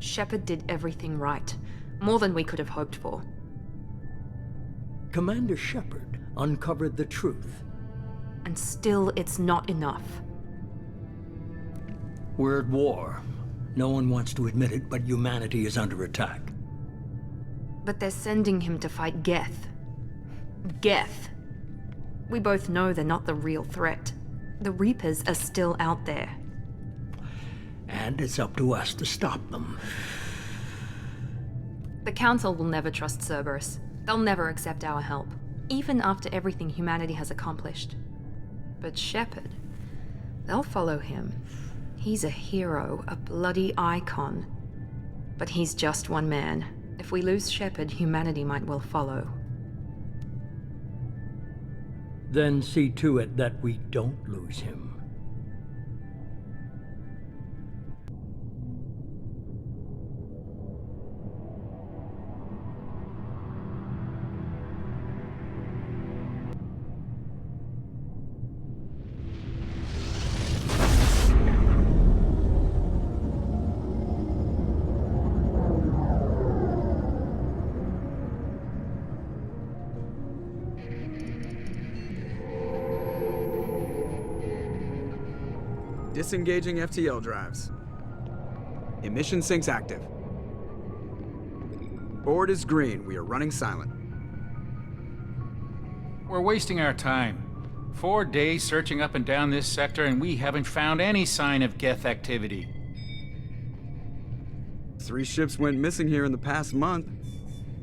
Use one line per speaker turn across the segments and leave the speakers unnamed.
Shepard did everything right. More than we could have hoped for.
Commander Shepard uncovered the truth.
And still, it's not enough.
We're at war. No one wants to admit it, but humanity is under attack.
But they're sending him to fight Geth. Geth. We both know they're not the real threat. The Reapers are still out there.
And it's up to us to stop them.
The Council will never trust Cerberus. They'll never accept our help, even after everything humanity has accomplished. But Shepard, they'll follow him. He's a hero, a bloody icon. But he's just one man. If we lose Shepard, humanity might well follow.
Then see to it that we don't lose him.
Disengaging FTL drives. Emission sinks active. Board is green. We are running silent.
We're wasting our time. 4 days searching up and down this sector, and we haven't found any sign of Geth activity.
3 ships went missing here in the past month.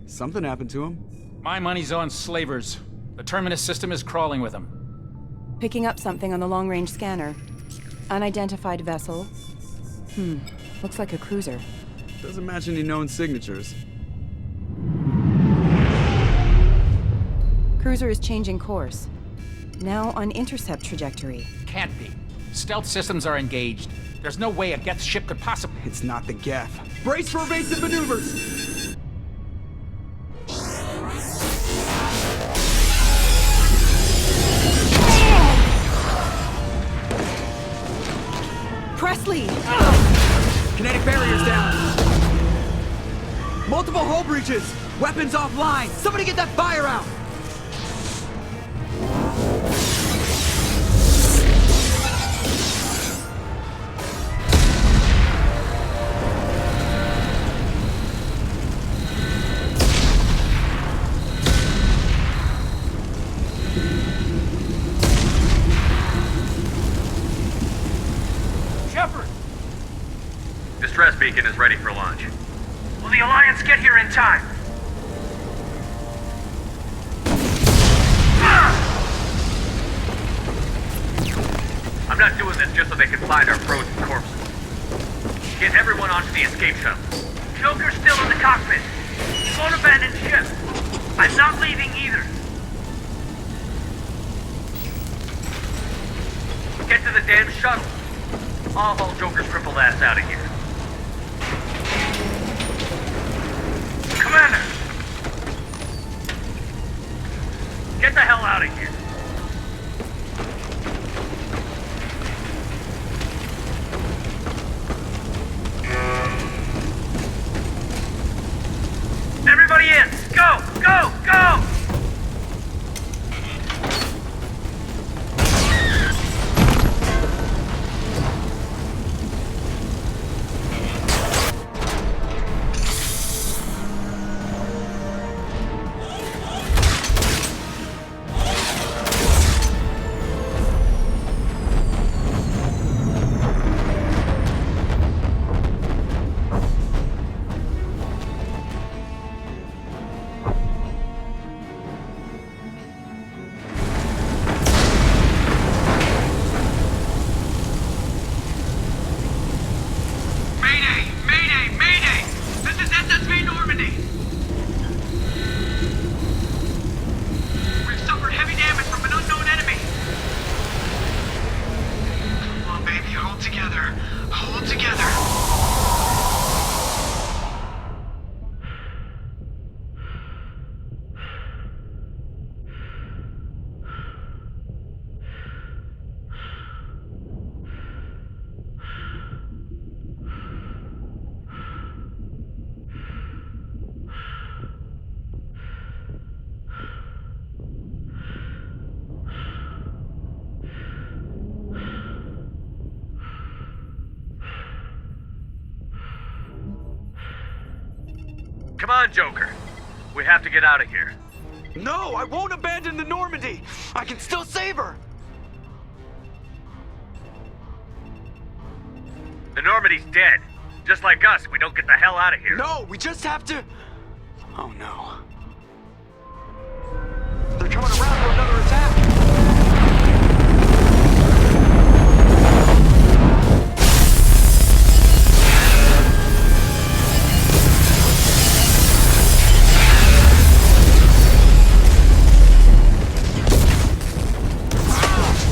Something happened to them.
My money's on slavers. The Terminus system is crawling with them.
Picking up something on the long-range scanner. Unidentified vessel. Looks like a cruiser.
Doesn't match any known signatures.
Cruiser is changing course. Now on intercept trajectory.
Can't be. Stealth systems are engaged. There's no way a Geth ship could possibly...
It's not the Geth. Brace for evasive maneuvers!
Presley!
Kinetic barriers down! Multiple hull breaches! Weapons offline! Somebody get that fire out!
Distress beacon is ready for launch. Will the Alliance get here in time? I'm not doing this just so they can find our frozen corpses. Get everyone onto the escape shuttle. Joker's still in the cockpit. He won't abandon ship. I'm not leaving either. Get to the damn shuttle. I'll haul Joker's crippled ass out of here. Commander! Get the hell out of here. Everybody in! Go! Go! Go! Come on, Joker. We have to get out of here.
No, I won't abandon the Normandy! I can still save her!
The Normandy's dead. Just like us, we don't get the hell out of here.
No, we just have to... Oh no. They're coming around for another attack!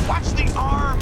Watch the arm!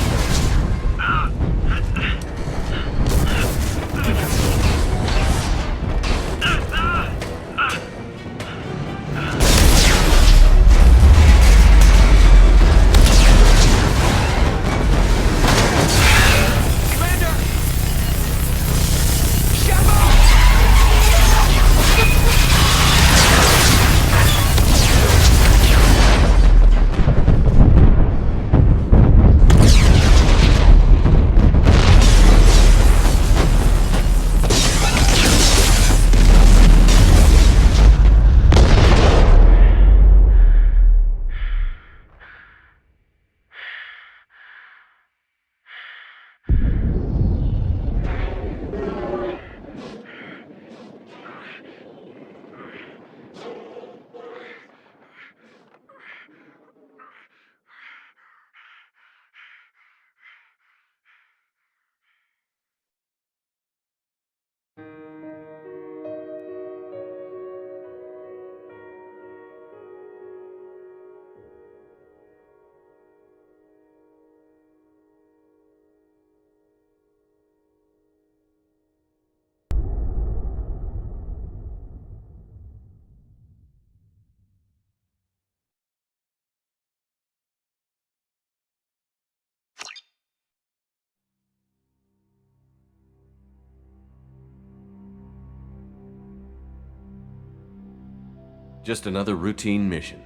Just another routine mission.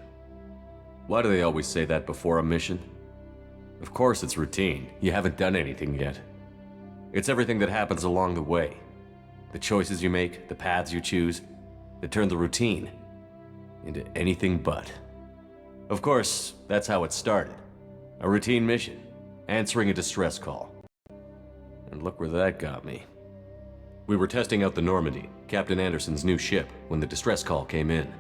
Why do they always say that before a mission? Of course it's routine. You haven't done anything yet. It's everything that happens along the way. The choices you make, the paths you choose, that turn the routine into anything but. Of course, that's how it started. A routine mission, answering a distress call. And look where that got me. We were testing out the Normandy, Captain Anderson's new ship, when the distress call came in.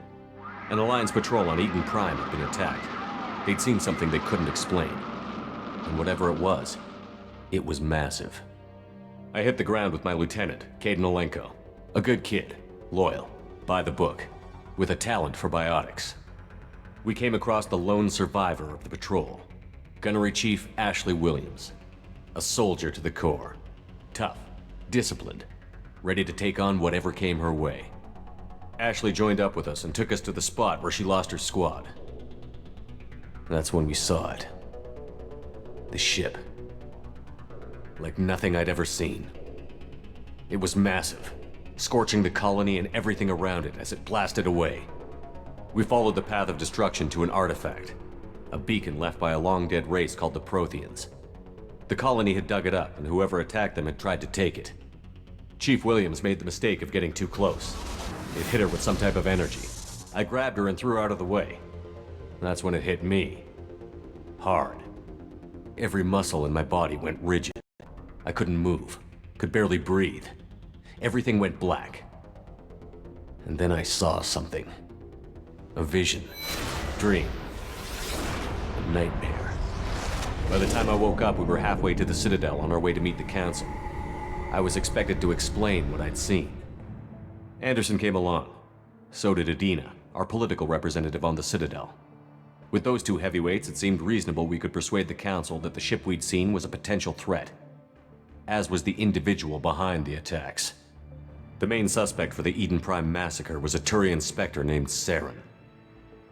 An Alliance patrol on Eden Prime had been attacked. They'd seen something they couldn't explain. And whatever it was massive. I hit the ground with my lieutenant, Caden Olenko. A good kid, loyal, by the book, with a talent for biotics. We came across the lone survivor of the patrol, Gunnery Chief Ashley Williams. A soldier to the core. Tough, disciplined, ready to take on whatever came her way. Ashley joined up with us and took us to the spot where she lost her squad. That's when we saw it. The ship. Like nothing I'd ever seen. It was massive, scorching the colony and everything around it as it blasted away. We followed the path of destruction to an artifact, a beacon left by a long-dead race called the Protheans. The colony had dug it up, and whoever attacked them had tried to take it. Chief Williams made the mistake of getting too close. It hit her with some type of energy. I grabbed her and threw her out of the way. That's when it hit me. Hard. Every muscle in my body went rigid. I couldn't move, could barely breathe. Everything went black. And then I saw something. A vision. Dream. A nightmare. By the time I woke up, we were halfway to the Citadel on our way to meet the Council. I was expected to explain what I'd seen. Anderson came along. So did Adina, our political representative on the Citadel. With those two heavyweights, it seemed reasonable we could persuade the Council that the ship we'd seen was a potential threat, as was the individual behind the attacks. The main suspect for the Eden Prime massacre was a Turian Spectre named Saren.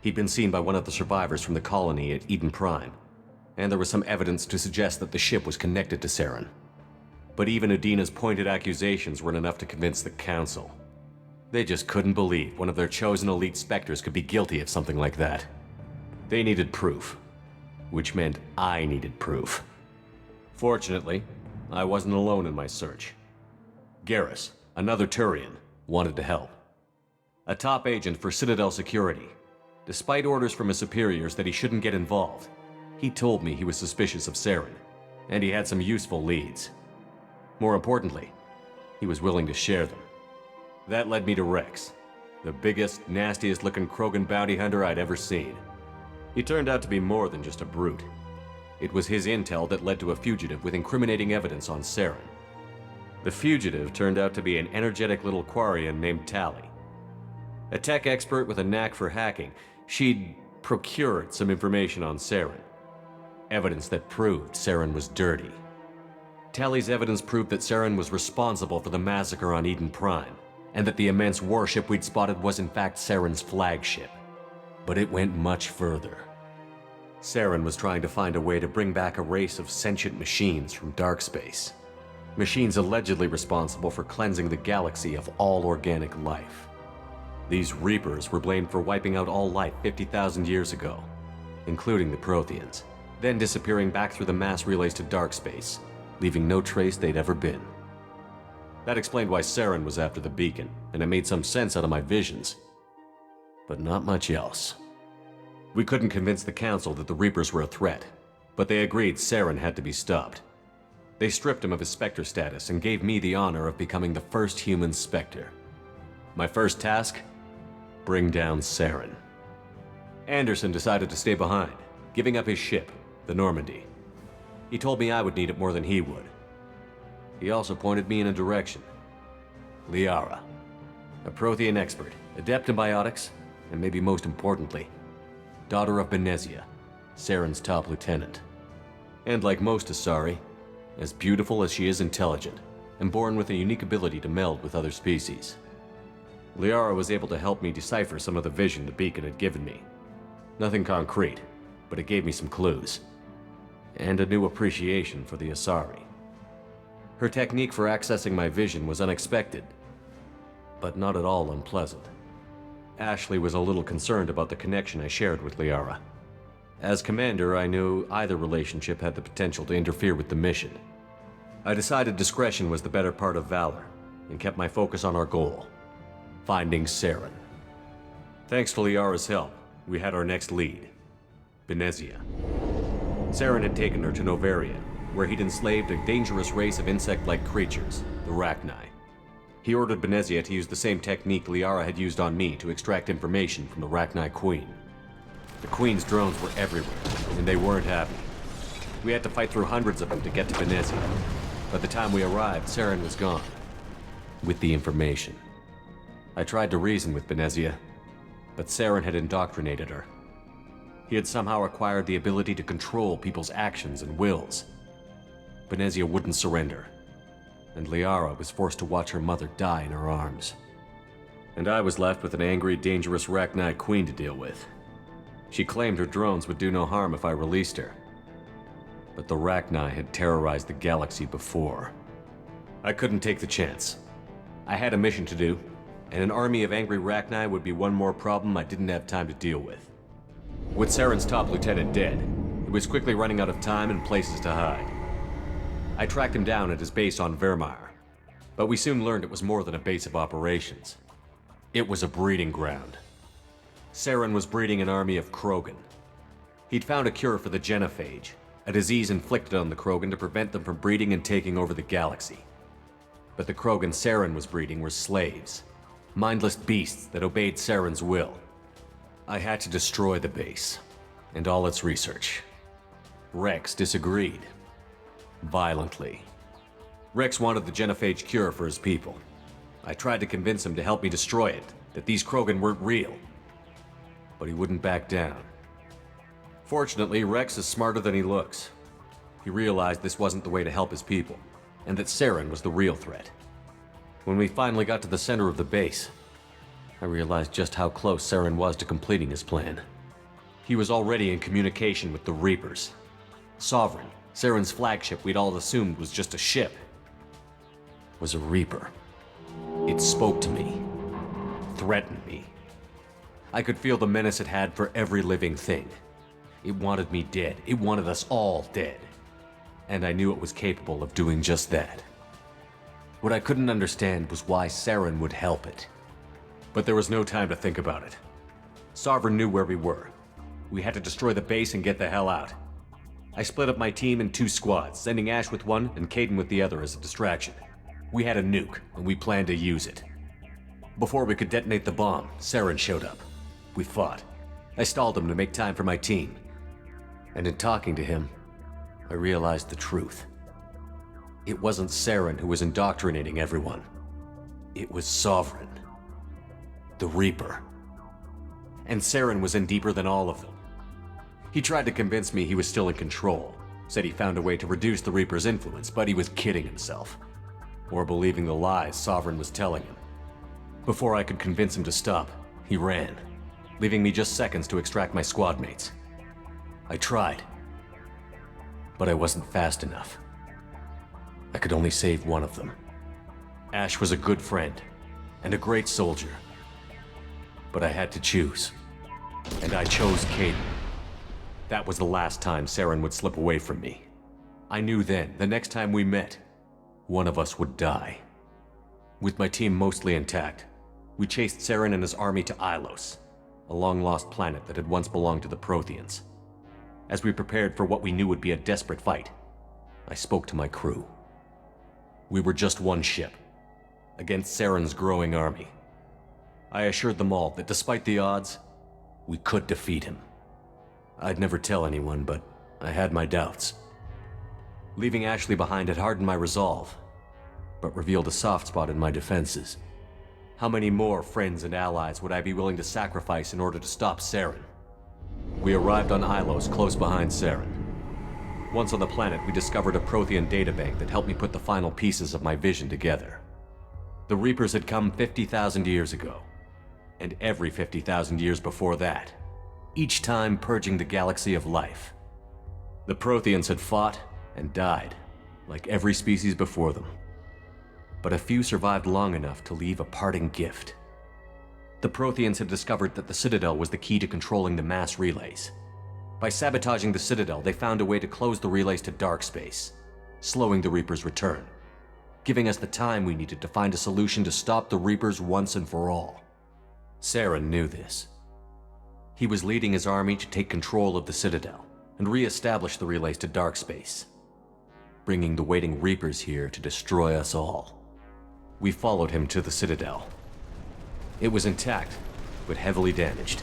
He'd been seen by one of the survivors from the colony at Eden Prime, and there was some evidence to suggest that the ship was connected to Saren. But even Adina's pointed accusations weren't enough to convince the Council. They just couldn't believe one of their chosen elite Spectres could be guilty of something like that. They needed proof, which meant I needed proof. Fortunately, I wasn't alone in my search. Garrus, another Turian, wanted to help. a top agent for Citadel Security. Despite orders from his superiors that he shouldn't get involved, he told me he was suspicious of Saren, and he had some useful leads. More importantly, he was willing to share them. That led me to Rex, the biggest, nastiest-looking Krogan bounty hunter I'd ever seen. He turned out to be more than just a brute. It was his intel that led to a fugitive with incriminating evidence on Saren. The fugitive turned out to be an energetic little Quarian named Tali. A tech expert with a knack for hacking, she'd procured some information on Saren. Evidence that proved Saren was dirty. Tali's evidence proved that Saren was responsible for the massacre on Eden Prime, and that the immense warship we'd spotted was in fact Saren's flagship. But it went much further. Saren was trying to find a way to bring back a race of sentient machines from dark space. Machines allegedly responsible for cleansing the galaxy of all organic life. These Reapers were blamed for wiping out all life 50,000 years ago, including the Protheans, then disappearing back through the mass relays to dark space, leaving no trace they'd ever been. That explained why Saren was after the beacon, and it made some sense out of my visions. But not much else. We couldn't convince the Council that the Reapers were a threat, but they agreed Saren had to be stopped. They stripped him of his Spectre status and gave me the honor of becoming the first human Spectre. My first task? Bring down Saren. Anderson decided to stay behind, giving up his ship, the Normandy. He told me I would need it more than he would. He also pointed me in a direction. Liara, a Prothean expert, adept in biotics, and maybe most importantly, daughter of Benezia, Saren's top lieutenant. And like most Asari, as beautiful as she is intelligent, and born with a unique ability to meld with other species. Liara was able to help me decipher some of the vision the beacon had given me. Nothing concrete, but it gave me some clues. And a new appreciation for the Asari. Her technique for accessing my vision was unexpected, but not at all unpleasant. Ashley was a little concerned about the connection I shared with Liara. As commander, I knew either relationship had the potential to interfere with the mission. I decided discretion was the better part of valor, and kept my focus on our goal, finding Saren. Thanks to Liara's help, we had our next lead, Benezia. Saren had taken her to Novaria, where he'd enslaved a dangerous race of insect-like creatures, the Rachni. He ordered Benezia to use the same technique Liara had used on me to extract information from the Rachni Queen. The Queen's drones were everywhere, and they weren't happy. We had to fight through hundreds of them to get to Benezia. By the time we arrived, Saren was gone, with the information. I tried to reason with Benezia, but Saren had indoctrinated her. He had somehow acquired the ability to control people's actions and wills. Benezia wouldn't surrender, and Liara was forced to watch her mother die in her arms. And I was left with an angry, dangerous Rachni Queen to deal with. She claimed her drones would do no harm if I released her. But the Rachni had terrorized the galaxy before. I couldn't take the chance. I had a mission to do, and an army of angry Rachni would be one more problem I didn't have time to deal with. With Saren's top lieutenant dead, he was quickly running out of time and places to hide. I tracked him down at his base on Vermeer, but we soon learned it was more than a base of operations. It was a breeding ground. Saren was breeding an army of Krogan. He'd found a cure for the genophage, a disease inflicted on the Krogan to prevent them from breeding and taking over the galaxy. But the Krogan Saren was breeding were slaves, mindless beasts that obeyed Saren's will. I had to destroy the base, and all its research. Rex disagreed. Violently. Rex wanted the genophage cure for his people. I tried to convince him to help me destroy it, that these Krogan weren't real. But he wouldn't back down. Fortunately, Rex is smarter than he looks. He realized this wasn't the way to help his people, and that Saren was the real threat. When we finally got to the center of the base, I realized just how close Saren was to completing his plan. He was already in communication with the Reapers. Sovereign, Saren's flagship we'd all assumed was just a ship, was a Reaper. It spoke to me, threatened me. I could feel the menace it had for every living thing. It wanted me dead. It wanted us all dead. And I knew it was capable of doing just that. What I couldn't understand was why Saren would help it. But there was no time to think about it. Sovereign knew where we were. We had to destroy the base and get the hell out. I split up my team in 2 squads, sending Ash with one and Caden with the other as a distraction. We had a nuke, and we planned to use it. Before we could detonate the bomb, Saren showed up. We fought. I stalled him to make time for my team. And in talking to him, I realized the truth. It wasn't Saren who was indoctrinating everyone. It was Sovereign. The Reaper. And Saren was in deeper than all of them. He tried to convince me he was still in control, said he found a way to reduce the Reaper's influence, but he was kidding himself. Or believing the lies Sovereign was telling him. Before I could convince him to stop, he ran, leaving me just seconds to extract my squad mates. I tried, but I wasn't fast enough. I could only save one of them. Ash was a good friend, and a great soldier. But I had to choose, and I chose Caden. That was the last time Saren would slip away from me. I knew then, the next time we met, one of us would die. With my team mostly intact, we chased Saren and his army to Ilos, a long-lost planet that had once belonged to the Protheans. As we prepared for what we knew would be a desperate fight, I spoke to my crew. We were just one ship, against Saren's growing army. I assured them all that despite the odds, we could defeat him. I'd never tell anyone, but I had my doubts. Leaving Ashley behind had hardened my resolve, but revealed a soft spot in my defenses. How many more friends and allies would I be willing to sacrifice in order to stop Saren? We arrived on Ilos, close behind Saren. Once on the planet, we discovered a Prothean databank that helped me put the final pieces of my vision together. The Reapers had come 50,000 years ago, and every 50,000 years before that, each time purging the galaxy of life. The Protheans had fought and died, like every species before them. But a few survived long enough to leave a parting gift. The Protheans had discovered that the Citadel was the key to controlling the mass relays. By sabotaging the Citadel, they found a way to close the relays to dark space, slowing the Reapers' return, giving us the time we needed to find a solution to stop the Reapers once and for all. Saren knew this. He was leading his army to take control of the Citadel and re-establish the relays to dark space, bringing the waiting Reapers here to destroy us all. We followed him to the Citadel. It was intact, but heavily damaged.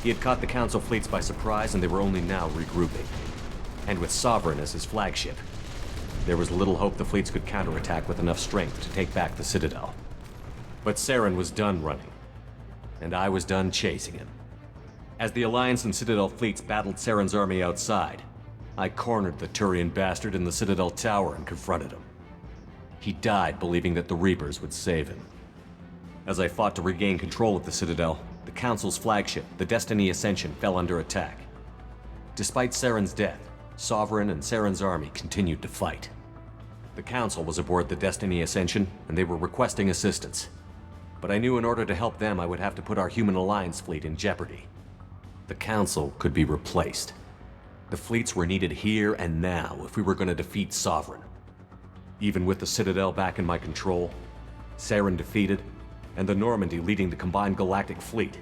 He had caught the Council fleets by surprise, and they were only now regrouping. And with Sovereign as his flagship, there was little hope the fleets could counterattack with enough strength to take back the Citadel. But Saren was done running, and I was done chasing him. As the Alliance and Citadel fleets battled Saren's army outside, I cornered the Turian bastard in the Citadel tower and confronted him. He died believing that the Reapers would save him. As I fought to regain control of the Citadel, the Council's flagship, the Destiny Ascension, fell under attack. Despite Saren's death, Sovereign and Saren's army continued to fight. The Council was aboard the Destiny Ascension, and they were requesting assistance. But I knew in order to help them, I would have to put our Human Alliance fleet in jeopardy. The Council could be replaced. The fleets were needed here and now if we were going to defeat Sovereign. Even with the Citadel back in my control, Saren defeated, and the Normandy leading the combined galactic fleet,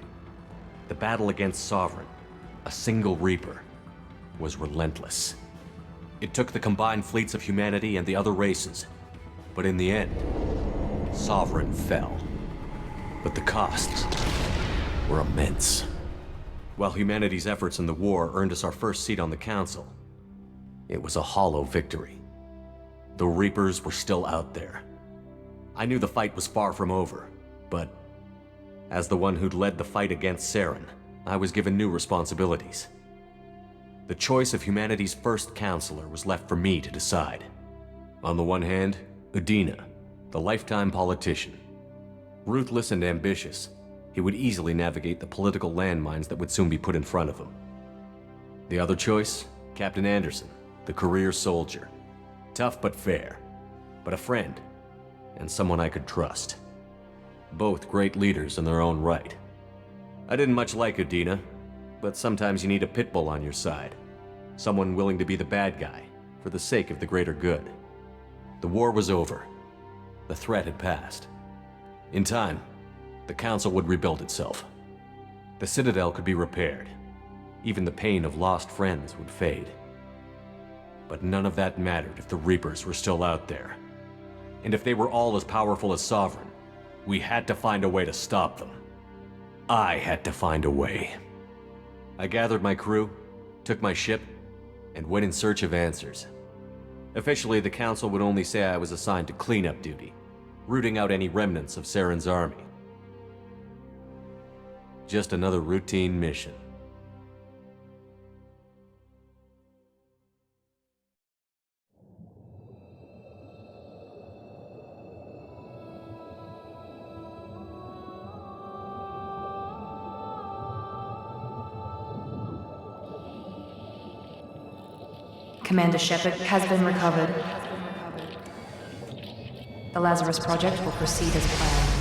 the battle against Sovereign, a single Reaper, was relentless. It took the combined fleets of humanity and the other races, but in the end, Sovereign fell. But the costs were immense. While humanity's efforts in the war earned us our first seat on the Council, it was a hollow victory. The Reapers were still out there. I knew the fight was far from over, but as the one who'd led the fight against Saren, I was given new responsibilities. The choice of humanity's first counselor was left for me to decide. On the one hand, Udina, the lifetime politician. Ruthless and ambitious, he would easily navigate the political landmines that would soon be put in front of him. The other choice, Captain Anderson, the career soldier. Tough but fair, but a friend, and someone I could trust. Both great leaders in their own right. I didn't much like Udina, but sometimes you need a pit bull on your side. Someone willing to be the bad guy, for the sake of the greater good. The war was over. The threat had passed. In time, The Council would rebuild itself. The Citadel could be repaired. Even the pain of lost friends would fade. But none of that mattered if the Reapers were still out there. And if they were all as powerful as Sovereign, we had to find a way to stop them. I had to find a way. I gathered my crew, took my ship, and went in search of answers. Officially, the Council would only say I was assigned to cleanup duty, rooting out any remnants of Saren's army. Just another routine mission.
Commander Shepard has been recovered. The Lazarus Project will proceed as planned.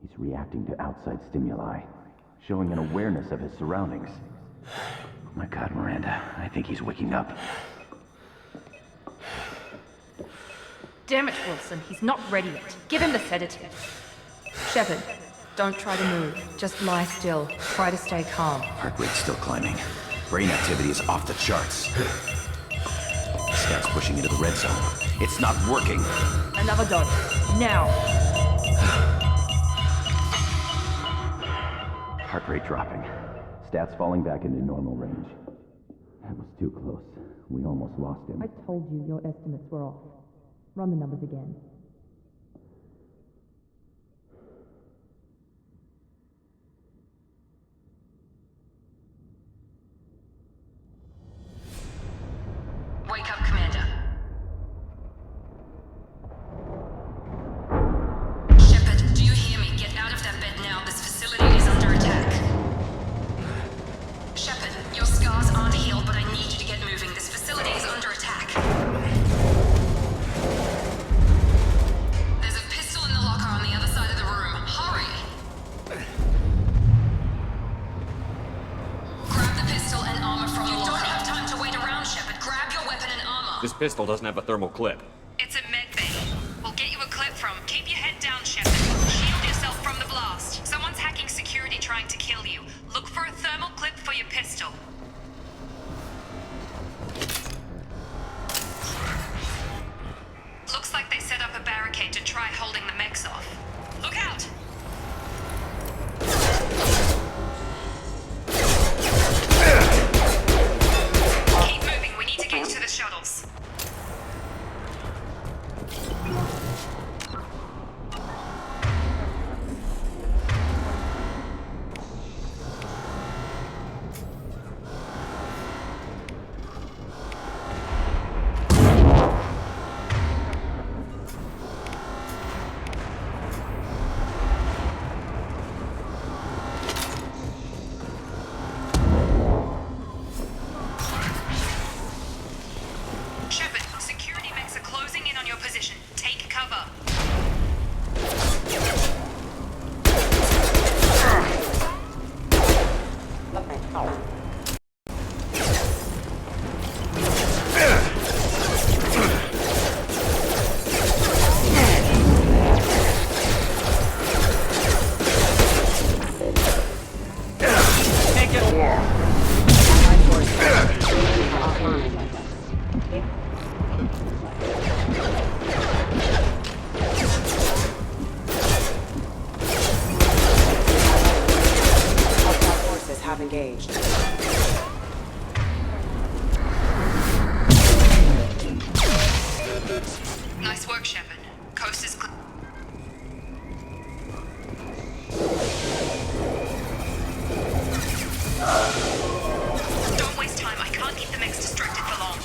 He's reacting to outside stimuli, showing an awareness of his surroundings. Oh my God, Miranda, I think he's waking up.
Damn it, Wilson, he's not ready yet. Give him the sedative. Shepard, don't try to move. Just lie still. Try to stay calm.
Heart rate's still climbing. Brain activity is off the charts. Scout's pushing into the red zone. It's not working.
Another dose. Now.
Heart rate dropping. Stats falling back into normal range. That was too close. We almost lost him.
I told you your estimates were off. Run the numbers again.
Wake up, Commander. Shepard, do you hear me? Get out of that bed now. This facility is under attack. Shepard, your scars aren't healed, but I need you to get moving. This facility is under attack. There's a pistol in the locker on the other side of the room. Hurry! Grab the pistol and armor from the locker. You don't have time to wait around, Shepard. Grab your weapon and armor.
This pistol doesn't have a thermal clip.
It's a med bay. We'll get you a clip from. Keep your head down, Shepard. Shield yourself from the blast. Someone's hacking security trying to kill you. Look for a thermal clip for your pistol. Looks like they set up a barricade to try holding the mechs off. Look out! Keep moving. We need to get to the shuttles.
Forces have engaged.
Nice work, Shepard. Coast is clear. Don't waste time. I can't keep the mechs distracted for long.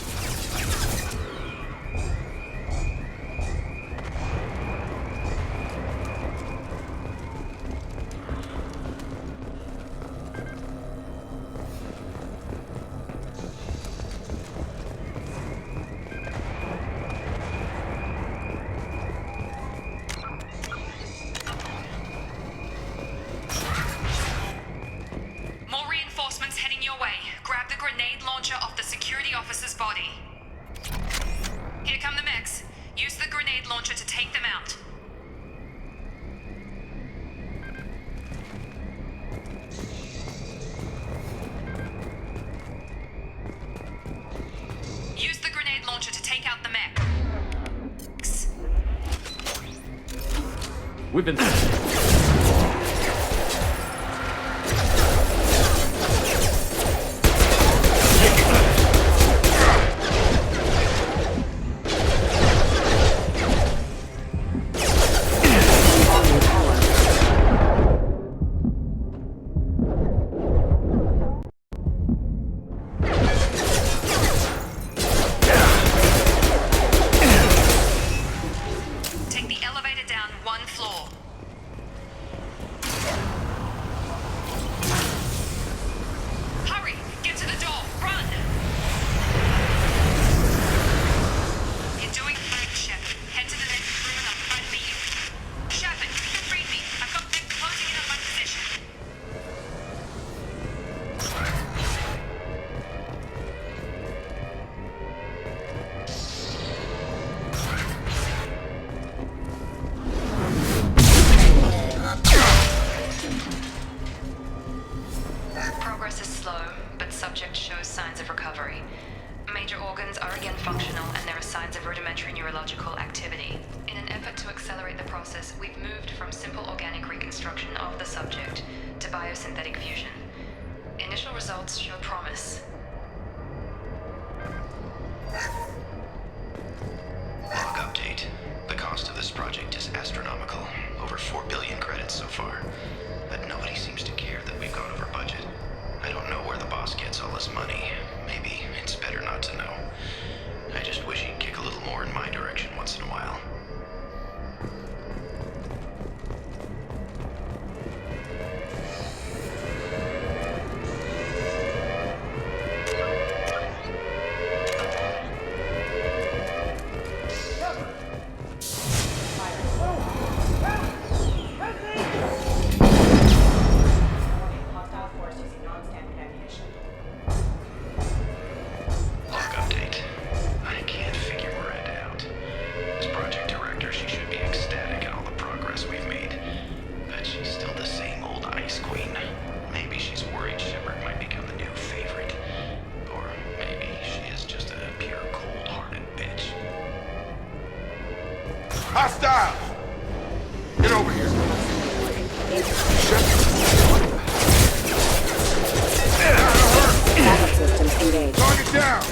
More reinforcements heading your way. Grab the grenade launcher off the security officer's body. Here come the mechs. Use the grenade launcher to take them out. Use the grenade launcher to take out the mechs.
We've been...
Take the elevator down one floor. Hurry! Get to the door! Run! You're doing fine, Shepard. Head to the next room and I'll try to meet you. Shepard, read me. I've got them closing in on my position. Progress is slow, but subject shows signs of recovery. Major organs are again functional, and there are signs of rudimentary neurological activity. In an effort to accelerate the process, we've moved from simple organic reconstruction of the subject to biosynthetic fusion. Initial results show promise.
Log update. The cost of this project is astronomical. Over 4 billion credits so far. But nobody seems to care that we've gone over budget. I don't know where the boss gets all this money. Maybe it's better not to know. I just wish he'd kick a little more in my direction once in a while.
Hostile force using non-standard ammunition.
Log update. I can't figure Miranda out. As project director, she should be ecstatic at all the progress we've made. But she's still the same old ice queen. Maybe she's worried Shepard might become the new favorite. Or maybe she is just a pure cold-hearted bitch.
Hostile! Get over here.
Backup systems engaged.
Target down!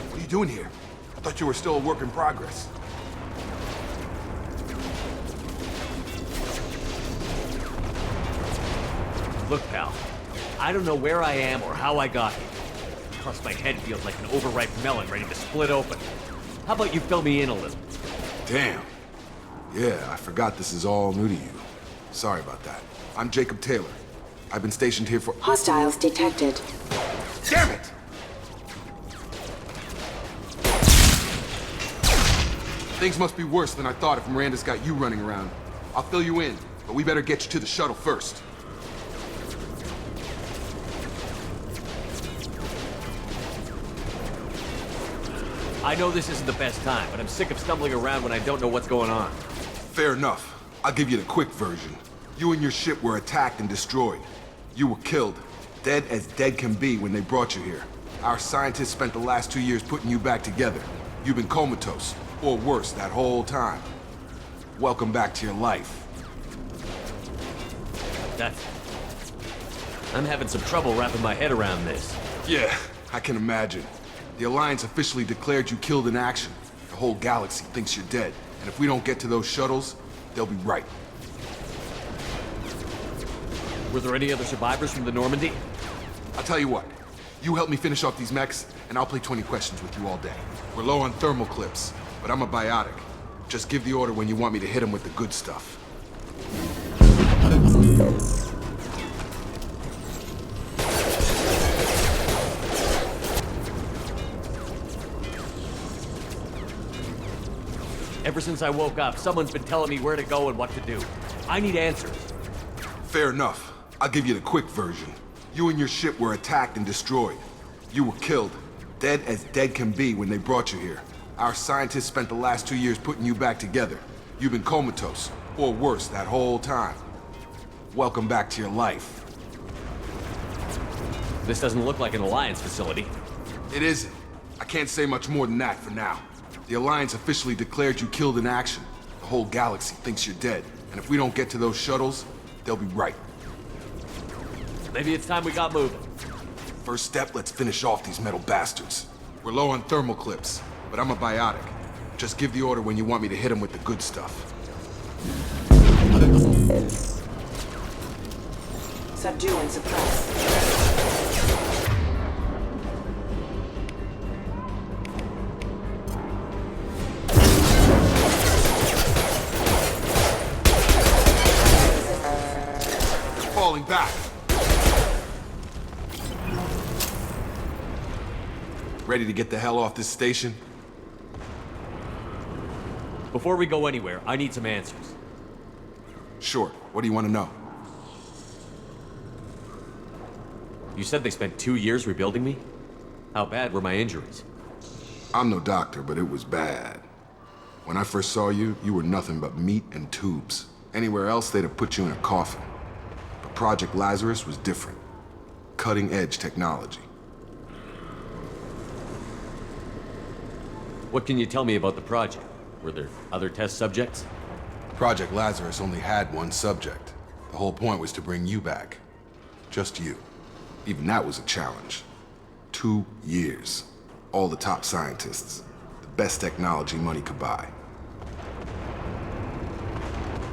What are you doing here? I thought you were still a work in progress.
Look, pal, I don't know where I am or how I got here. Plus, my head feels like an overripe melon ready to split open. How about you fill me in a little?
Damn. Yeah, I forgot this is all new to you. Sorry about that. I'm Jacob Taylor. I've been stationed here for—
Hostiles detected.
Damn it! Things must be worse than I thought if Miranda's got you running around. I'll fill you in, but we better get you to the shuttle first.
I know this isn't the best time, but I'm sick of stumbling around when I don't know what's going on.
Fair enough. I'll give you the quick version. You and your ship were attacked and destroyed. You were killed, dead as dead can be when they brought you here. Our scientists spent the last 2 years putting you back together. You've been comatose, or worse, that whole time. Welcome back to your life.
I'm having some trouble wrapping my head around this.
Yeah, I can imagine. The Alliance officially declared you killed in action. The whole galaxy thinks you're dead, and if we don't get to those shuttles, they'll be right.
Were there any other survivors from the Normandy?
I'll tell you what. You help me finish off these mechs, and I'll play 20 questions with you all day. We're low on thermal clips, but I'm a biotic. Just give the order when you want me to hit them with the good stuff.
Ever since I woke up, someone's been telling me where to go and what to do. I need answers.
Fair enough. I'll give you the quick version. You and your ship were attacked and destroyed. You were killed, dead as dead can be when they brought you here. Our scientists spent the last 2 years putting you back together. You've been comatose, or worse, that whole time. Welcome back to your life.
This doesn't look like an Alliance facility.
It isn't. I can't say much more than that for now. The Alliance officially declared you killed in action. The whole galaxy thinks you're dead, and if we don't get to those shuttles, they'll be right.
Maybe it's time we got moving.
First step, let's finish off these metal bastards. We're low on thermal clips, but I'm a biotic. Just give the order when you want me to hit them with the good stuff.
Subdue and suppress.
Falling back. Ready to get the hell off this station?
Before we go anywhere, I need some answers.
Sure. What do you want to know?
You said they spent 2 years rebuilding me? How bad were my injuries?
I'm no doctor, but it was bad. When I first saw you, you were nothing but meat and tubes. Anywhere else, they'd have put you in a coffin. But Project Lazarus was different. Cutting-edge technology.
What can you tell me about the project? Were there other test subjects?
Project Lazarus only had one subject. The whole point was to bring you back. Just you. Even that was a challenge. 2 years. All the top scientists. The best technology money could buy.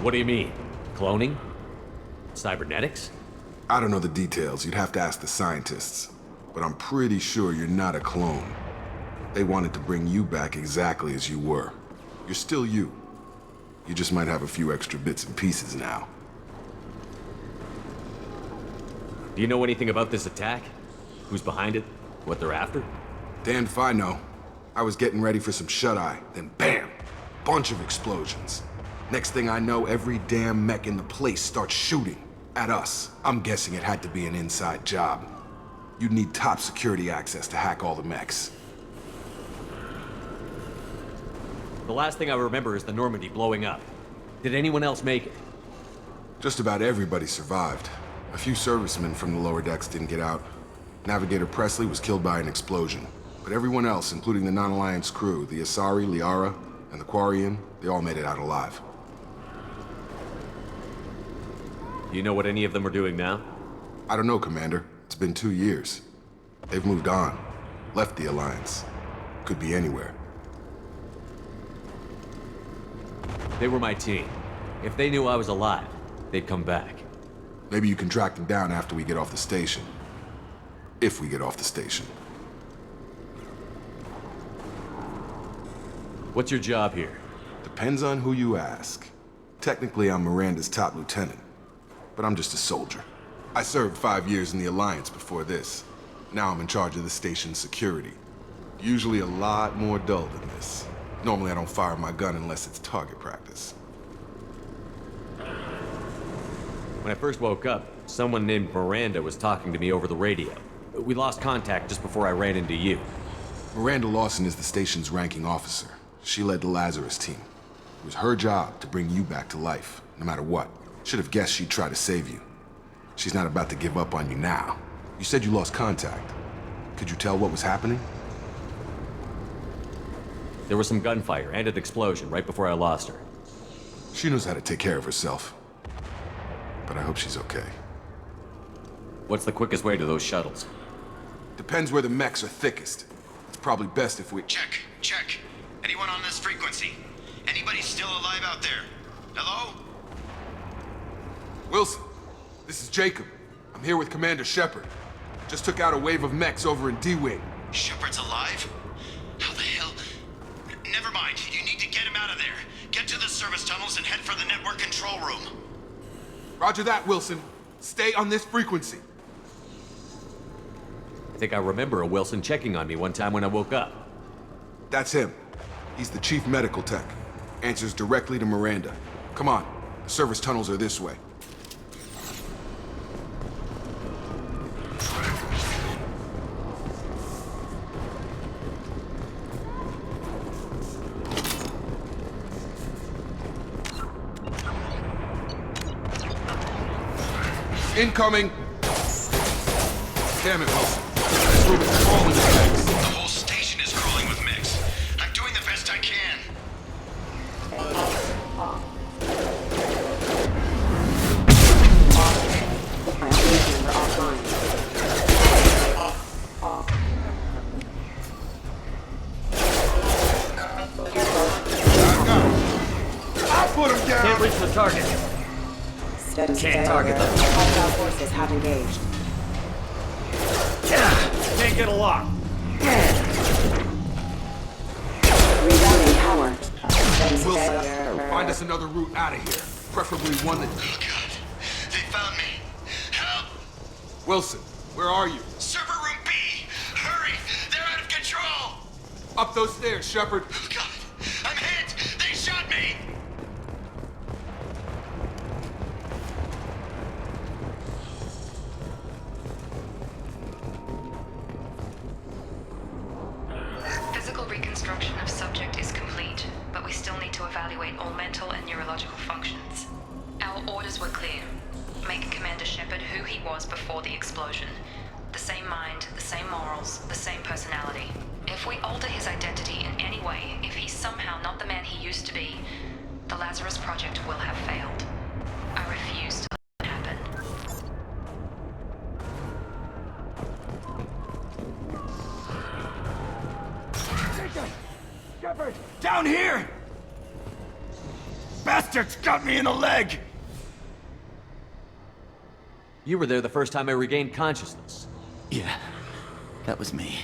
What do you mean? Cloning? Cybernetics?
I don't know the details. You'd have to ask the scientists. But I'm pretty sure you're not a clone. They wanted to bring you back exactly as you were. You're still you. You just might have a few extra bits and pieces now.
Do you know anything about this attack? Who's behind it? What they're after?
Damned if I know. I was getting ready for some shut-eye, then bam! Bunch of explosions. Next thing I know, every damn mech in the place starts shooting at us. I'm guessing it had to be an inside job. You'd need top security access to hack all the mechs.
The last thing I remember is the Normandy blowing up. Did anyone else make it?
Just about everybody survived. A few servicemen from the lower decks didn't get out. Navigator Presley was killed by an explosion. But everyone else, including the non-Alliance crew, the Asari, Liara, and the Quarian, they all made it out alive.
Do you know what any of them are doing now?
I don't know, Commander. It's been 2 years. They've moved on. Left the Alliance. Could be anywhere.
They were my team. If they knew I was alive, they'd come back.
Maybe you can track them down after we get off the station. If we get off the station.
What's your job here?
Depends on who you ask. Technically, I'm Miranda's top lieutenant. But I'm just a soldier. I served 5 years in the Alliance before this. Now I'm in charge of the station's security. Usually a lot more dull than this. Normally I don't fire my gun unless it's target practice.
When I first woke up, someone named Miranda was talking to me over the radio. We lost contact just before I ran into you.
Miranda Lawson is the station's ranking officer. She led the Lazarus team. It was her job to bring you back to life, no matter what. Should have guessed she'd try to save you. She's not about to give up on you now. You said you lost contact. Could you tell what was happening?
There was some gunfire and an explosion right before I lost her.
She knows how to take care of herself. But I hope she's okay.
What's the quickest way to those shuttles?
Depends where the mechs are thickest. It's probably best if we...
Check. Anyone on this frequency? Anybody still alive out there? Hello?
Wilson, this is Jacob. I'm here with Commander Shepard. Just took out a wave of mechs over in D-Wing.
Shepard's alive? How the hell? Never mind. You need to get him out of there. Get to the service tunnels and head for the network control room.
Roger that, Wilson. Stay on this frequency.
I think I remember a Wilson checking on me one time when I woke up.
That's him. He's the chief medical tech. Answers directly to Miranda. Come on. The service tunnels are this way. Incoming! Damn it, Wilson. This room is crawling with mechs.
The whole station is crawling with mechs. I'm doing the best I can.
I'll put him down!
Can't reach the target. Can't target them.
Hostile forces have engaged.
Can't get a lock.
Rerouting power.
Wilson, find us another route out of here. Preferably one that...
Oh god. They found me. Help!
Wilson, where are you?
Server room B! Hurry! They're out of control!
Up those stairs, Shepard.
Oh god! I'm hit! They shot me!
Physical reconstruction of subject is complete, but we still need to evaluate all mental and neurological functions. Our orders were clear. Make Commander Shepard who he was before the explosion. The same mind, the same morals, the same personality. If we alter his identity in any way, if he's somehow not the man he used to be, the Lazarus Project will have failed. I refuse to let it happen.
Shepard! Down here! Bastards got me in the leg!
You were there the first time I regained consciousness.
Yeah, that was me.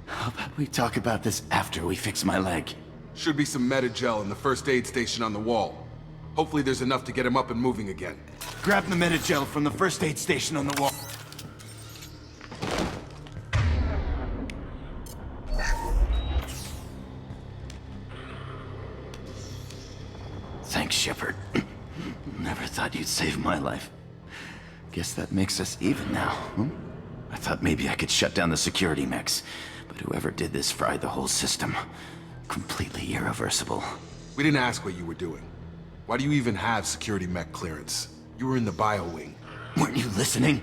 How about we talk about this after we fix my leg?
Should be some meta-gel in the first aid station on the wall. Hopefully there's enough to get him up and moving again.
Grab the meta-gel from the first aid station on the wall.
Thanks, Shepard. Never thought you'd save my life. Guess that makes us even now, hmm? I thought maybe I could shut down the security mechs, but whoever did this fried the whole system. Completely irreversible.
We didn't ask what you were doing. Why do you even have security mech clearance? You were in the bio wing.
Weren't you listening?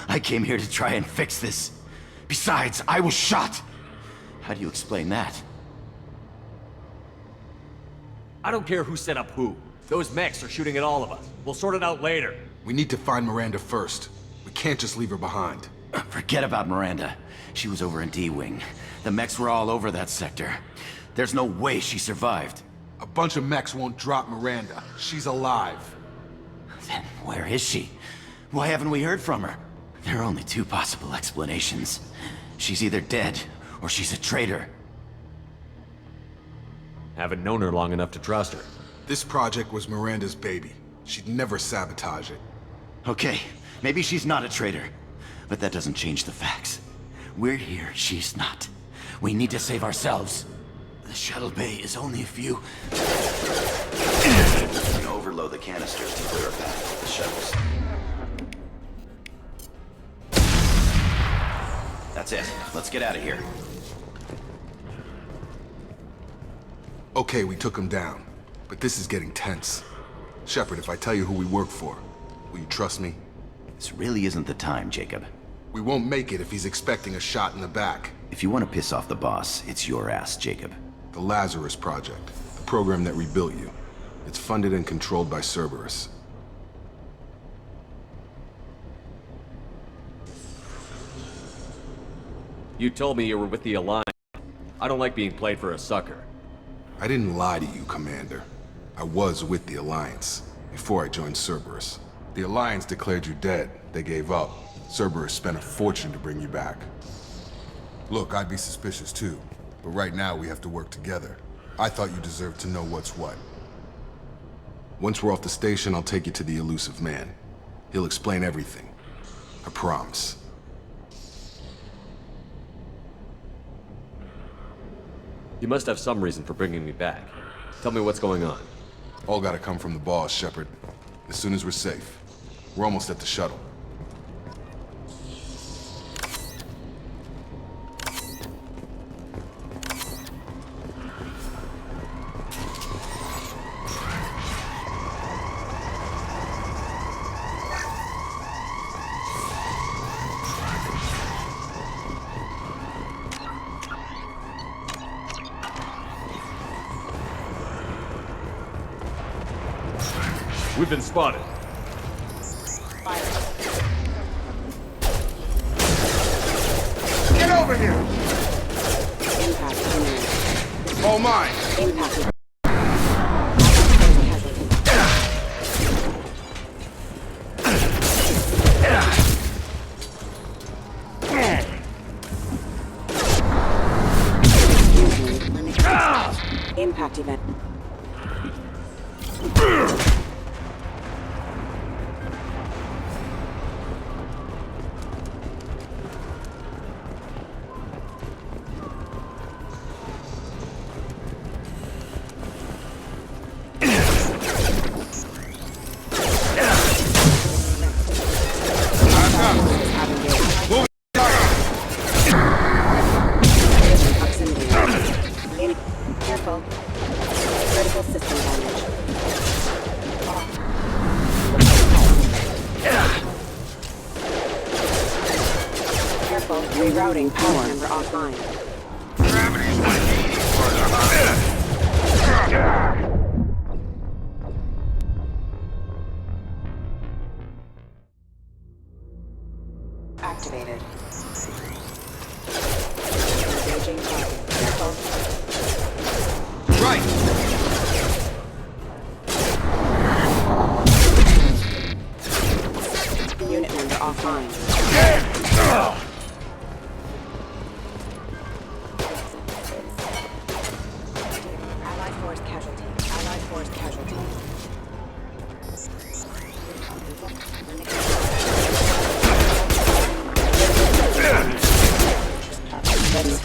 I came here to try and fix this. Besides, I was shot! How do you explain that?
I don't care who set up who. Those mechs are shooting at all of us. We'll sort it out later.
We need to find Miranda first. We can't just leave her behind.
Forget about Miranda. She was over in D-Wing. The mechs were all over that sector. There's no way she survived.
A bunch of mechs won't drop Miranda. She's alive.
Then where is she? Why haven't we heard from her? There are only two possible explanations. She's either dead, or she's a traitor.
Haven't known her long enough to trust her.
This project was Miranda's baby. She'd never sabotage it.
Okay, maybe she's not a traitor. But that doesn't change the facts. We're here, she's not. We need to save ourselves. The shuttle bay is only a few... We can overload the canisters to clear a path for the shuttles. That's That's it. Let's get out of here.
Okay, we took him down. But this is getting tense. Shepard, if I tell you who we work for, will you trust me?
This really isn't the time, Jacob.
We won't make it if he's expecting a shot in the back.
If you want to piss off the boss, it's your ass, Jacob.
The Lazarus Project, the program that rebuilt you. It's funded and controlled by Cerberus.
You told me you were with the Alliance. I don't like being played for a sucker.
I didn't lie to you, Commander. I was with the Alliance, before I joined Cerberus. The Alliance declared you dead. They gave up. Cerberus spent a fortune to bring you back. Look, I'd be suspicious too, but right now we have to work together. I thought you deserved to know what's what. Once we're off the station, I'll take you to the Illusive Man. He'll explain everything. I promise.
You must have some reason for bringing me back. Tell me what's going on.
All gotta come from the boss, Shepard. As soon as we're safe. We're almost at the shuttle.
We've been spotted.
Get over here!
Impact imminent.
All mine!
Impact. Impact event. Careful. Critical system damage. Careful. Rerouting power member offline.
Gravity's my eating
Activated. Engaging target. Careful.
Right!
Unit member offline. Allied force casualty. Allied force casualty.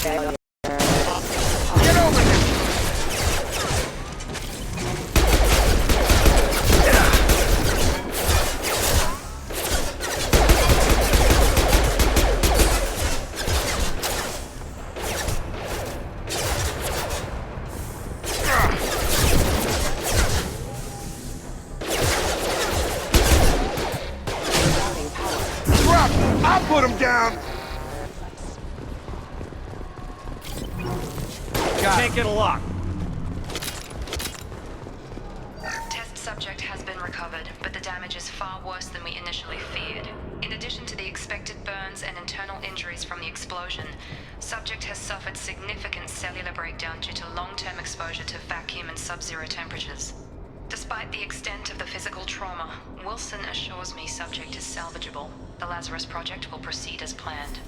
Failure.
Get over here! Drop! I'll put him down!
Can't get a lock.
Test subject has been recovered, but the damage is far worse than we initially feared. In addition to the expected burns and internal injuries from the explosion, subject has suffered significant cellular breakdown due to long-term exposure to vacuum and sub-zero temperatures. Despite the extent of the physical trauma, Wilson assures me subject is salvageable. The Lazarus Project will proceed as planned.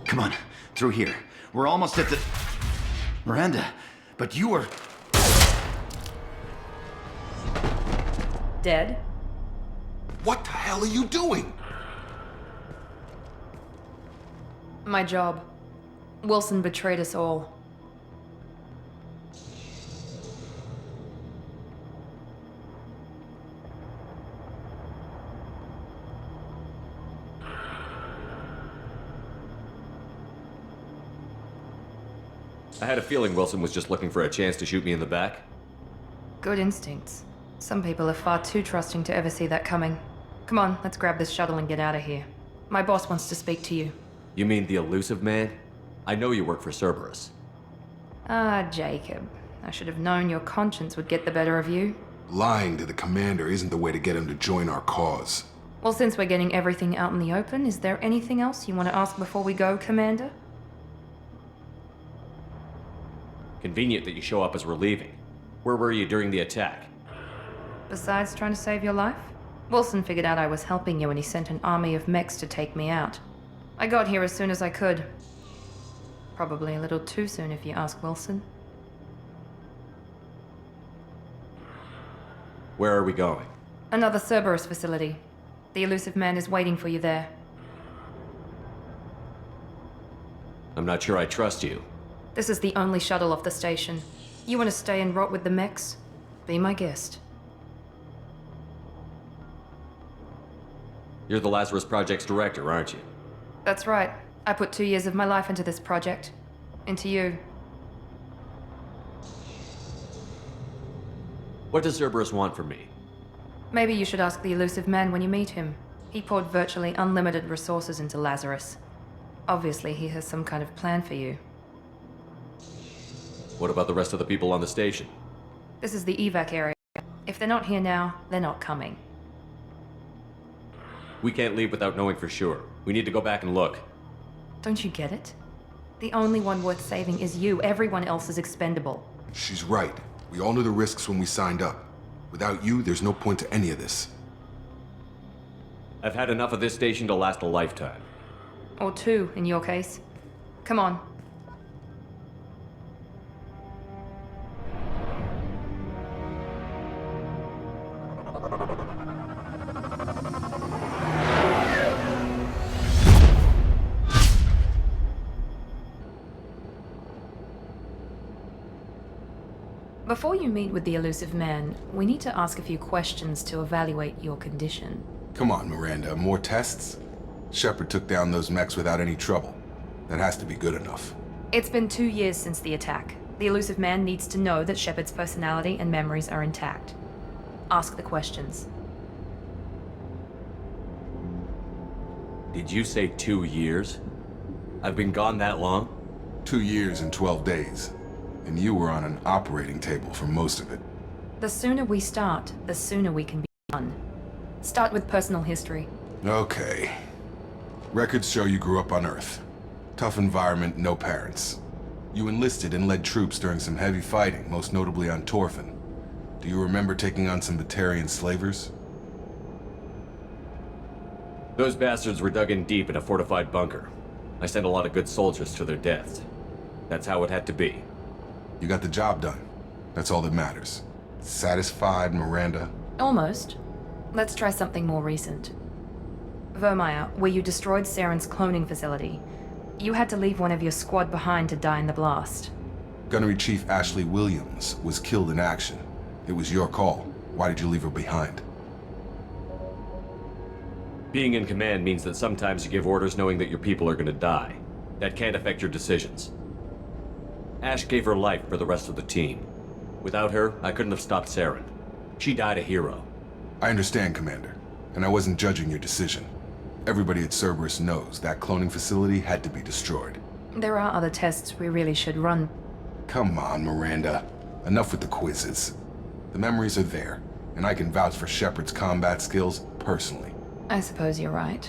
Come on, through here. We're almost at the... Miranda, but you were...
Dead?
What the hell are you doing?
My job. Wilson betrayed us all.
I had a feeling Wilson was just looking for a chance to shoot me in the back.
Good instincts. Some people are far too trusting to ever see that coming. Come on, let's grab this shuttle and get out of here. My boss wants to speak to you.
You mean the Illusive Man? I know you work for Cerberus.
Ah, Jacob. I should have known your conscience would get the better of you.
Lying to the commander isn't the way to get him to join our cause.
Well, since we're getting everything out in the open, is there anything else you want to ask before we go, Commander?
Convenient that you show up as we're leaving. Where were you during the attack?
Besides trying to save your life? Wilson figured out I was helping you and he sent an army of mechs to take me out. I got here as soon as I could. Probably a little too soon if you ask Wilson.
Where are we going?
Another Cerberus facility. The Illusive Man is waiting for you there.
I'm not sure I trust you.
This is the only shuttle off the station. You want to stay and rot with the mechs? Be my guest.
You're the Lazarus Project's director, aren't you?
That's right. I put 2 years of my life into this project. Into you.
What does Cerberus want from me?
Maybe you should ask the Illusive Man when you meet him. He poured virtually unlimited resources into Lazarus. Obviously, he has some kind of plan for you.
What about the rest of the people on the station?
This is the evac area. If they're not here now, they're not coming.
We can't leave without knowing for sure. We need to go back and look.
Don't you get it? The only one worth saving is you. Everyone else is expendable.
She's right. We all knew the risks when we signed up. Without you, there's no point to any of this.
I've had enough of this station to last a lifetime.
Or 2, in your case. Come on. Before you meet with the Illusive Man, we need to ask a few questions to evaluate your condition.
Come on, Miranda, more tests? Shepard took down those mechs without any trouble. That has to be good enough.
It's been 2 years since the attack. The Illusive Man needs to know that Shepard's personality and memories are intact. Ask the questions.
Did you say 2 years? I've been gone that long?
2 years and 12 days. And you were on an operating table for most of it.
The sooner we start, the sooner we can be done. Start with personal history.
Okay. Records show you grew up on Earth. Tough environment, no parents. You enlisted and led troops during some heavy fighting, most notably on Torfin. Do you remember taking on some Batarian slavers?
Those bastards were dug in deep in a fortified bunker. I sent a lot of good soldiers to their deaths. That's how it had to be.
You got the job done. That's all that matters. Satisfied, Miranda?
Almost. Let's try something more recent. Vermeer, where you destroyed Saren's cloning facility. You had to leave one of your squad behind to die in the blast.
Gunnery Chief Ashley Williams was killed in action. It was your call. Why did you leave her behind?
Being in command means that sometimes you give orders knowing that your people are gonna die. That can't affect your decisions. Ash gave her life for the rest of the team. Without her, I couldn't have stopped Saren. She died a hero.
I understand, Commander. And I wasn't judging your decision. Everybody at Cerberus knows that cloning facility had to be destroyed.
There are other tests we really should run.
Come on, Miranda. Enough with the quizzes. The memories are there, and I can vouch for Shepard's combat skills personally.
I suppose you're right.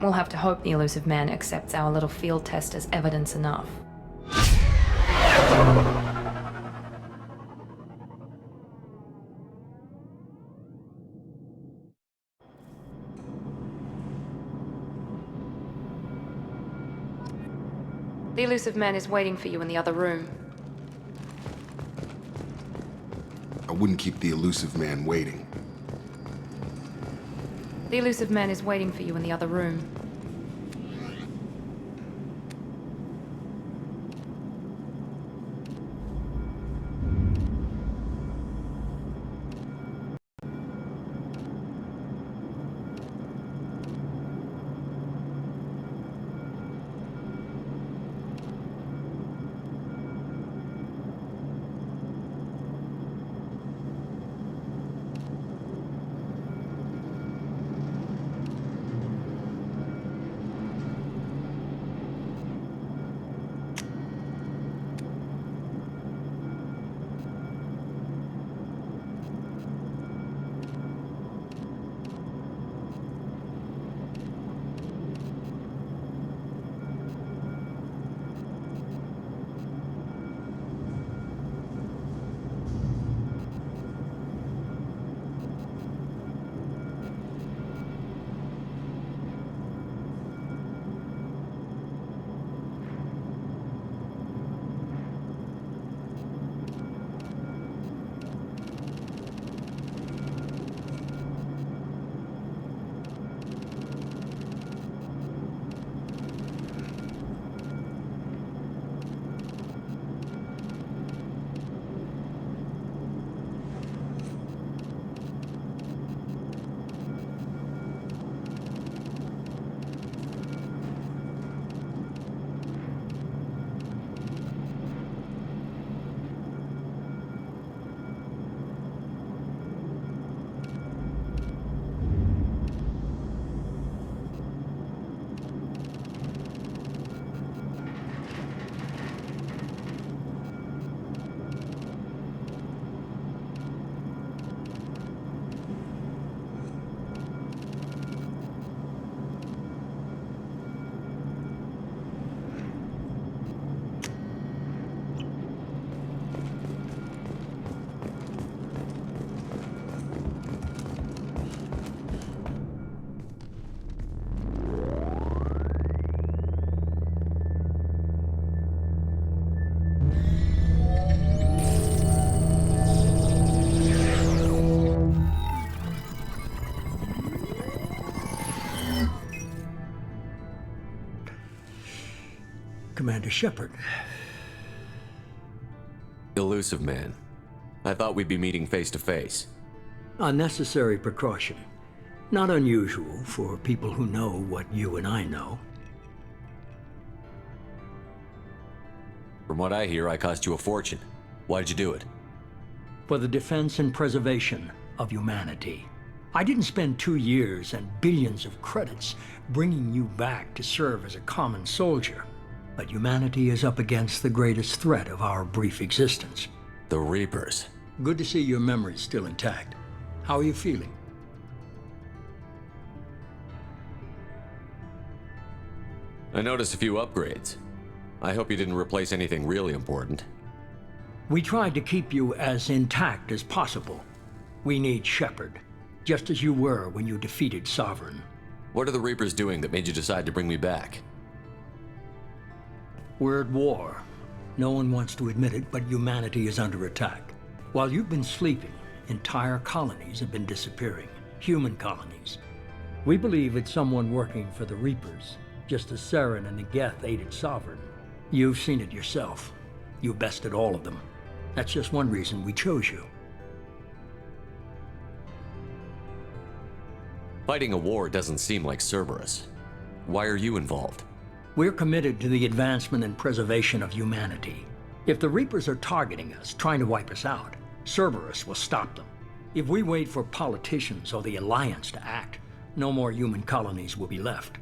We'll have to hope the Illusive Man accepts our little field test as evidence enough. The Illusive Man is waiting for you in the other room.
I wouldn't keep the Illusive Man waiting.
The Illusive Man is waiting for you in the other room.
Commander Shepard.
Illusive Man. I thought we'd be meeting face to face.
A necessary precaution. Not unusual for people who know what you and I know.
From what I hear, I cost you a fortune. Why'd you do it?
For the defense and preservation of humanity. I didn't spend 2 years and billions of credits bringing you back to serve as a common soldier. But humanity is up against the greatest threat of our brief existence.
The Reapers.
Good to see your memory's still intact. How are you feeling?
I noticed a few upgrades. I hope you didn't replace anything really important.
We tried to keep you as intact as possible. We need Shepard, just as you were when you defeated Sovereign.
What are the Reapers doing that made you decide to bring me back?
We're at war. No one wants to admit it, but humanity is under attack. While you've been sleeping, entire colonies have been disappearing. Human colonies. We believe it's someone working for the Reapers, just as Saren and Negeth aided Sovereign. You've seen it yourself. You bested all of them. That's just one reason we chose you.
Fighting a war doesn't seem like Cerberus. Why are you involved?
We're committed to the advancement and preservation of humanity. If the Reapers are targeting us, trying to wipe us out, Cerberus will stop them. If we wait for politicians or the Alliance to act, no more human colonies will be left.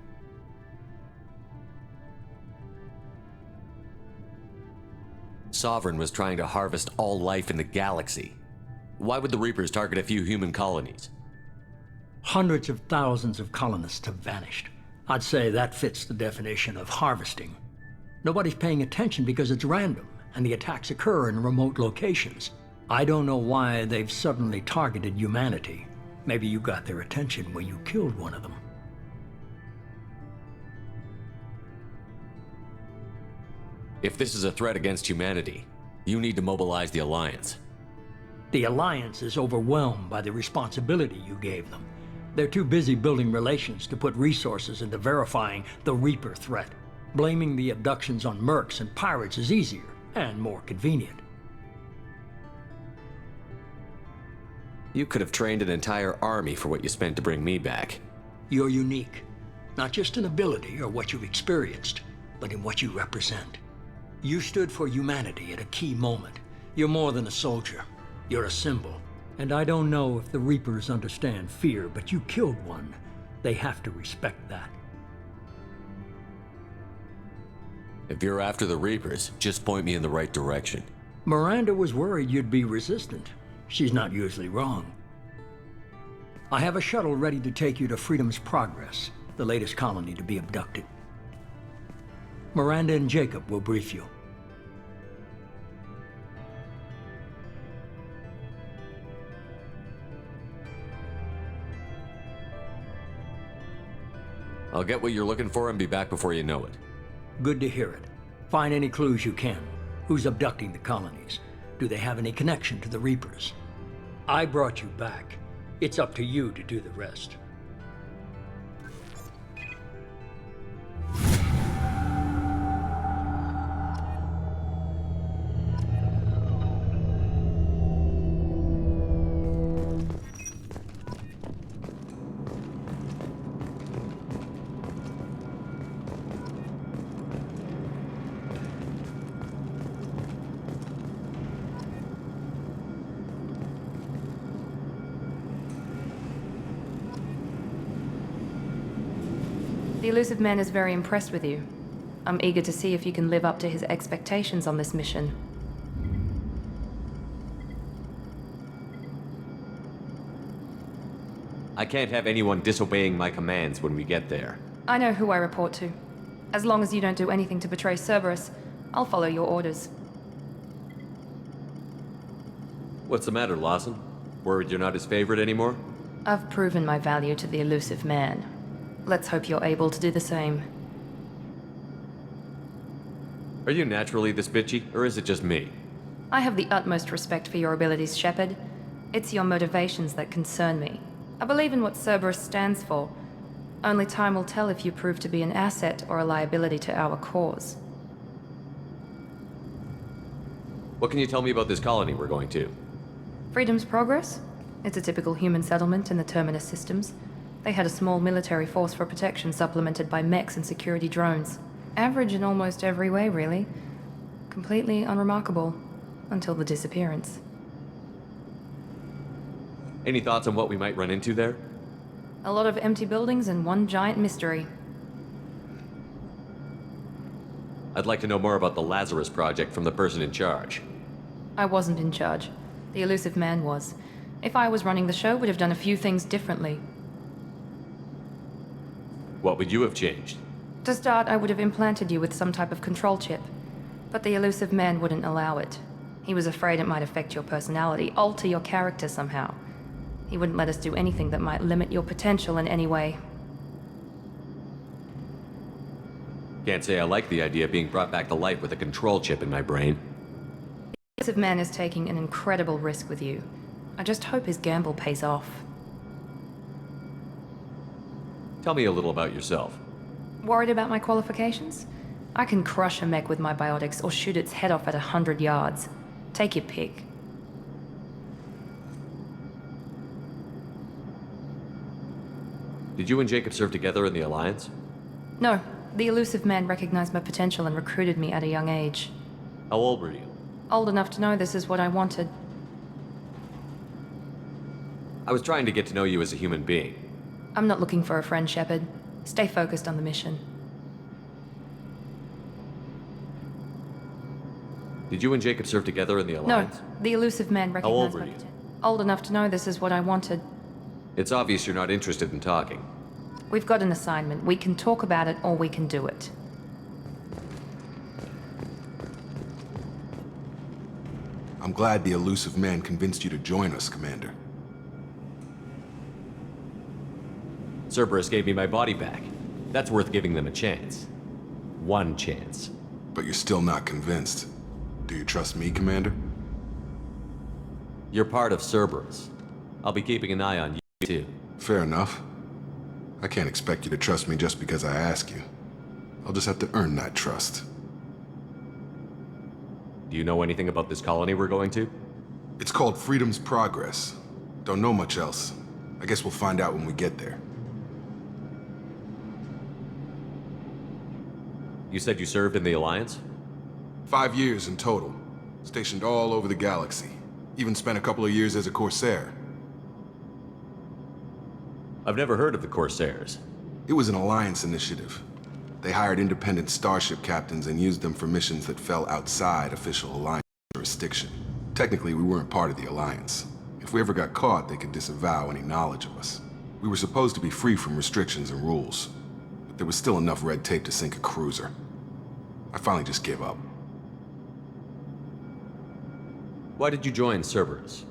Sovereign was trying to harvest all life in the galaxy. Why would the Reapers target a few human colonies?
Hundreds of thousands of colonists have vanished. I'd say that fits the definition of harvesting. Nobody's paying attention because it's random, and the attacks occur in remote locations. I don't know why they've suddenly targeted humanity. Maybe you got their attention when you killed one of them.
If this is a threat against humanity, you need to mobilize the Alliance.
The Alliance is overwhelmed by the responsibility you gave them. They're too busy building relations to put resources into verifying the Reaper threat. Blaming the abductions on mercs and pirates is easier and more convenient.
You could have trained an entire army for what you spent to bring me back.
You're unique, not just in ability or what you've experienced, but in what you represent. You stood for humanity at a key moment. You're more than a soldier. You're a symbol. And I don't know if the Reapers understand fear, but you killed one. They have to respect that.
If you're after the Reapers, just point me in the right direction.
Miranda was worried you'd be resistant. She's not usually wrong. I have a shuttle ready to take you to Freedom's Progress, the latest colony to be abducted. Miranda and Jacob will brief you.
I'll get what you're looking for and be back before you know it.
Good to hear it. Find any clues you can. Who's abducting the colonies? Do they have any connection to the Reapers? I brought you back. It's up to you to do the rest.
The Illusive Man is very impressed with you. I'm eager to see if you can live up to his expectations on this mission.
I can't have anyone disobeying my commands when we get there.
I know who I report to. As long as you don't do anything to betray Cerberus, I'll follow your orders.
What's the matter, Lawson? Worried you're not his favorite anymore?
I've proven my value to the Illusive Man. Let's hope you're able to do the same.
Are you naturally this bitchy, or is it just me?
I have the utmost respect for your abilities, Shepard. It's your motivations that concern me. I believe in what Cerberus stands for. Only time will tell if you prove to be an asset or a liability to our cause.
What can you tell me about this colony we're going to?
Freedom's Progress? It's a typical human settlement in the Terminus systems. They had a small military force for protection supplemented by mechs and security drones. Average in almost every way, really. Completely unremarkable. Until the disappearance.
Any thoughts on what we might run into there?
A lot of empty buildings and one giant mystery.
I'd like to know more about the Lazarus Project from the person in charge.
I wasn't in charge. The Illusive Man was. If I was running the show, would have done a few things differently.
What would you have changed?
To start, I would have implanted you with some type of control chip. But the Illusive Man wouldn't allow it. He was afraid it might affect your personality, alter your character somehow. He wouldn't let us do anything that might limit your potential in any way.
Can't say I like the idea of being brought back to life with a control chip in my brain.
The Illusive Man is taking an incredible risk with you. I just hope his gamble pays off.
Tell me a little about yourself.
Worried about my qualifications? I can crush a mech with my biotics or shoot its head off at 100 yards. Take your pick.
Did you and Jacob serve together in the Alliance?
No, the Illusive Man recognized my potential and recruited me at a young age.
How old were you?
Old enough to know this is what I wanted.
I was trying to get to know you as a human being.
I'm not looking for a friend, Shepard. Stay focused on the mission.
Did you and Jacob serve together in the Alliance?
No, the Illusive Man
How old
recognized
were
my
you?
potential. Old enough to know this is what I wanted.
It's obvious you're not interested in talking.
We've got an assignment. We can talk about it or we can do it.
I'm glad the Illusive Man convinced you to join us, Commander.
Cerberus gave me my body back. That's worth giving them a chance. One chance.
but you're still not convinced. Do you trust me, Commander?
You're part of Cerberus. I'll be keeping an eye on you, too.
Fair enough. I can't expect you to trust me just because I ask you. I'll just have to earn that trust.
Do you know anything about this colony we're going to?
It's called Freedom's Progress. Don't know much else. I guess we'll find out when we get there.
You said you served in the Alliance?
5 years in total. Stationed all over the galaxy. Even spent a couple of years as a Corsair.
I've never heard of the Corsairs.
It was an Alliance initiative. They hired independent starship captains and used them for missions that fell outside official Alliance jurisdiction. Technically, we weren't part of the Alliance. If we ever got caught, they could disavow any knowledge of us. We were supposed to be free from restrictions and rules, but there was still enough red tape to sink a cruiser. I finally just gave up.
Why did you join Cerberus?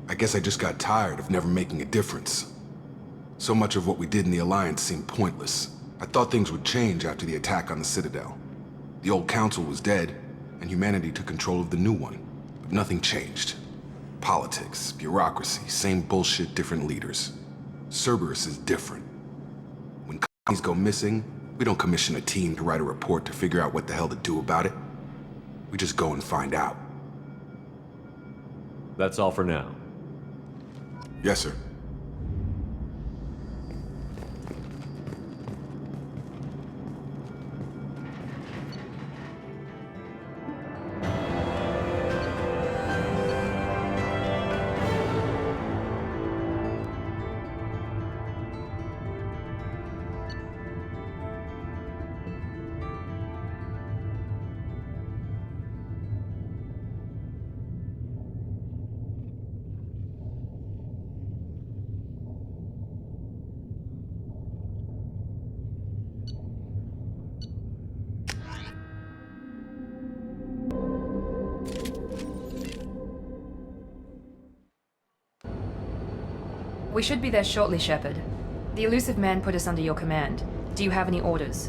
I guess I just got tired of never making a difference. So much of what we did in the Alliance seemed pointless. I thought things would change after the attack on the Citadel. The old council was dead, and humanity took control of the new one. But nothing changed. Politics, bureaucracy, same bullshit, different leaders. Cerberus is different. When colonies go missing, we don't commission a team to write a report to figure out what the hell to do about it. We just go and find out.
That's all for now.
Yes, sir.
We should be there shortly, Shepard. The Illusive Man put us under your command. Do you have any orders?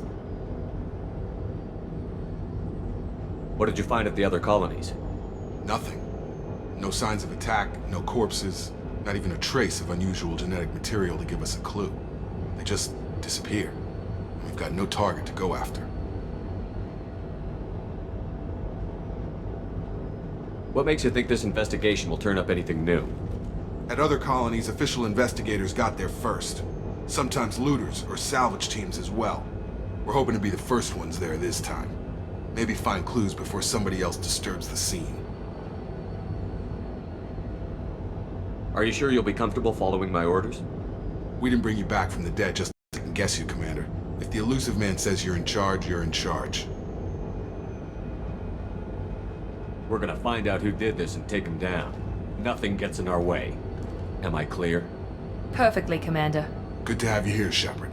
What did you find at the other colonies?
Nothing. No signs of attack, no corpses, not even a trace of unusual genetic material to give us a clue. They just disappear. We've got no target to go after.
What makes you think this investigation will turn up anything new?
At other colonies, official investigators got there first. Sometimes looters or salvage teams as well. We're hoping to be the first ones there this time. Maybe find clues before somebody else disturbs the scene.
Are you sure you'll be comfortable following my orders?
We didn't bring you back from the dead just to second guess you, Commander. If the Illusive Man says you're in charge, you're in charge.
We're gonna find out who did this and take him down. Nothing gets in our way. Am I clear?
Perfectly, Commander.
Good to have you here, Shepard.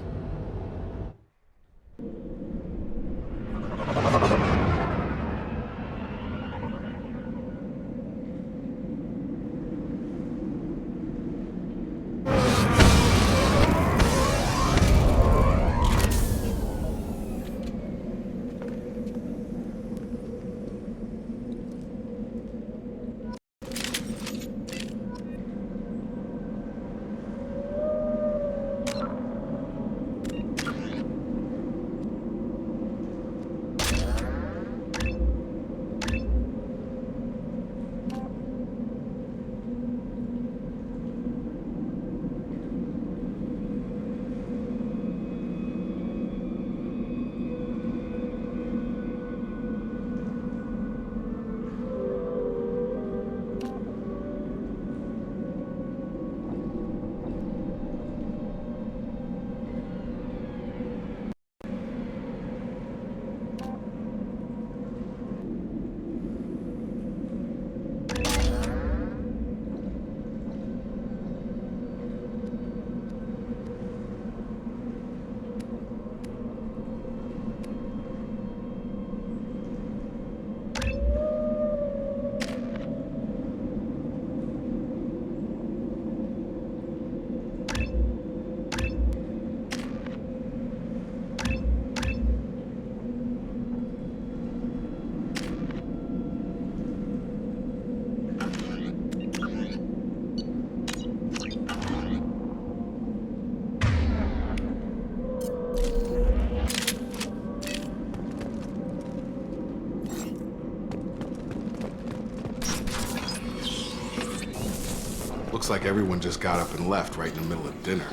Looks like everyone just got up and left right in the middle of dinner.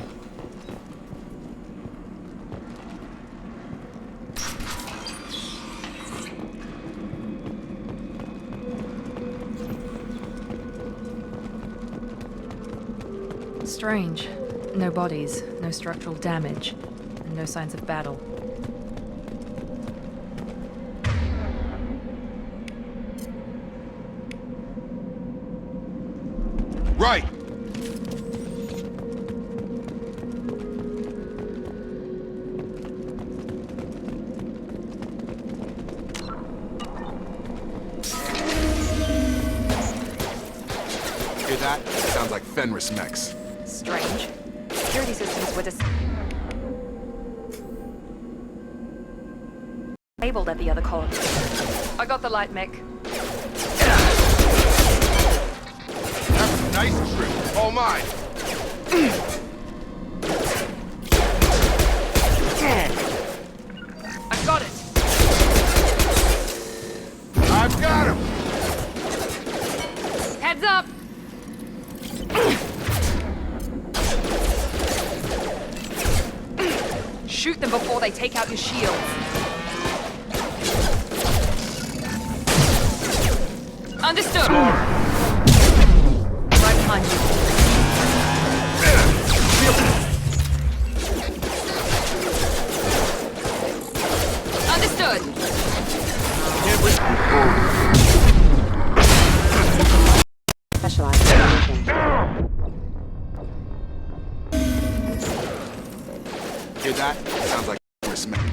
Strange. No bodies, no structural damage, and no signs of battle.
Right! Hear that? Sounds like Fenris mechs.
Strange. Security systems were disabled at the other colony. I got the light mech.
That's a nice trip. All mine.
I've got it.
I've got him.
Heads up. Shoot them before they take out your shields. Understood. Right behind you. Understood.
Specialized position.
Hear that? Sounds like Fenris mechs.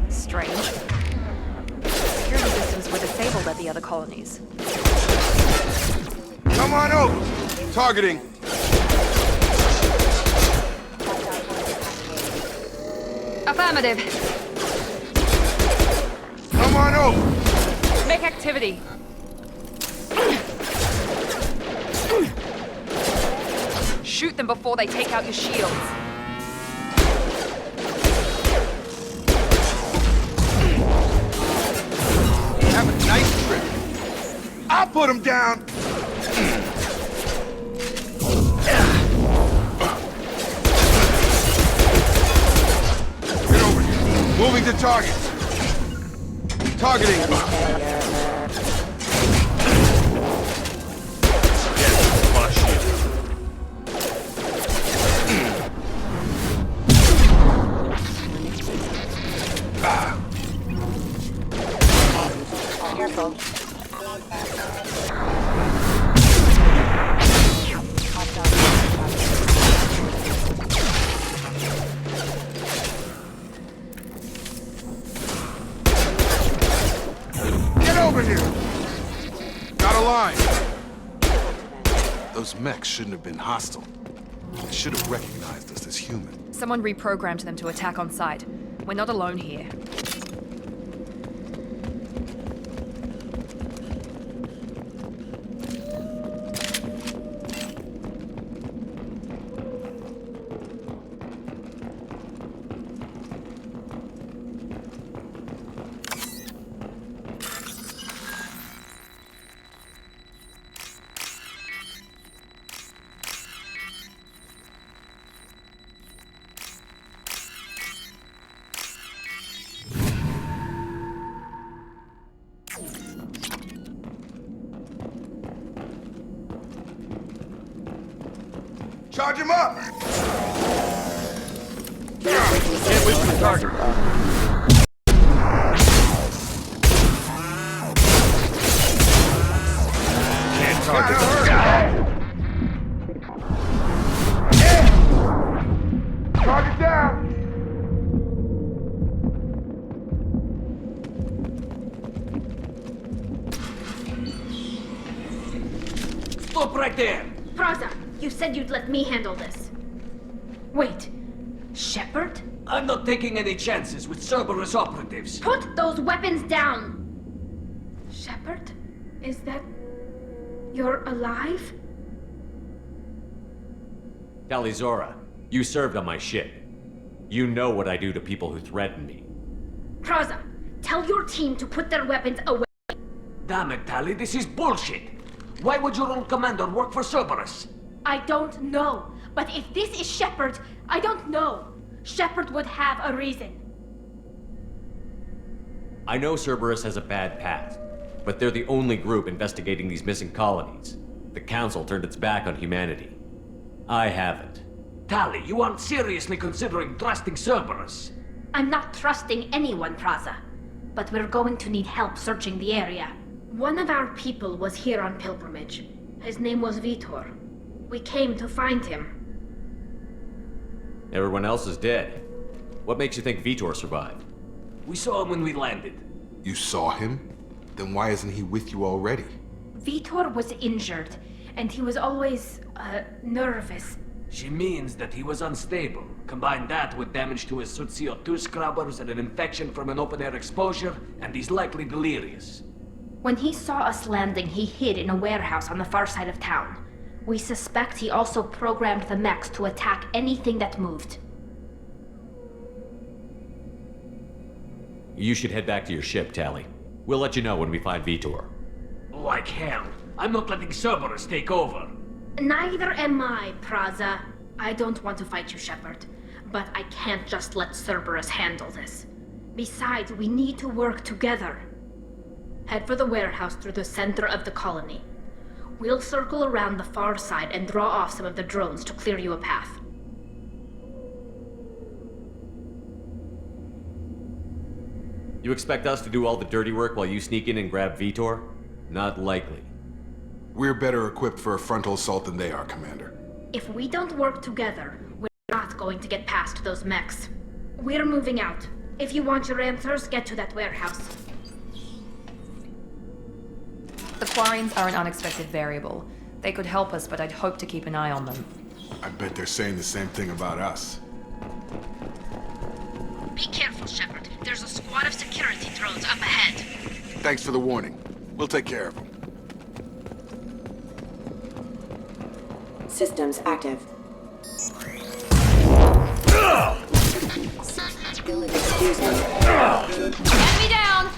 Strange. Security systems were disabled at the other colonies.
Come on over! Targeting!
Affirmative.
Come on over!
Make activity. Shoot them before they take out your shields.
Have a nice trip. I'll put him down! Get over here. Moving to target. Targeting.
Careful.
Get over here! Got a line. Those mechs shouldn't have been hostile. They should have recognized us as human.
Someone reprogrammed them to attack on sight. We're not alone here.
Charge him up!
Can't wait for the target. Can't target the guy.
Target down!
Stop right there!
Praza, you said you'd let me handle this. Wait, Shepard?
I'm not taking any chances with Cerberus operatives.
Put those weapons down! Shepard? Is that... you're alive?
Tali, you served on my ship. You know what I do to people who threaten me.
Praza, tell your team to put their weapons away.
Damn it, Tali, this is bullshit! Why would your old commander work for Cerberus?
I don't know. But if this is Shepard, I don't know. Shepard would have a reason.
I know Cerberus has a bad past, but they're the only group investigating these missing colonies. The Council turned its back on humanity. I haven't.
Tali, you aren't seriously considering trusting Cerberus?
I'm not trusting anyone, Praza. But we're going to need help searching the area. One of our people was here on pilgrimage. His name was Vitor. We came to find him.
Everyone else is dead. What makes you think Vitor survived?
We saw him when we landed.
You saw him? Then why isn't he with you already?
Vitor was injured, and he was always, nervous.
She means that he was unstable. Combine that with damage to his suit CO2 scrubbers and an infection from an open-air exposure, and he's likely delirious.
When he saw us landing, he hid in a warehouse on the far side of town. We suspect he also programmed the mechs to attack anything that moved.
You should head back to your ship, Tali. We'll let you know when we find Vitor.
Like hell. I'm not letting Cerberus take over.
Neither am I, Praza. I don't want to fight you, Shepard. But I can't just let Cerberus handle this. Besides, we need to work together. Head for the warehouse through the center of the colony. We'll circle around the far side and draw off some of the drones to clear you a path.
You expect us to do all the dirty work while you sneak in and grab Vitor? Not likely.
We're better equipped for a frontal assault than they are, Commander.
If we don't work together, we're not going to get past those mechs. We're moving out. If you want your answers, get to that warehouse.
The Quarians are an unexpected variable. They could help us, but I'd hope to keep an eye on them.
I bet they're saying the same thing about us.
Be careful, Shepard. There's a squad of security drones up ahead.
Thanks for the warning. We'll take care of them.
Systems active. Excuse me.
Enemy down!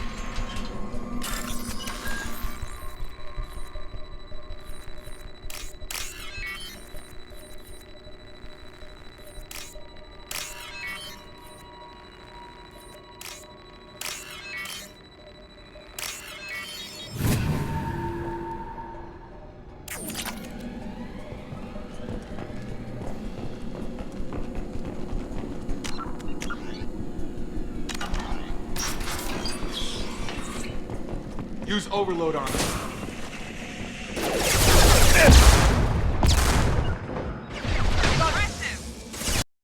Use overload on it.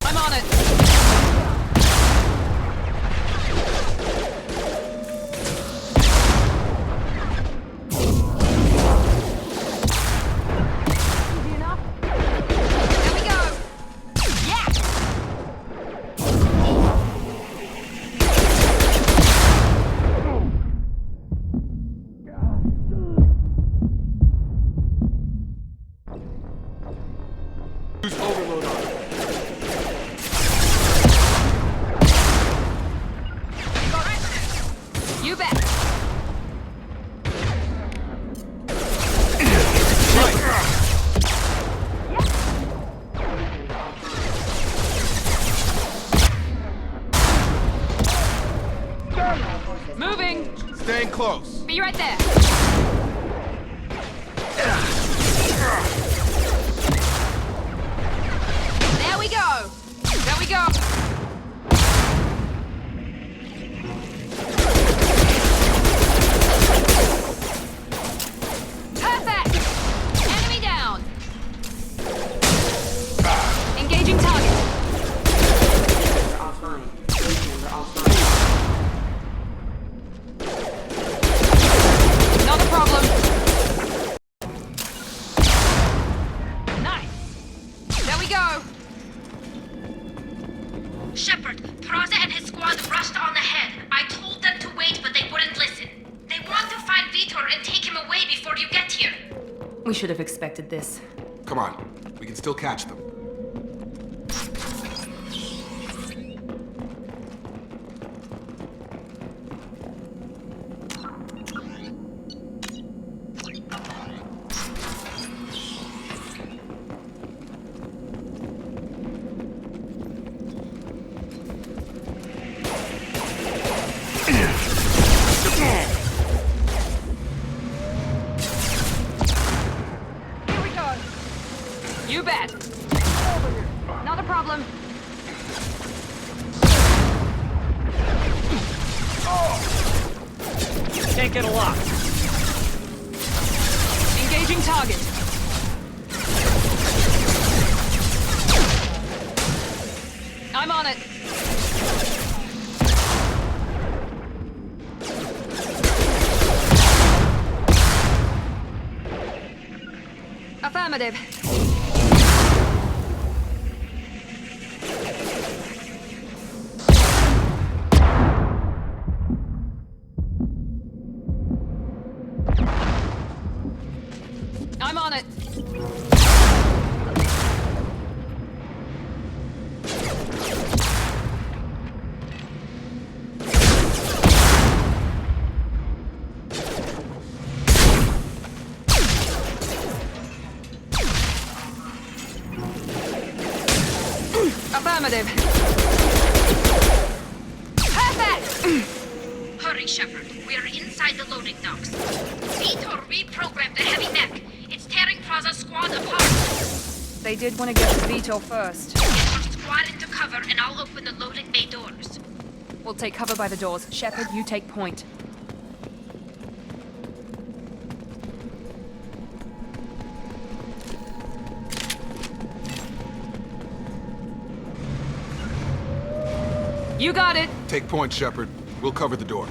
I'm on it! Easy enough? There we go! Yeah!
Use overload on it.
You bet! Moving!
Staying close.
Be right there! There we go! There we go! Perfect! Enemy down! Engaging target!
Offline. Member offline.
Not a problem. Nice! There we go!
Shepard, Praza and his squad rushed on ahead. I told them to wait, but they wouldn't listen. They want to find Vitor and take him away before you get here.
We should have expected this.
Come on. We can still catch them.
Can't get a lock.
Engaging target. I'm on it. Affirmative. I'm on it. Affirmative. Perfect!
Hurry, Shepard. We are inside the loading docks. Vitor reprogrammed the heavy mech. It's tearing Praza's squad apart.
They did want to get to Vitor first.
Get our squad into cover and I'll open the loading bay doors.
We'll take cover by the doors. Shepard, you take point. You got it!
Take point, Shepard. We'll cover the door.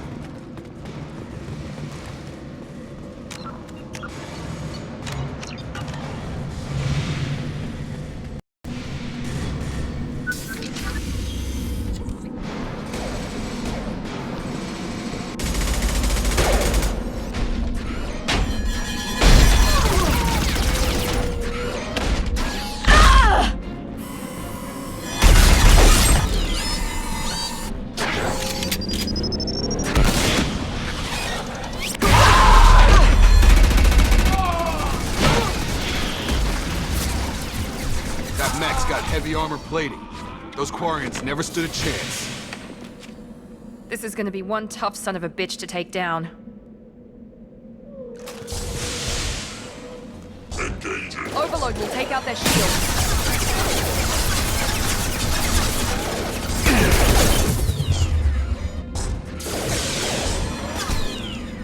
Heavy armor plating. Those Quarians never stood a chance.
This is gonna be one tough son of a bitch to take down.
Engaging.
Overload will take out their shield.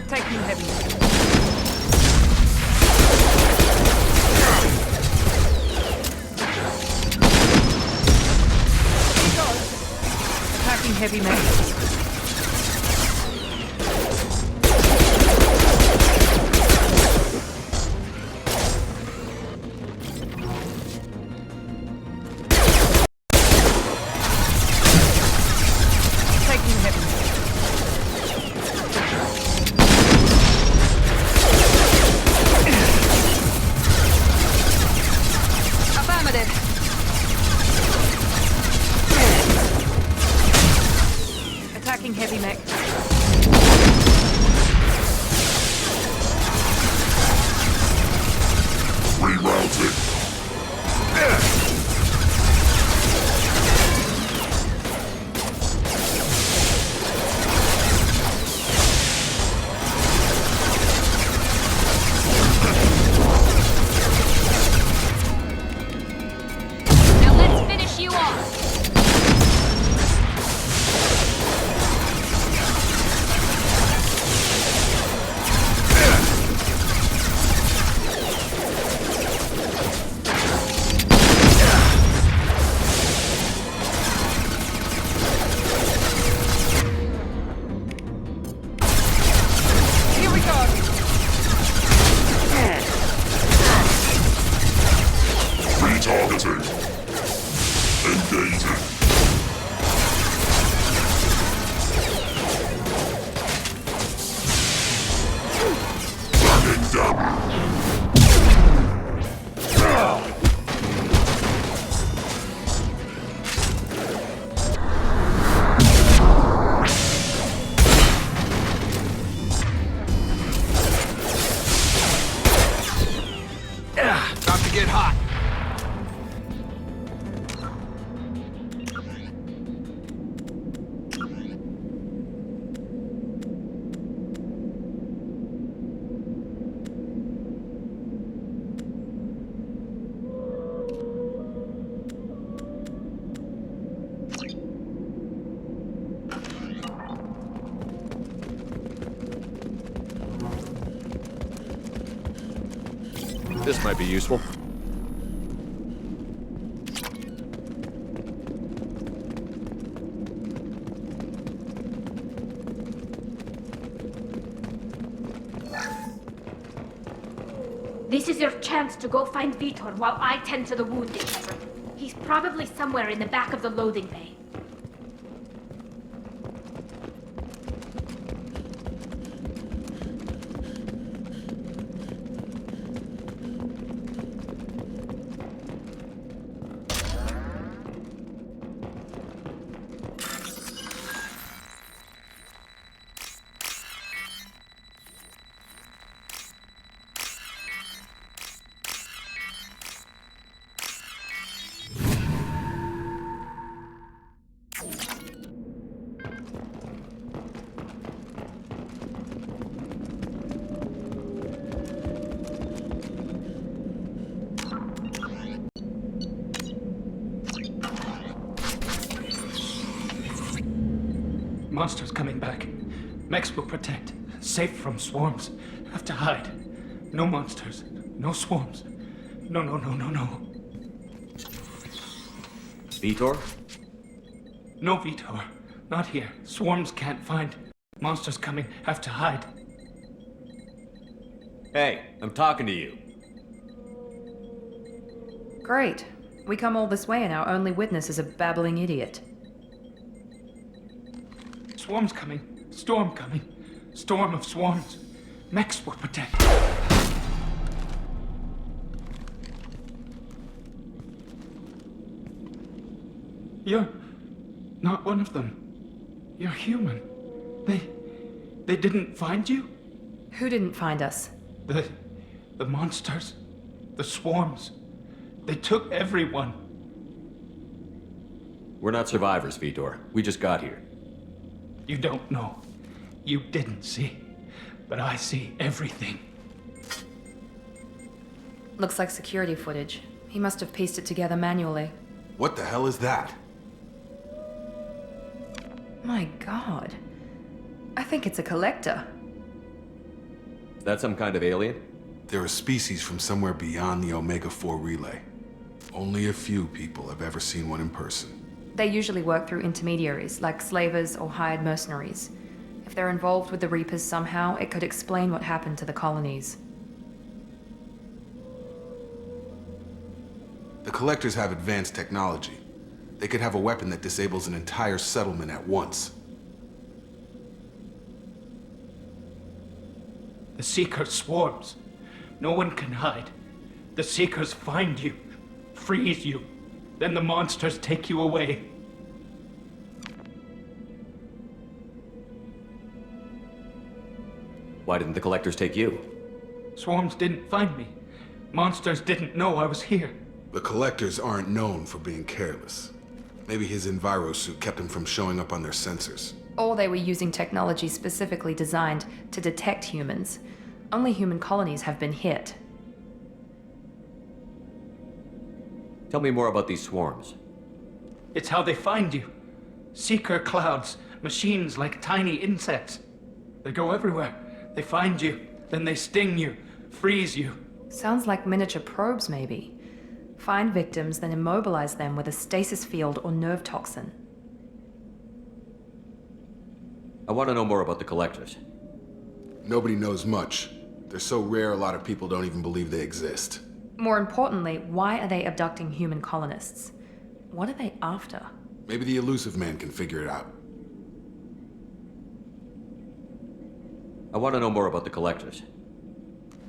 Taking heavy. Heavy mech. Taking heavy. Affirmative. Attacking heavy mech.
Rerouting.
Now let's finish you off.
This might be useful.
This is your chance to go find Vitor while I tend to the wounded, Shepard. He's probably somewhere in the back of the loading bay.
Monsters coming back. Mechs will protect. Safe from swarms. Have to hide. No monsters. No swarms. No.
Vitor?
No Vitor. Not here. Swarms can't find. Monsters coming. Have to hide.
Hey, I'm talking to you.
Great. We come all this way and our only witness is a babbling idiot.
Swarms coming. Storm coming. Storm of swarms. Mechs will protect. You're not one of them. You're human. They didn't find you?
Who didn't find us?
The monsters. The swarms. They took everyone.
We're not survivors, Vitor. We just got here.
You don't know. You didn't see. But I see everything.
Looks like security footage. He must have pieced it together manually.
What the hell is that?
My god. I think it's a collector.
Is that some kind of alien?
They're a species from somewhere beyond the Omega-4 relay. Only a few people have ever seen one in person.
They usually work through intermediaries, like slavers or hired mercenaries. If they're involved with the Reapers somehow, it could explain what happened to the colonies.
The Collectors have advanced technology. They could have a weapon that disables an entire settlement at once.
The Seeker swarms. No one can hide. The Seekers find you, freeze you. Then the monsters take you away.
Why didn't the Collectors take you?
Swarms didn't find me. Monsters didn't know I was here.
The Collectors aren't known for being careless. Maybe his enviro suit kept him from showing up on their sensors.
Or they were using technology specifically designed to detect humans. Only human colonies have been hit.
Tell me more about these swarms.
It's how they find you. Seeker clouds, machines like tiny insects. They go everywhere. They find you, then they sting you, freeze you.
Sounds like miniature probes, maybe. Find victims, then immobilize them with a stasis field or nerve toxin.
I want to know more about the Collectors.
Nobody knows much. They're so rare a lot of people don't even believe they exist.
More importantly, why are they abducting human colonists? What are they after?
Maybe the Illusive Man can figure it out.
I want to know more about the Collectors.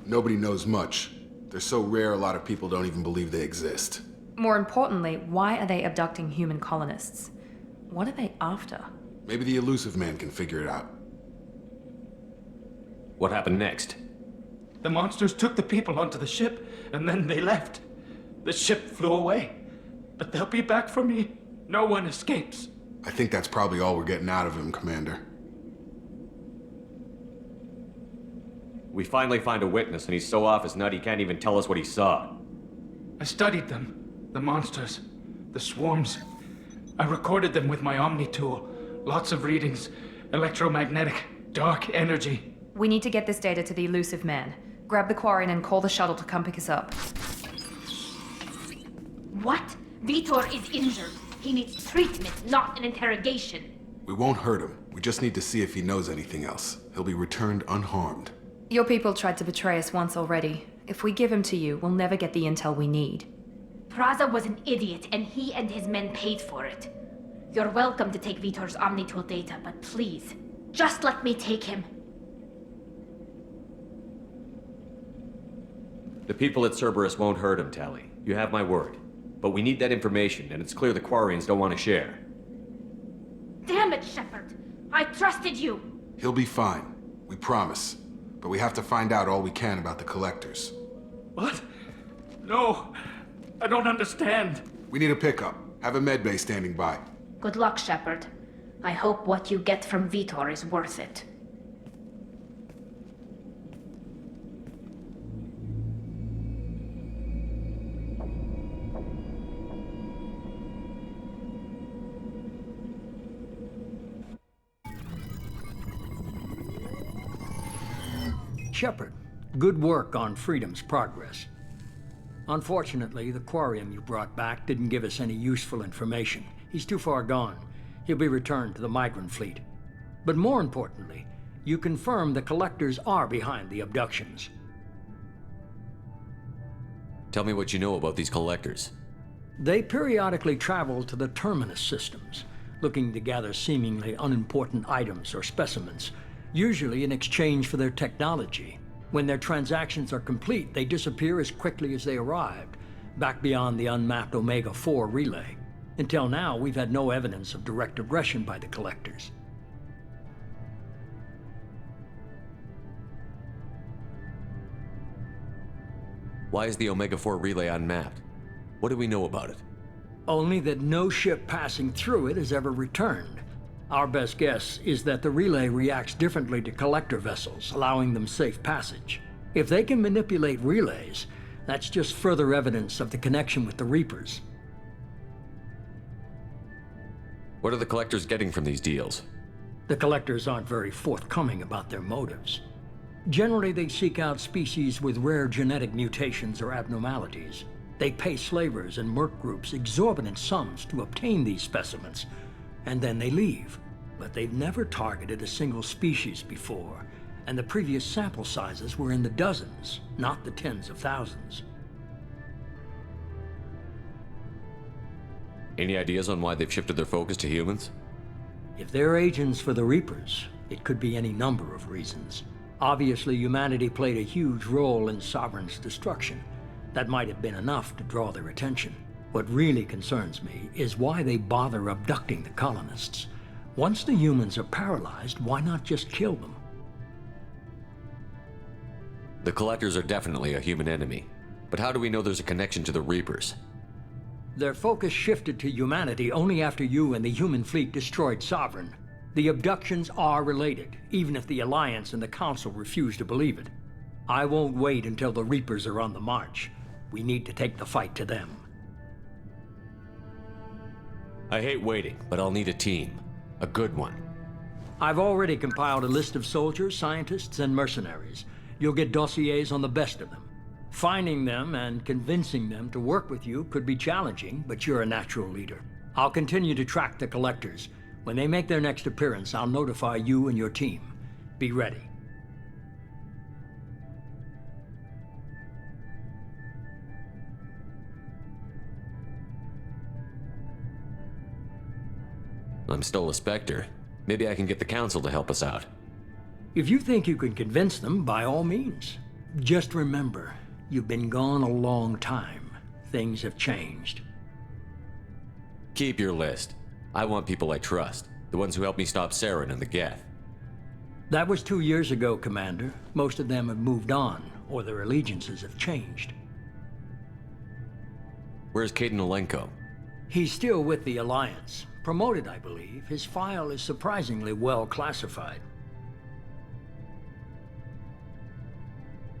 Nobody knows much. They're so rare a lot of people don't even believe they exist.
More importantly, why are they abducting human colonists? What are they after?
Maybe the Illusive Man can figure it out.
What happened next?
The monsters took the people onto the ship, and then they left. The ship flew away. But they'll be back for me. No one escapes.
I think that's probably all we're getting out of him, Commander.
We finally find a witness, and he's so off his nut he can't even tell us what he saw.
I studied them. The monsters. The swarms. I recorded them with my Omni tool. Lots of readings. Electromagnetic. Dark energy.
We need to get this data to the Illusive Man. Grab the Quarian and call the shuttle to come pick us up.
What? Vitor is injured. He needs treatment, not an interrogation.
We won't hurt him. We just need to see if he knows anything else. He'll be returned unharmed.
Your people tried to betray us once already. If we give him to you, we'll never get the intel we need.
Praza was an idiot, and he and his men paid for it. You're welcome to take Vitor's Omnitool data, but please, just let me take him.
The people at Cerberus won't hurt him, Tali. You have my word. But we need that information, and it's clear the Quarians don't want to share.
Damn it, Shepard! I trusted you!
He'll be fine. We promise. But we have to find out all we can about the Collectors.
What? No, I don't understand.
We need a pickup. Have a medbay standing by.
Good luck, Shepard. I hope what you get from Vitor is worth it.
Shepard, good work on Freedom's progress. Unfortunately, the Quarian you brought back didn't give us any useful information. He's too far gone. He'll be returned to the migrant fleet. But more importantly, you confirmed the Collectors are behind the abductions.
Tell me what you know about these Collectors.
They periodically travel to the Terminus systems, looking to gather seemingly unimportant items or specimens, usually in exchange for their technology. When their transactions are complete, they disappear as quickly as they arrived, back beyond the unmapped Omega-4 relay. Until now, we've had no evidence of direct aggression by the Collectors.
Why is the Omega-4 relay unmapped? What do we know about it?
Only that no ship passing through it has ever returned. Our best guess is that the relay reacts differently to Collector vessels, allowing them safe passage. If they can manipulate relays, that's just further evidence of the connection with the Reapers.
What are the Collectors getting from these deals?
The Collectors aren't very forthcoming about their motives. Generally, they seek out species with rare genetic mutations or abnormalities. They pay slavers and merc groups exorbitant sums to obtain these specimens, and then they leave. But they've never targeted a single species before, and the previous sample sizes were in the dozens, not the tens of thousands.
Any ideas on why they've shifted their focus to humans?
If they're agents for the Reapers, it could be any number of reasons. Obviously, humanity played a huge role in Sovereign's destruction. That might have been enough to draw their attention. What really concerns me is why they bother abducting the colonists. Once the humans are paralyzed, why not just kill them?
The Collectors are definitely a human enemy. But how do we know there's a connection to the Reapers?
Their focus shifted to humanity only after you and the human fleet destroyed Sovereign. The abductions are related, even if the Alliance and the Council refuse to believe it. I won't wait until the Reapers are on the march. We need to take the fight to them.
I hate waiting, but I'll need a team. A good one.
I've already compiled a list of soldiers, scientists, and mercenaries. You'll get dossiers on the best of them. Finding them and convincing them to work with you could be challenging, but you're a natural leader. I'll continue to track the Collectors. When they make their next appearance, I'll notify you and your team. Be ready.
I'm still a Spectre. Maybe I can get the Council to help us out.
If you think you can convince them, by all means. Just remember, you've been gone a long time. Things have changed.
Keep your list. I want people I trust. The ones who helped me stop Saren and the Geth.
That was 2 years ago, Commander. Most of them have moved on, or their allegiances have changed.
Where's Caden Olenko?
He's still with the Alliance. Promoted, I believe. His file is surprisingly well classified.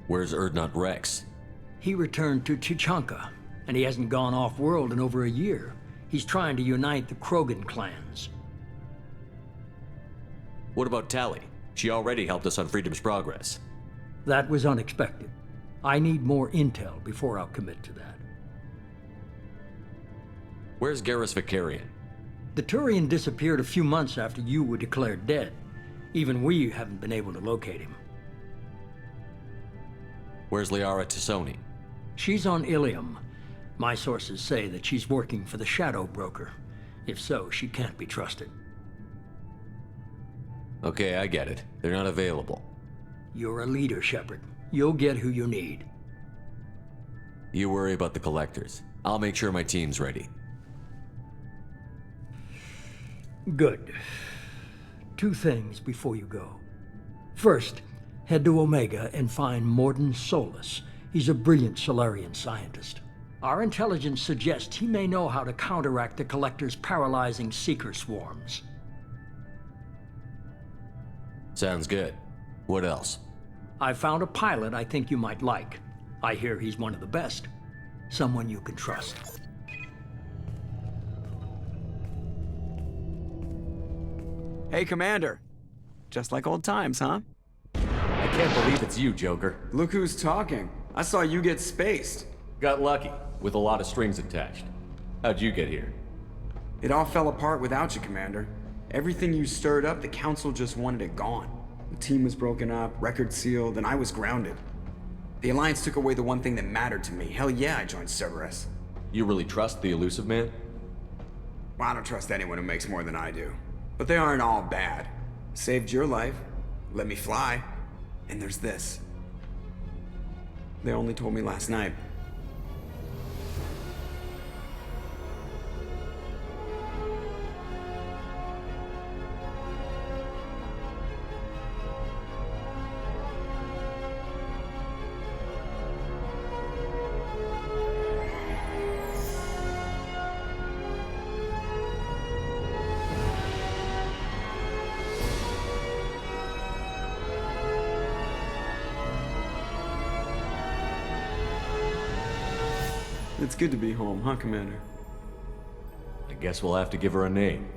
Where's Urdnot Rex?
He returned to Tuchanka, and he hasn't gone off-world in over a year. He's trying to unite the Krogan clans.
What about Tali? She already helped us on Freedom's progress.
That was unexpected. I need more intel before I'll commit to that.
Where's Garrus Vicarian?
The Turian disappeared a few months after you were declared dead. Even we haven't been able to locate him.
Where's Liara Tassoni?
She's on Ilium. My sources say that she's working for the Shadow Broker. If so, she can't be trusted.
Okay, I get it. They're not available.
You're a leader, Shepard. You'll get who you need.
You worry about the collectors. I'll make sure my team's ready.
Good. 2 things before you go. First, head to Omega and find Mordin Solus. He's a brilliant Solarian scientist. Our intelligence suggests he may know how to counteract the Collector's paralyzing Seeker swarms.
Sounds good. What else?
I found a pilot I think you might like. I hear he's one of the best. Someone you can trust.
Hey, Commander. Just like old times, huh?
I can't believe it's you, Joker.
Look who's talking. I saw you get spaced.
Got lucky, with a lot of strings attached. How'd you get here?
It all fell apart without you, Commander. Everything you stirred up, the Council just wanted it gone. The team was broken up, record sealed, and I was grounded. The Alliance took away the one thing that mattered to me. Hell yeah, I joined Cerberus.
You really trust the Illusive Man?
Well, I don't trust anyone who makes more than I do. But they aren't all bad. Saved your life, let me fly, and there's this. They only told me last night. It's good to be home, huh, Commander?
I guess we'll have to give her a name.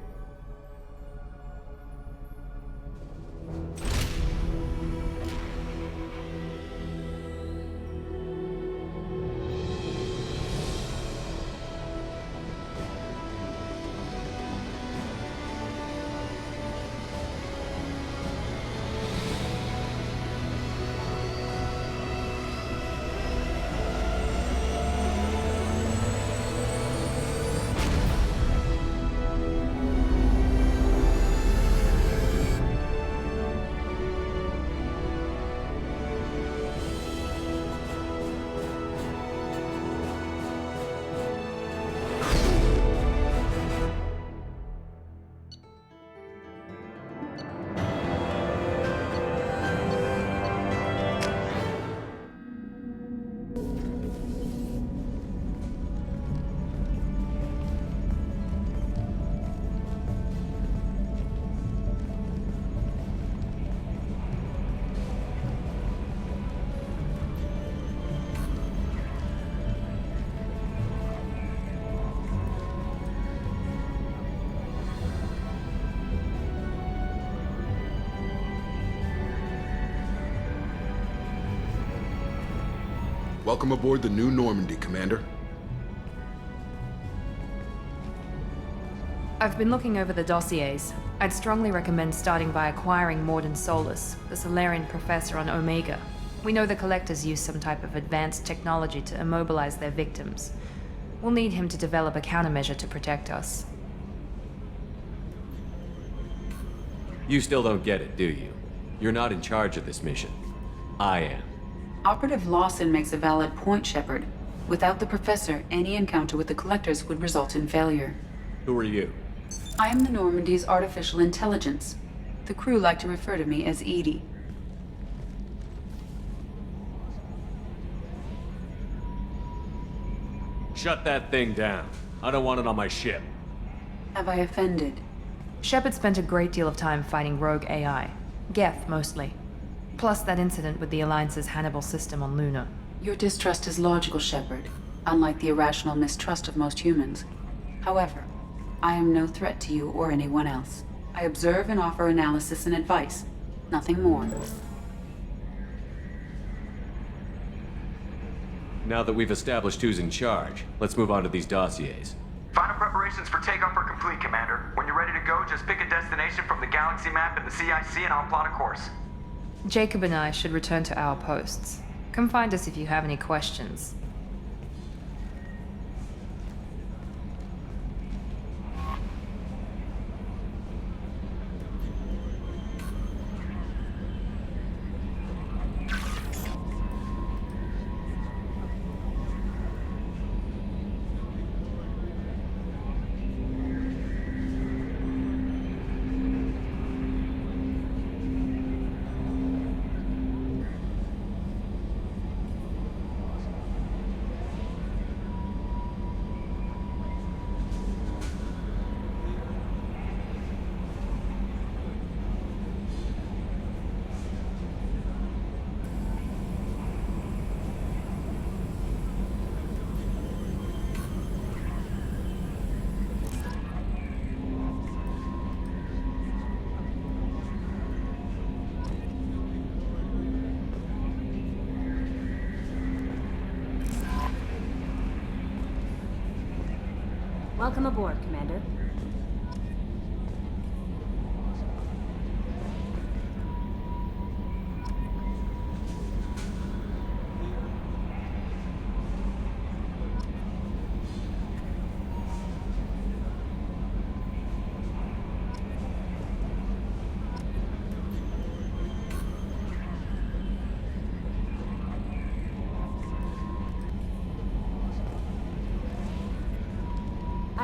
Welcome aboard the new Normandy, Commander.
I've been looking over the dossiers. I'd strongly recommend starting by acquiring Mordin Solus, the Solarian professor on Omega. We know the Collectors use some type of advanced technology to immobilize their victims. We'll need him to develop a countermeasure to protect us.
You still don't get it, do you? You're not in charge of this mission. I am.
Operative Lawson makes a valid point, Shepard. Without the Professor, any encounter with the Collectors would result in failure.
Who are you?
I am the Normandy's artificial intelligence. The crew like to refer to me as Edie.
Shut that thing down. I don't want it on my ship.
Have I offended?
Shepard spent a great deal of time fighting rogue AI. Geth, mostly. Plus that incident with the Alliance's Hannibal system on Luna.
Your distrust is logical, Shepard, unlike the irrational mistrust of most humans. However, I am no threat to you or anyone else. I observe and offer analysis and advice. Nothing more.
Now that we've established who's in charge, let's move on to these dossiers.
Final preparations for takeoff are complete, Commander. When you're ready to go, just pick a destination from the galaxy map and the CIC and I'll plot a course.
Jacob and I should return to our posts. Come find us if you have any questions.
Welcome aboard, Commander.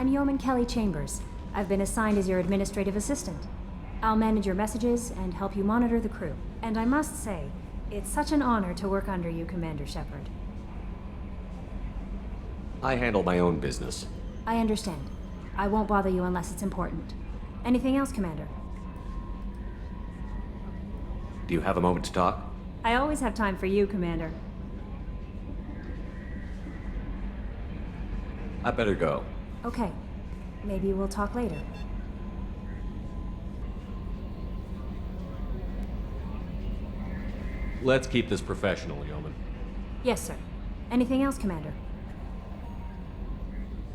I'm Yeoman Kelly Chambers. I've been assigned as your administrative assistant. I'll manage your messages and help you monitor the crew. And I must say, it's such an honor to work under you, Commander Shepard.
I handle my own business.
I understand. I won't bother you unless it's important. Anything else, Commander?
Do you have a moment to talk?
I always have time for you, Commander.
I better go.
Okay. Maybe we'll talk later.
Let's keep this professional, Yeoman.
Yes, sir. Anything else, Commander?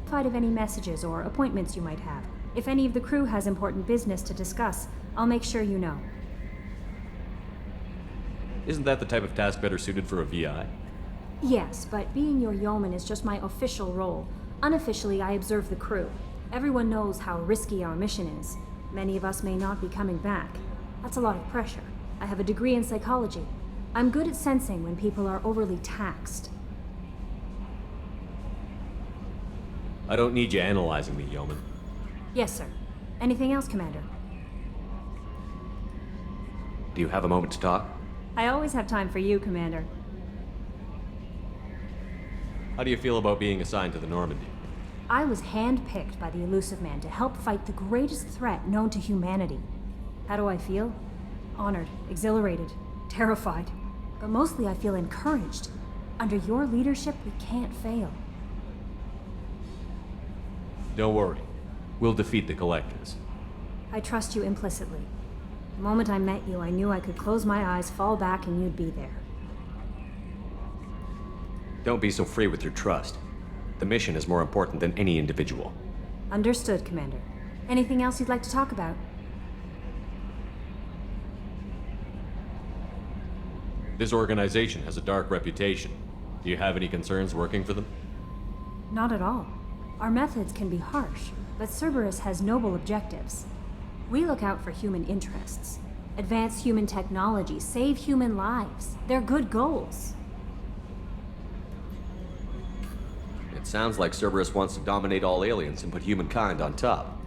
Notified of any messages or appointments you might have. If any of the crew has important business to discuss, I'll make sure you know.
Isn't that the type of task better suited for a VI?
Yes, but being your yeoman is just my official role. Unofficially, I observe the crew. Everyone knows how risky our mission is. Many of us may not be coming back. That's a lot of pressure. I have a degree in psychology. I'm good at sensing when people are overly taxed.
I don't need you analyzing me, Yeoman.
Yes, sir. Anything else, Commander?
Do you have a moment to talk?
I always have time for you, Commander.
How do you feel about being assigned to the Normandy?
I was handpicked by the Illusive Man to help fight the greatest threat known to humanity. How do I feel? Honored, exhilarated, terrified. But mostly I feel encouraged. Under your leadership, we can't fail.
Don't worry. We'll defeat the Collectors.
I trust you implicitly. The moment I met you, I knew I could close my eyes, fall back, and you'd be there.
Don't be so free with your trust. The mission is more important than any individual.
Understood, Commander. Anything else you'd like to talk about?
This organization has a dark reputation. Do you have any concerns working for them?
Not at all. Our methods can be harsh, but Cerberus has noble objectives. We look out for human interests. Advance human technology, save human lives. They're good goals.
It sounds like Cerberus wants to dominate all aliens and put humankind on top.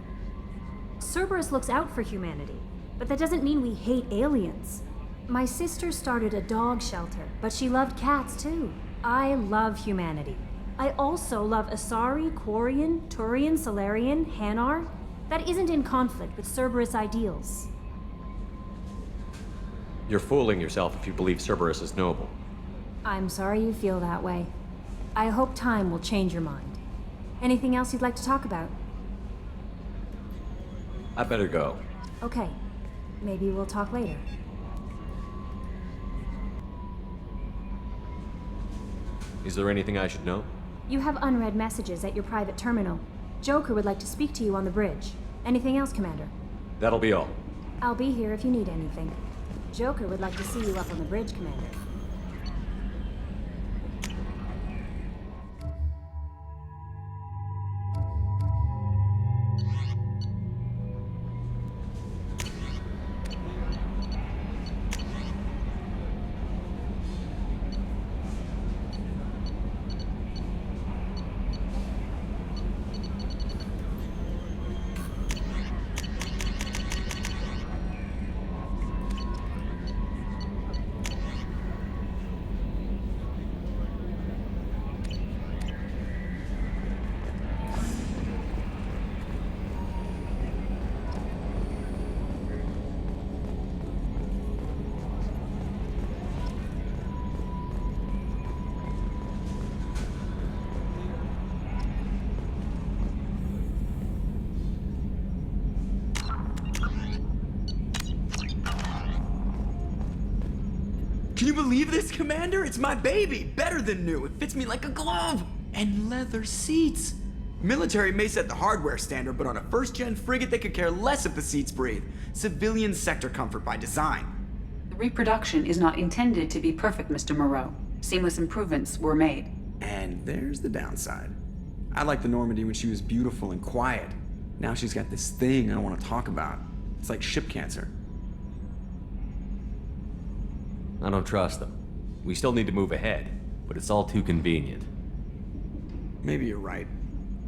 Cerberus looks out for humanity, but that doesn't mean we hate aliens. My sister started a dog shelter, but she loved cats too. I love humanity. I also love Asari, Quarian, Turian, Solarian, Hanar. That isn't in conflict with Cerberus ideals.
You're fooling yourself if you believe Cerberus is noble.
I'm sorry you feel that way. I hope time will change your mind. Anything else you'd like to talk about?
I better go.
Okay. Maybe we'll talk later.
Is there anything I should know?
You have unread messages at your private terminal. Joker would like to speak to you on the bridge. Anything else, Commander?
That'll be all.
I'll be here if you need anything. Joker would like to see you up on the bridge, Commander.
Can you believe this, Commander? It's my baby! Better than new. It fits me like a glove! And leather seats! Military may set the hardware standard, but on a first-gen frigate, they could care less if the seats breathe. Civilian sector comfort by design.
The reproduction is not intended to be perfect, Mr. Moreau. Seamless improvements were made.
And there's the downside. I liked the Normandy when she was beautiful and quiet. Now she's got this thing I don't want to talk about. It's like ship cancer.
I don't trust them. We still need to move ahead, but it's all too convenient.
Maybe you're right.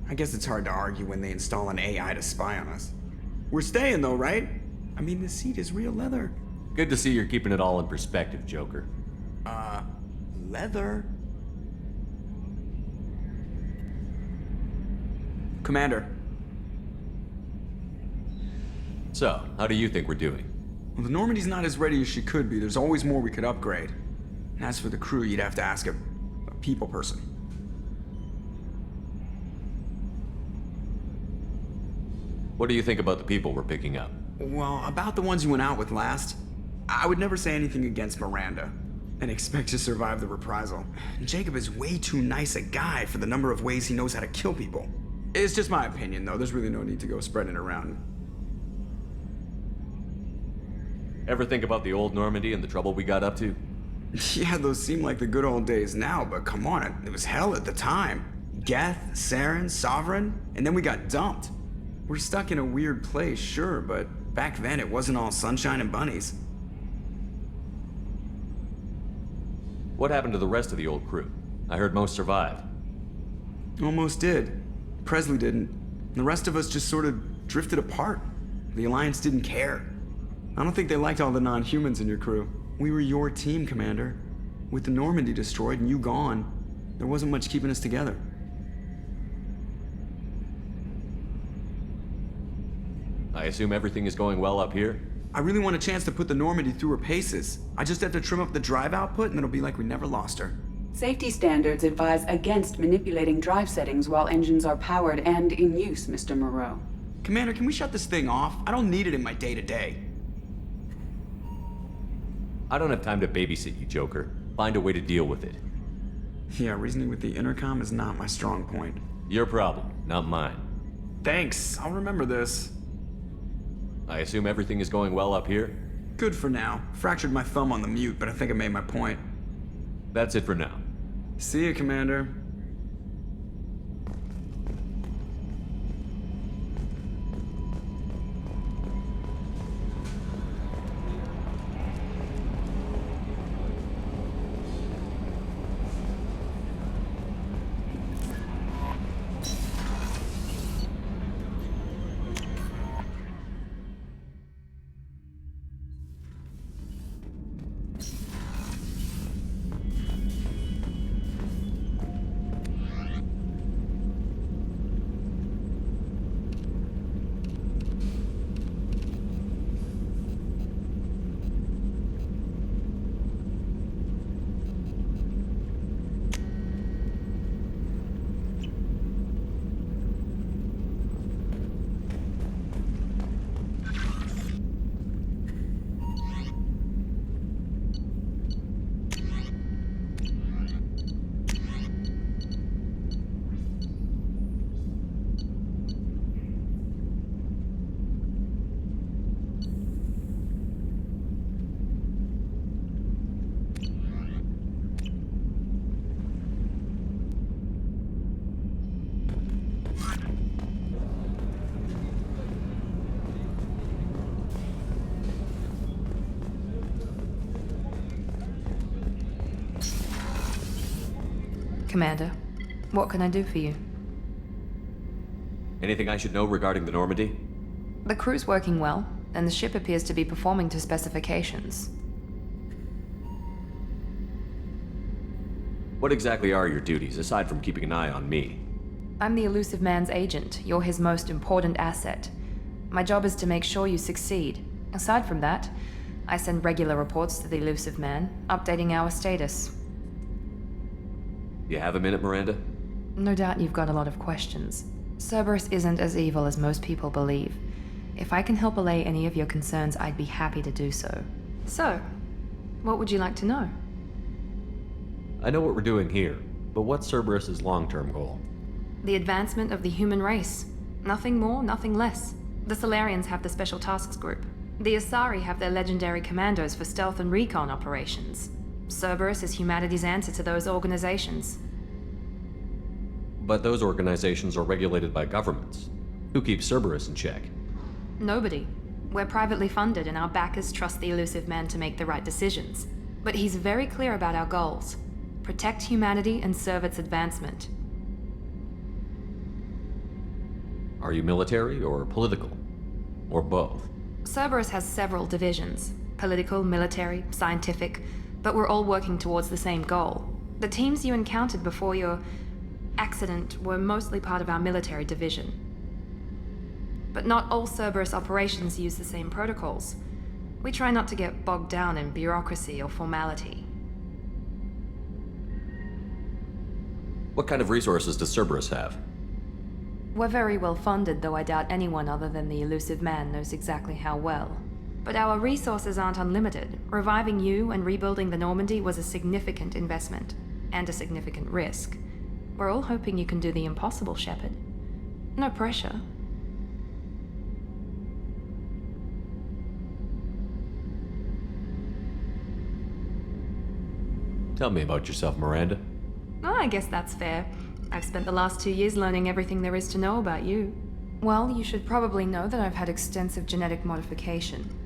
I guess it's hard to argue when they install an AI to spy on us. We're staying though, right? I mean, the seat is real leather.
Good to see you're keeping it all in perspective, Joker.
Leather? Commander.
So, how do you think we're doing?
Well, the Normandy's not as ready as she could be. There's always more we could upgrade. And as for the crew, you'd have to ask a people person.
What do you think about the people we're picking up?
Well, about the ones you went out with last, I would never say anything against Miranda and expect to survive the reprisal. Jacob is way too nice a guy for the number of ways he knows how to kill people. It's just my opinion, though. There's really no need to go spreading it around.
Ever think about the old Normandy and the trouble we got up to?
Yeah, those seem like the good old days now, but come on, it was hell at the time. Geth, Saren, Sovereign, and then we got dumped. We're stuck in a weird place, sure, but back then it wasn't all sunshine and bunnies.
What happened to the rest of the old crew? I heard most survived.
Almost did. Presley didn't. The rest of us just sort of drifted apart. The Alliance didn't care. I don't think they liked all the non-humans in your crew. We were your team, Commander. With the Normandy destroyed and you gone, there wasn't much keeping us together.
I assume everything is going well up here?
I really want a chance to put the Normandy through her paces. I just have to trim up the drive output and it'll be like we never lost her.
Safety standards advise against manipulating drive settings while engines are powered and in use, Mr. Moreau.
Commander, can we shut this thing off? I don't need it in my day-to-day.
I don't have time to babysit you, Joker. Find a way to deal with it.
Yeah, reasoning with the intercom is not my strong point.
Your problem, not mine.
Thanks, I'll remember this.
I assume everything is going well up here?
Good for now. Fractured my thumb on the mute, but I think I made my point.
That's it for now.
See you, Commander.
Commander, what can I do for you?
Anything I should know regarding the Normandy?
The crew's working well, and the ship appears to be performing to specifications.
What exactly are your duties, aside from keeping an eye on me?
I'm the Illusive Man's agent. You're his most important asset. My job is to make sure you succeed. Aside from that, I send regular reports to the Illusive Man, updating our status.
You have a minute, Miranda?
No doubt you've got a lot of questions. Cerberus isn't as evil as most people believe. If I can help allay any of your concerns, I'd be happy to do so. So, what would you like to know?
I know what we're doing here, but what's Cerberus's long-term goal?
The advancement of the human race. Nothing more, nothing less. The Solarians have the Special Tasks Group. The Asari have their legendary commandos for stealth and recon operations. Cerberus is humanity's answer to those organizations.
But those organizations are regulated by governments. Who keeps Cerberus in check?
Nobody. We're privately funded and our backers trust the Illusive Man to make the right decisions. But he's very clear about our goals. Protect humanity and serve its advancement.
Are you military or political? Or both?
Cerberus has several divisions. Political, military, scientific, but we're all working towards the same goal. The teams you encountered before your accident were mostly part of our military division. But not all Cerberus operations use the same protocols. We try not to get bogged down in bureaucracy or formality.
What kind of resources does Cerberus have?
We're very well funded, though I doubt anyone other than the Illusive Man knows exactly how well. But our resources aren't unlimited. Reviving you and rebuilding the Normandy was a significant investment, and a significant risk. We're all hoping you can do the impossible, Shepard. No pressure.
Tell me about yourself, Miranda.
Oh, I guess that's fair. I've spent the last 2 years learning everything there is to know about you. Well, you should probably know that I've had extensive genetic modification.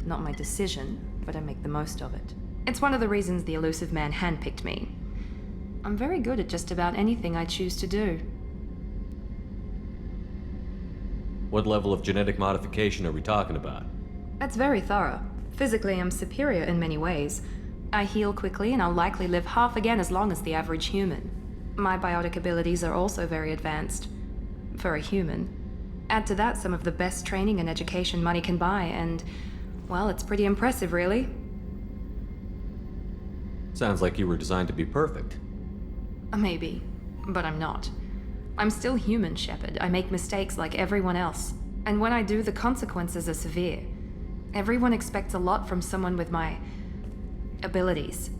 Not my decision, but I make the most of it. It's one of the reasons the Illusive Man handpicked me. I'm very good at just about anything I choose to do.
What level of genetic modification are we talking about?
That's very thorough. Physically, I'm superior in many ways. I heal quickly, and I'll likely live half again as long as the average human. My biotic abilities are also very advanced. For a human. Add to that some of the best training and education money can buy, and, well, it's pretty impressive, really.
Sounds like you were designed to be perfect.
Maybe, but I'm not. I'm still human, Shepard. I make mistakes like everyone else. And when I do, the consequences are severe. Everyone expects a lot from someone with my abilities.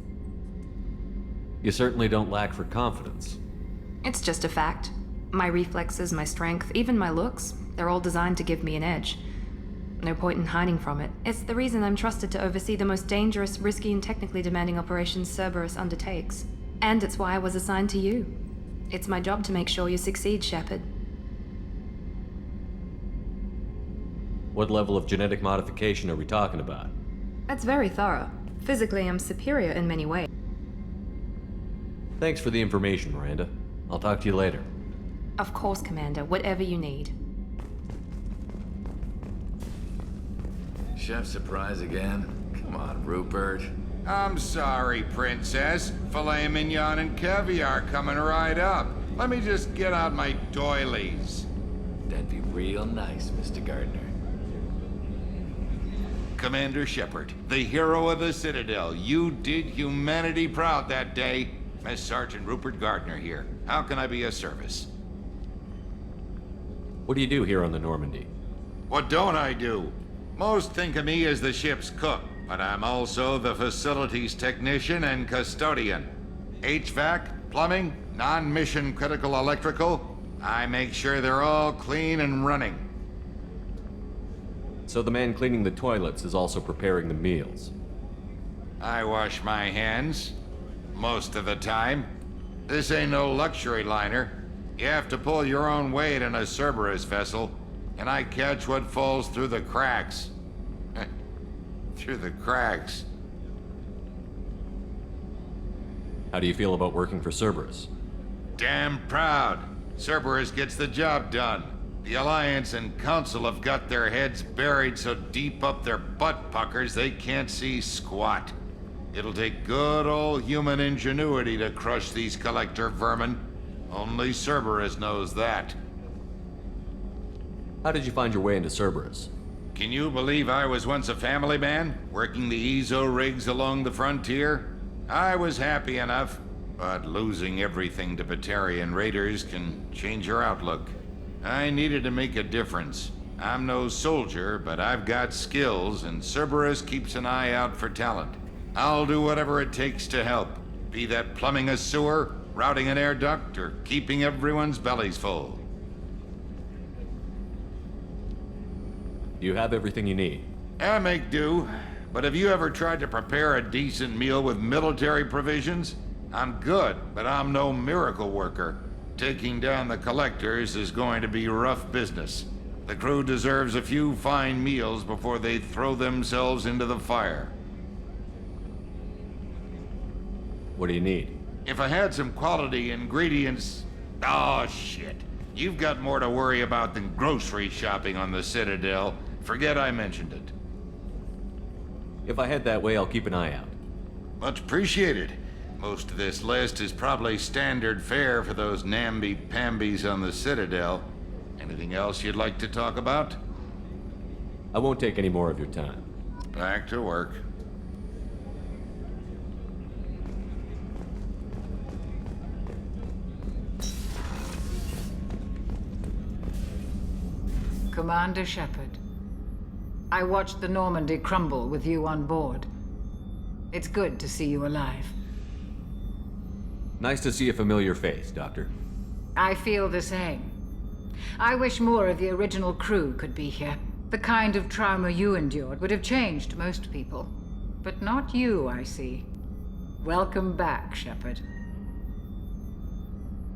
You certainly don't lack for confidence.
It's just a fact. My reflexes, my strength, even my looks, they're all designed to give me an edge. No point in hiding from it. It's the reason I'm trusted to oversee the most dangerous, risky, and technically demanding operations Cerberus undertakes. And it's why I was assigned to you. It's my job to make sure you succeed, Shepard.
What level of genetic modification are we talking about?
That's very thorough. Physically, I'm superior in many ways.
Thanks for the information, Miranda. I'll talk to you later.
Of course, Commander. Whatever you need.
Chef surprise again? Come on, Rupert.
I'm sorry, Princess. Filet mignon and caviar coming right up. Let me just get out my doilies.
That'd be real nice, Mr. Gardner.
Commander Shepard, the hero of the Citadel. You did humanity proud that day. Miss Sergeant Rupert Gardner here. How can I be of service?
What do you do here on the Normandy?
What don't I do? Most think of me as the ship's cook, but I'm also the facilities technician and custodian. HVAC, plumbing, non-mission critical electrical. I make sure they're all clean and running.
So the man cleaning the toilets is also preparing the meals?
I wash my hands. Most of the time. This ain't no luxury liner. You have to pull your own weight in a Cerberus vessel, and I catch what falls through the cracks. Through the cracks.
How do you feel about working for Cerberus?
damn proud. Cerberus gets the job done. The Alliance and Council have got their heads buried so deep up their butt puckers they can't see squat. It'll take good old human ingenuity to crush these collector vermin. Only Cerberus knows that.
How did you find your way into Cerberus?
Can you believe I was once a family man, working the EZO rigs along the frontier? I was happy enough, but losing everything to Batarian raiders can change your outlook. I needed to make a difference. I'm no soldier, but I've got skills, and Cerberus keeps an eye out for talent. I'll do whatever it takes to help, be that plumbing a sewer, routing an air duct, or keeping everyone's bellies full.
You have everything you need.
I make do, but have you ever tried to prepare a decent meal with military provisions? I'm good, but I'm no miracle worker. Taking down the collectors is going to be rough business. The crew deserves a few fine meals before they throw themselves into the fire.
What do you need?
If I had some quality ingredients... Oh, shit. You've got more to worry about than grocery shopping on the Citadel. Forget I mentioned it.
If I head that way, I'll keep an eye out.
Much appreciated. Most of this list is probably standard fare for those namby-pambies on the Citadel. Anything else you'd like to talk about?
I won't take any more of your time.
Back to work.
Commander Shepard, I watched the Normandy crumble with you on board. It's good to see you alive.
Nice to see a familiar face, Doctor.
I feel the same. I wish more of the original crew could be here. The kind of trauma you endured would have changed most people. But not you, I see. Welcome back, Shepard.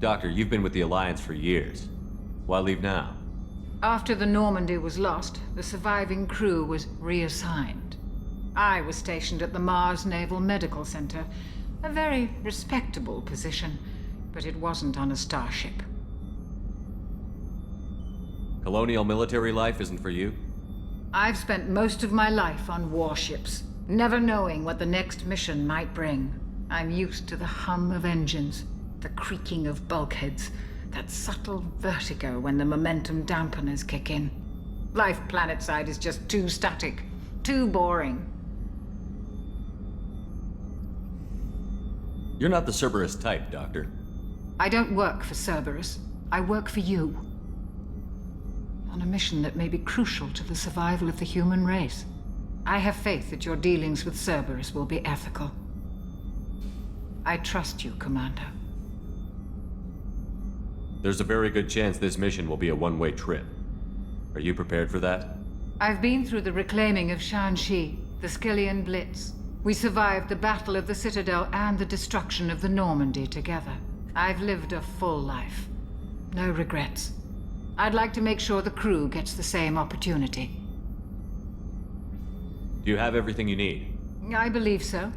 Doctor, you've been with the Alliance for years. Why leave now?
After the Normandy was lost, the surviving crew was reassigned. I was stationed at the Mars Naval Medical Center. A very respectable position, but it wasn't on a starship.
Colonial military life isn't for you?
I've spent most of my life on warships, never knowing what the next mission might bring. I'm used to the hum of engines, the creaking of bulkheads, that subtle vertigo when the momentum dampeners kick in. Life planetside is just too static, too boring.
You're not the Cerberus type, Doctor.
I don't work for Cerberus. I work for you. On a mission that may be crucial to the survival of the human race. I have faith that your dealings with Cerberus will be ethical. I trust you, Commander.
There's a very good chance this mission will be a one-way trip. Are you prepared for that?
I've been through the reclaiming of Shanxi, the Skillian Blitz. We survived the Battle of the Citadel and the destruction of the Normandy together. I've lived a full life. No regrets. I'd like to make sure the crew gets the same opportunity.
Do you have everything you need?
I believe so.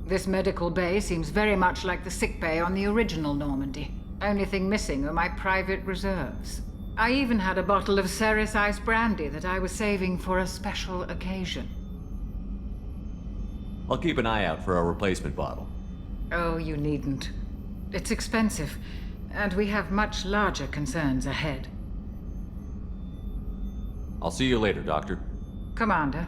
This medical bay seems very much like the sick bay on the original Normandy. Only thing missing are my private reserves. I even had a bottle of Ceres Ice brandy that I was saving for a special occasion.
I'll keep an eye out for a replacement bottle.
Oh, you needn't. It's expensive, and we have much larger concerns ahead.
I'll see you later, Doctor.
Commander.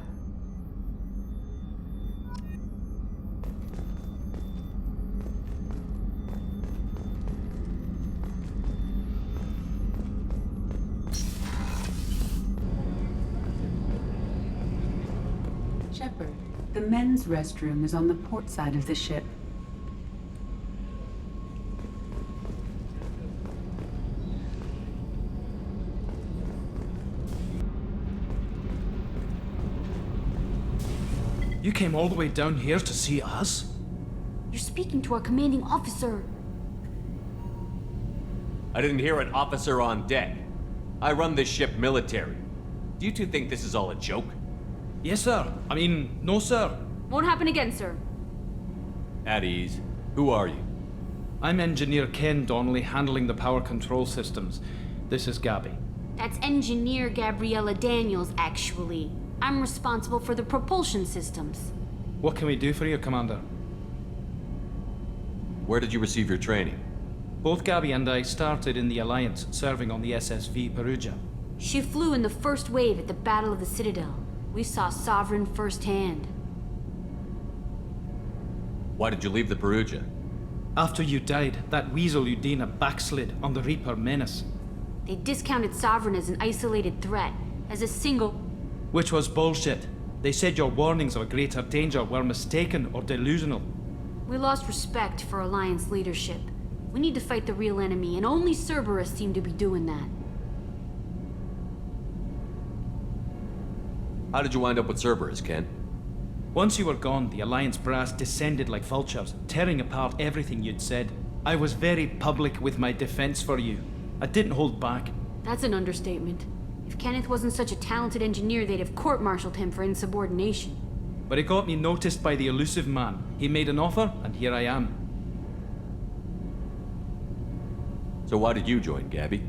Shepard, the men's restroom is on the port side of the ship.
You came all the way down here to see us?
You're speaking to our commanding officer.
I didn't hear an officer on deck. I run this ship military. Do you two think this is all a joke?
Yes, sir. I mean, no, sir.
Won't happen again, sir.
At ease. Who are you?
I'm Engineer Ken Donnelly, handling the power control systems. This is Gabby.
That's Engineer Gabriella Daniels, actually. I'm responsible for the propulsion systems.
What can we do for you, Commander?
Where did you receive your training?
Both Gabby and I started in the Alliance, serving on the SSV Perugia.
She flew in the first wave at the Battle of the Citadel. We saw Sovereign firsthand.
Why did you leave the Perugia?
After you died, that weasel Udina backslid on the Reaper menace.
They discounted Sovereign as an isolated threat, as a single...
Which was bullshit. They said your warnings of a greater danger were mistaken or delusional.
We lost respect for Alliance leadership. We need to fight the real enemy, and only Cerberus seemed to be doing that.
How did you wind up with Cerberus, Ken?
Once you were gone, the Alliance brass descended like vultures, tearing apart everything you'd said. I was very public with my defense for you. I didn't hold back.
That's an understatement. If Kenneth wasn't such a talented engineer, they'd have court-martialed him for insubordination.
But it got me noticed by the Illusive Man. He made an offer, and here I am.
So why did you join, Gabby?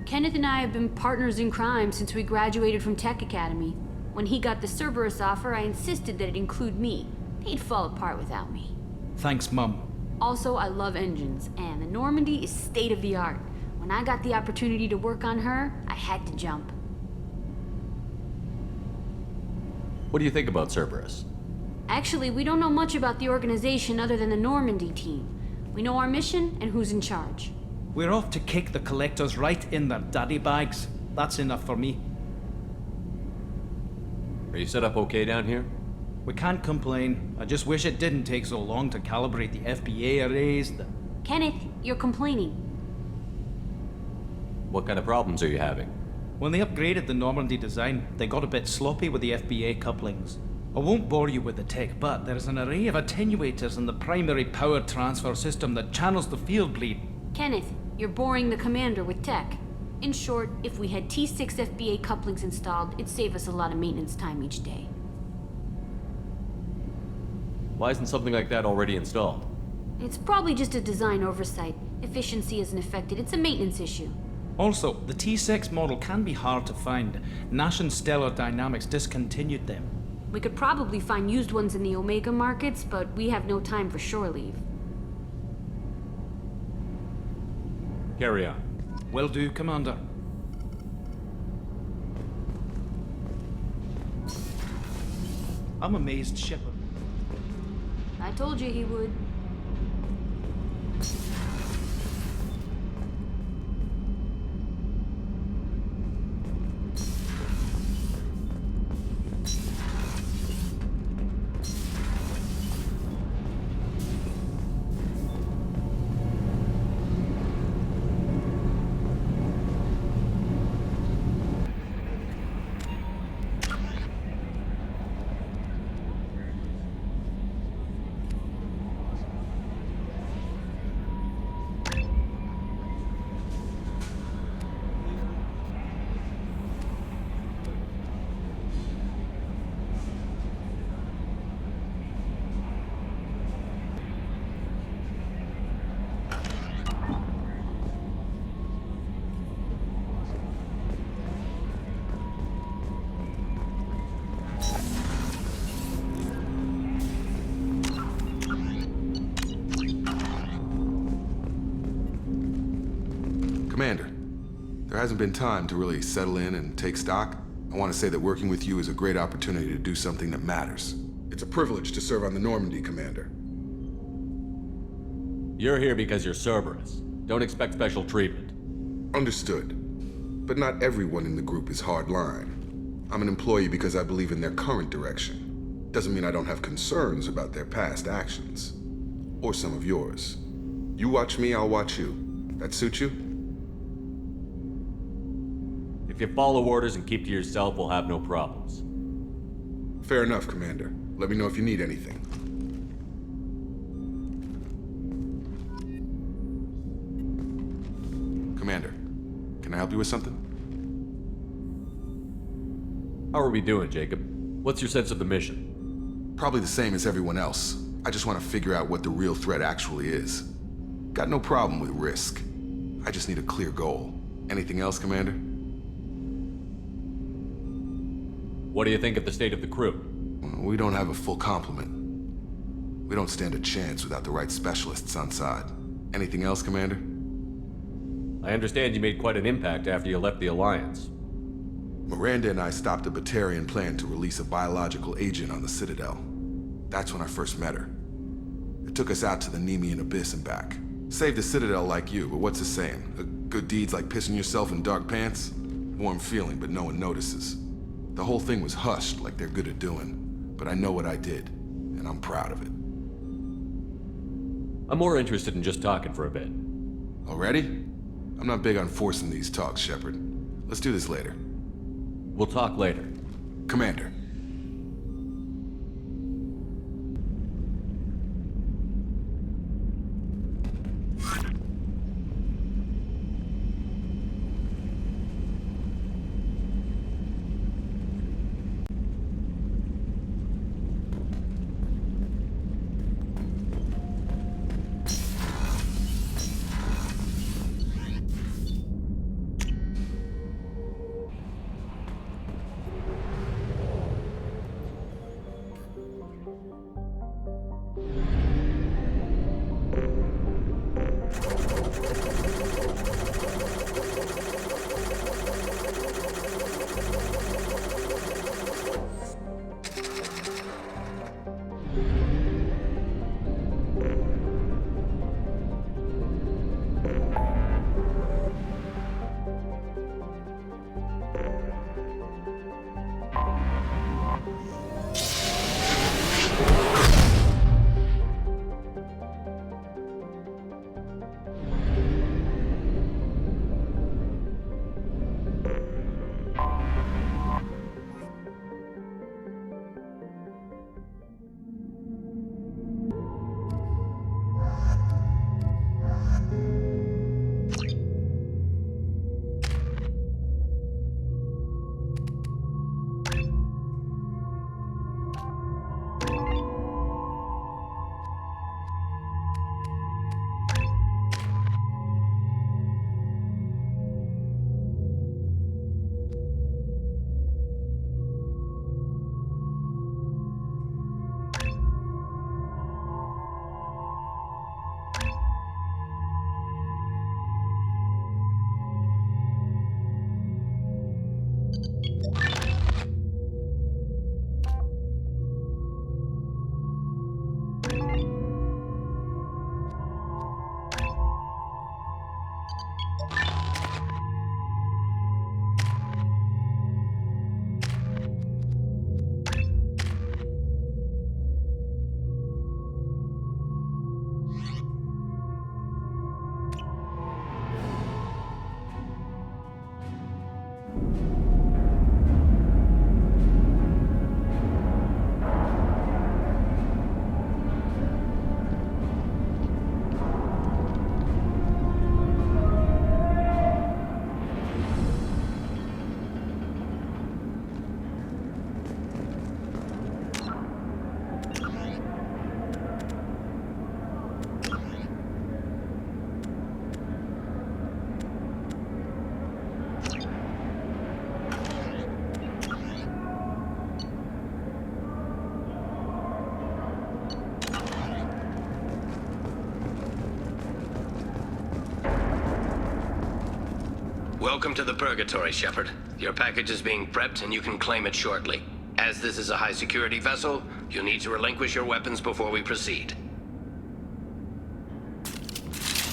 Kenneth and I have been partners in crime since we graduated from Tech Academy. When he got the Cerberus offer, I insisted that it include me. They'd fall apart without me.
Thanks, Mum.
Also, I love engines, and the Normandy is state-of-the-art. When I got the opportunity to work on her, I had to jump.
What do you think about Cerberus?
Actually, we don't know much about the organization other than the Normandy team. We know our mission and who's in charge.
We're off to kick the collectors right in their daddy bags. That's enough for me.
Are you set up okay down here?
We can't complain. I just wish it didn't take so long to calibrate the FBA arrays.
Kenneth, you're complaining.
What kind of problems are you having?
When they upgraded the Normandy design, they got a bit sloppy with the FBA couplings. I won't bore you with the tech, but there's an array of attenuators in the primary power transfer system that channels the field bleed.
Kenneth, you're boring the commander with tech. In short, if we had T6 FBA couplings installed, it'd save us a lot of maintenance time each day.
Why isn't something like that already installed?
It's probably just a design oversight. Efficiency isn't affected, it's a maintenance issue.
Also, the T6 model can be hard to find. Nash and Stellar Dynamics discontinued them.
We could probably find used ones in the Omega markets, but we have no time for shore leave.
Carry on.
Will do, Commander. I'm amazed Shepard.
I told you he would.
Commander, there hasn't been time to really settle in and take stock. I want to say that working with you is a great opportunity to do something that matters. It's a privilege to serve on the Normandy, Commander.
You're here because you're Cerberus. Don't expect special treatment.
Understood. But not everyone in the group is hardline. I'm an employee because I believe in their current direction. Doesn't mean I don't have concerns about their past actions. Or some of yours. You watch me, I'll watch you. That suit you?
If you follow orders and keep to yourself, we'll have no problems.
Fair enough, Commander. Let me know if you need anything. Commander, can I help you with something?
How are we doing, Jacob? What's your sense of the mission?
Probably the same as everyone else. I just want to figure out what the real threat actually is. Got no problem with risk. I just need a clear goal. Anything else, Commander?
What do you think of the state of the crew?
We don't have a full complement. We don't stand a chance without the right specialists on side. Anything else, Commander?
I understand you made quite an impact after you left the Alliance.
Miranda and I stopped a Batarian plan to release a biological agent on the Citadel. That's when I first met her. It took us out to the Nemean Abyss and back. Saved the Citadel like you, but what's the saying? Good deeds like pissing yourself in dark pants? Warm feeling, but no one notices. The whole thing was hushed like they're good at doing. But I know what I did, and I'm proud of it.
I'm more interested in just talking for a bit.
Already? I'm not big on forcing these talks, Shepard. Let's do this later.
We'll talk later.
Commander.
Welcome to the Purgatory, Shepard. Your package is being prepped and you can claim it shortly. As this is a high-security vessel, you'll need to relinquish your weapons before we proceed.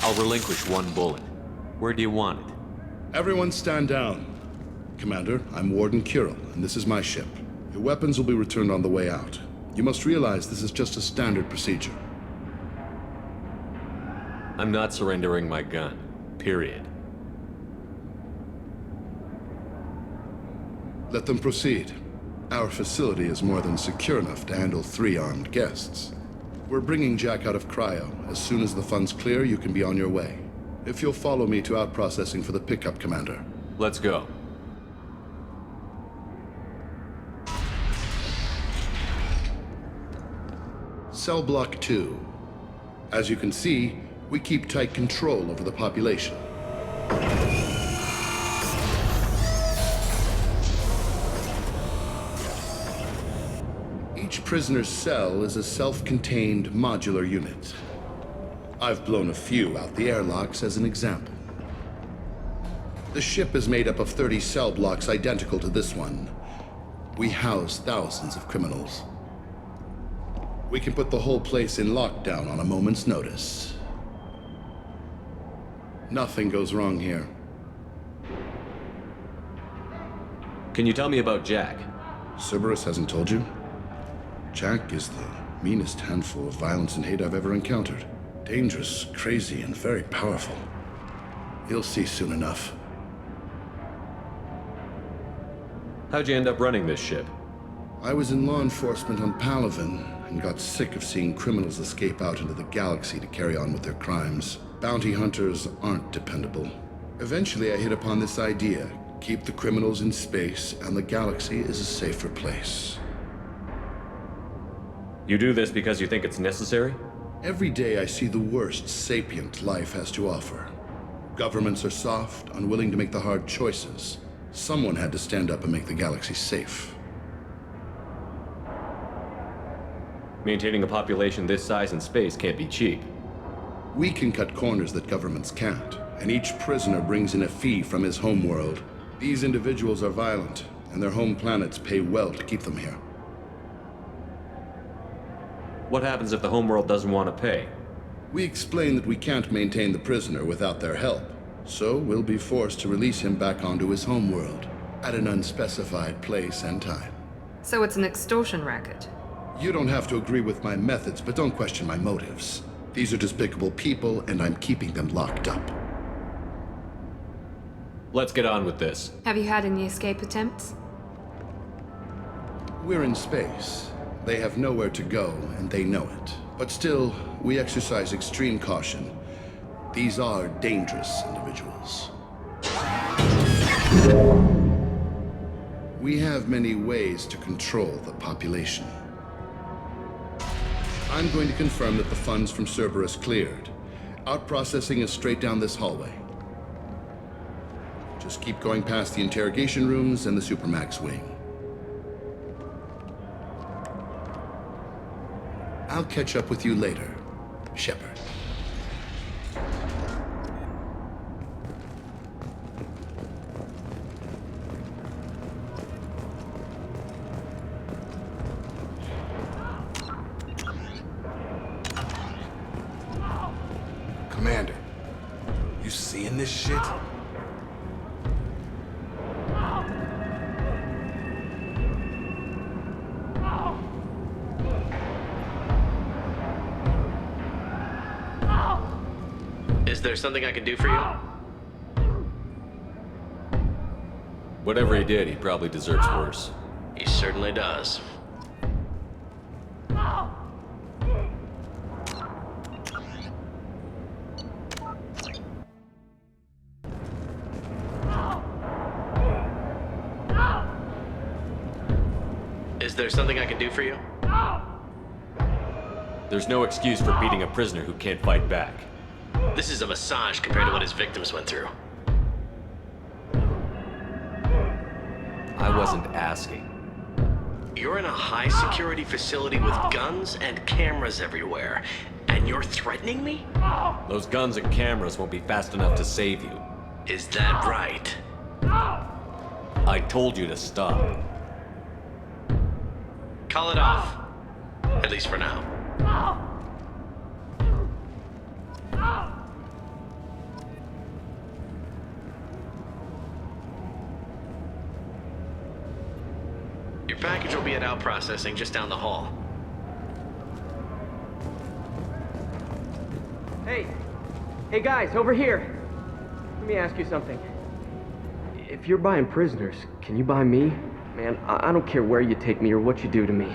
I'll relinquish one bullet. Where do you want it?
Everyone stand down. Commander, I'm Warden Kirill, and this is my ship. Your weapons will be returned on the way out. You must realize this is just a standard procedure.
I'm not surrendering my gun. Period.
Let them proceed. Our facility is more than secure enough to handle 3 armed guests. We're bringing Jack out of cryo. As soon as the funds clear, you can be on your way. If you'll follow me to out-processing for the pickup, Commander.
Let's go.
Cell Block 2. As you can see, We keep tight control over the population. Each prisoner's cell is a self-contained modular unit. I've blown a few out the airlocks as an example. The ship is made up of 30 cell blocks identical to this one. We house thousands of criminals. We can put the whole place in lockdown on a moment's notice. Nothing goes wrong here.
Can you tell me about Jack?
Cerberus hasn't told you? Jack is the meanest handful of violence and hate I've ever encountered. Dangerous, crazy, and very powerful. You'll see soon enough.
How'd you end up running this ship?
I was in law enforcement on Palaven and got sick of seeing criminals escape out into the galaxy to carry on with their crimes. Bounty hunters aren't dependable. Eventually I hit upon this idea. Keep the criminals in space and the galaxy is a safer place.
You do this because you think it's necessary?
Every day I see the worst sapient life has to offer. Governments are soft, unwilling to make the hard choices. Someone had to stand up and make the galaxy safe.
Maintaining a population this size in space can't be cheap.
We can cut corners that governments can't, and each prisoner brings in a fee from his homeworld. These individuals are violent, and their home planets pay well to keep them here.
What happens if the homeworld doesn't want to pay?
We explain that we can't maintain the prisoner without their help, so we'll be forced to release him back onto his homeworld, at an unspecified place and time.
So it's an extortion racket?
You don't have to agree with my methods, but don't question my motives. These are despicable people, and I'm keeping them locked up.
Let's get on with this.
Have you had any escape attempts?
We're in space. They have nowhere to go, and they know it. But still, we exercise extreme caution. These are dangerous individuals. We have many ways to control the population. I'm going to confirm that the funds from Cerberus cleared. Out-processing is straight down this hallway. Just keep going past the interrogation rooms and the Supermax wing. I'll catch up with you later, Shepard.
Commander, you seeing this shit?
Is there something I can do for you?
Whatever he did, he probably deserves worse.
He certainly does. Is there something I can do for you?
There's no excuse for beating a prisoner who can't fight back.
This is a massage compared to what his victims went through.
I wasn't asking.
You're in a high-security facility with guns and cameras everywhere, and you're threatening me?
Those guns and cameras won't be fast enough to save you.
Is that right?
I told you to stop.
Call it off. At least for now. Your package will be at out processing just down the hall.
Hey! Hey guys, over here! Let me ask you something. If you're buying prisoners, can you buy me? Man, I don't care where you take me or what you do to me.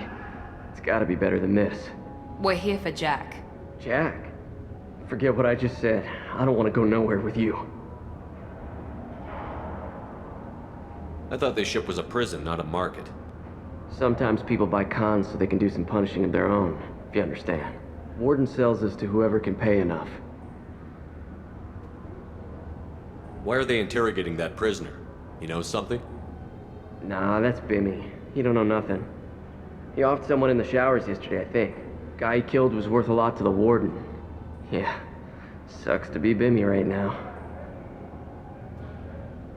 It's gotta be better than this.
We're here for Jack.
Jack? Forget what I just said. I don't want to go nowhere with you.
I thought this ship was a prison, not a market.
Sometimes people buy cons so they can do some punishing of their own, if you understand. Mordin sells us to whoever can pay enough.
Why are they interrogating that prisoner? You know something?
Nah, that's Bimmy. He don't know nothing. He offed someone in the showers yesterday, I think. Guy he killed was worth a lot to the warden. Yeah, sucks to be Bimmy right now.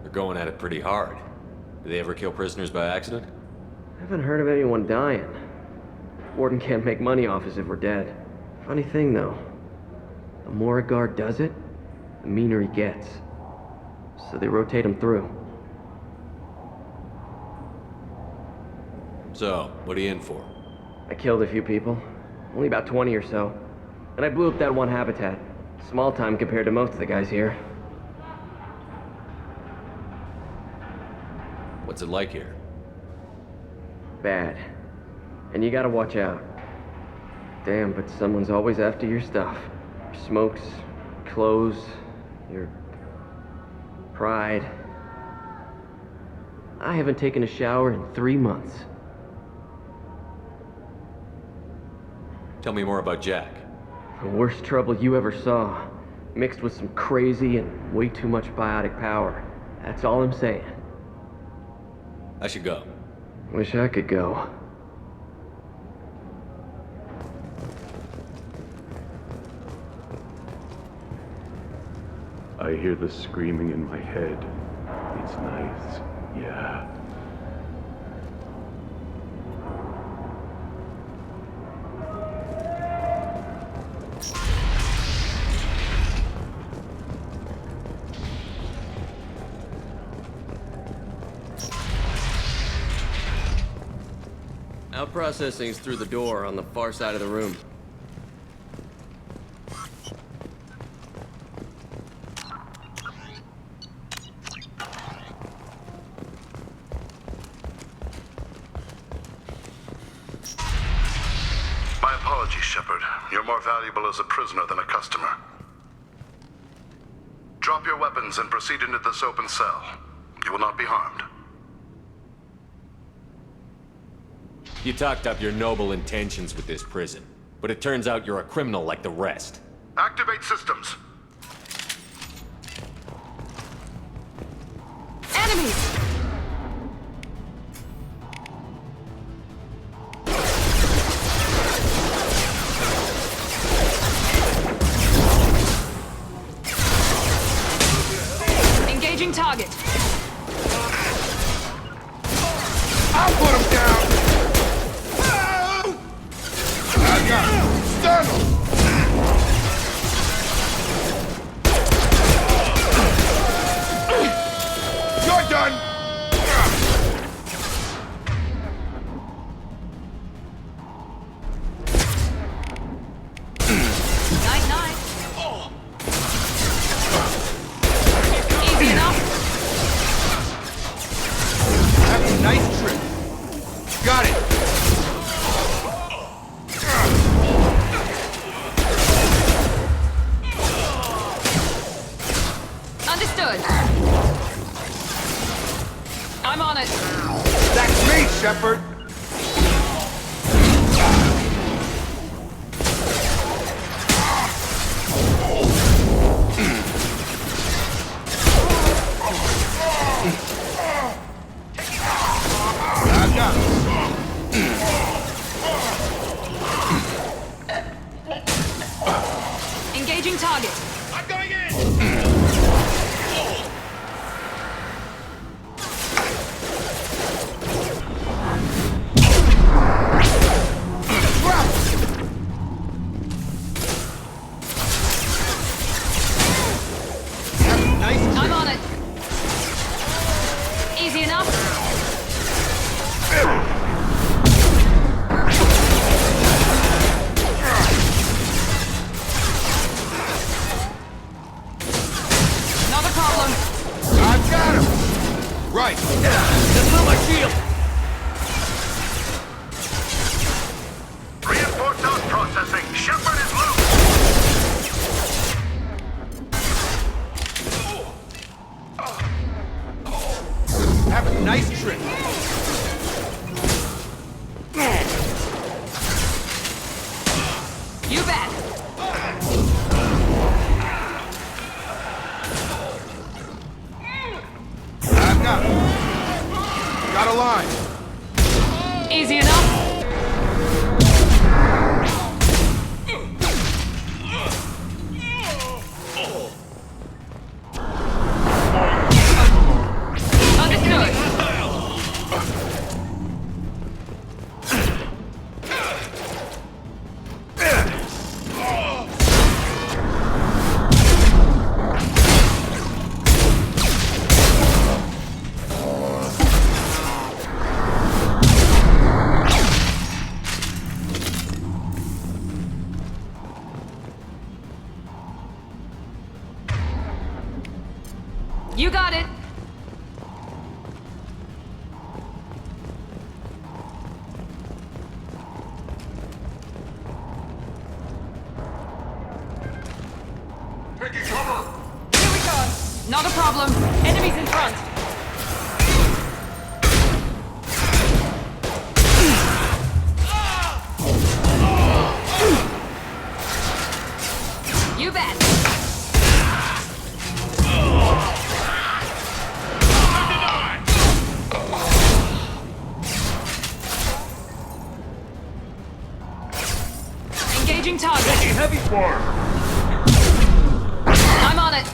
They're going at it pretty hard. Do they ever kill prisoners by accident?
I haven't heard of anyone dying. Warden can't make money off us if we're dead. Funny thing, though. The more a guard does it, the meaner he gets. So they rotate him through.
So, what are you in for?
I killed a few people. Only about 20 or so. And I blew up that one habitat. Small time compared to most of the guys here.
What's it like here?
Bad. And you gotta watch out. Damn, but someone's always after your stuff. Your smokes, clothes, your pride. I haven't taken a shower in 3 months.
Tell me more about Jack.
The worst trouble you ever saw. Mixed with some crazy and way too much biotic power. That's all I'm saying.
I should go.
Wish I could go.
I hear the screaming in my head. It's nice, yeah.
Out processing's through the door on the far side of the room.
My apologies, Shepard. You're more valuable as a prisoner than a customer. Drop your weapons and proceed into this open cell. You will not be harmed.
You talked up your noble intentions with this prison, but it turns out you're a criminal like the rest.
Activate systems.
Enemies! Engaging target.
I'll put him down! I got him! Stun him! You're done!
Night-night. Easy enough.
Have a nice trip. Got it!
Understood. I'm on it.
That's me, Shepard! I got him.
Engaging target.
I'm going in!
I'm on it. Easy enough. Not a problem.
I've got him! Right.
Just blew my shield!
Reinforced out processing. Shepard is loose.
Have a nice trip.
You bet. You got it!
Taking cover!
Here we go! Not a problem. Enemies in front. You bet! Engaging target.
Taking heavy fire!
I'm on it.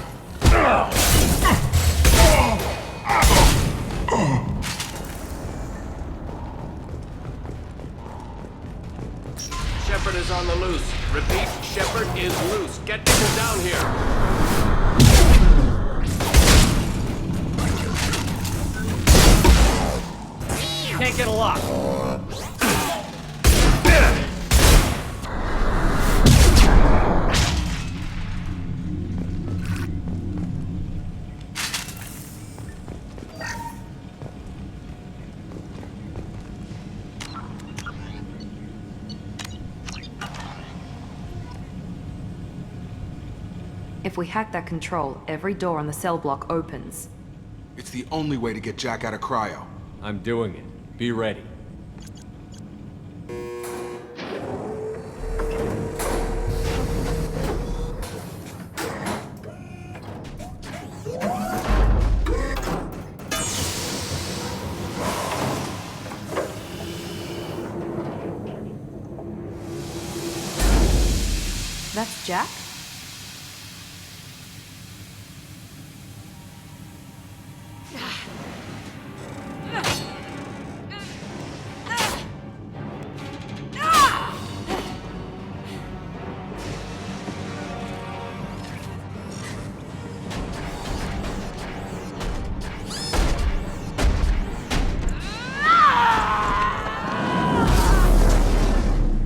Shepard is on the loose. Repeat, Shepard is loose. Get people down here.
Can't get a lock.
If we hack that control, every door on the cell block opens.
It's the only way to get Jack out of cryo.
I'm doing it. Be ready.
That's Jack?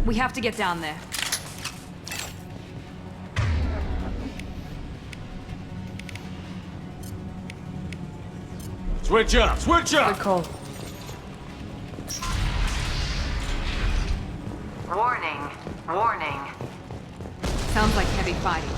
We have to get down there.
Switch up! Switch up!
Good call.
Warning. Warning.
Sounds like heavy fighting.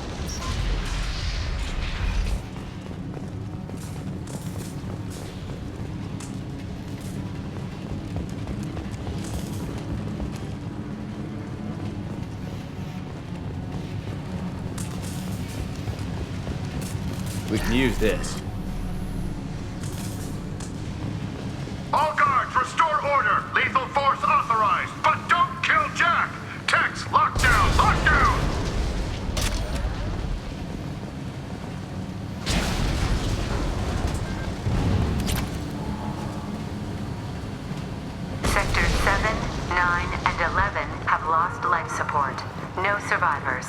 We can use this.
All guards, restore order. Lethal force authorized, but don't kill Jack. Tex, lockdown, lockdown.
Sectors 7, 9, and 11 have lost life support. No survivors.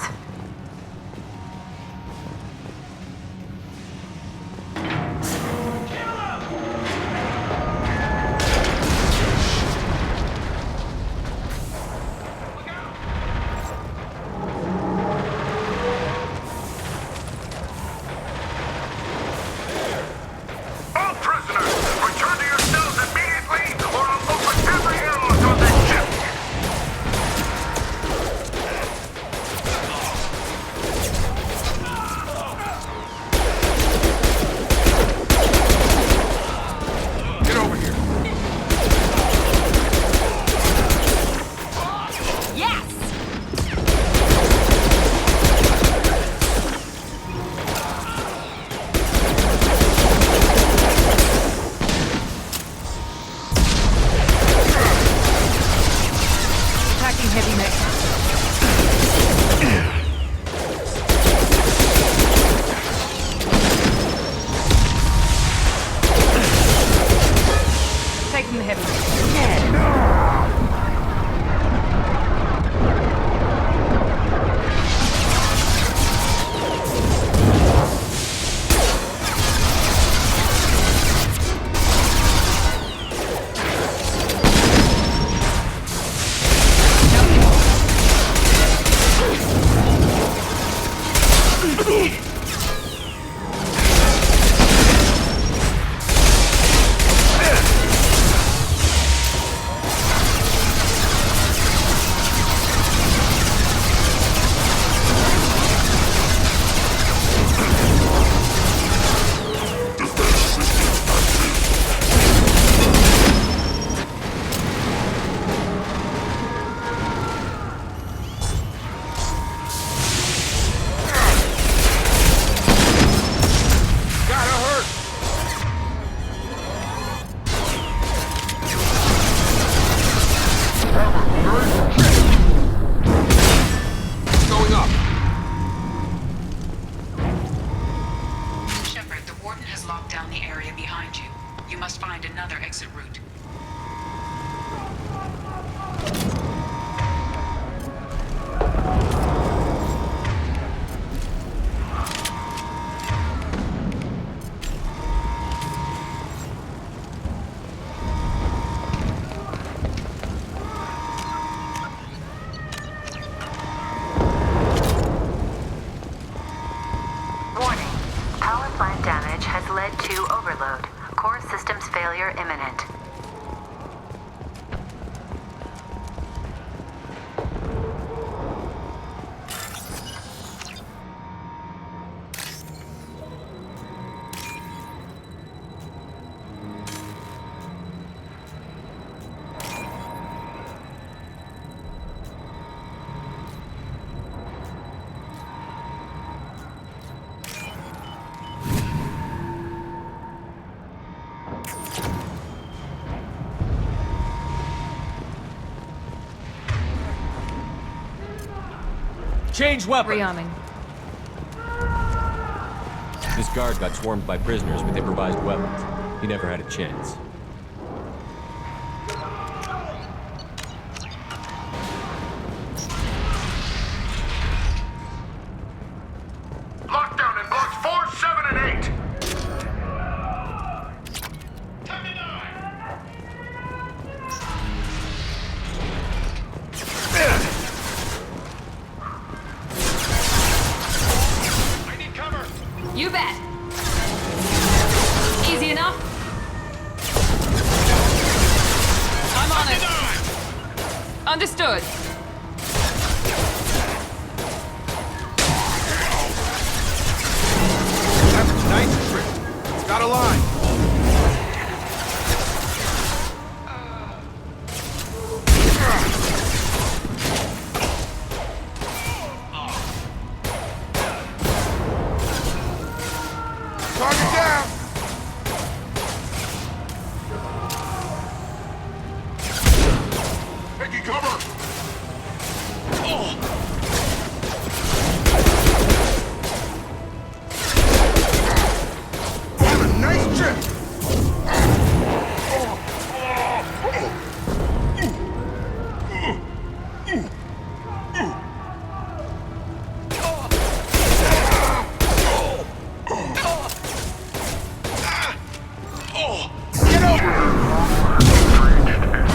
Change weapon!
Rearming.
This guard got swarmed by prisoners with improvised weapons. He never had a chance.
Lockdown in blocks 4, 7, and 8!
I need cover!
You bet. Easy enough. I'm on it. Understood.
That's a nice trick. It's got a line. Target down! Taking cover! What a nice trip!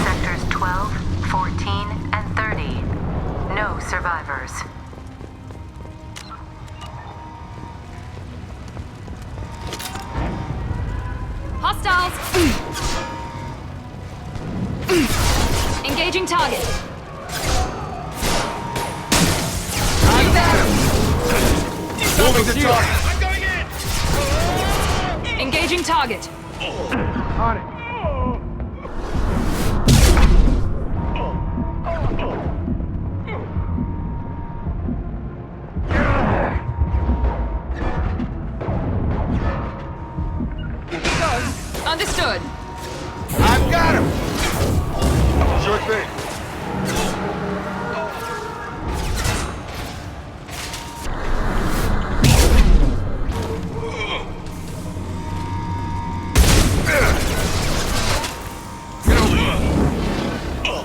Sectors 12, 14, and 30. No survivors.
Hostiles! Engaging target. You bet.
Moving to target.
I'm going in!
Engaging target.
On it.
Understood.
I've got him! Sure thing.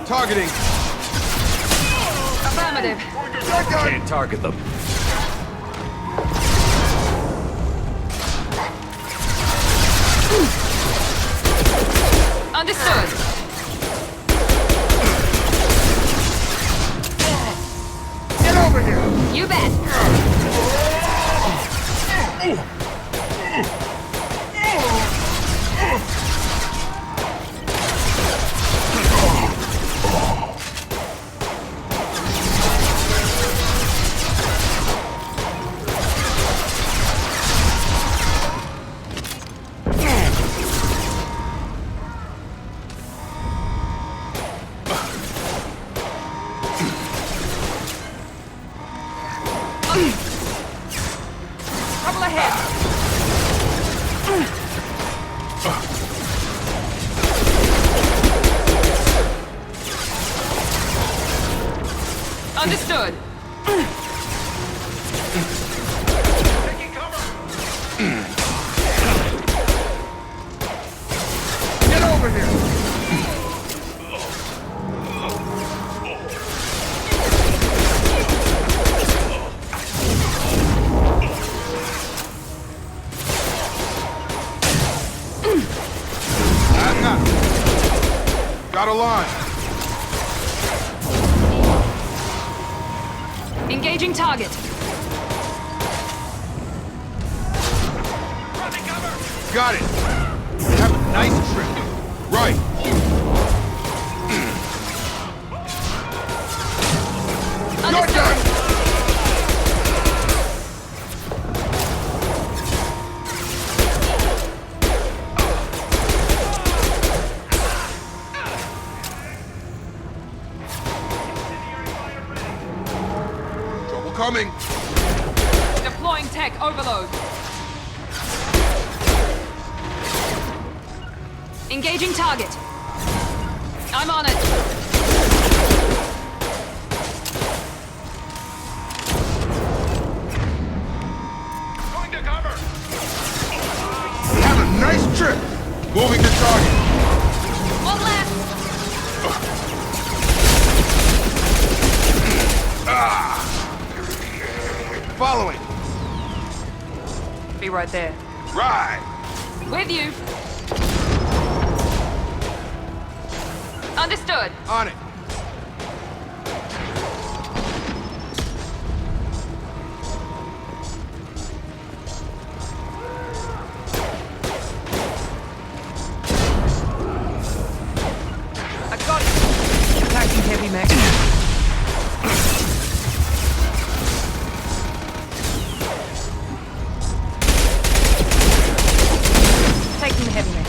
Targeting.
Affirmative.
Can't target them.
Understood.
Get over here!
You bet. Trouble ahead. Understood.
Taking cover!
Get over here! Got a line.
Engaging target.
Got it. Have a nice trip. Right.
Understood.
Trouble coming.
Deploying tech overload. Engaging target. I'm on it. right there.
Right!
With you. Understood.
On it.
I got it. Attacking heavy mech. Taking the heavy mech.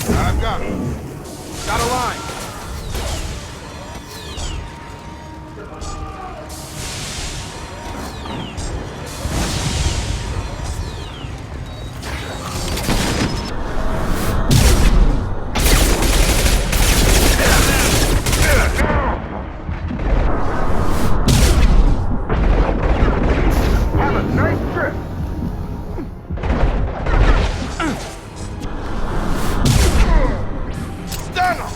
I've got it. Got a line. Have a nice trip. Stun him.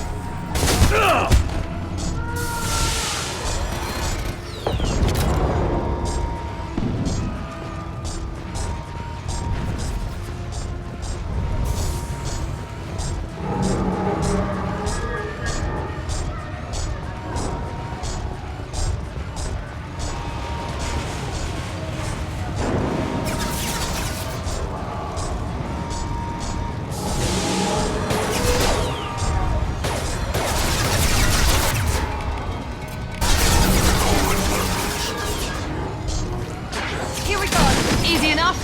Here we go. Easy enough.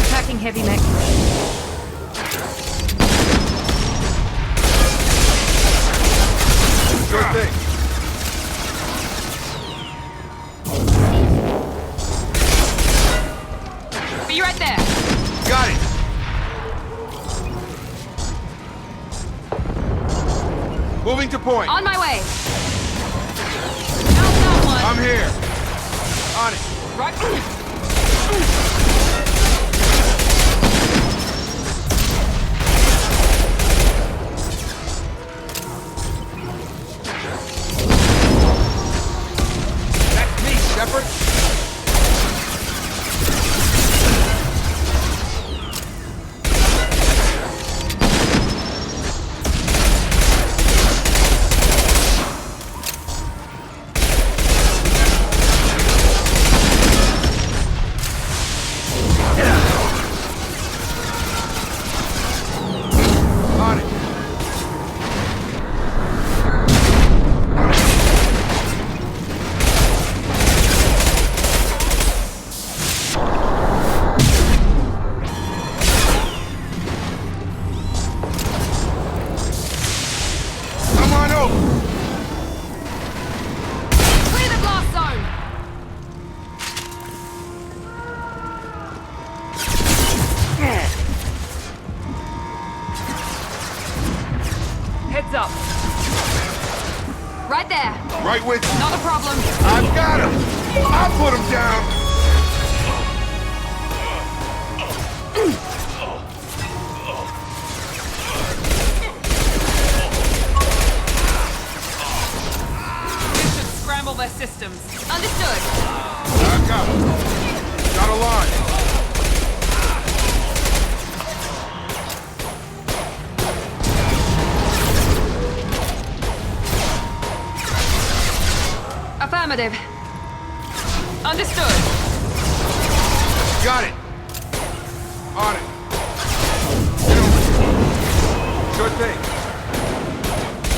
Attacking heavy mech.
Sure thing.
Be right there.
Got it. Moving to point.
On my way. Found that one.
I'm here. On it.
Right.
That's me, Shepard. On it. Come on over.
Clear the blast zone. Heads up. Right there.
Right with you.
Not a problem.
I've got him. I'll put him down.
We should scramble their systems. Understood.
I've got him. Got a line.
Affirmative. Understood.
Got it. On it. Sure thing.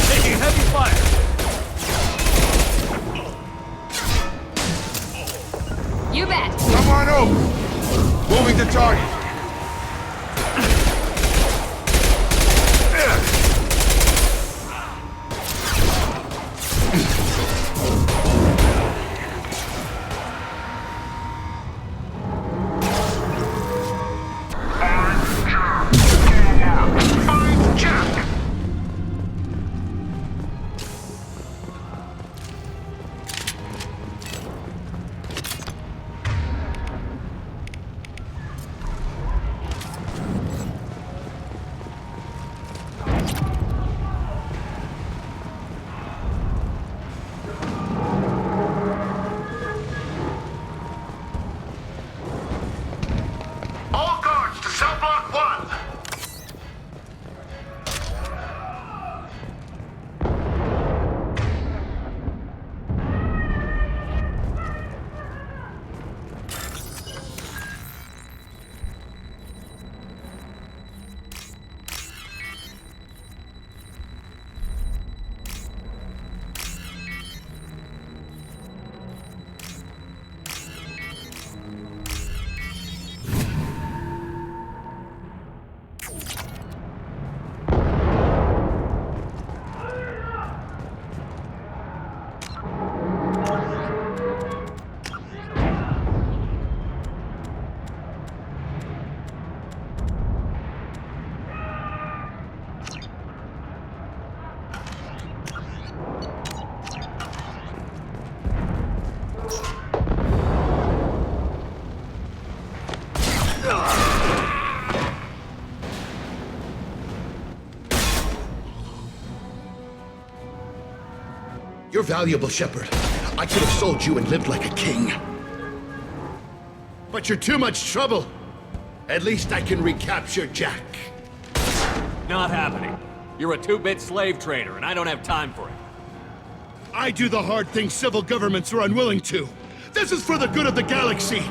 Taking heavy fire.
You're valuable, Shepard. I could have sold you and lived like a king. But you're too much trouble. At least I can recapture Jack.
Not happening. You're a two-bit slave trader, and I don't have time for it.
I do the hard things civil governments are unwilling to. This is for the good of the galaxy.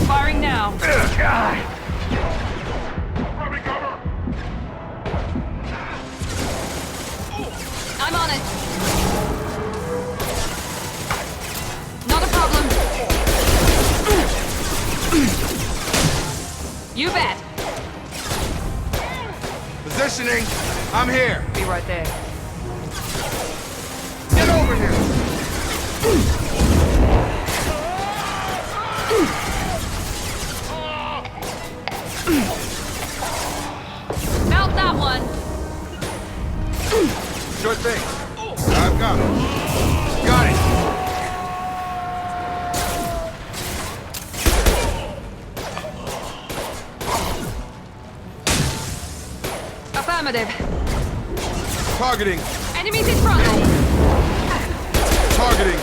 Firing now. I'm on it. Not a problem. You bet.
Positioning. I'm here.
Be right there.
Get over here.
Mount that one.
Sure thing. I've got it. Got it.
Affirmative.
Targeting.
Enemies in front.
Targeting.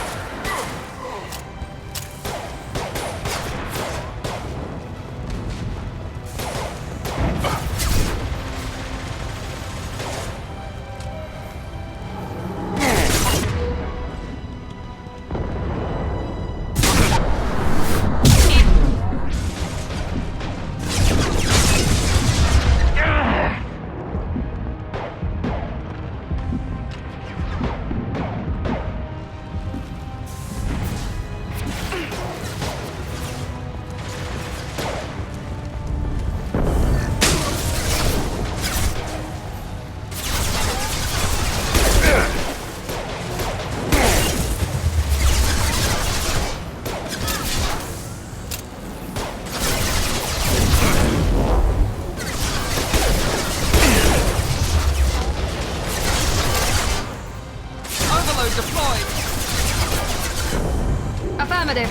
Affirmative.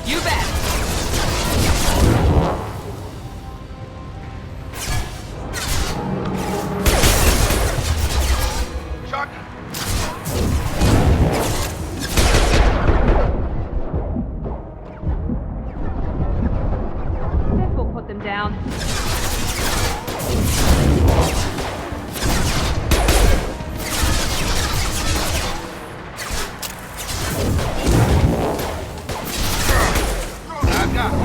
You bet.
Chuck.
This will put them down.
I've got it.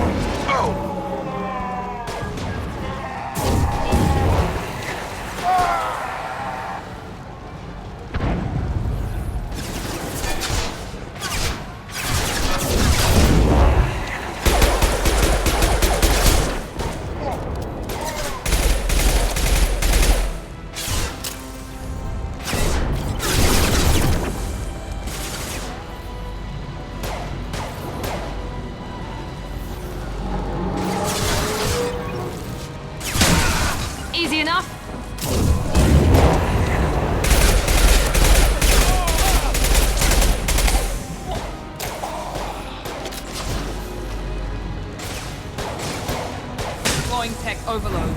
Oh.
Easy enough. Deploying tech overload.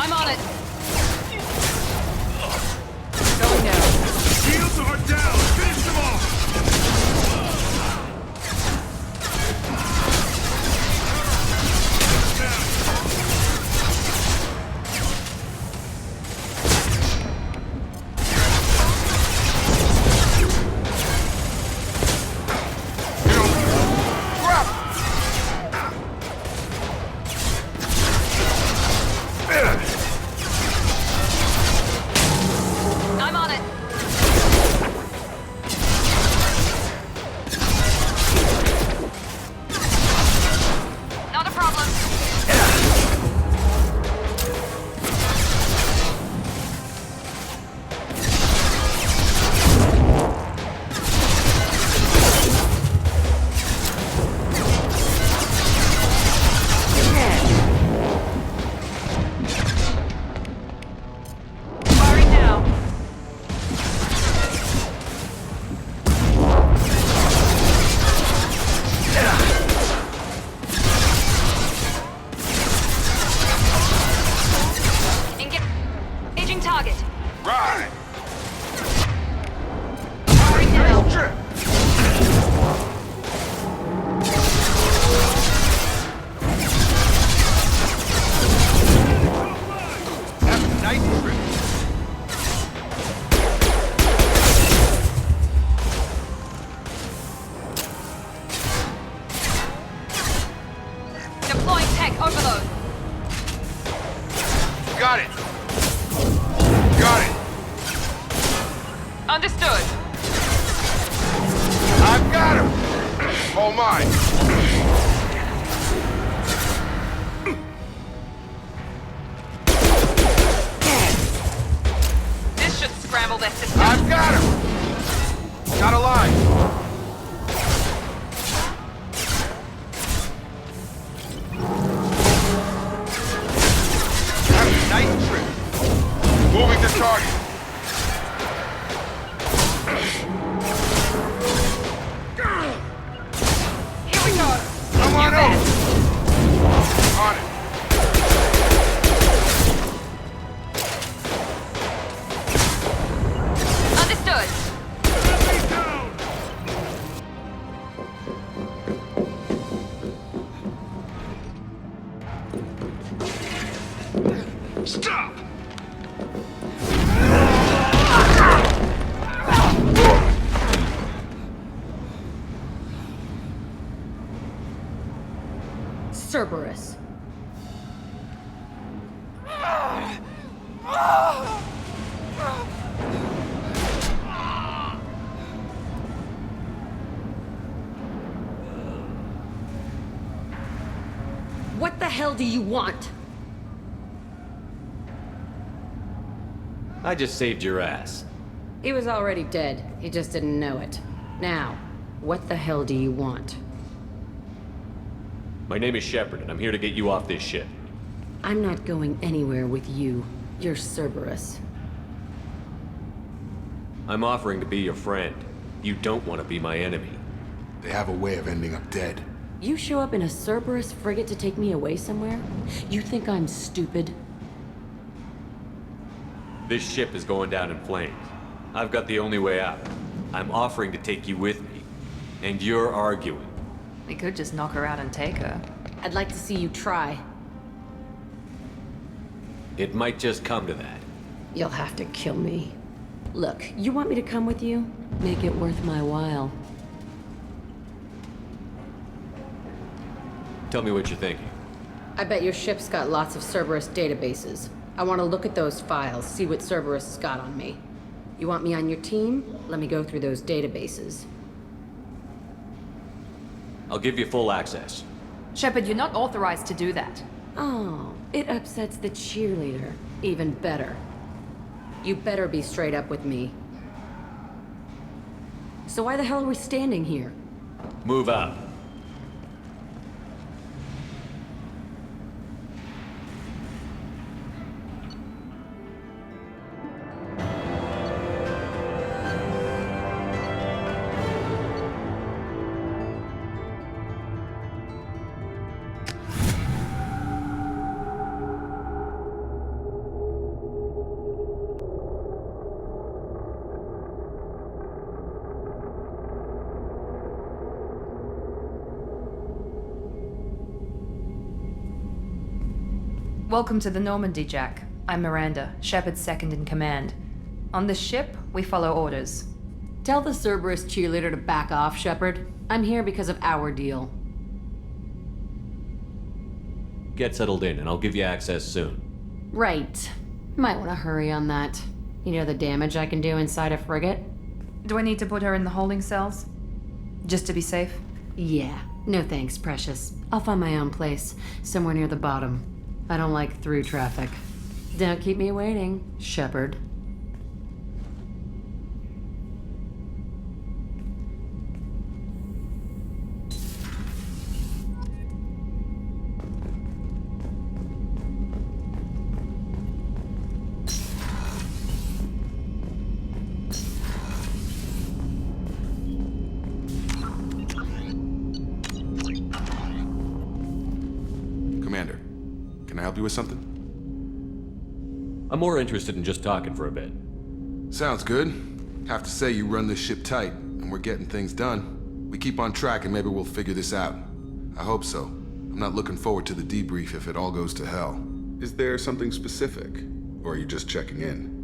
I'm on it.
Going now.
Shields are down! Finish them off!
I'm on it. Not a problem. Firing now. Engaging target.
Right.
Firing now.
Trip.
Have a nice trip.
Deploying tech overload.
Got it. Got it.
Understood.
I've got him. All mine.
This should scramble their system.
I've got him. Got a line.
Have a nice trip.
Moving to target.
Here we go.
Come on
You
over.
bet.
On it.
Understood.
Stop!
Cerberus. What the hell do you want?
I just saved your ass.
He was already dead. He just didn't know it. Now, what the hell do you want?
My name is Shepard, and I'm here to get you off this ship.
I'm not going anywhere with you. You're Cerberus.
I'm offering to be your friend. You don't want to be my enemy.
They have a way of ending up dead.
You show up in a Cerberus frigate to take me away somewhere? You think I'm stupid?
This ship is going down in flames. I've got the only way out. I'm offering to take you with me. And you're arguing.
We could just knock her out and take her.
I'd like to see you try.
It might just come to that.
You'll have to kill me. Look, you want me to come with you? Make it worth my while.
Tell me what you're thinking.
I bet your ship's got lots of Cerberus databases. I want to look at those files, see what Cerberus has got on me. You want me on your team? Let me go through those databases.
I'll give you full access.
Shepard, you're not authorized to do that.
Oh, it upsets the cheerleader. Even better. You better be straight up with me. So why the hell are we standing here?
Move out.
Welcome to the Normandy, Jack. I'm Miranda, Shepard's second in command. On this ship, we follow orders.
Tell the Cerberus cheerleader to back off, Shepard. I'm here because of our deal.
Get settled in, and I'll give you access soon.
Right. Might want to hurry on that. You know the damage I can do inside a frigate?
Do I need to put her in the holding cells? Just to be safe?
Yeah. No thanks, precious. I'll find my own place, somewhere near the bottom. I don't like through traffic. Don't keep me waiting, Shepard.
Commander, can I help you with something?
I'm more interested in just talking for a bit.
Sounds good. Have to say you run this ship tight, and we're getting things done. We keep on track and maybe we'll figure this out. I hope so. I'm not looking forward to the debrief if it all goes to hell. Is there something specific? Or are you just checking in?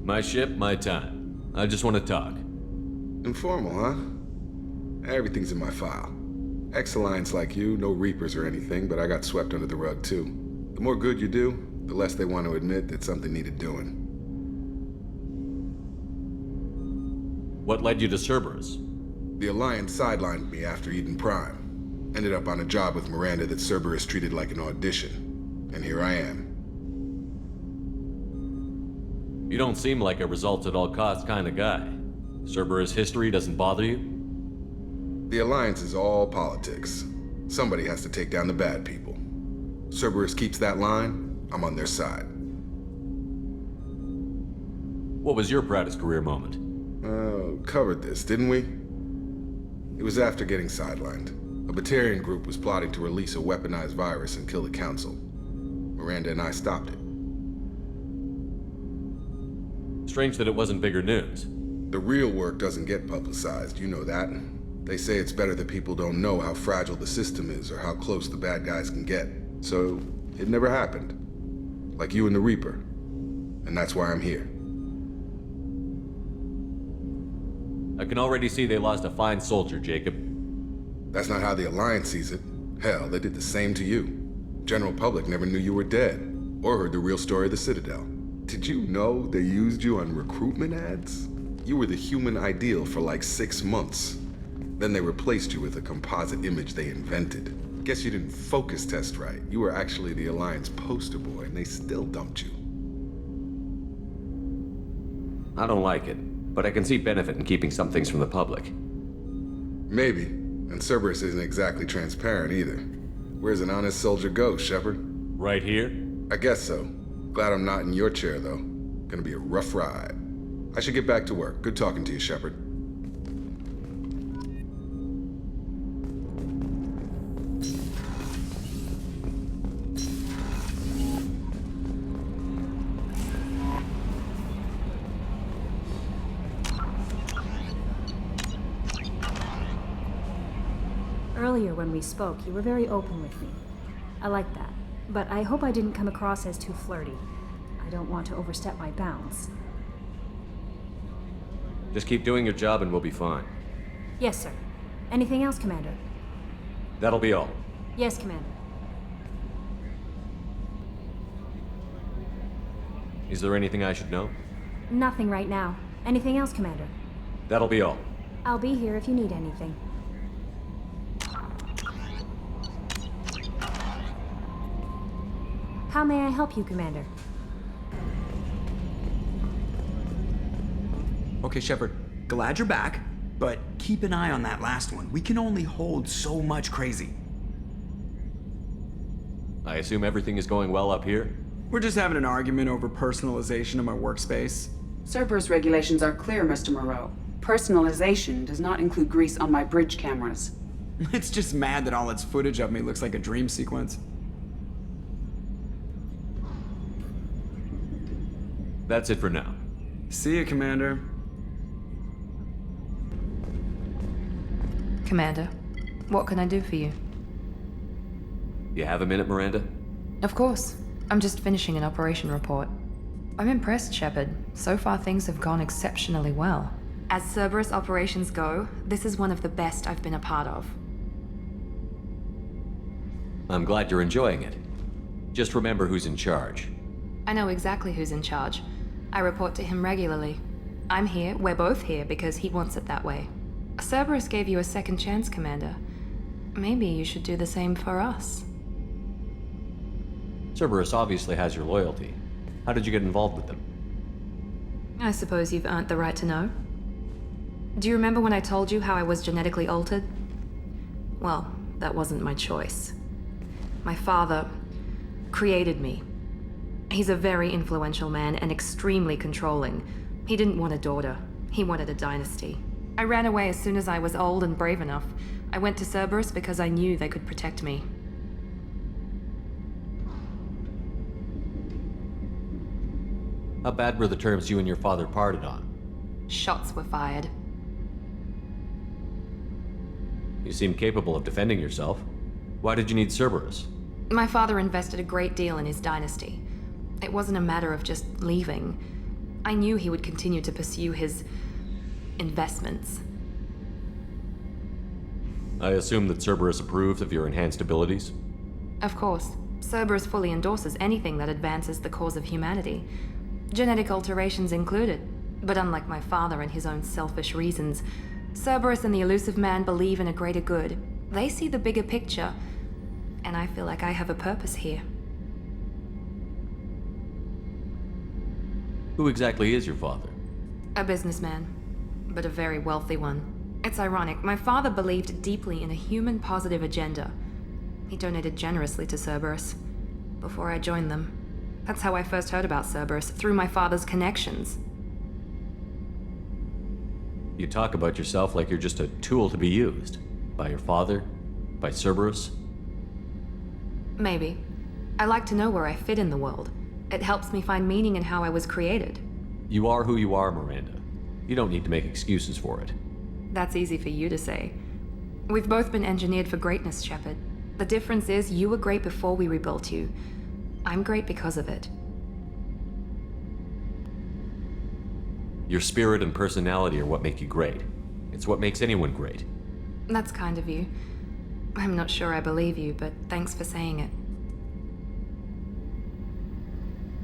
My ship, my time. I just want to talk.
Informal, huh? Everything's in my file. Ex-Alliance like you, no Reapers or anything, but I got swept under the rug too. The more good you do, the less they want to admit that something needed doing.
What led you to Cerberus?
The Alliance sidelined me after Eden Prime. Ended up on a job with Miranda that Cerberus treated like an audition. And here I am.
You don't seem like a results-at-all-costs kind of guy. Cerberus history doesn't bother you?
The Alliance is all politics. Somebody has to take down the bad people. Cerberus keeps that line, I'm on their side.
What was your proudest career moment?
Covered this, didn't we? It was after getting sidelined. A Batarian group was plotting to release a weaponized virus and kill the Council. Miranda and I stopped it.
Strange that it wasn't bigger news.
The real work doesn't get publicized, you know that. They say it's better that people don't know how fragile the system is or how close the bad guys can get. So, it never happened. Like you and the Reaper. And that's why I'm here.
I can already see they lost a fine soldier, Jacob.
That's not how the Alliance sees it. Hell, they did the same to you. General public never knew you were dead, or heard the real story of the Citadel. Did you know they used you on recruitment ads? You were the human ideal for like 6 months. Then they replaced you with a composite image they invented. Guess you didn't focus test right. You were actually the Alliance poster boy, and they still dumped you.
I don't like it, but I can see benefit in keeping some things from the public.
Maybe. And Cerberus isn't exactly transparent either. Where's an honest soldier go, Shepard?
Right here?
I guess so. Glad I'm not in your chair, though. Gonna be a rough ride. I should get back to work. Good talking to you, Shepard.
Earlier when we spoke, you were very open with me. I like that. But I hope I didn't come across as too flirty. I don't want to overstep my bounds.
Just keep doing your job and we'll be fine.
Yes, sir. Anything else, Commander?
That'll be all.
Yes, Commander.
Is there anything I should know?
Nothing right now. Anything else, Commander?
That'll be all.
I'll be here if you need anything. How may I help you, Commander?
Okay, Shepard, glad you're back, but keep an eye on that last one. We can only hold so much crazy.
I assume everything is going well up here?
We're just having an argument over personalization of my workspace.
Cerberus regulations are clear, Mr. Moreau. Personalization does not include grease on my bridge cameras.
It's just mad that all its footage of me looks like a dream sequence.
That's it for now.
See you, Commander.
Commander, what can I do for you?
You have a minute, Miranda?
Of course. I'm just finishing an operation report. I'm impressed, Shepard. So far things have gone exceptionally well. As Cerberus operations go, this is one of the best I've been a part of.
I'm glad you're enjoying it. Just remember who's in charge.
I know exactly who's in charge. I report to him regularly. I'm here, we're both here, because he wants it that way. Cerberus gave you a second chance, Commander. Maybe you should do the same for us.
Cerberus obviously has your loyalty. How did you get involved with them?
I suppose you've earned the right to know. Do you remember when I told you how I was genetically altered? Well, that wasn't my choice. My father created me. He's a very influential man and extremely controlling. He didn't want a daughter. He wanted a dynasty. I ran away as soon as I was old and brave enough. I went to Cerberus because I knew they could protect me.
How bad were the terms you and your father parted on?
Shots were fired.
You seem capable of defending yourself. Why did you need Cerberus?
My father invested a great deal in his dynasty. It wasn't a matter of just leaving. I knew he would continue to pursue his investments.
I assume that Cerberus approved of your enhanced abilities?
Of course. Cerberus fully endorses anything that advances the cause of humanity. Genetic alterations included. But unlike my father and his own selfish reasons, Cerberus and the Illusive Man believe in a greater good. They see the bigger picture, and I feel like I have a purpose here.
Who exactly is your father?
A businessman, but a very wealthy one. It's ironic, my father believed deeply in a human-positive agenda. He donated generously to Cerberus before I joined them. That's how I first heard about Cerberus, through my father's connections.
You talk about yourself like you're just a tool to be used. By your father? By Cerberus?
Maybe. I like to know where I fit in the world. It helps me find meaning in how I was created.
You are who you are, Miranda. You don't need to make excuses for it.
That's easy for you to say. We've both been engineered for greatness, Shepard. The difference is you were great before we rebuilt you. I'm great because of it.
Your spirit and personality are what make you great. It's what makes anyone great.
That's kind of you. I'm not sure I believe you, but thanks for saying it.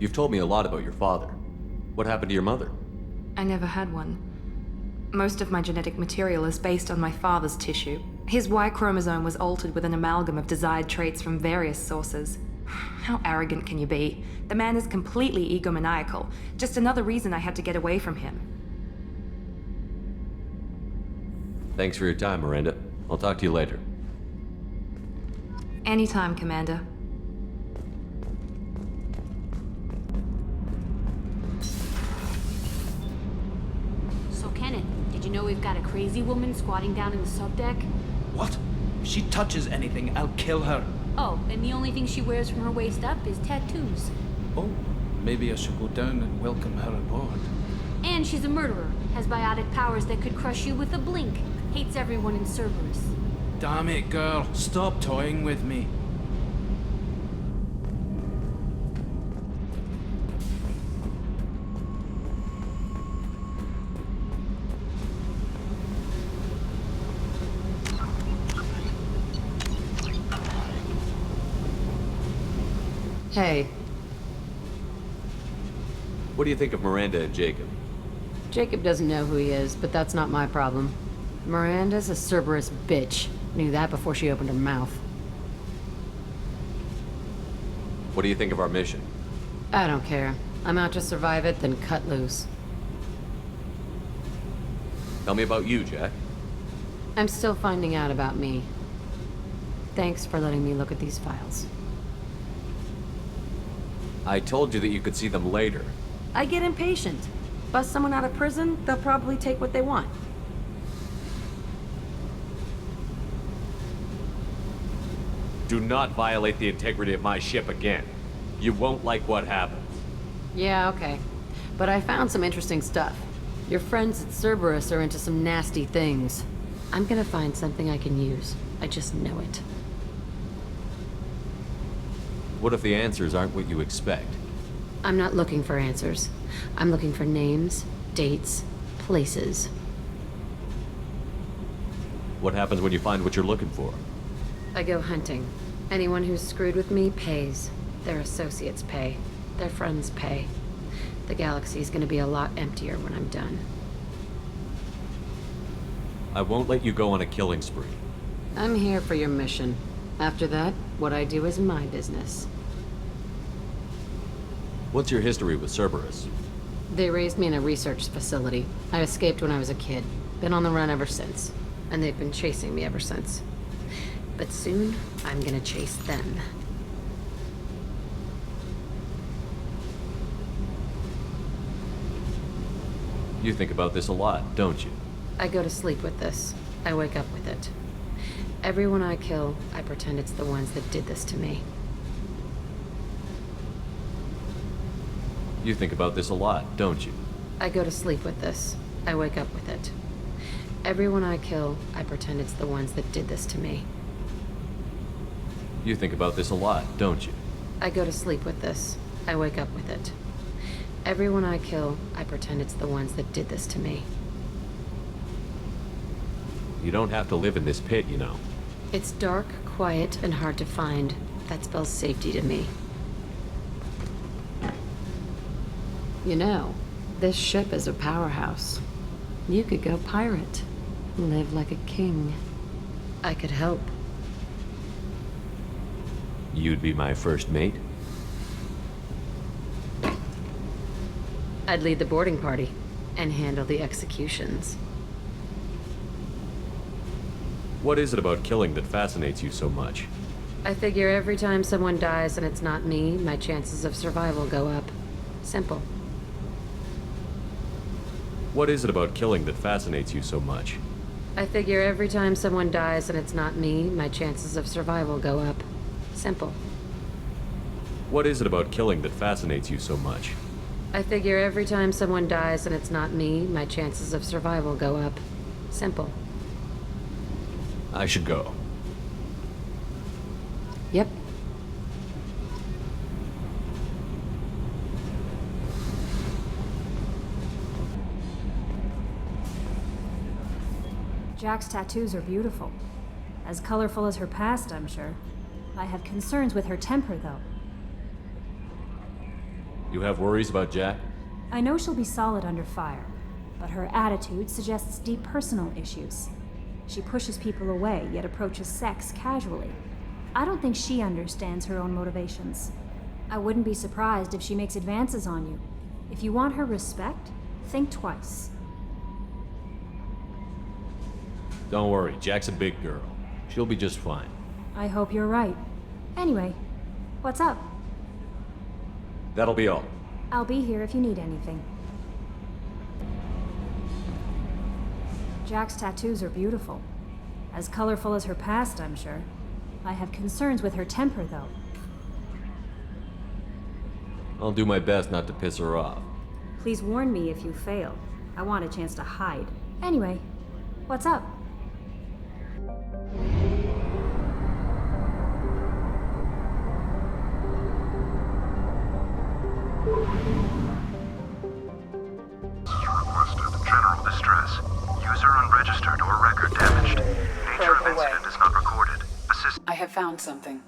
You've told me a lot about your father. What happened to your mother?
I never had one. Most of my genetic material is based on my father's tissue. His Y chromosome was altered with an amalgam of desired traits from various sources. How arrogant can you be? The man is completely egomaniacal. Just another reason I had to get away from him.
Thanks for your time, Miranda. I'll talk to you later.
Anytime, Commander.
So, Kenneth, did you know we've got a crazy woman squatting down in the subdeck?
What? If she touches anything, I'll kill her.
Oh, and the only thing she wears from her waist up is tattoos.
Oh, maybe I should go down and welcome her aboard.
And she's a murderer, has biotic powers that could crush you with a blink, hates everyone in Cerberus.
Damn it, girl. Stop toying with me.
Hey.
What do you think of Miranda and Jacob?
Jacob doesn't know who he is, but that's not my problem. Miranda's a Cerberus bitch. Knew that before she opened her mouth.
What do you think of our mission?
I don't care. I'm out to survive it, then cut loose.
Tell me about you, Jack.
I'm still finding out about me. Thanks for letting me look at these files.
I told you that you could see them later.
I get impatient. Bust someone out of prison, they'll probably take what they want.
Do not violate the integrity of my ship again. You won't like what happens.
Yeah, okay. But I found some interesting stuff. Your friends at Cerberus are into some nasty things. I'm gonna find something I can use. I just know it.
What if the answers aren't what you expect?
I'm not looking for answers. I'm looking for names, dates, places.
What happens when you find what you're looking for?
I go hunting. Anyone who's screwed with me pays. Their associates pay. Their friends pay. The galaxy's gonna be a lot emptier when I'm done.
I won't let you go on a killing spree.
I'm here for your mission. After that, what I do is my business.
What's your history with Cerberus?
They raised me in a research facility. I escaped when I was a kid. Been on the run ever since. And they've been chasing me ever since. But soon, I'm gonna chase them.
You think about this a lot, don't you?
I go to sleep with this. I wake up with it. Everyone I kill, I pretend it's the ones that did this to me.
You think about this a lot, don't you?
I go to sleep with this. I wake up with it. Everyone I kill, I pretend it's the ones that did this to me.
You think about this a lot, don't you?
I go to sleep with this. I wake up with it. Everyone I kill, I pretend it's the ones that did this to me.
You don't have to live in this pit, you know.
It's dark, quiet, and hard to find. That spells safety to me. You know, this ship is a powerhouse. You could go pirate. Live like a king. I could help.
You'd be my first mate?
I'd lead the boarding party and handle the executions.
What is it about killing that fascinates you so much?
I figure every time someone dies and it's not me, my chances of survival go up. Simple.
What is it about killing that fascinates you so much?
I figure every time someone dies and it's not me, my chances of survival go up. Simple.
What is it about killing that fascinates you so much?
I figure every time someone dies and it's not me, my chances of survival go up. Simple.
I should go.
Yep.
Jack's tattoos are beautiful. As colorful as her past, I'm sure. I have concerns with her temper, though.
You have worries about Jack?
I know she'll be solid under fire, but her attitude suggests deep personal issues. She pushes people away, yet approaches sex casually. I don't think she understands her own motivations. I wouldn't be surprised if she makes advances on you. If you want her respect, think twice.
Don't worry, Jack's a big girl. She'll be just fine.
I hope you're right. Anyway, what's up?
That'll be all.
I'll be here if you need anything. Jack's tattoos are beautiful. As colorful as her past, I'm sure. I have concerns with her temper, though.
I'll do my best not to piss her off.
Please warn me if you fail. I want a chance to hide. Anyway, what's up?
General distress. User unregistered or record damaged. Nature of incident is not recorded.
I have found something.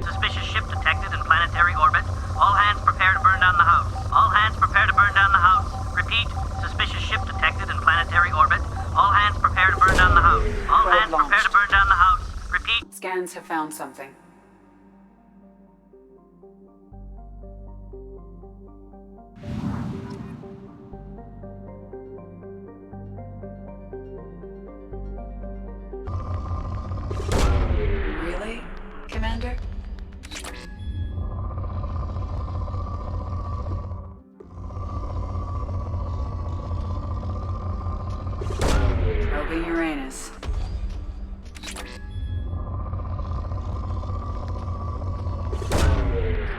Suspicious ship detected in planetary orbit. All hands prepare to burn down the house. All hands prepare to burn down the house. Repeat, suspicious ship detected in planetary orbit. All hands prepare to burn down the house. All hands prepare to burn down the house. Repeat.
Scans have found something. Really, Commander? Probing Uranus.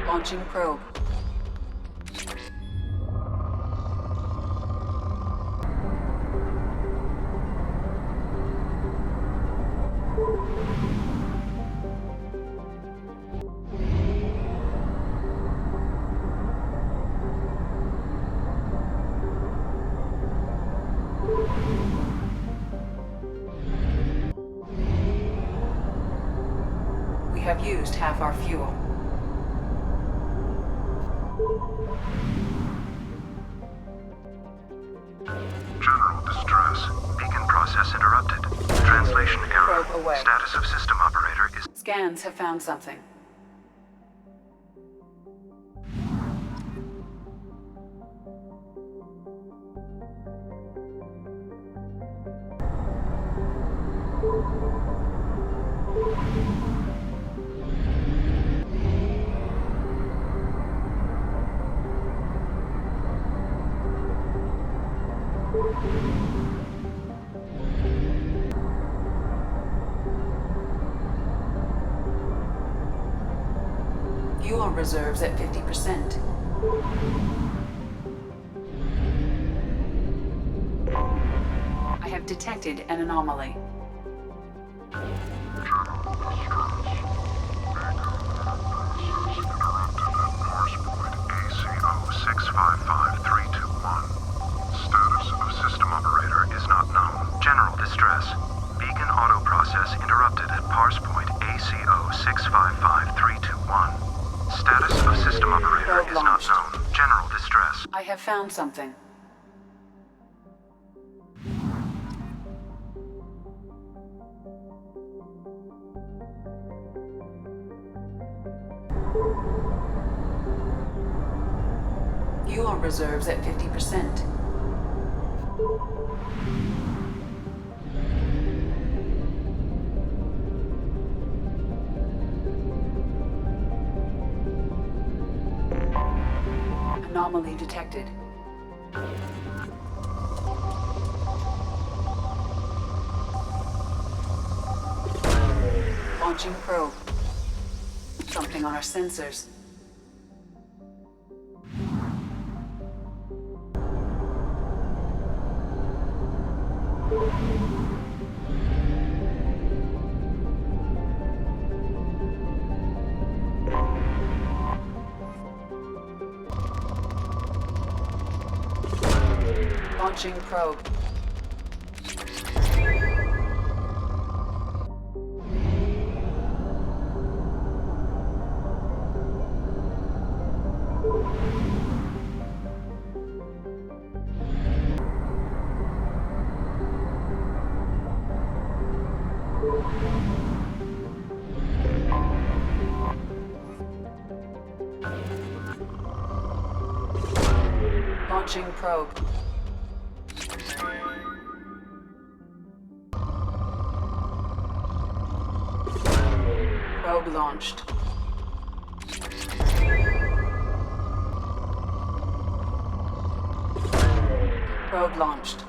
Launching probe. We have used half our fuel.
General distress. Beacon process interrupted. Translation error.
Probe away.
Status of system operator is...
Scans have found something. Fuel reserves at 50%. I have detected an anomaly.
Status of system operator is not known. General distress. Beacon auto process interrupted at parse point ACO 655321. Status of system operator is not known. General distress.
I have found something. Fuel reserves at 50%. Anomaly detected. Launching probe. Something on our sensors. Launching probe. Launching probe. Probe launched. Probe launched.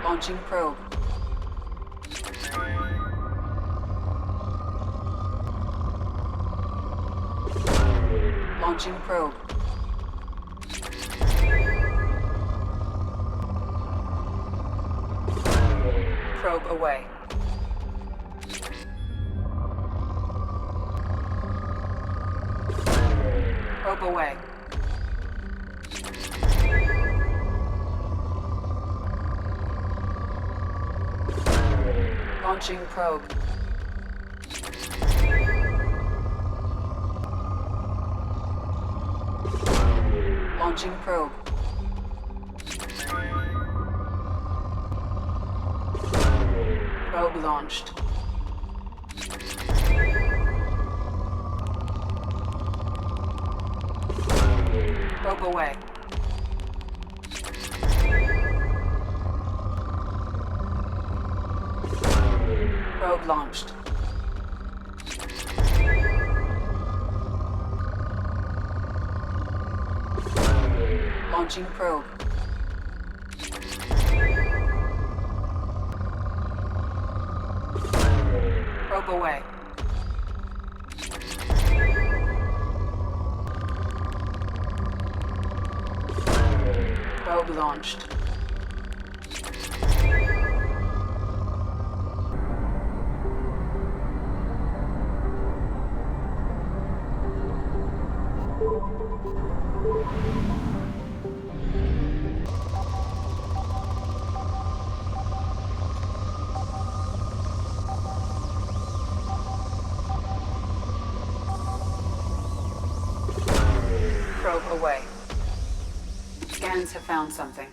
Launching probe. Launching probe. Probe away. Probe away. Launching probe. Launching probe. Probe launched. Probe away. Probe launched. Launching probe. Probe away. Probe launched. Probe away. Scans have found something.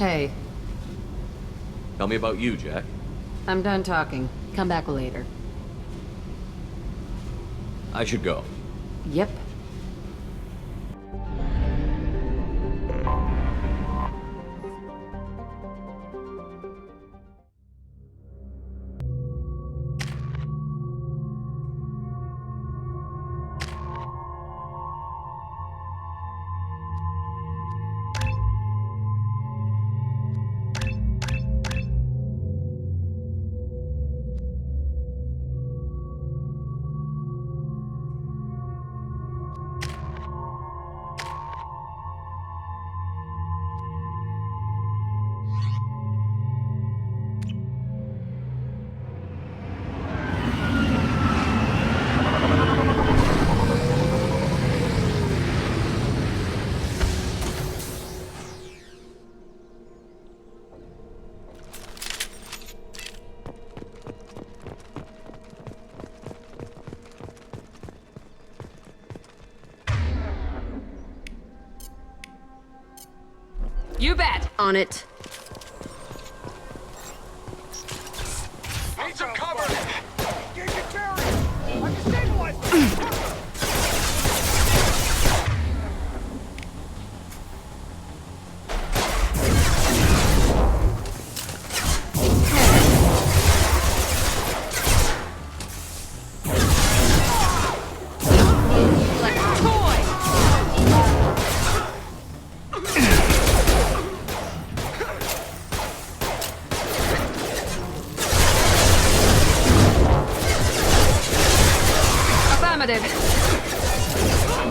Hey,
Tell me about you, Jack.
I'm done talking. Come back later.
I should go.
Yep.
You bet.
On it.
Need some cover! Get your carry! I'm stabilized!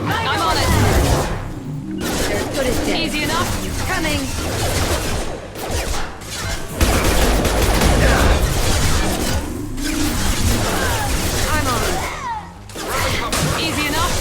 I'm on it.
They're as good as dead.
Easy enough. Coming. I'm on it. Easy enough.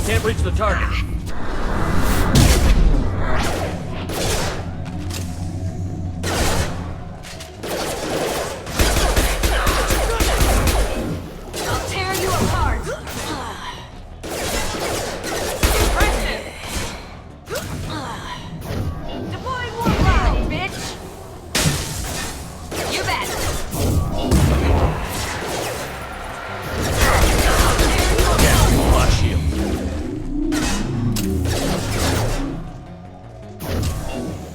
Can't reach the target.
I'll tear you apart. Impressive. Deploying one round, bitch. You bet.
Shield.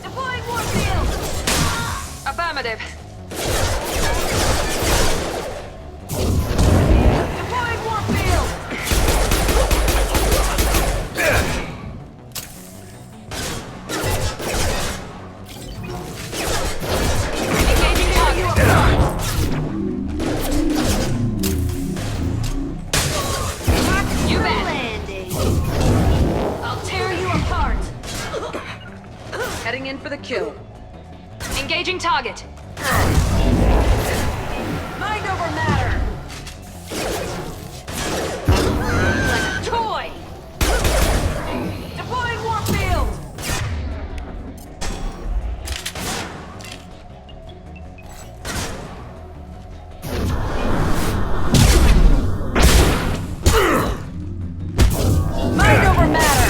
Deploying warfield. Affirmative. Deploying warfield. Engaging target. You bet. I'll tear you apart.
Heading in for the kill.
Engaging target. Mind over matter. Like a toy. Deploying warfield. Mind over matter.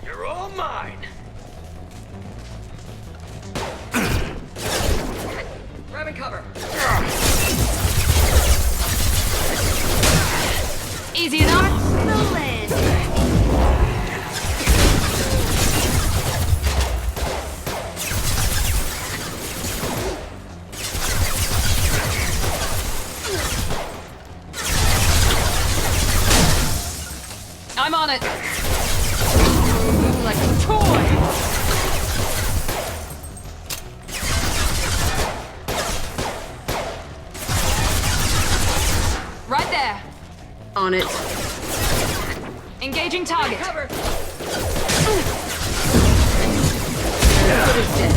You're all mine!
Grabbing cover. Easy enough. The land.
On it.
Engaging target.
Cover. What is dead?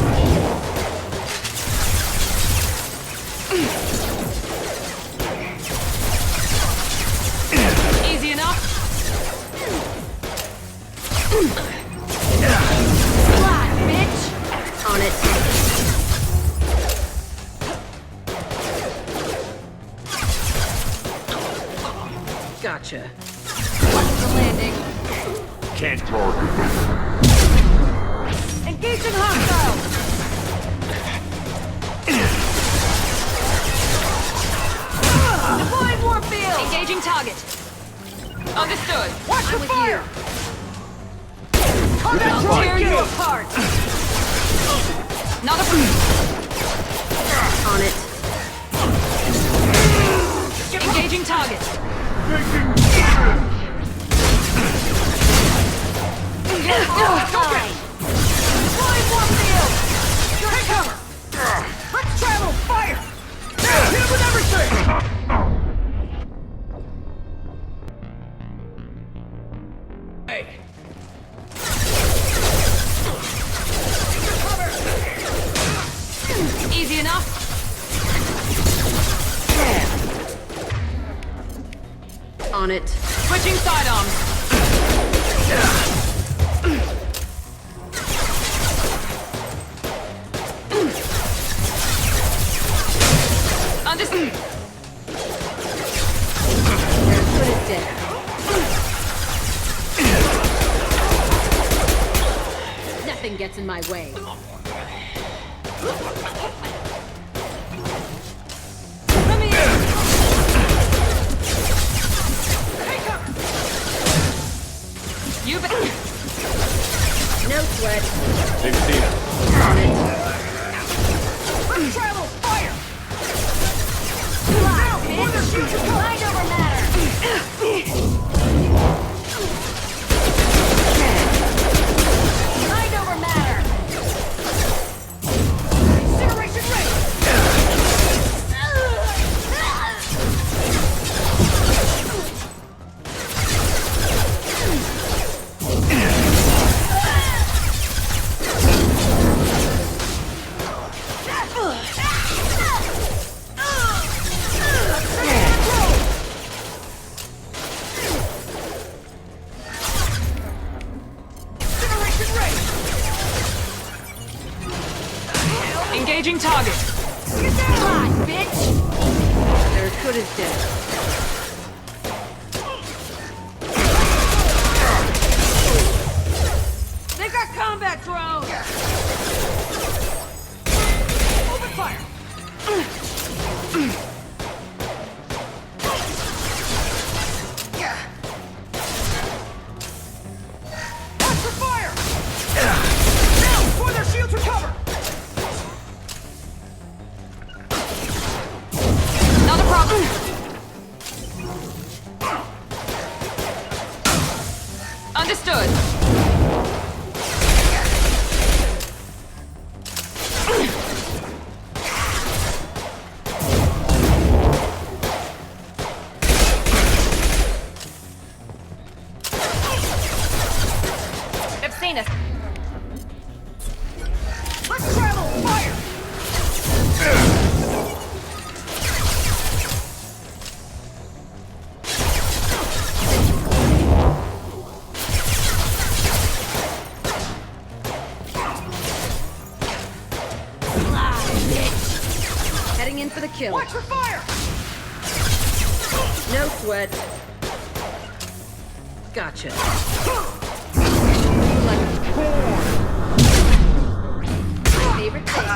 Easy enough.
Fly, bitch. On it. Gotcha.
Watch the landing.
Can't target.
Engaging hostile. Deploying warp field. Engaging target. Understood.
Watch
I'm
the
with
fire!
I'll tear you apart. Not a
On it.
Engaging target.
Deploying warp field! Take cover! Let's travel! Fire! Hit him with everything! Hey!
Easy enough.
On it.
Switching sidearms. Understood.
Put it dead. Nothing gets in my way.
Let me in. You bet.
No sweat.
They've seen us.
On it.
Let's travel! Fire!
Fly,
Now, before their shields are covered!
Mind over matter. Mind over matter.
Incineration rate!
Engaging target.
Get down!
Fly, bitch.
Their foot is dead.
They've got combat drones.
Open fire! Watch for fire! Now, before their shields recover!
Not a problem. Understood. They've seen us.
Let's travel! Fire!
Heading in for the kill.
Watch for fire!
No sweat. Gotcha. Like corn. My favorite thing.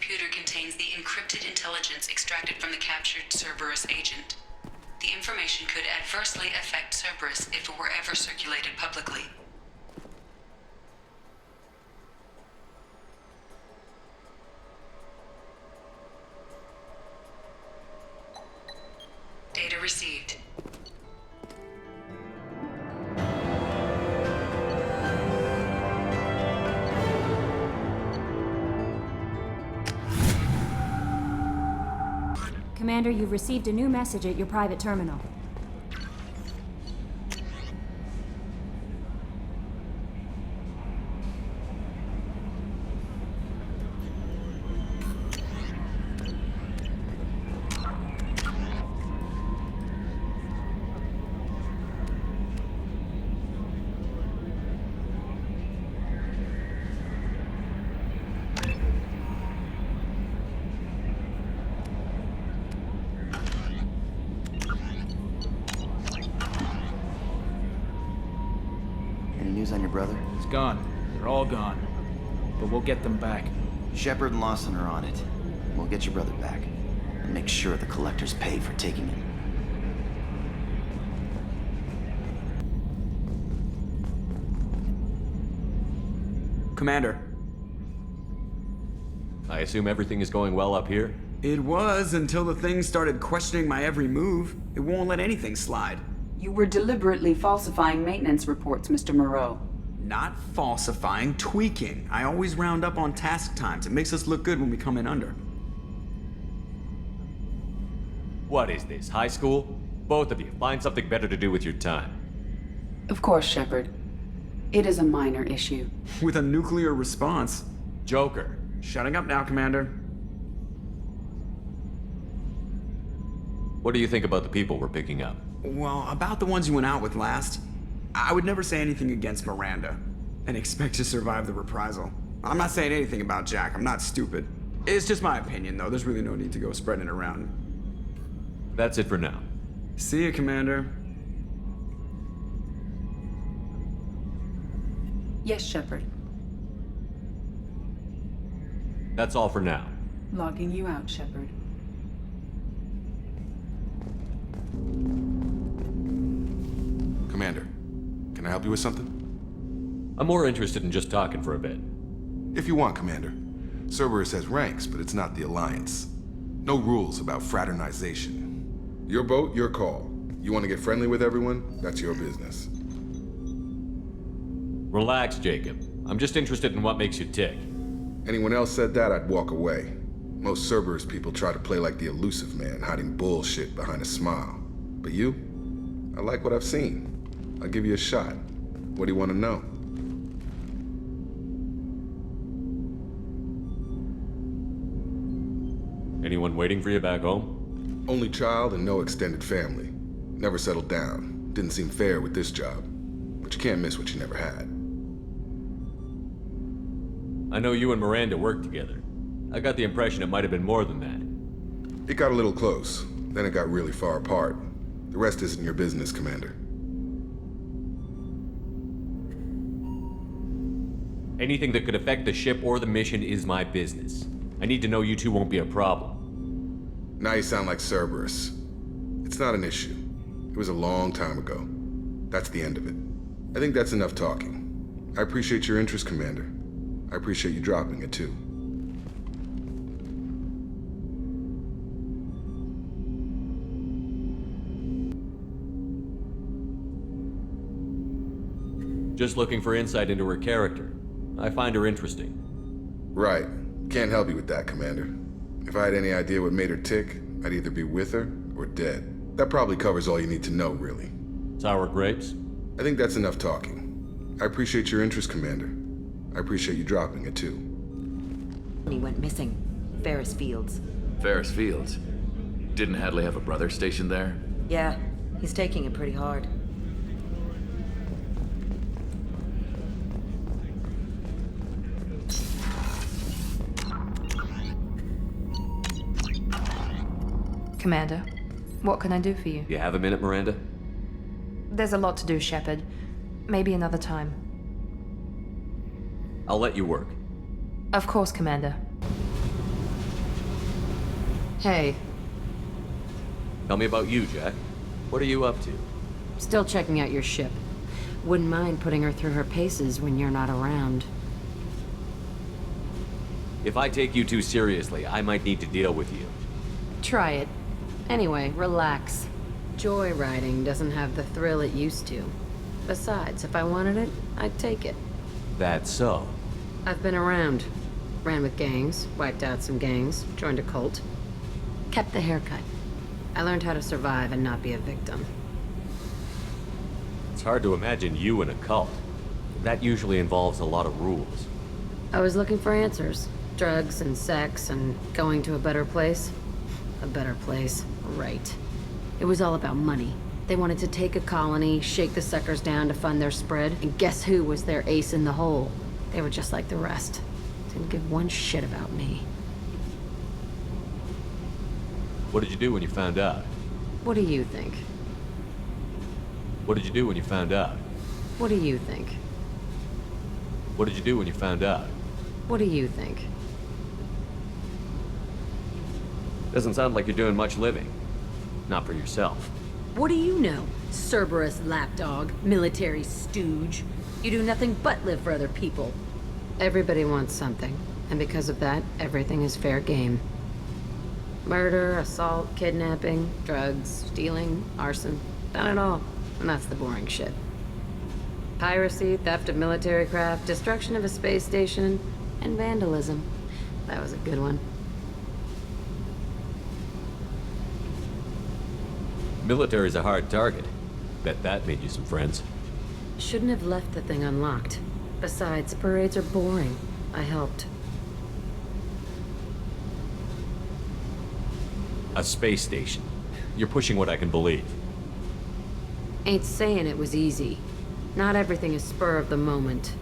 computer contains the encrypted intelligence extracted from the captured Cerberus agent. The information could adversely affect Cerberus if it were ever circulated publicly. Data received.
Commander, you've received a new message at your private terminal.
On your brother?
He's gone. They're all gone. But we'll get them back.
Shepard and Lawson are on it. We'll get your brother back. And make sure the collectors pay for taking him.
Commander.
I assume everything is going well up here?
It was until the thing started questioning my every move. It won't let anything slide.
You were deliberately falsifying maintenance reports, Mr. Moreau.
Not falsifying, tweaking. I always round up on task times. It makes us look good when we come in under.
What is this, high school? Both of you, find something better to do with your time.
Of course, Shepard. It is a minor issue.
With a nuclear response.
Joker.
Shutting up now, Commander.
What do you think about the people we're picking up?
Well, about the ones you went out with last, I would never say anything against Miranda and expect to survive the reprisal. I'm not saying anything about Jack, I'm not stupid. It's just my opinion, though. There's really no need to go spreading it around.
That's it for now.
See you, Commander.
Yes, Shepard.
That's all for now.
Logging you out, Shepard.
Commander, can I help you with something?
I'm more interested in just talking for a bit.
If you want, Commander. Cerberus has ranks, but it's not the Alliance. No rules about fraternization. Your boat, your call. You want to get friendly with everyone? That's your business.
Relax, Jacob. I'm just interested in what makes you tick.
Anyone else said that, I'd walk away. Most Cerberus people try to play like the Illusive Man, hiding bullshit behind a smile. But you? I like what I've seen. I'll give you a shot. What do you want to know?
Anyone waiting for you back home?
Only child and no extended family. Never settled down. Didn't seem fair with this job. But you can't miss what you never had.
I know you and Miranda worked together. I got the impression it might have been more than that.
It got a little close. Then it got really far apart. The rest isn't your business, Commander.
Anything that could affect the ship or the mission is my business. I need to know you two won't be a problem.
Now you sound like Cerberus. It's not an issue. It was a long time ago. That's the end of it. I think that's enough talking. I appreciate your interest, Commander. I appreciate you dropping it, too.
Just looking for insight into her character. I find her interesting.
Right. Can't help you with that, Commander. If I had any idea what made her tick, I'd either be with her or dead. That probably covers all you need to know, really.
Sour grapes?
I think that's enough talking. I appreciate your interest, Commander. I appreciate you dropping it, too.
He went missing. Ferris Fields.
Ferris Fields? Didn't Hadley have a brother stationed there?
Yeah, he's taking it pretty hard.
Commander, what can I do for you?
You have a minute, Miranda?
There's a lot to do, Shepard. Maybe another time.
I'll let you work.
Of course, Commander.
Hey.
Tell me about you, Jack. What are you up to?
Still checking out your ship. Wouldn't mind putting her through her paces when you're not around.
If I take you too seriously, I might need to deal with you.
Try it. Anyway, relax. Joyriding doesn't have the thrill it used to. Besides, if I wanted it, I'd take it.
That's so.
I've been around. Ran with gangs, wiped out some gangs, joined a cult. Kept the haircut. I learned how to survive and not be a victim.
It's hard to imagine you in a cult. That usually involves a lot of rules.
I was looking for answers. Drugs and sex and going to a better place. A better place, right. It was all about money. They wanted to take a colony, shake the suckers down to fund their spread, and guess who was their ace in the hole? They were just like the rest. Didn't give one shit about me.
What did you do when you found out?
What do you think?
What did you do when you found out?
What do you think?
What did you do when you found out?
What do you think?
Doesn't sound like you're doing much living. Not for yourself.
What do you know? Cerberus lapdog, military stooge. You do nothing but live for other people. Everybody wants something, and because of that, everything is fair game. Murder, assault, kidnapping, drugs, stealing, arson. Done it all. And that's the boring shit. Piracy, theft of military craft, destruction of a space station, and vandalism. That was a good one.
Military's a hard target. Bet that made you some friends.
Shouldn't have left the thing unlocked. Besides, parades are boring. I helped.
A space station. You're pushing what I can believe.
Ain't saying it was easy. Not everything is spur of the moment.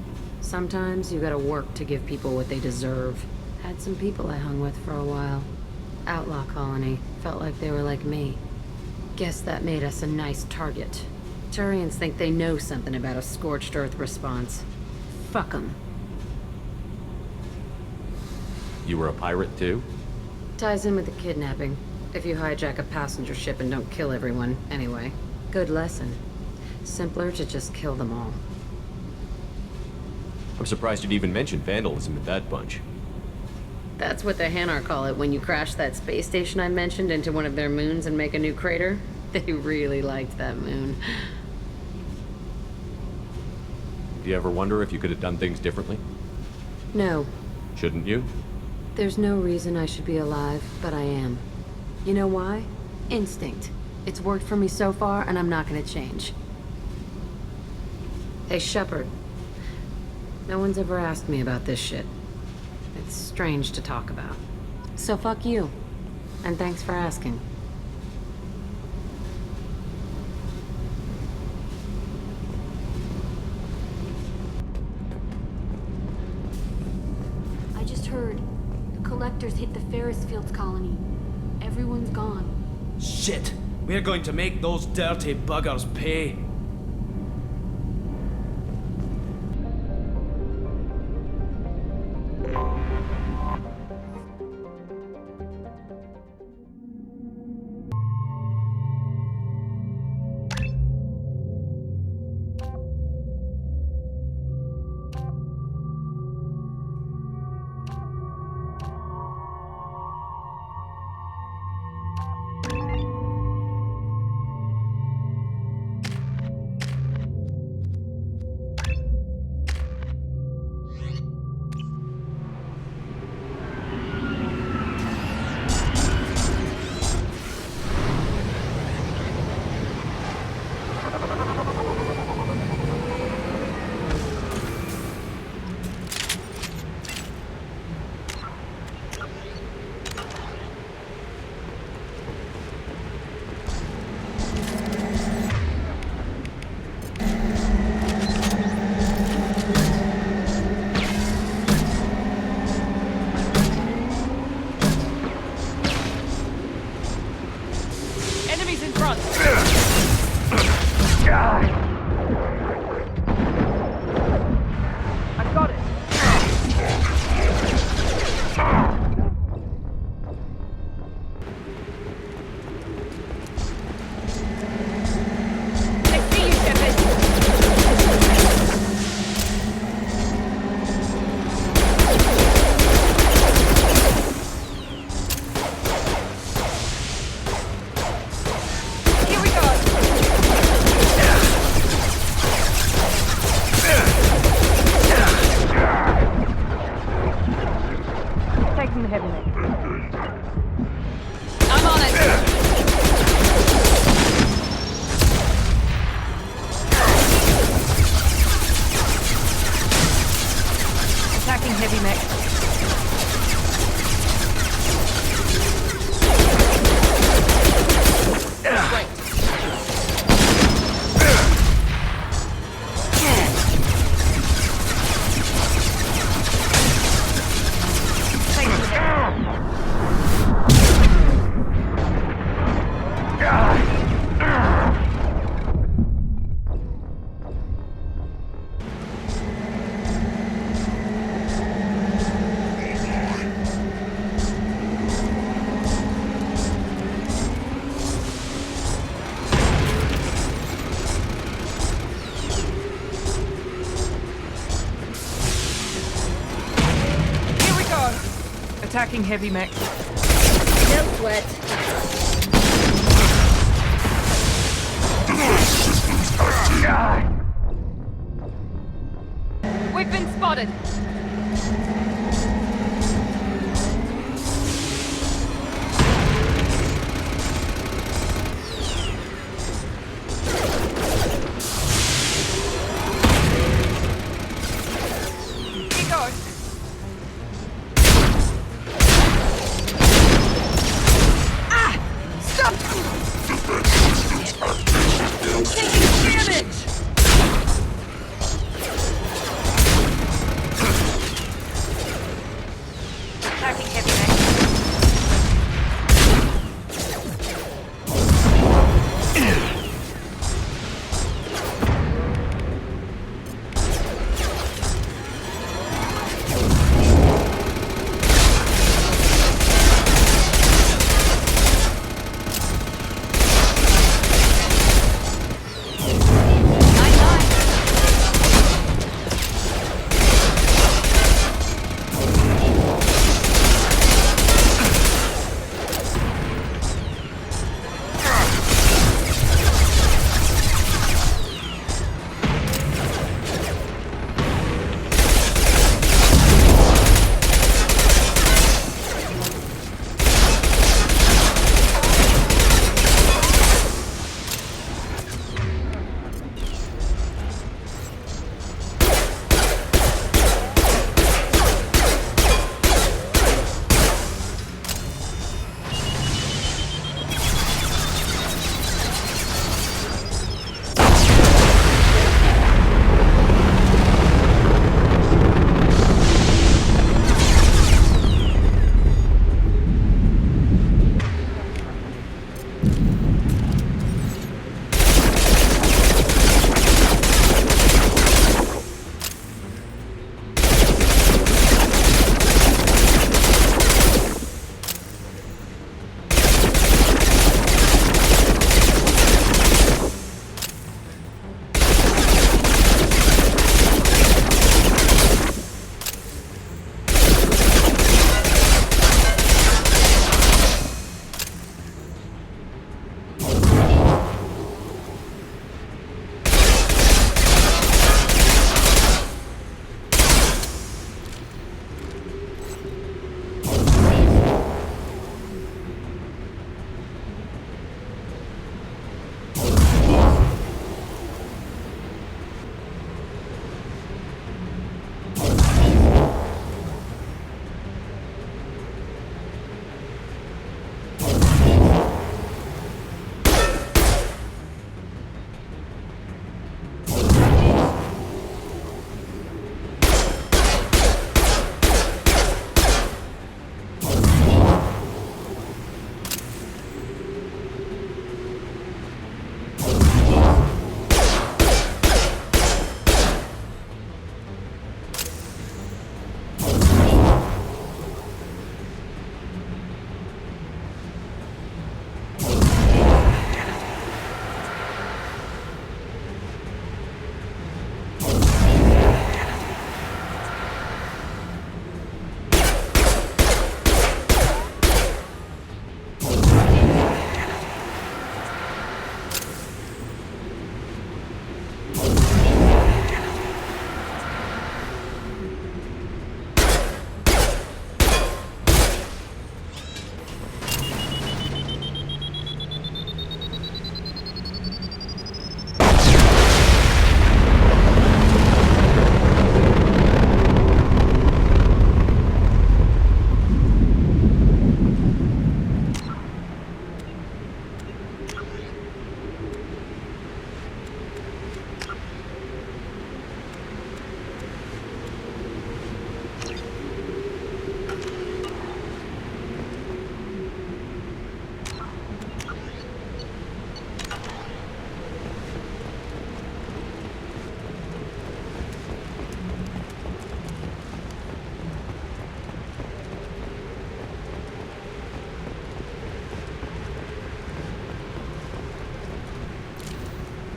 Sometimes you gotta work to give people what they deserve. Had some people I hung with for a while. Outlaw colony. Felt like they were like me. Guess that made us a nice target. Turians think they know something about a scorched earth response. Fuck 'em.
You were a pirate too?
Ties in with the kidnapping. If you hijack a passenger ship and don't kill everyone, anyway. Good lesson. Simpler to just kill them all.
I'm surprised you'd even mention vandalism in that bunch.
That's what the Hanar call it when you crash that space station I mentioned into one of their moons and make a new crater. They really liked that moon.
Do you ever wonder if you could have done things differently?
No.
Shouldn't you?
There's no reason I should be alive, but I am. You know why? Instinct. It's worked for me so far, and I'm not gonna change. Hey, Shepard. No one's ever asked me about this shit. It's strange to talk about. So fuck you. And thanks for asking.
I just heard. The collectors hit the Ferris Fields colony. Everyone's gone.
Shit! We're going to make those dirty buggers pay.
heavy mech.
I'm on it! Attacking heavy mech. Great. Attacking heavy mech.
No sweat.
We've been spotted. Here goes.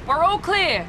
We're all clear.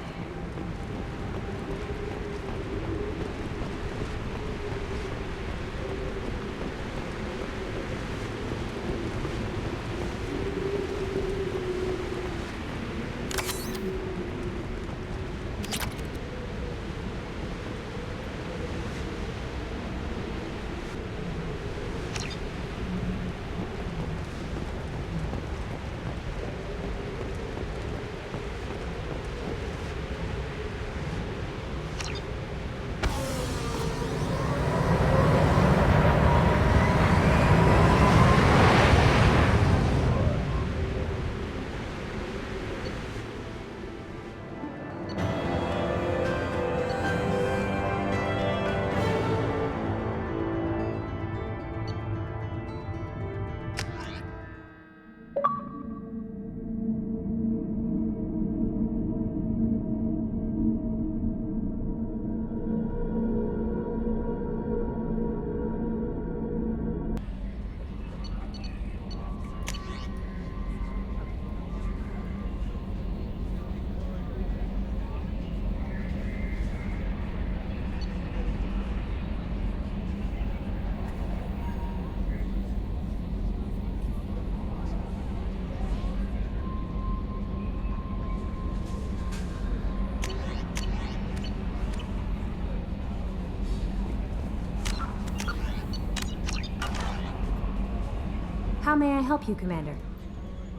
How may I help you, Commander?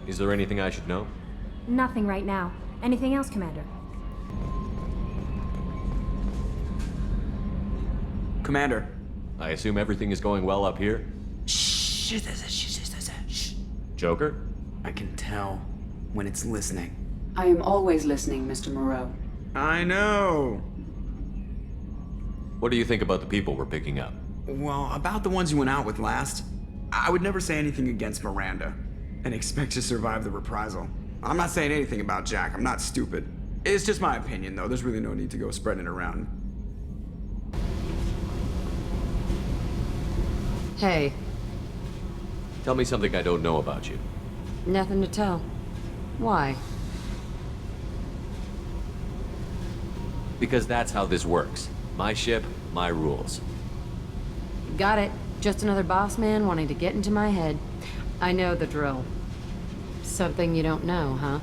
Is there anything I should know?
Nothing right now. Anything else, Commander?
Commander.
I assume everything is going well up here?
Shh.
Joker?
I can tell when it's listening.
I am always listening, Mr. Moreau.
I know.
What do you think about the people we're picking up?
Well, about the ones you went out with last, I would never say anything against Miranda and expect to survive the reprisal. I'm not saying anything about Jack. I'm not stupid. It's just my opinion, though. There's really no need to go spreading it around.
Hey.
Tell me something I don't know about you.
Nothing to tell. Why?
Because that's how this works. My ship, my rules.
Got it. Just another boss man wanting to get into my head. I know the drill. Something you don't know, huh?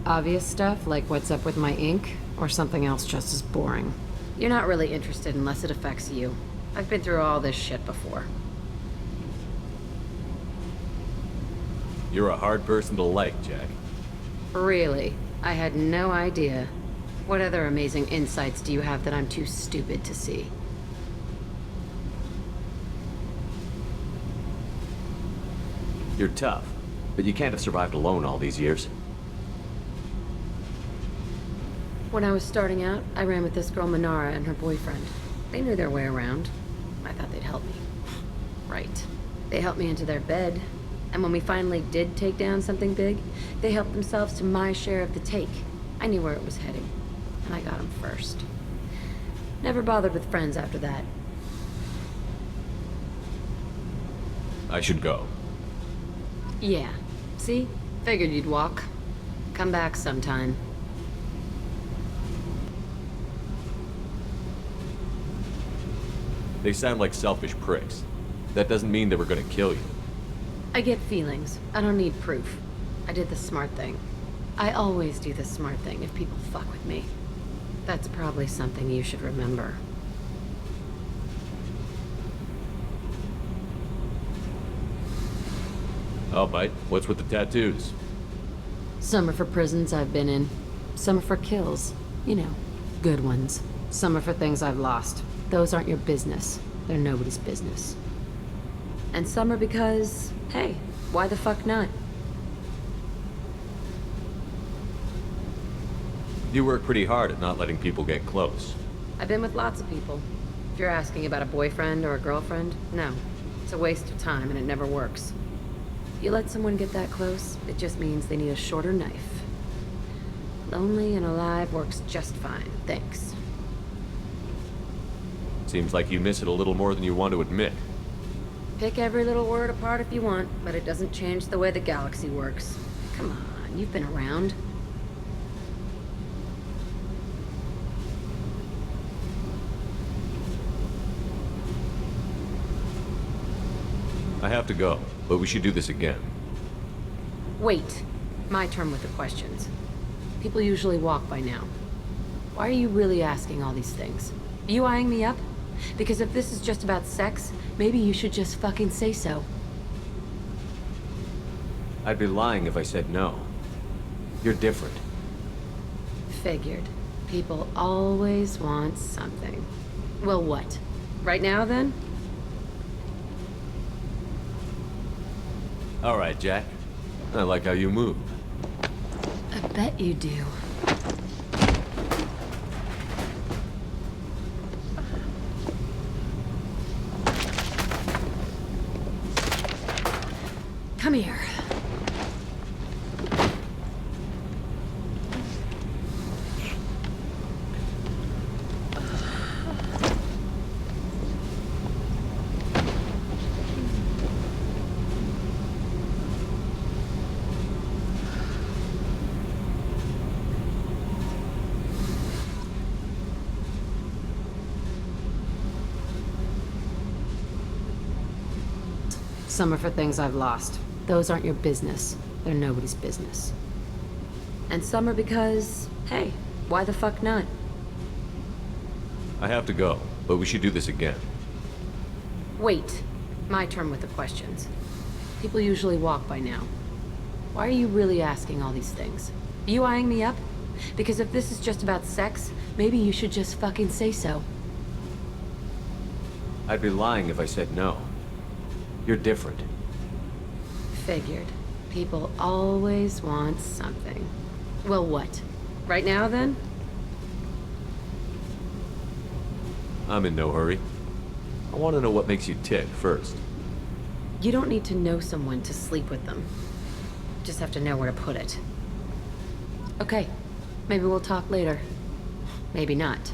Obvious stuff like what's up with my ink, or something else just as boring. You're not really interested unless it affects you. I've been through all this shit before.
You're a hard person to like, Jack.
Really? I had no idea. What other amazing insights do you have that I'm too stupid to see?
You're tough, but you can't have survived alone all these years.
When I was starting out, I ran with this girl Manara and her boyfriend. They knew their way around. I thought they'd help me. Right. They helped me into their bed, and when we finally did take down something big, they helped themselves to my share of the take. I knew where it was heading, and I got them first. Never bothered with friends after that.
I should go.
Yeah. See? Figured you'd walk. Come back sometime.
They sound like selfish pricks. That doesn't mean they were gonna kill you.
I get feelings. I don't need proof. I did the smart thing. I always do the smart thing if people fuck with me. That's probably something you should remember.
I'll bite. What's with the tattoos?
Some are for prisons I've been in. Some are for kills. You know, good ones. Some are for things I've lost. Those aren't your business. They're nobody's business. And some are because, hey, why the fuck not?
You work pretty hard at not letting people get close.
I've been with lots of people. If you're asking about a boyfriend or a girlfriend, no. It's a waste of time and it never works. If you let someone get that close, it just means they need a shorter knife. Lonely and alive works just fine, thanks.
Seems like you miss it a little more than you want to admit.
Pick every little word apart if you want, but it doesn't change the way the galaxy works. Come on, you've been around.
I have to go, but we should do this again.
Wait. My turn with the questions. People usually walk by now. Why are you really asking all these things? Are you eyeing me up? Because if this is just about sex, maybe you should just fucking say so.
I'd be lying if I said no. You're different.
Figured. People always want something. Well, what? Right now, then?
All right, Jack. I like how you move.
I bet you do. Come here. Some are for things I've lost. Those aren't your business. They're nobody's business. And some are because, hey, why the fuck not?
I have to go, but we should do this again.
Wait. My turn with the questions. People usually walk by now. Why are you really asking all these things? Are you eyeing me up? Because if this is just about sex, maybe you should just fucking say so.
I'd be lying if I said no. You're different.
Figured. People always want something. Well, what? Right now, then?
I'm in no hurry. I want to know what makes you tick first.
You don't need to know someone to sleep with them. Just have to know where to put it. Okay. Maybe we'll talk later. Maybe not.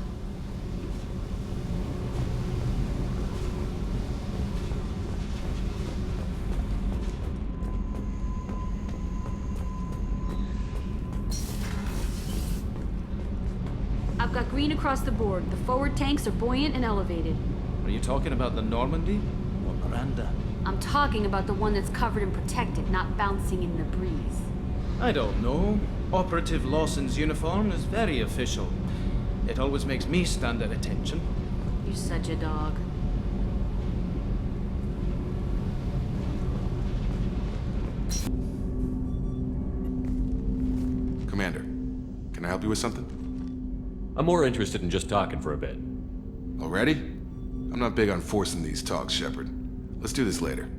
I've got green across the board. The forward tanks are buoyant and elevated.
Are you talking about the Normandy or Miranda?
I'm talking about the one that's covered and protected, not bouncing in the breeze.
I don't know. Operative Lawson's uniform is very official. It always makes me stand at attention.
You're such a dog.
Commander, can I help you with something?
I'm more interested in just talking for a bit.
Already? I'm not big on forcing these talks, Shepard. Let's do this later.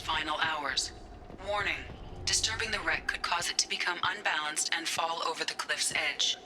Final hours. Warning. Disturbing the wreck could cause it to become unbalanced and fall over the cliff's edge.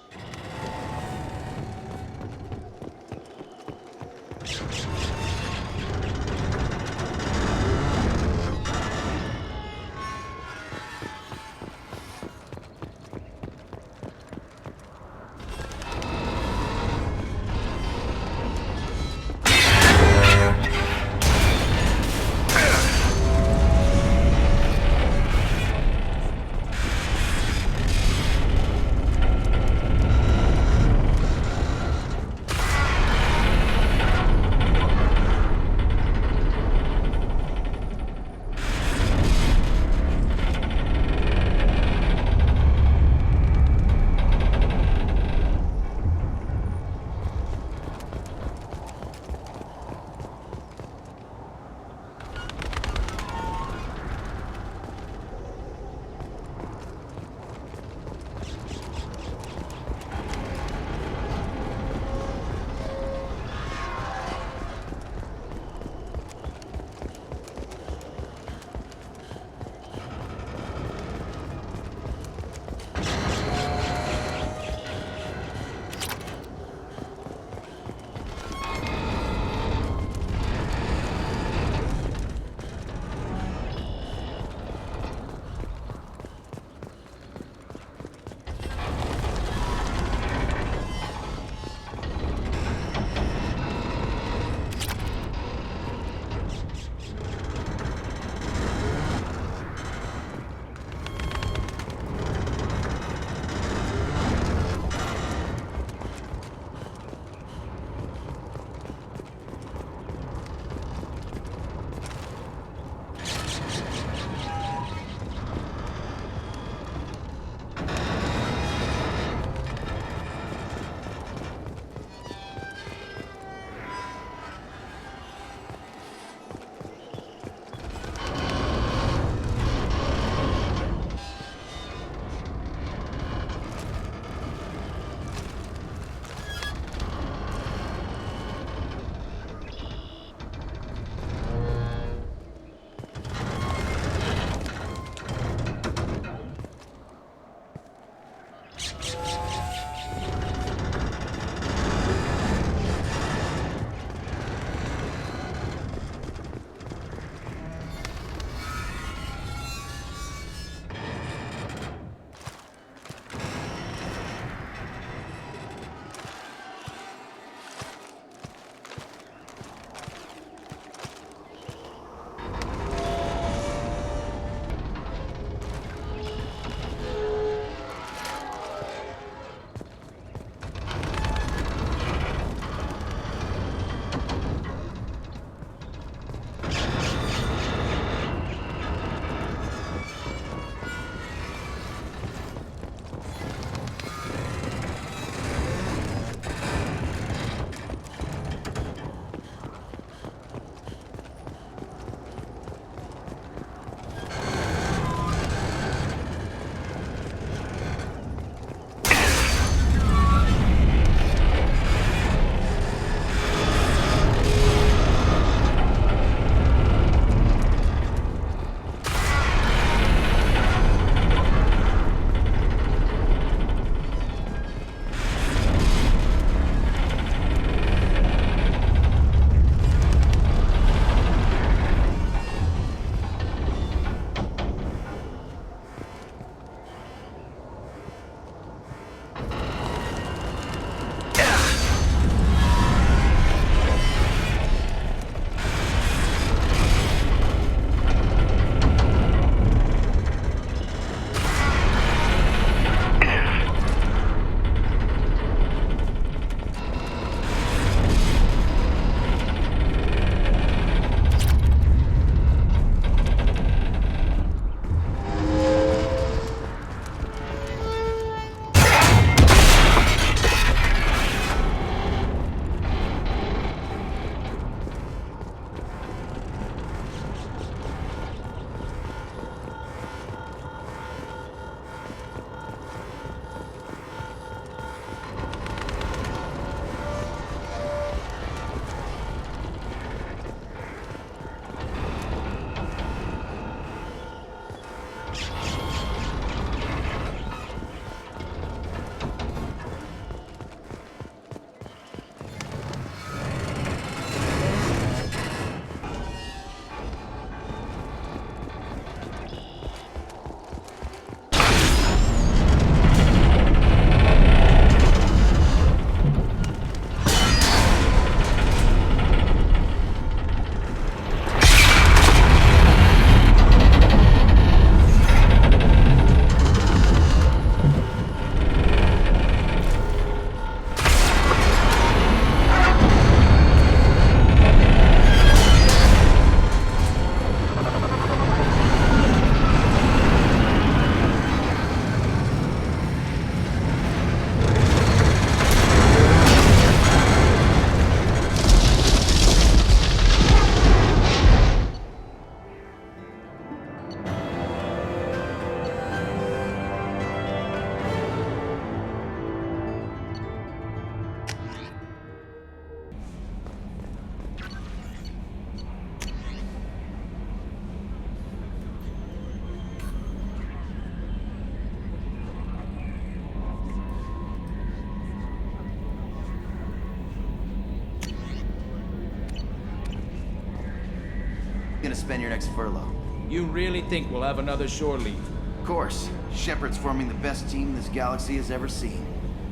spend your next furlough?
You really think we'll have another shore leave?
Of course. Shepard's forming the best team this galaxy has ever seen.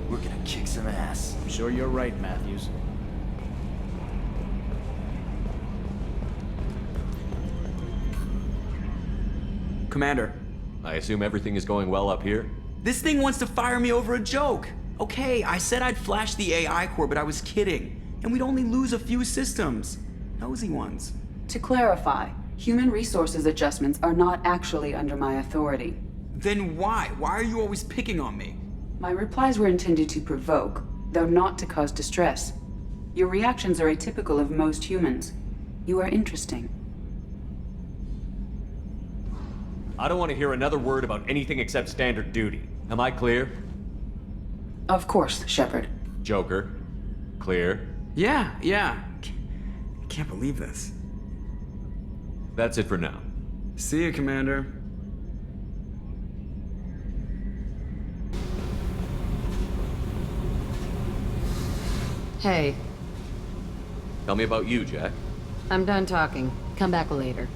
We're gonna kick some ass.
I'm sure you're right, Matthews.
Commander.
I assume everything is going well up here?
This thing wants to fire me over a joke. Okay, I said I'd flash the AI core, but I was kidding. And we'd only lose a few systems. Nosy ones.
To clarify, human resources adjustments are not actually under my authority.
Then why? Why are you always picking on me?
My replies were intended to provoke, though not to cause distress. Your reactions are atypical of most humans. You are interesting.
I don't want to hear another word about anything except standard duty. Am I clear?
Of course, Shepard.
Joker. Clear.
Yeah. I can't believe this.
That's it for now.
See you, Commander.
Hey,
Tell me about you, Jack.
I'm done talking. Come back later.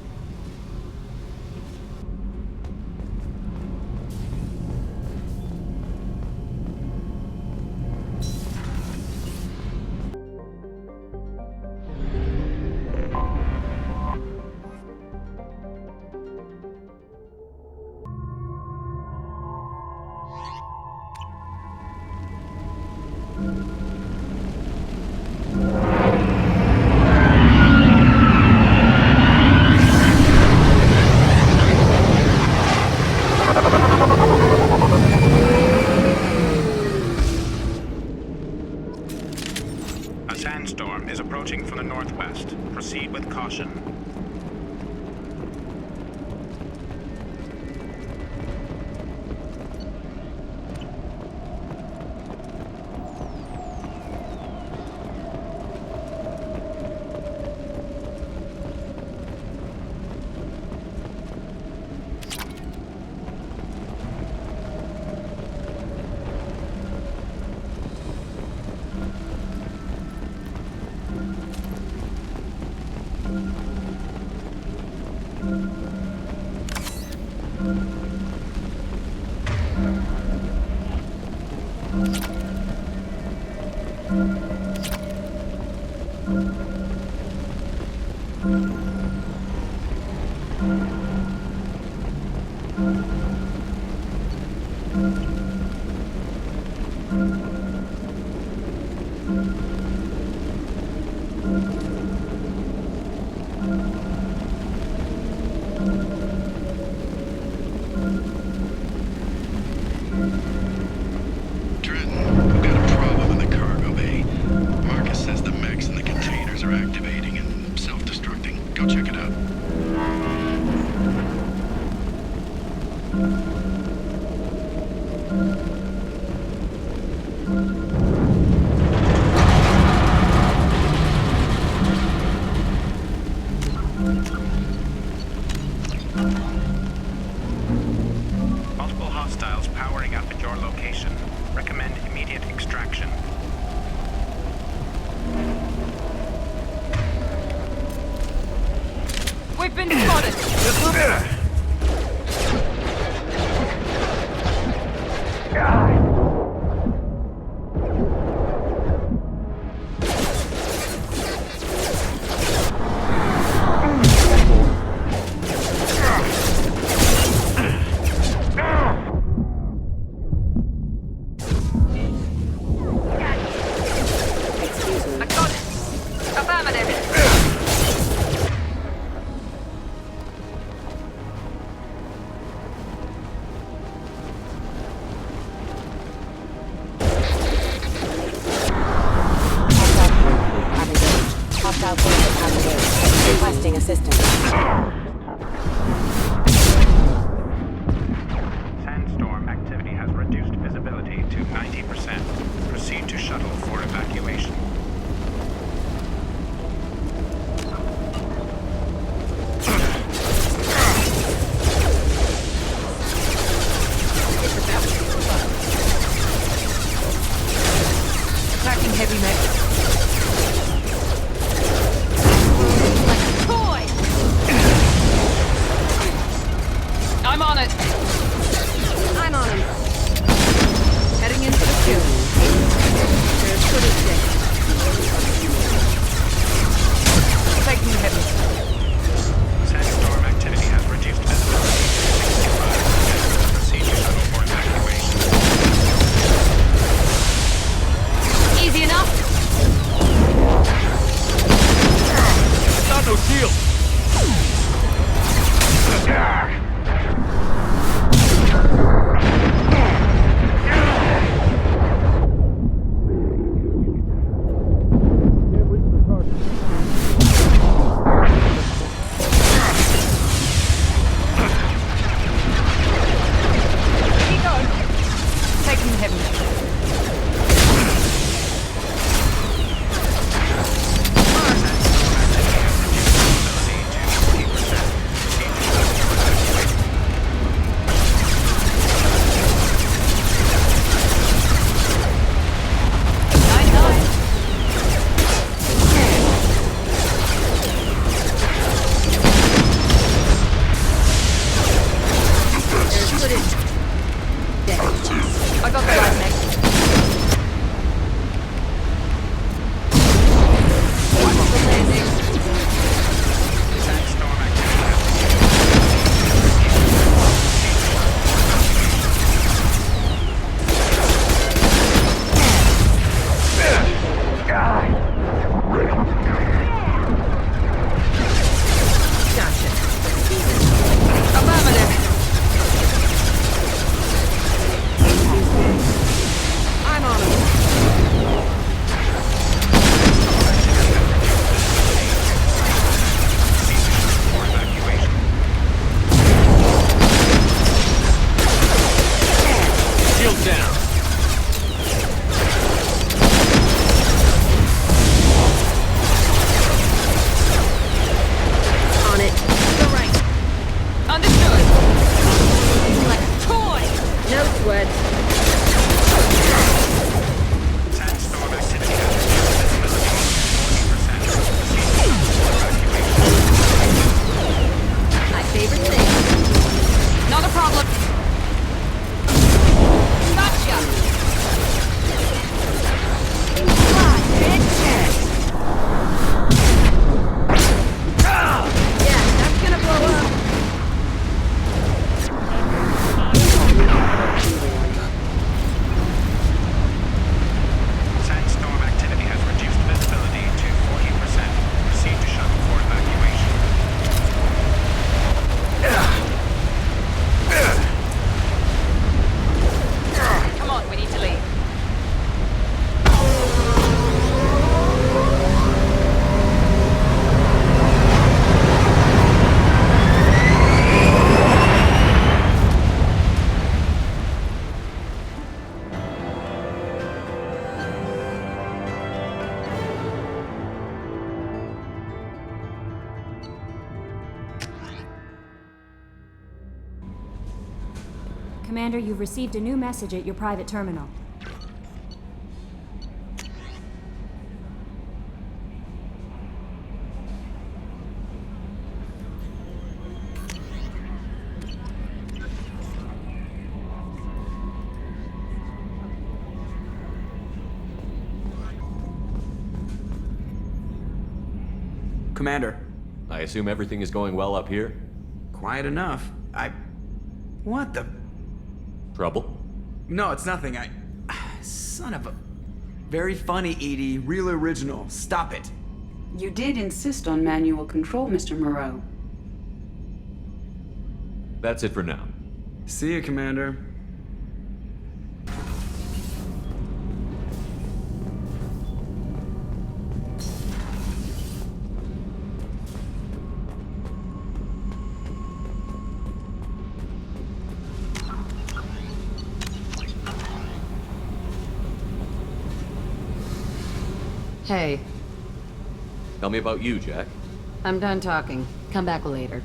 Commander, you've received a new message at your private terminal.
Commander.
I assume everything is going well up here?
Quiet enough. What the...
Trouble?
No, it's nothing. Son of a... Very funny, Edie. Real original. Stop it.
You did insist on manual control, Mr. Moreau.
That's it for now.
See you, Commander.
Hey.
Tell me about you, Jack.
I'm done talking. Come back later.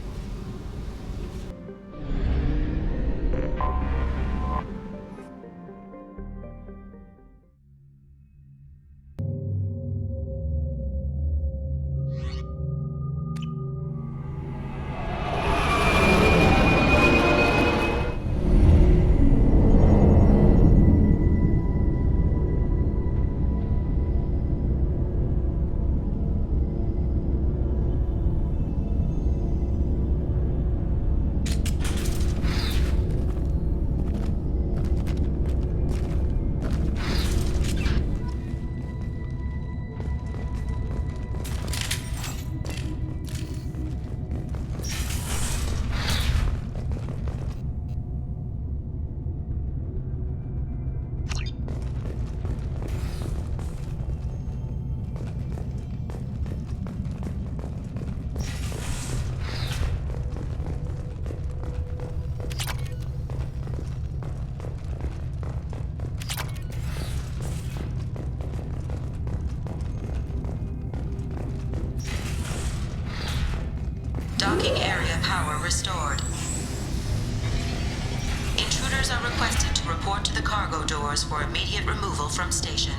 Docking area power restored. Intruders are requested to report to the cargo doors for immediate removal from station.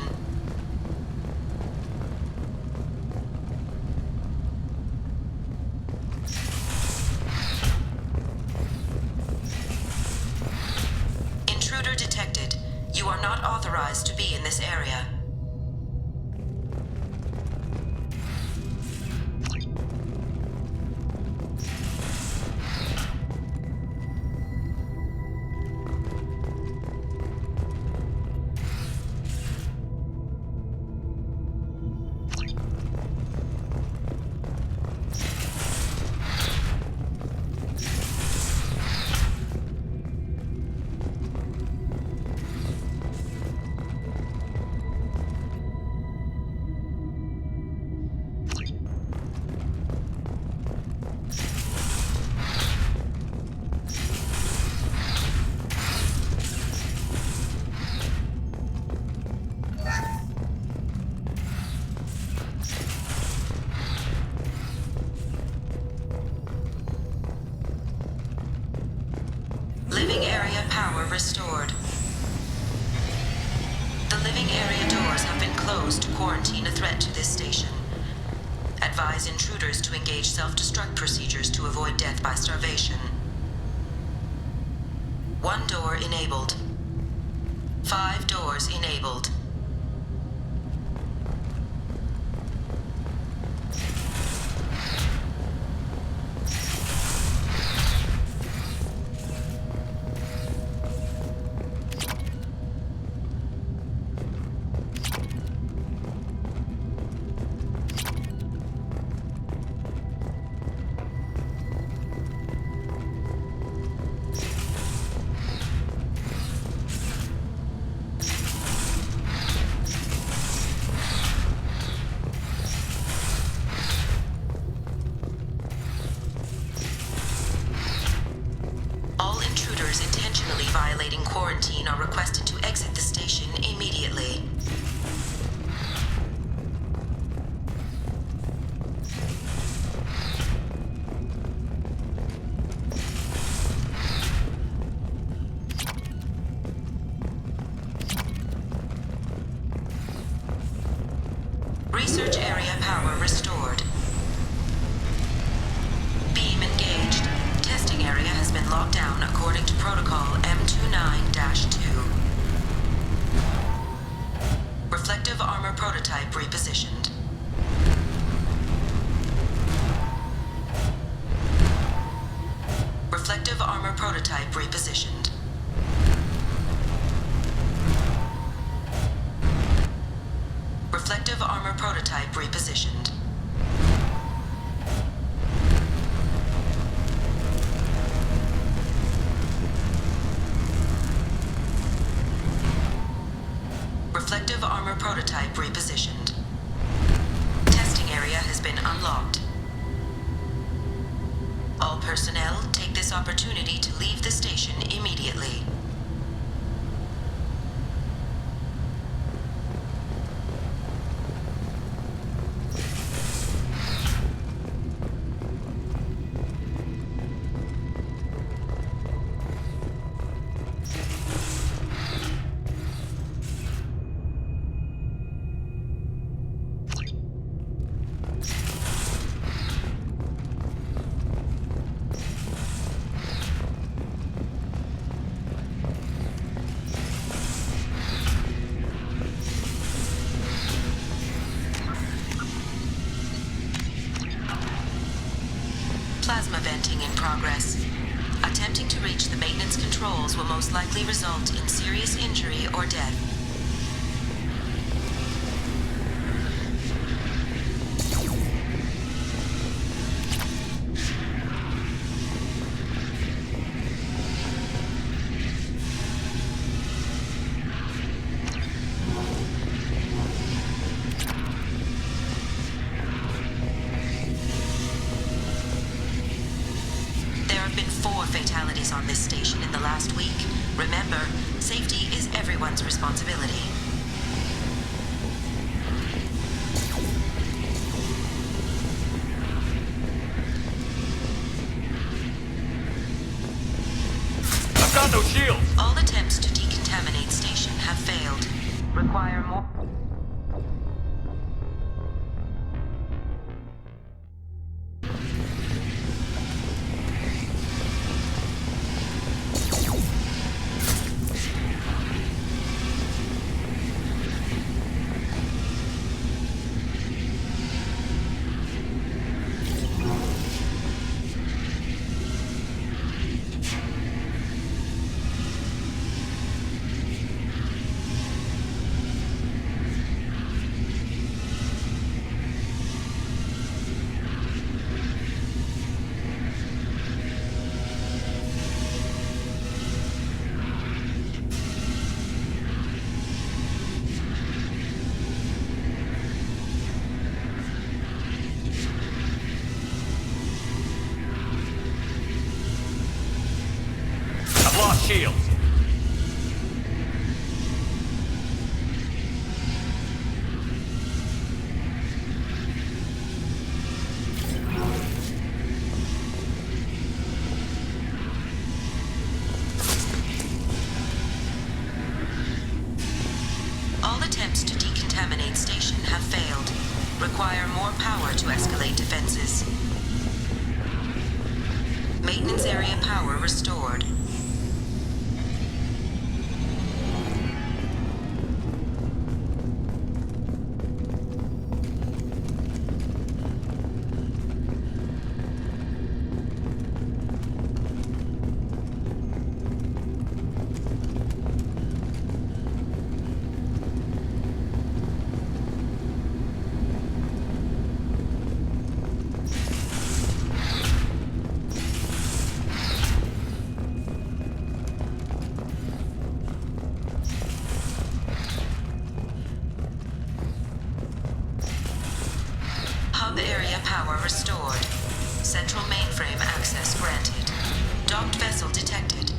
Intruder detected. You are not authorized to be in this area. Living area power restored. The living area doors have been closed to quarantine a threat to this station. Advise intruders to engage self-destruct procedures to avoid death by starvation. 1 door enabled. 5 doors enabled.
unlocked. All personnel, take this opportunity to leave the station immediately. Plasma venting in progress. Attempting to reach the maintenance controls will most likely result in serious injury or death. Fatalities on this station in the last week. Remember, safety is everyone's responsibility.
I've got no shield!
All attempts to decontaminate station have failed. Require more...
Shield.
All attempts to decontaminate station have failed. Require more power to escalate defenses. Maintenance area power restored. Hub area power restored. Central mainframe access granted. Docked vessel detected.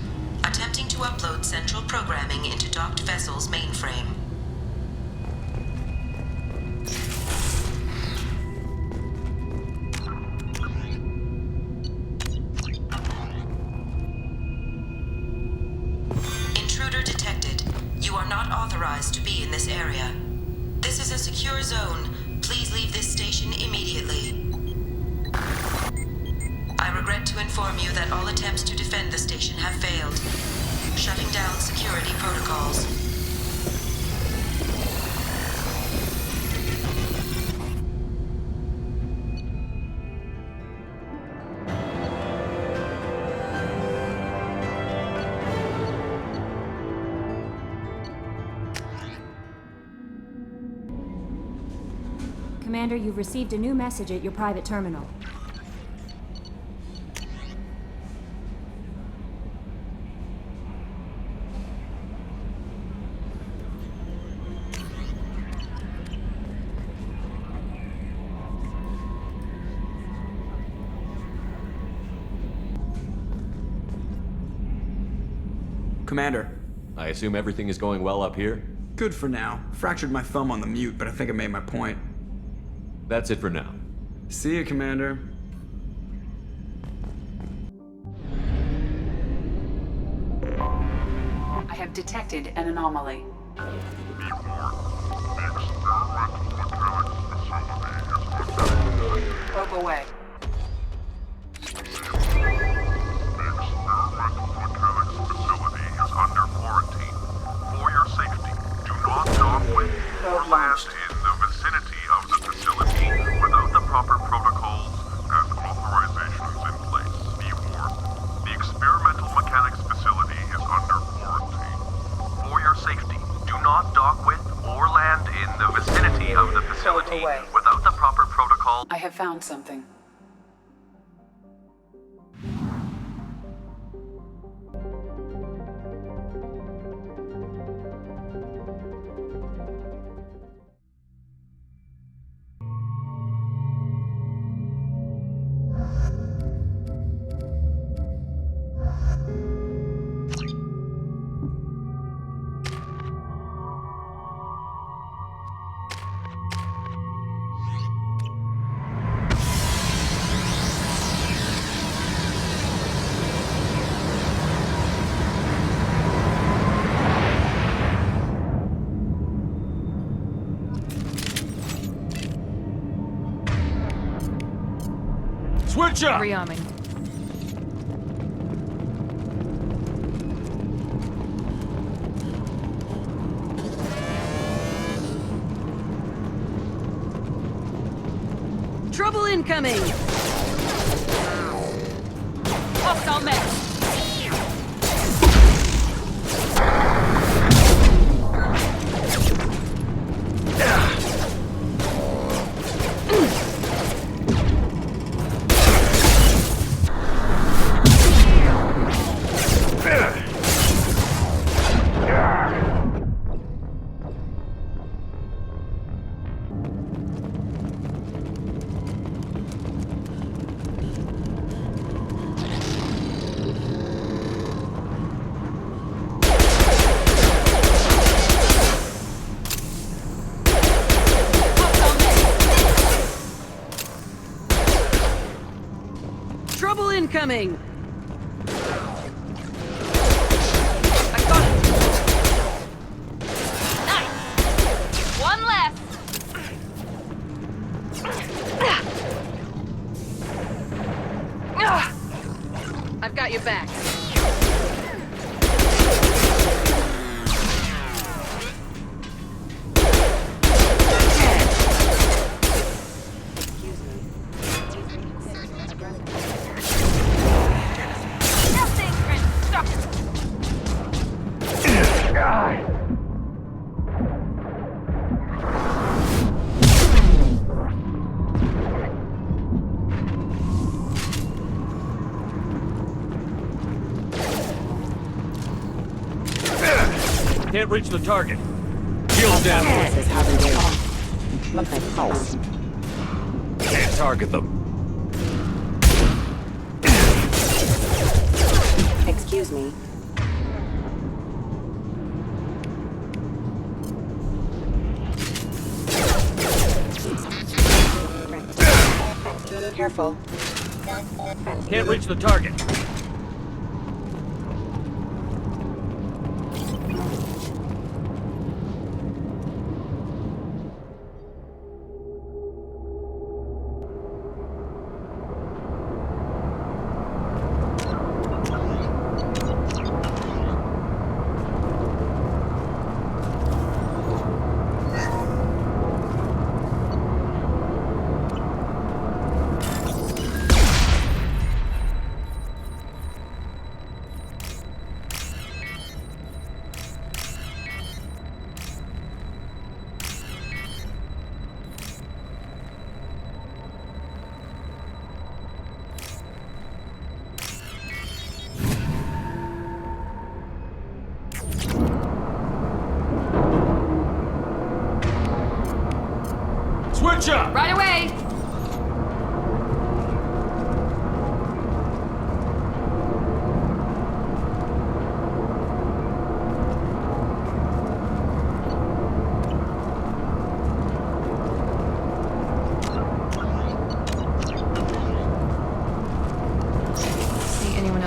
Attempting to upload central programming into docked vessel's mainframe. Intruder detected. You are not authorized to be in this area. This is a secure zone. Please leave this station immediately. I regret to inform you that all attempts to defend the station have failed. Shutting down security protocols.
Commander, you've received a new message at your private terminal.
Commander.
I assume everything is going well up here?
Good for now. Fractured my thumb on the mute, but I think I made my point.
That's it for now.
See you, Commander.
I have detected an anomaly. Probe away.
Under quarantine. For your safety, do not dock with or land in the vicinity of the facility without the proper protocols and authorizations in place. Be warned, the experimental mechanics facility is under quarantine. For your safety, do not dock with or land in the vicinity of the facility without the proper protocol.
I have found something.
Switch up!
Rearming.
Trouble incoming! Hostile mess! Trouble incoming! I got it! Nice! One left! I've got your back.
Can't reach the target. Shield down. Can't target them.
Excuse me. Careful.
Can't reach the target.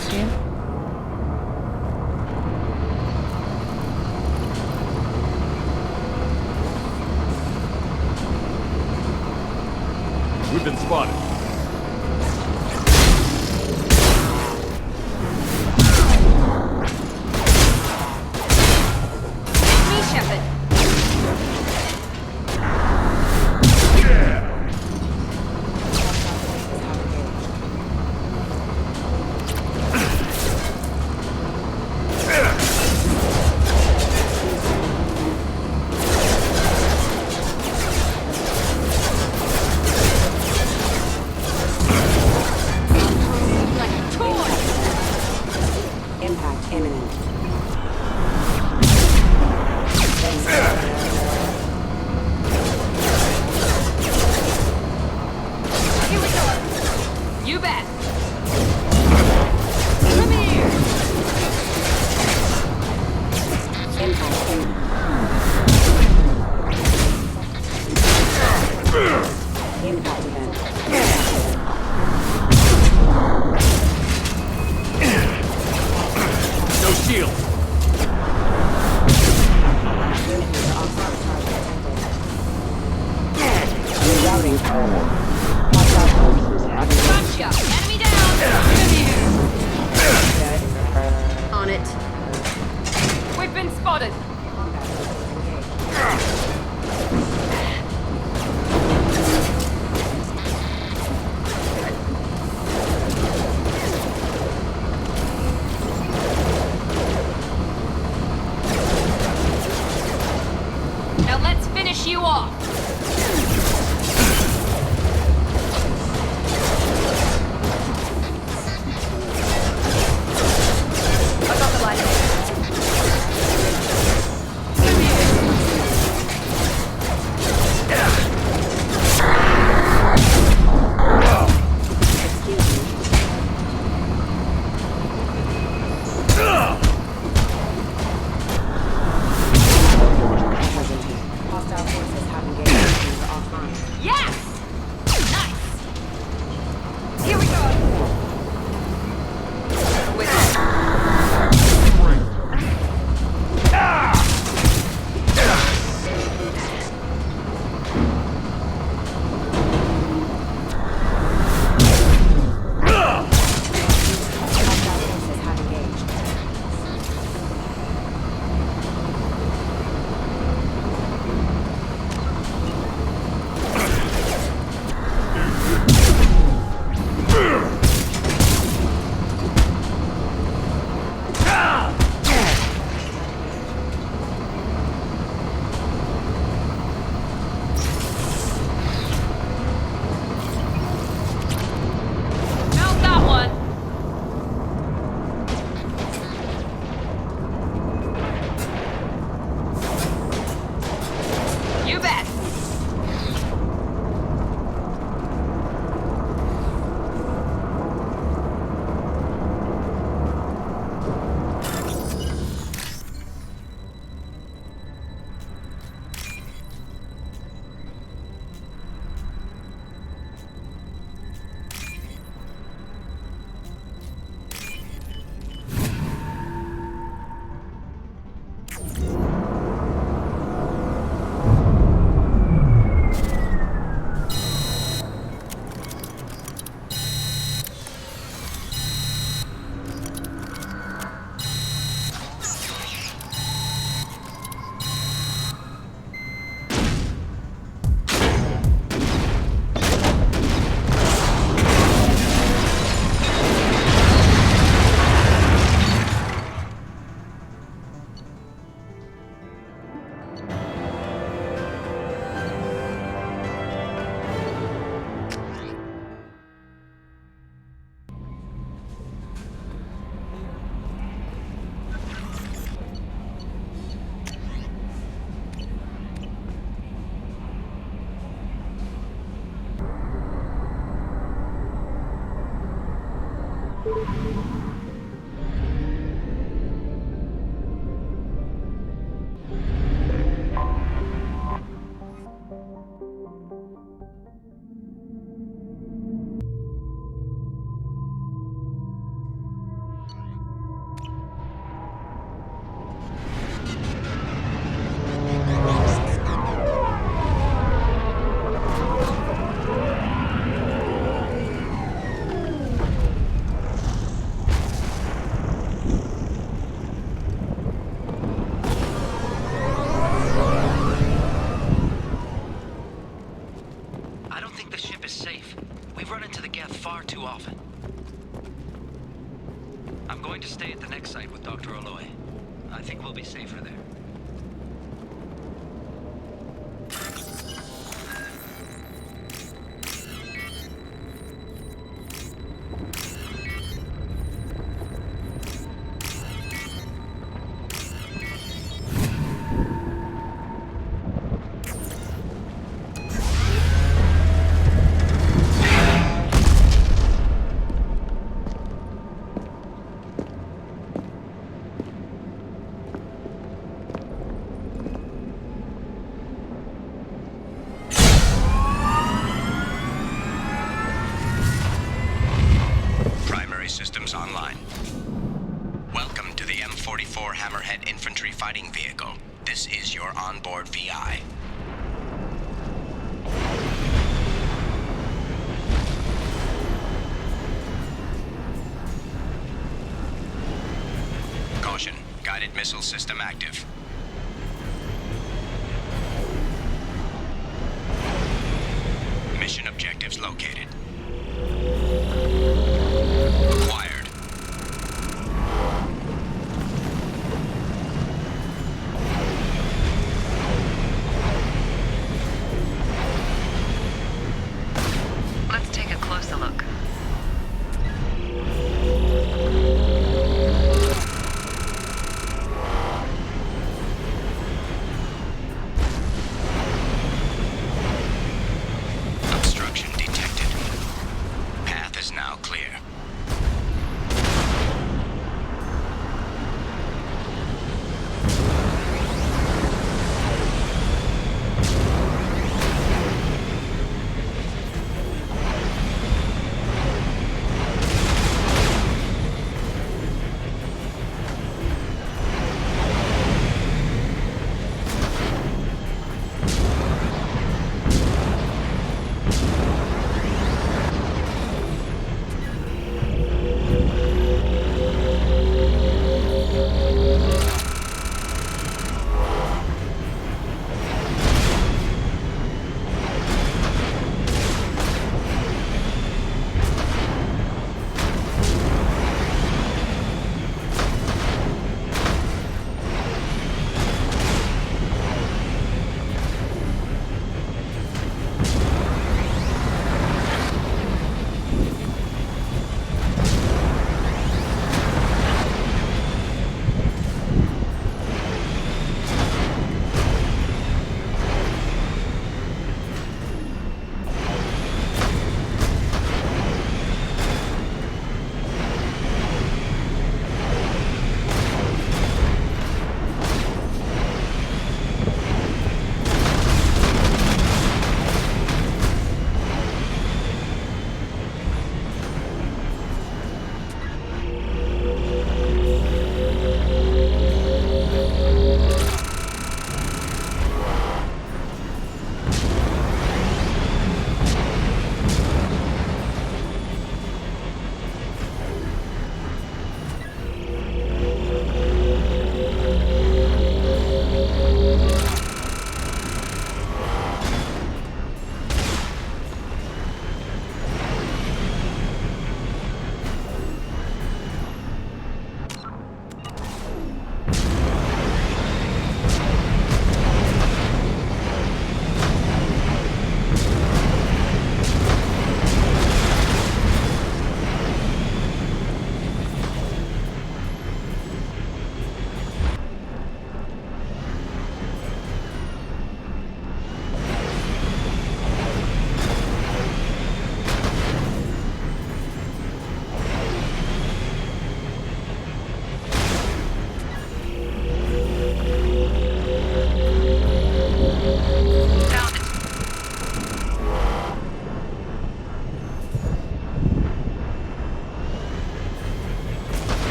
costume?
We've been spotted.
Me, Shepard.
We've run into the Geth far too often. I'm going to stay at the next site with Dr. Aloy. I think we'll be safer there.
Systems online. Welcome to the M44 Hammerhead Infantry Fighting Vehicle. This is your onboard VI. Caution, guided missile system active. Mission objectives located. Acquired.
Let's take a closer look.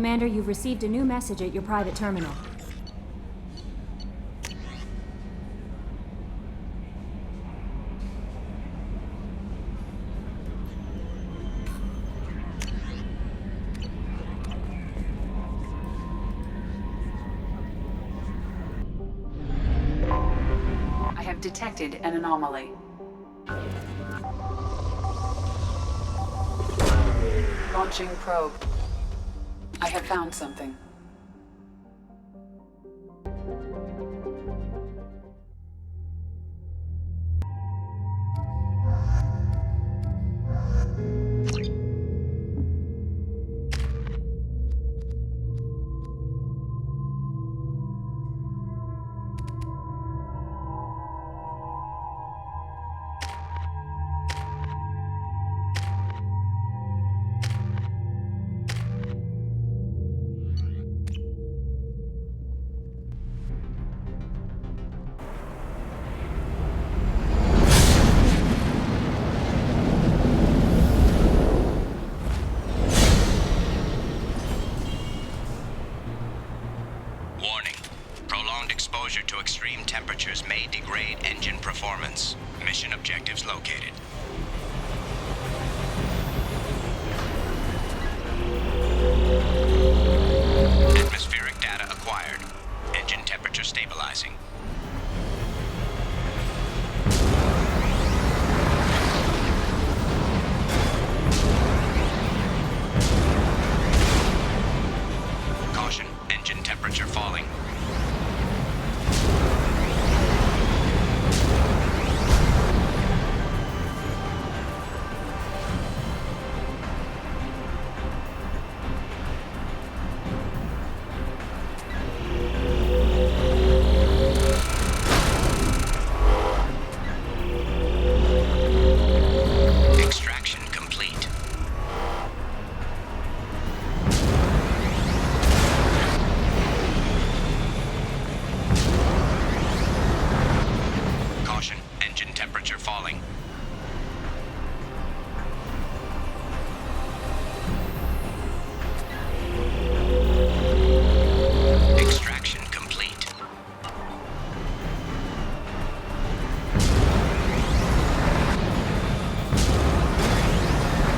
Commander, you've received a new message at your private terminal.
I have detected an anomaly. Launching probe. I have found something.
Warning. Prolonged exposure to extreme temperatures may degrade engine performance. Mission objectives located. Atmospheric data acquired. Engine temperature stabilizing. Caution, engine temperature falling. Extraction complete. Caution, engine temperature falling. Extraction complete.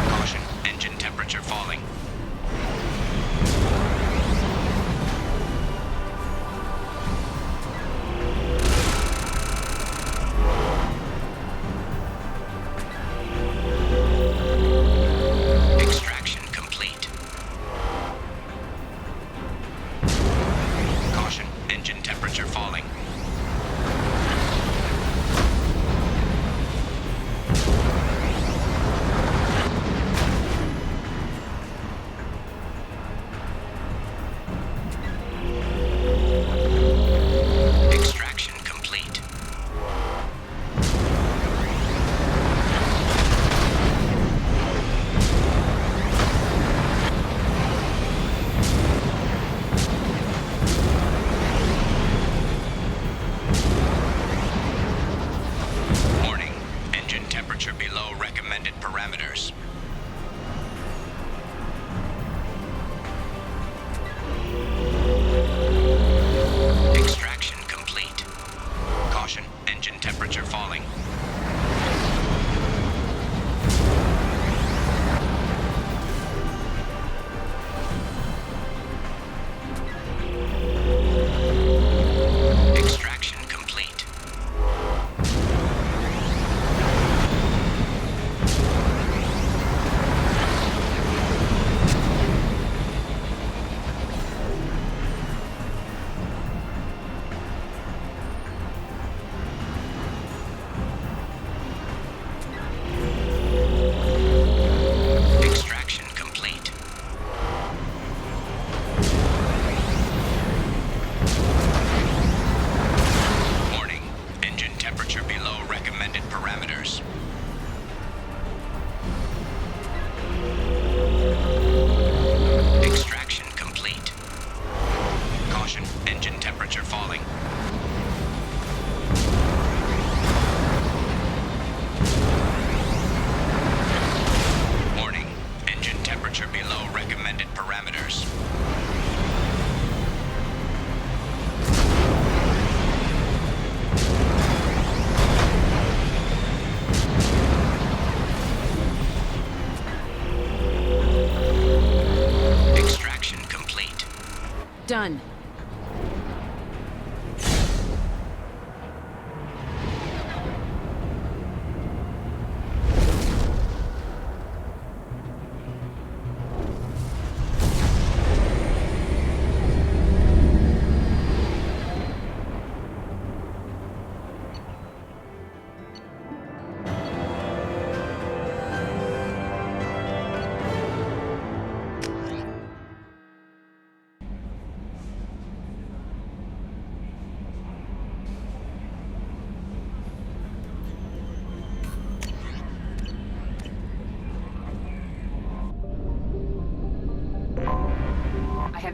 Caution, engine temperature falling. Extraction complete. Caution, engine temperature falling. Extraction complete. Warning, engine temperature below recommended parameters. Extraction complete. Caution, engine temperature falling. Extraction complete.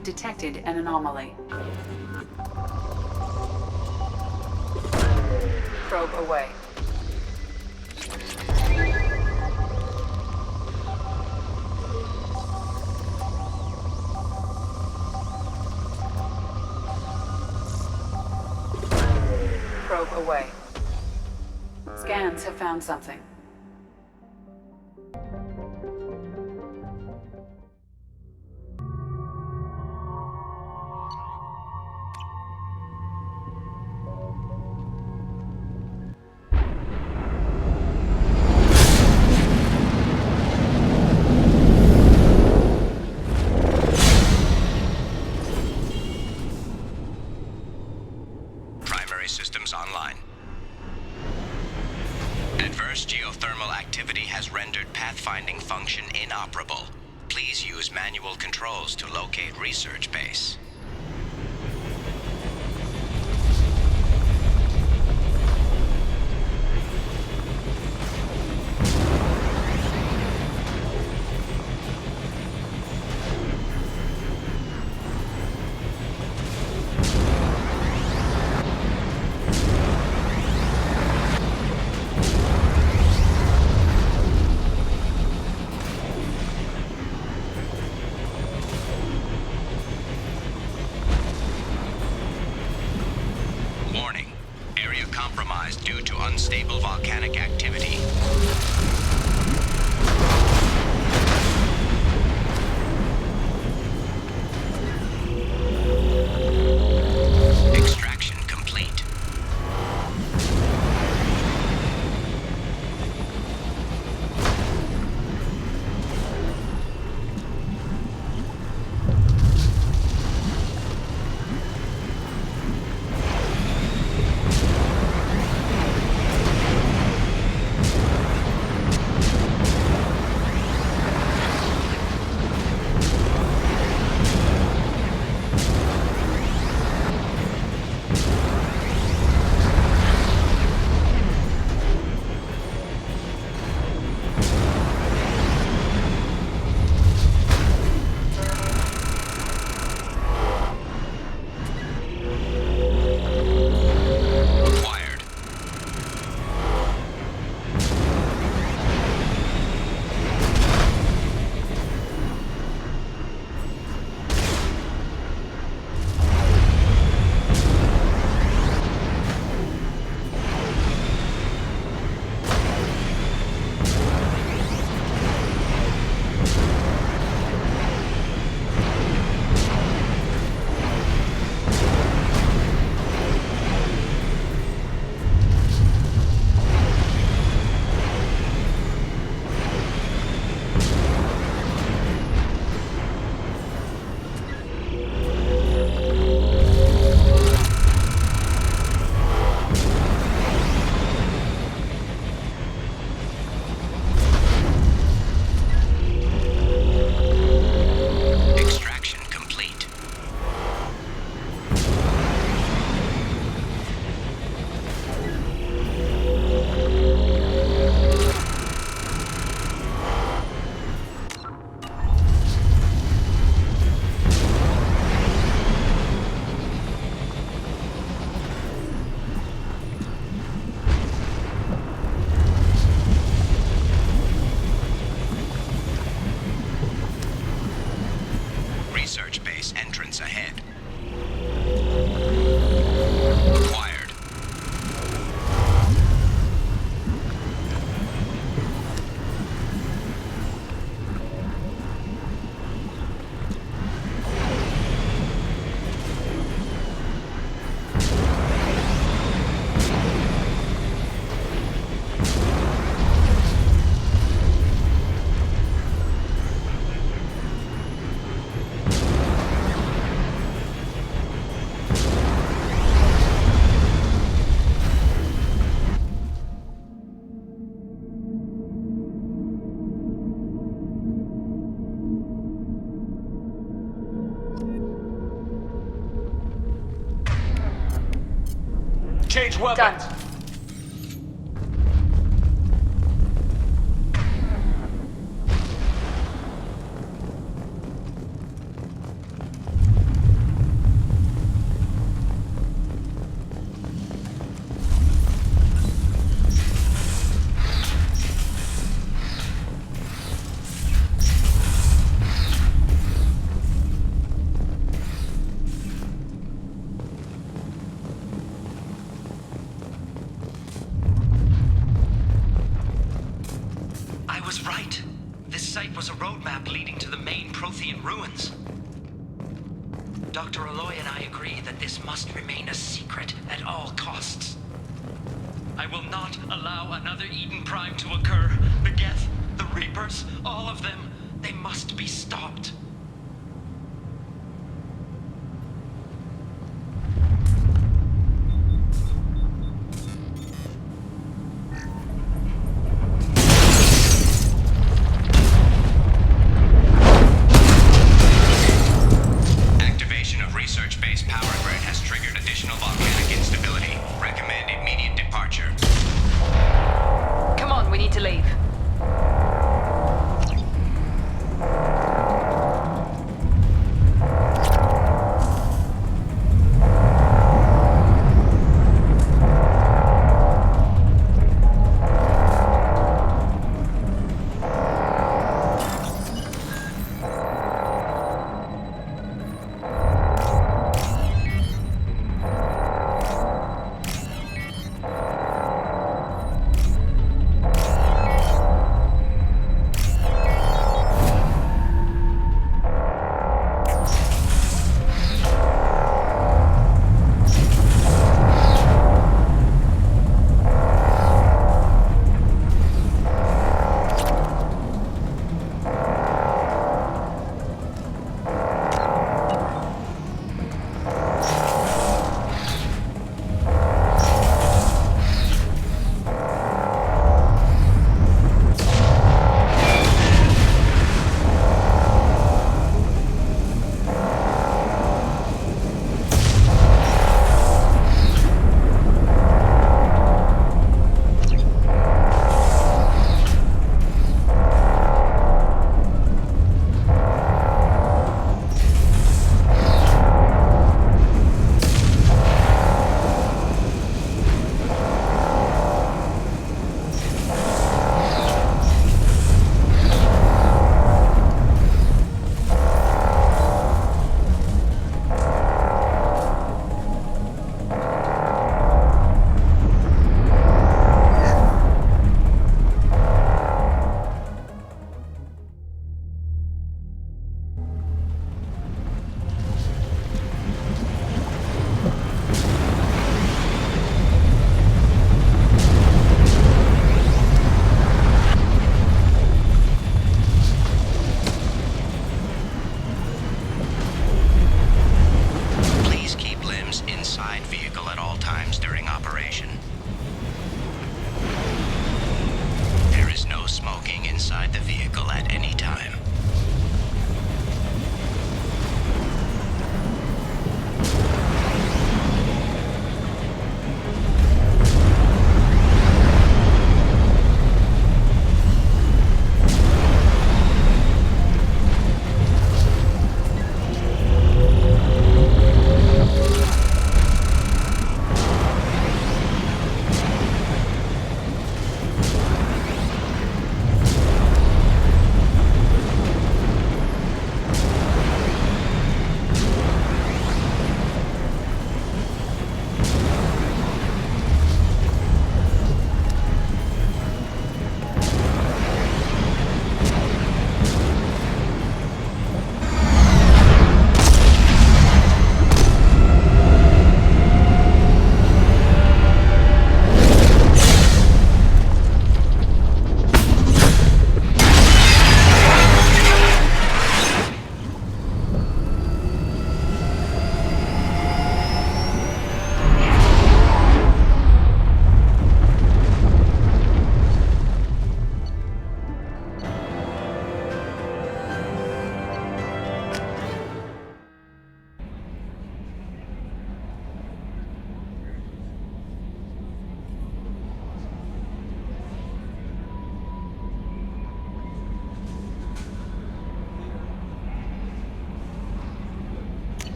have detected an anomaly. Probe away. Probe away. Scans have found something.
Systems online. Adverse geothermal activity has rendered pathfinding function inoperable. Please use manual controls to locate research base. Due to unstable volcanic activity. Extraction complete.
Change weapons.
Done.
roadmap leading to the main Prothean ruins. Dr. Aloy and I agree that this must remain a secret at all costs. I will not allow another Eden Prime to occur. The Geth, the Reapers, all of them, they must be stopped.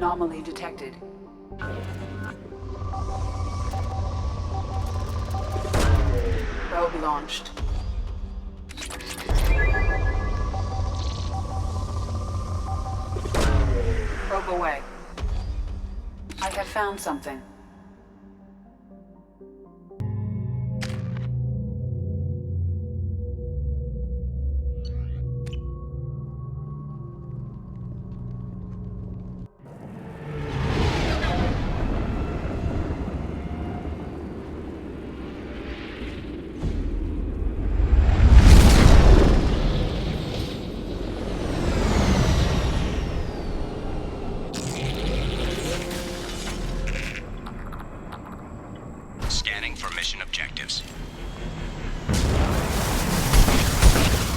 Anomaly detected. Probe launched. Probe away. I have found something.
Scanning for mission objectives.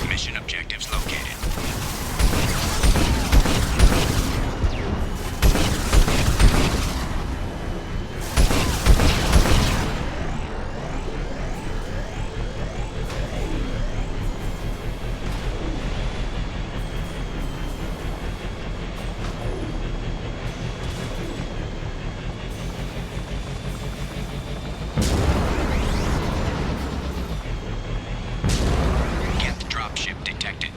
Mission objectives located. Dropship detected.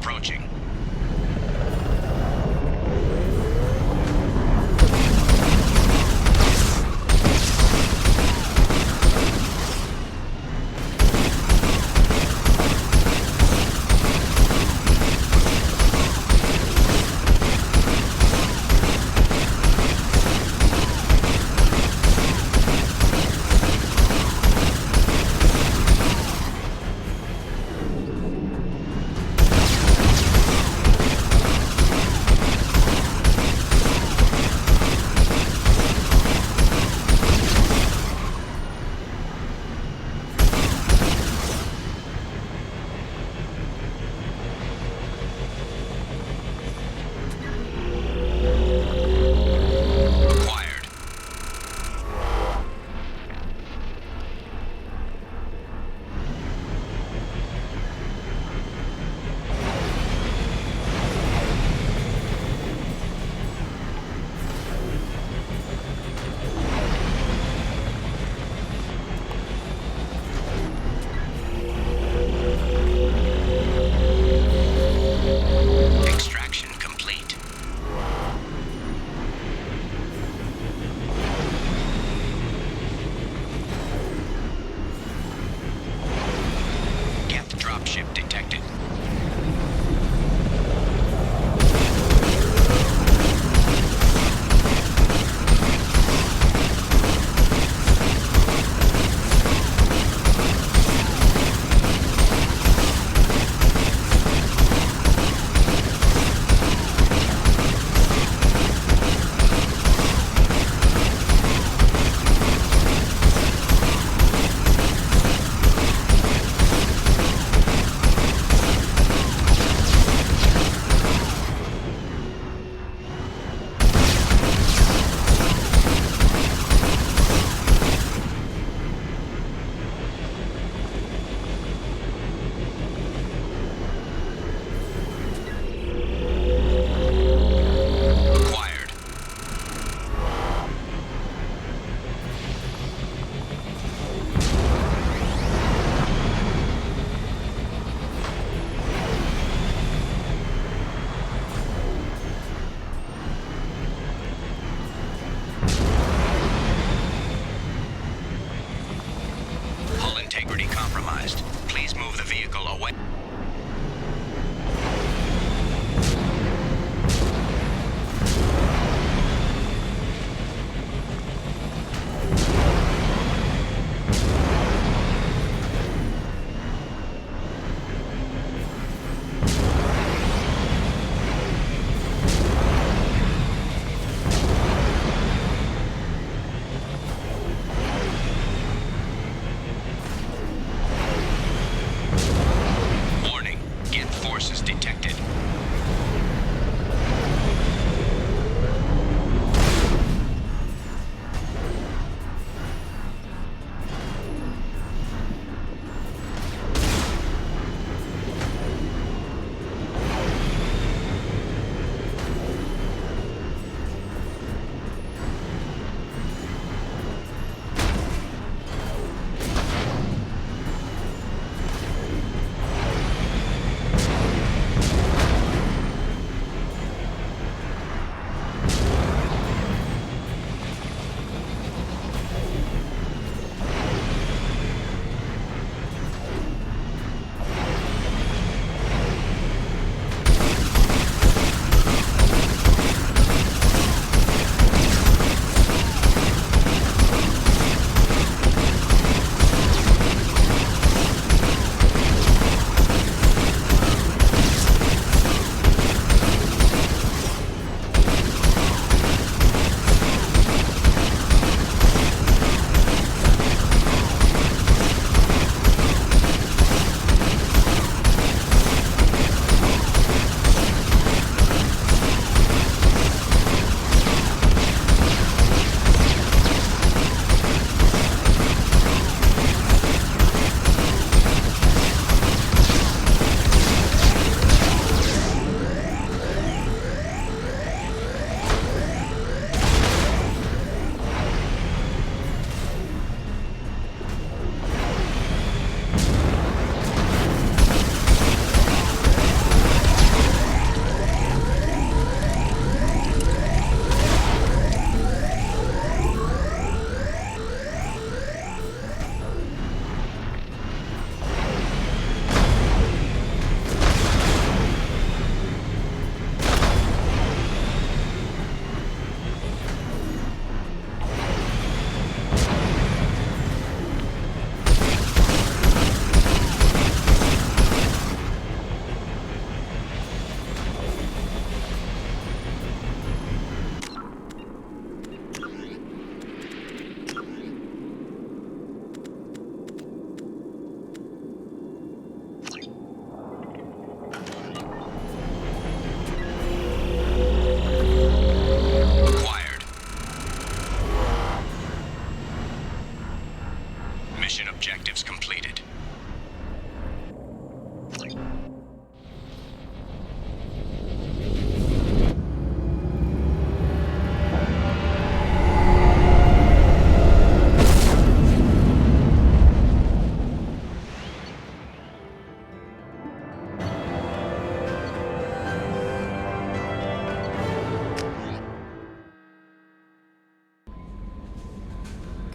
approaching.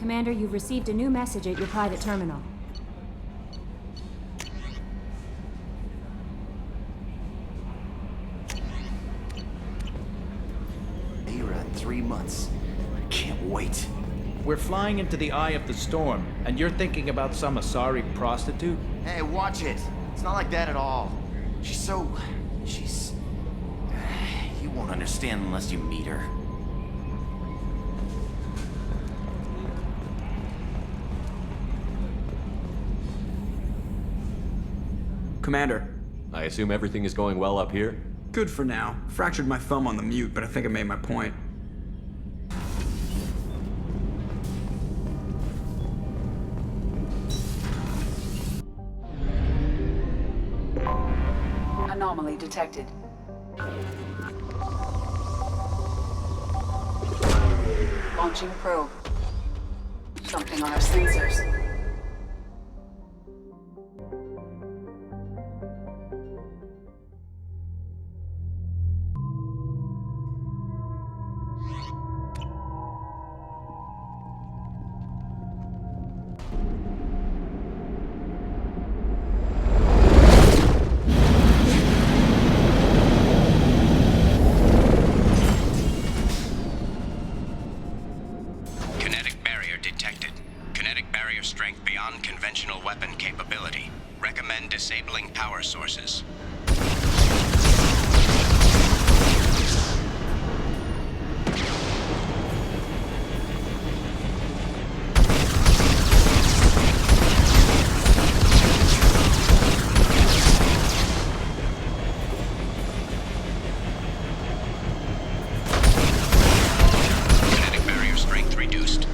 Commander, you've received a new message at your private terminal.
Era in 3 months. I can't wait.
We're flying into the eye of the storm, and you're thinking about some Asari prostitute?
Hey, watch it. It's not like that at all. She's... You won't understand unless you meet her.
Commander.
I assume everything is going well up here?
Good for now. Fractured my thumb on the mute, but I think I made my point.
Anomaly detected. Launching probe. Something on our sensors.
Disabling power sources. Kinetic barrier strength reduced.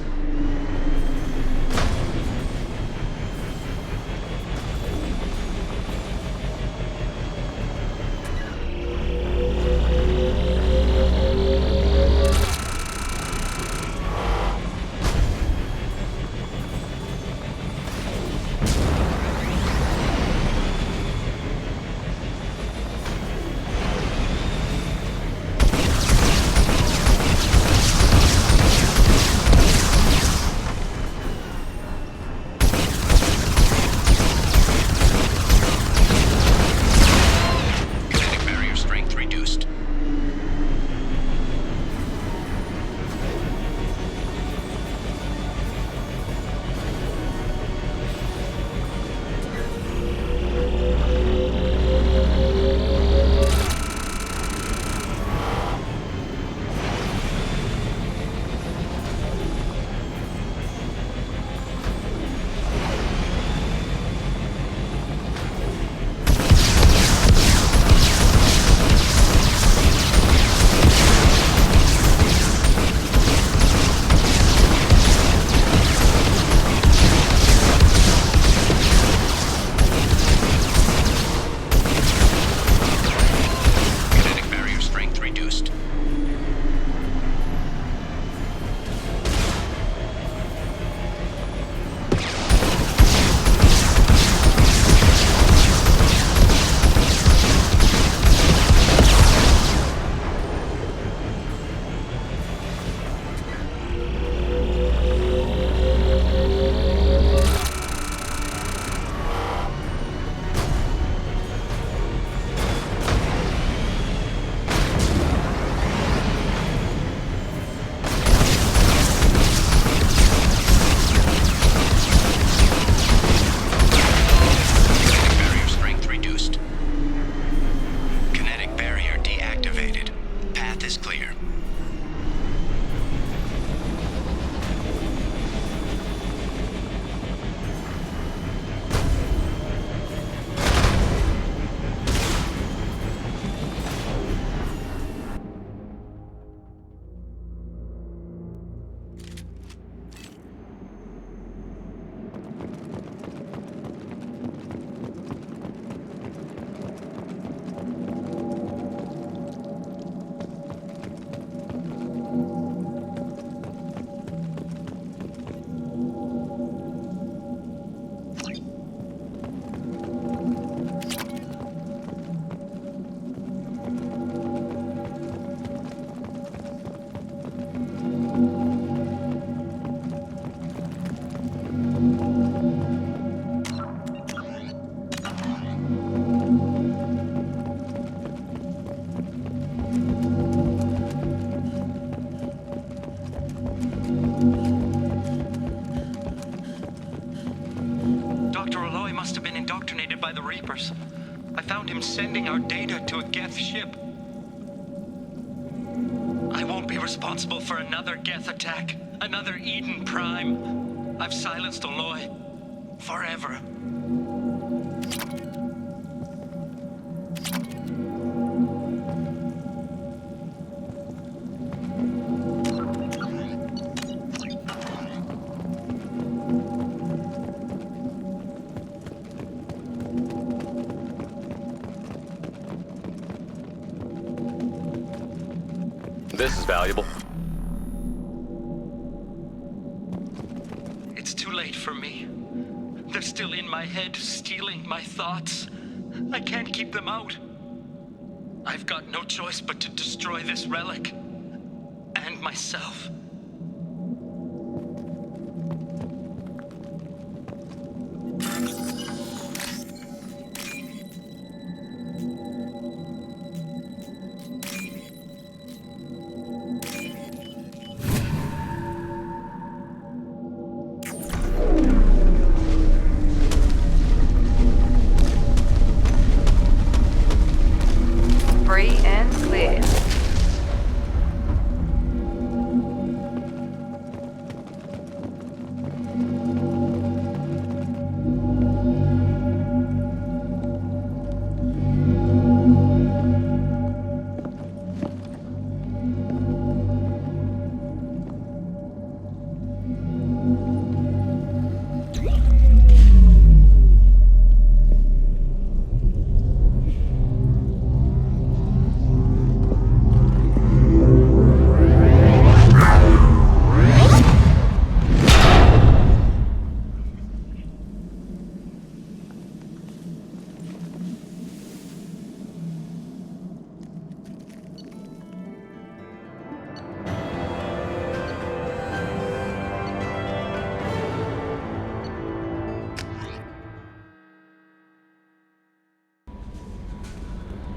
by the Reapers. I found him sending our data to a Geth ship. I won't be responsible for another Geth attack, another Eden Prime. I've silenced Aloy. Forever.
This is valuable.
It's too late for me. They're still in my head, stealing my thoughts. I can't keep them out. I've got no choice but to destroy this relic. And myself.
Free and clear.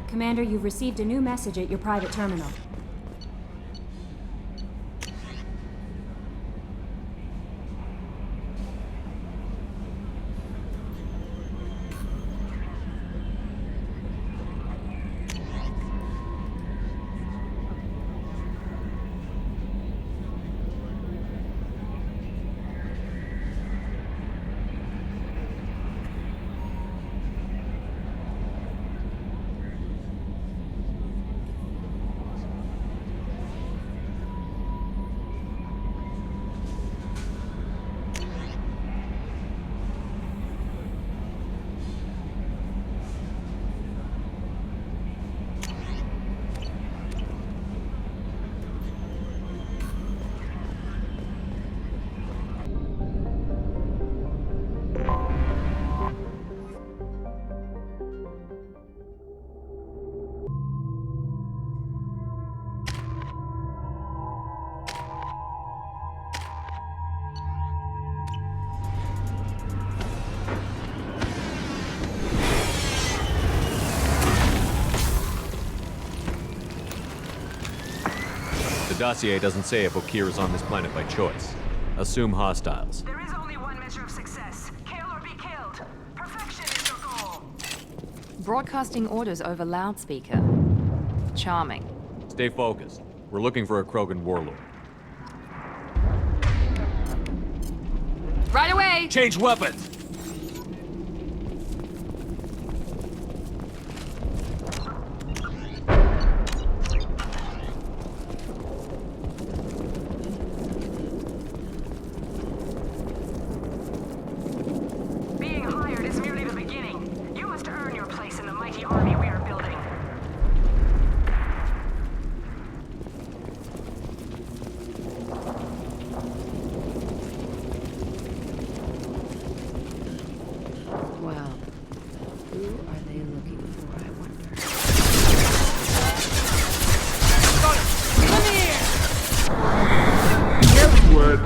Commander, you've received a new message at your private terminal.
The dossier doesn't say if Okir is on this planet by choice. Assume hostiles.
There is only one measure of success. Kill or be killed. Perfection is your goal.
Broadcasting orders over loudspeaker. Charming.
Stay focused. We're looking for a Krogan warlord.
Right away!
Change weapons!
Being hired is merely the beginning. You must earn your place in the mighty army we are building.
Well, who are they looking for, I wonder?
Come here!
Guess what?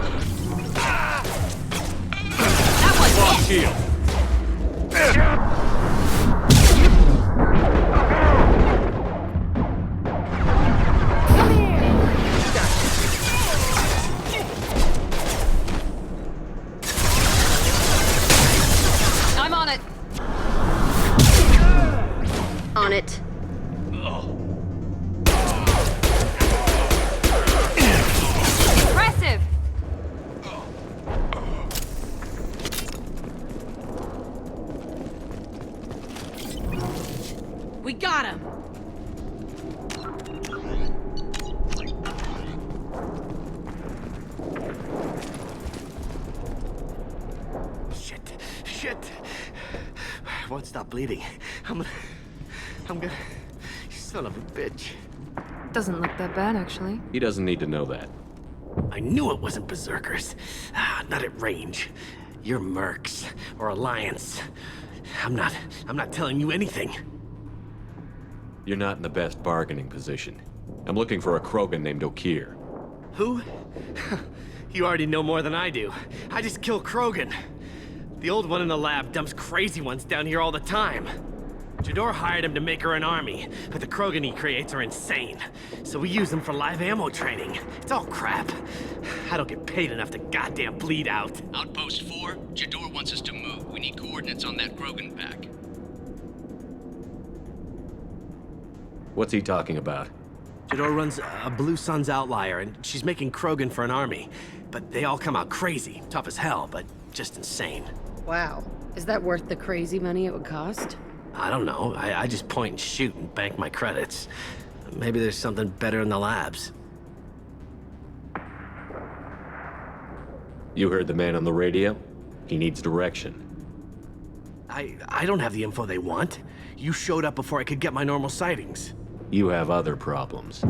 That was
Lost shield.
I'm on it.
won't stop bleeding. I'm gonna... You son of a bitch.
Doesn't look that bad, actually.
He doesn't need to know that.
I knew it wasn't berserkers. Not at range. You're mercs, or Alliance. I'm not telling you anything.
You're not in the best bargaining position. I'm looking for a Krogan named Okir.
Who? You already know more than I do. I just kill Krogan. The old one in the lab dumps crazy ones down here all the time. Jador hired him to make her an army, but the Krogan he creates are insane. So we use them for live ammo training. It's all crap. I don't get paid enough to goddamn bleed out.
Outpost 4, Jador wants us to move. We need coordinates on that Krogan pack.
What's he talking about?
Jador runs a Blue Suns outlier, and she's making Krogan for an army. But they all come out crazy. Tough as hell, but just insane.
Wow. Is that worth the crazy money it would cost?
I don't know. I just point and shoot and bank my credits. Maybe there's something better in the labs.
You heard the man on the radio? He needs direction.
I don't have the info they want. You showed up before I could get my normal sightings.
You have other problems.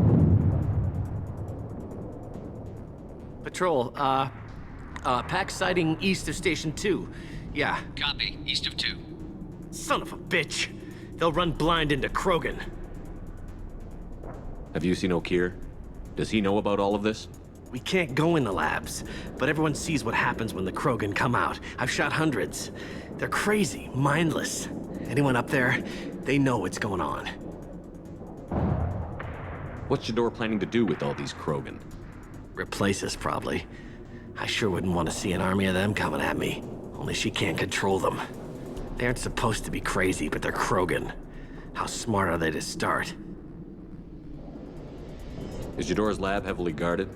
Patrol, pack sighting east of Station 2. Yeah.
Copy. East of 2.
Son of a bitch. They'll run blind into Krogan.
Have you seen Okir? Does he know about all of this?
We can't go in the labs, but everyone sees what happens when the Krogan come out. I've shot hundreds. They're crazy, mindless. Anyone up there, they know what's going on.
What's Jador planning to do with all these Krogan?
Replace us, probably. I sure wouldn't want to see an army of them coming at me. Only she can't control them. They aren't supposed to be crazy, but they're Krogan. How smart are they to start?
Is Jador's lab heavily guarded?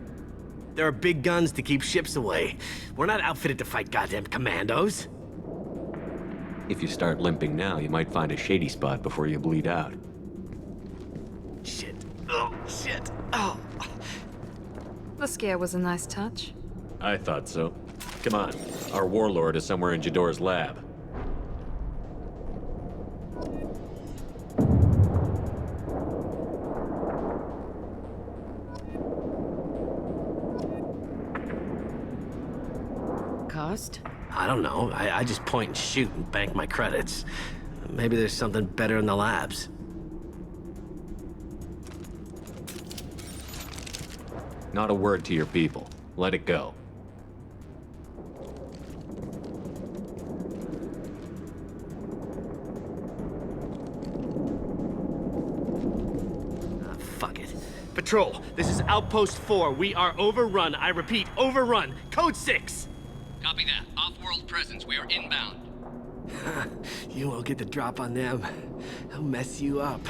There are big guns to keep ships away. We're not outfitted to fight goddamn commandos.
If you start limping now, you might find a shady spot before you bleed out.
Shit. Oh, shit. Oh.
The scare was a nice touch.
I thought so. Come on. Our warlord is somewhere in Jador's lab.
Cost?
I don't know. I just point and shoot and bank my credits. Maybe there's something better in the labs.
Not a word to your people. Let it go.
Fuck it. Patrol, this is Outpost 4. We are overrun. I repeat, overrun. Code 6.
Copy that. Off-world presence. We are inbound.
You won't get the drop on them. They'll mess you up.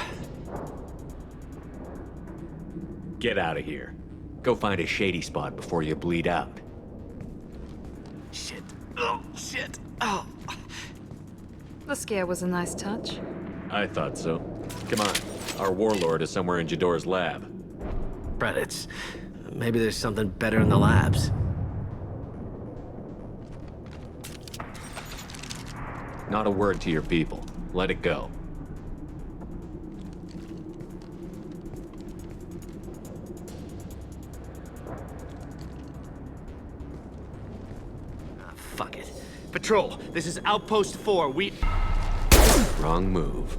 Get out of here. Go find a shady spot before you bleed out.
Shit. Oh, shit. Oh.
The scare was a nice touch.
I thought so. Come on. Our warlord is somewhere in Jador's lab.
Credits. Maybe there's something better in the labs.
Not a word to your people. Let it go.
Fuck it. Patrol, this is Outpost 4. We...
Wrong move.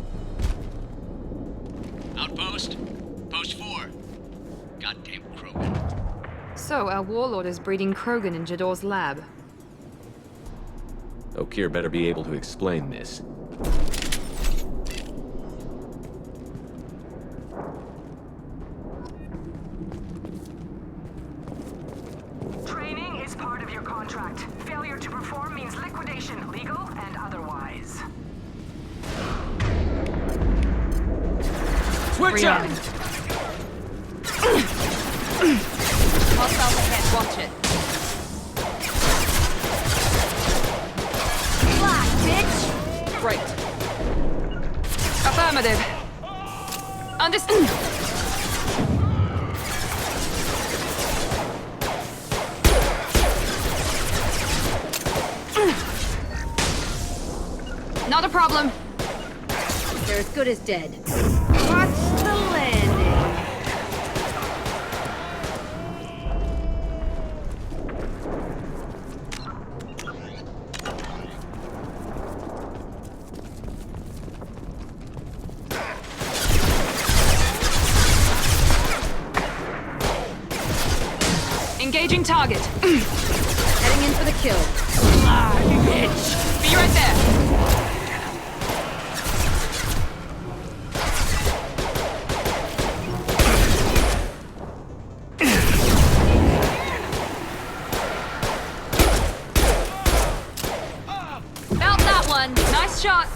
Outpost? Post 4. Goddamn Krogan.
So, our warlord is breeding Krogan in Jador's lab.
Okir better be able to explain this.
Training is part of your contract. Failure to perform means liquidation, legal and otherwise.
Switch up!
Hostile ahead, watch it. Flash, bitch! Right. Affirmative. Understood. Not a problem.
They're as good as dead. Watch the landing.
Engaging target.
Heading in for the kill.
Ah, bitch. Be right there. Felt that one. Nice shot.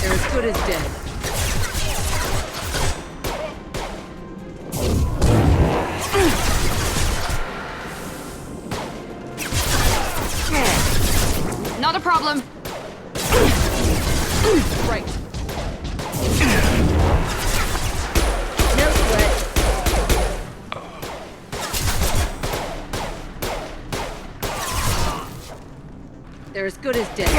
They're as good as dead.
Not a problem.
Right. No sweat. They're as good as dead.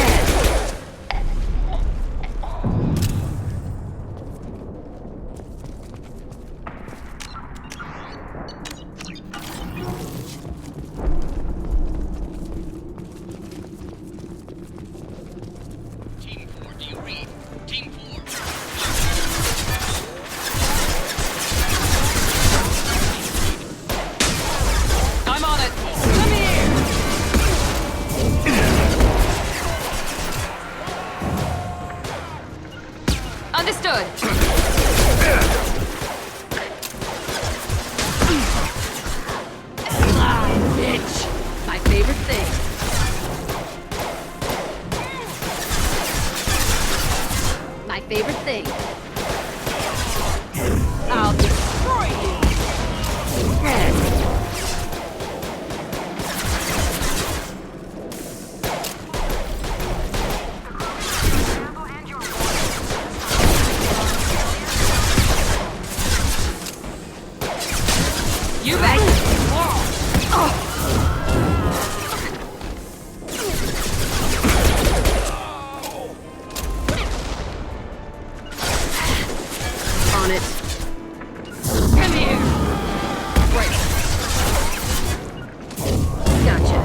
I'm on it. Come here. Understood.
Bitch. My favorite thing. My favorite thing. I'll destroy you.
You bet.
On it.
Come here.
Right. Gotcha.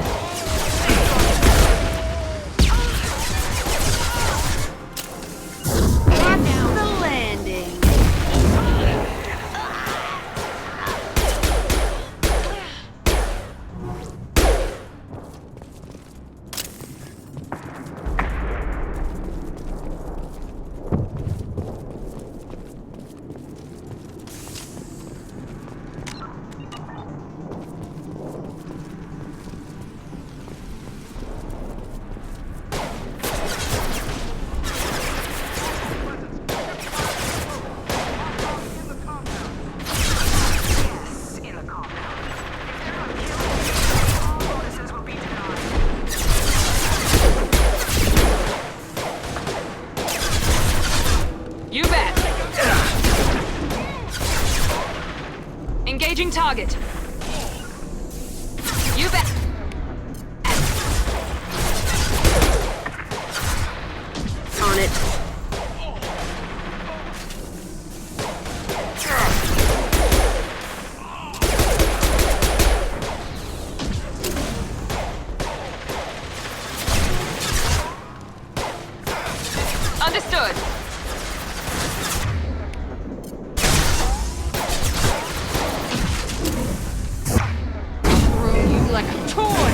Watch the landing.
Yes, in the compound. If they're not killed, all bonuses will be denied.
You bet. Engaging target. You bet.
On it.
Understood.
Throw you like a toy.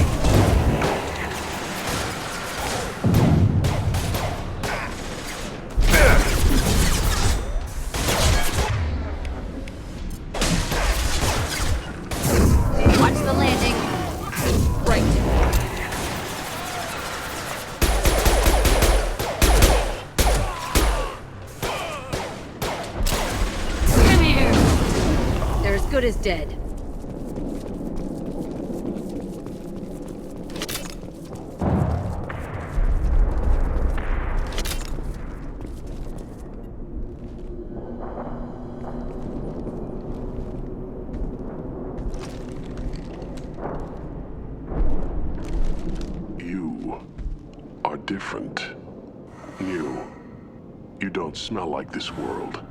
Watch the landing. Right.
Come here.
They're as good as dead.
different. New. You don't smell like this world.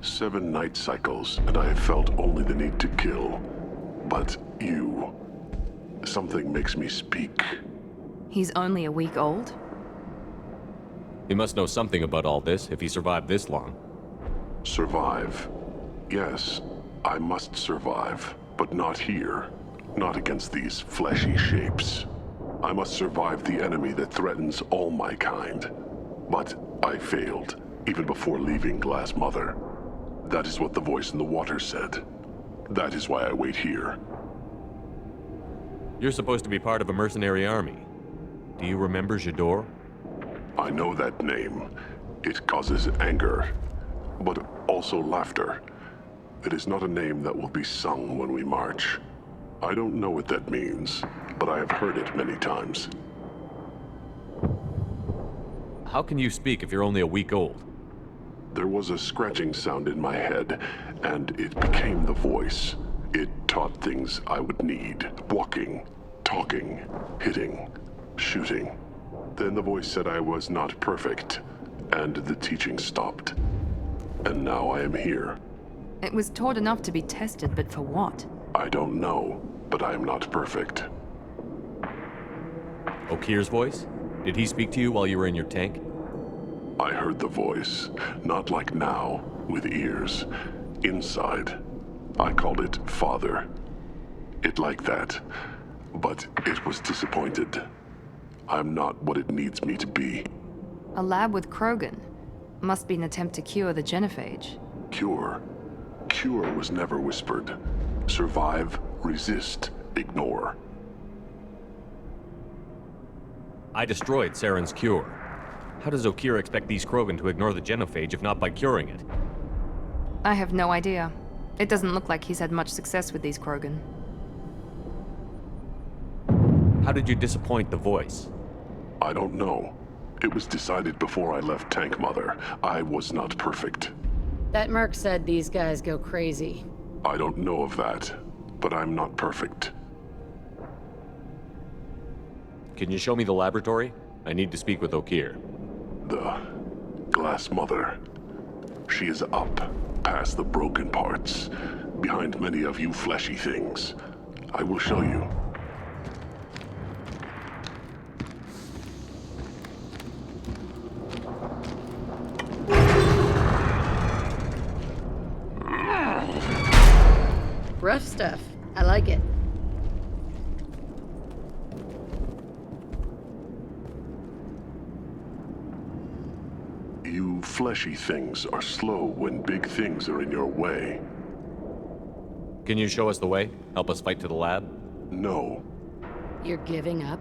7 night cycles, and I have felt only the need to kill. But you... something makes me speak.
He's only a week old?
He must know something about all this if he survived this long.
Survive. Yes, I must survive, but not here. Not against these fleshy shapes. I must survive the enemy that threatens all my kind. But I failed, even before leaving Glass Mother. That is what the voice in the water said. That is why I wait here.
You're supposed to be part of a mercenary army. Do you remember Jador?
I know that name. It causes anger, but also laughter. It is not a name that will be sung when we march. I don't know what that means, but I have heard it many times.
How can you speak if you're only a week old?
There was a scratching sound in my head, and it became the voice. It taught things I would need. Walking, talking, hitting, shooting. Then the voice said I was not perfect, and the teaching stopped. And now I am here.
It was taught enough to be tested, but for what?
I don't know, but I am not perfect.
Okir's voice? Did he speak to you while you were in your tank?
I heard the voice, not like now, with ears. Inside. I called it Father. It like that. But it was disappointed. I'm not what it needs me to be.
A lab with Krogan. Must be an attempt to cure the genophage.
Cure. Cure was never whispered. Survive, resist, ignore.
I destroyed Saren's cure. How does Okir expect these Krogan to ignore the genophage if not by curing it?
I have no idea. It doesn't look like he's had much success with these Krogan.
How did you disappoint the voice?
I don't know. It was decided before I left Tank Mother. I was not perfect.
That merc said these guys go crazy.
I don't know of that, but I'm not perfect.
Can you show me the laboratory? I need to speak with Okir.
The Glass Mother. She is up, past the broken parts, behind many of you fleshy things. I will show you.
Rough stuff. I like it.
You fleshy things are slow when big things are in your way.
Can you show us the way? Help us fight to the lab?
No.
You're giving up?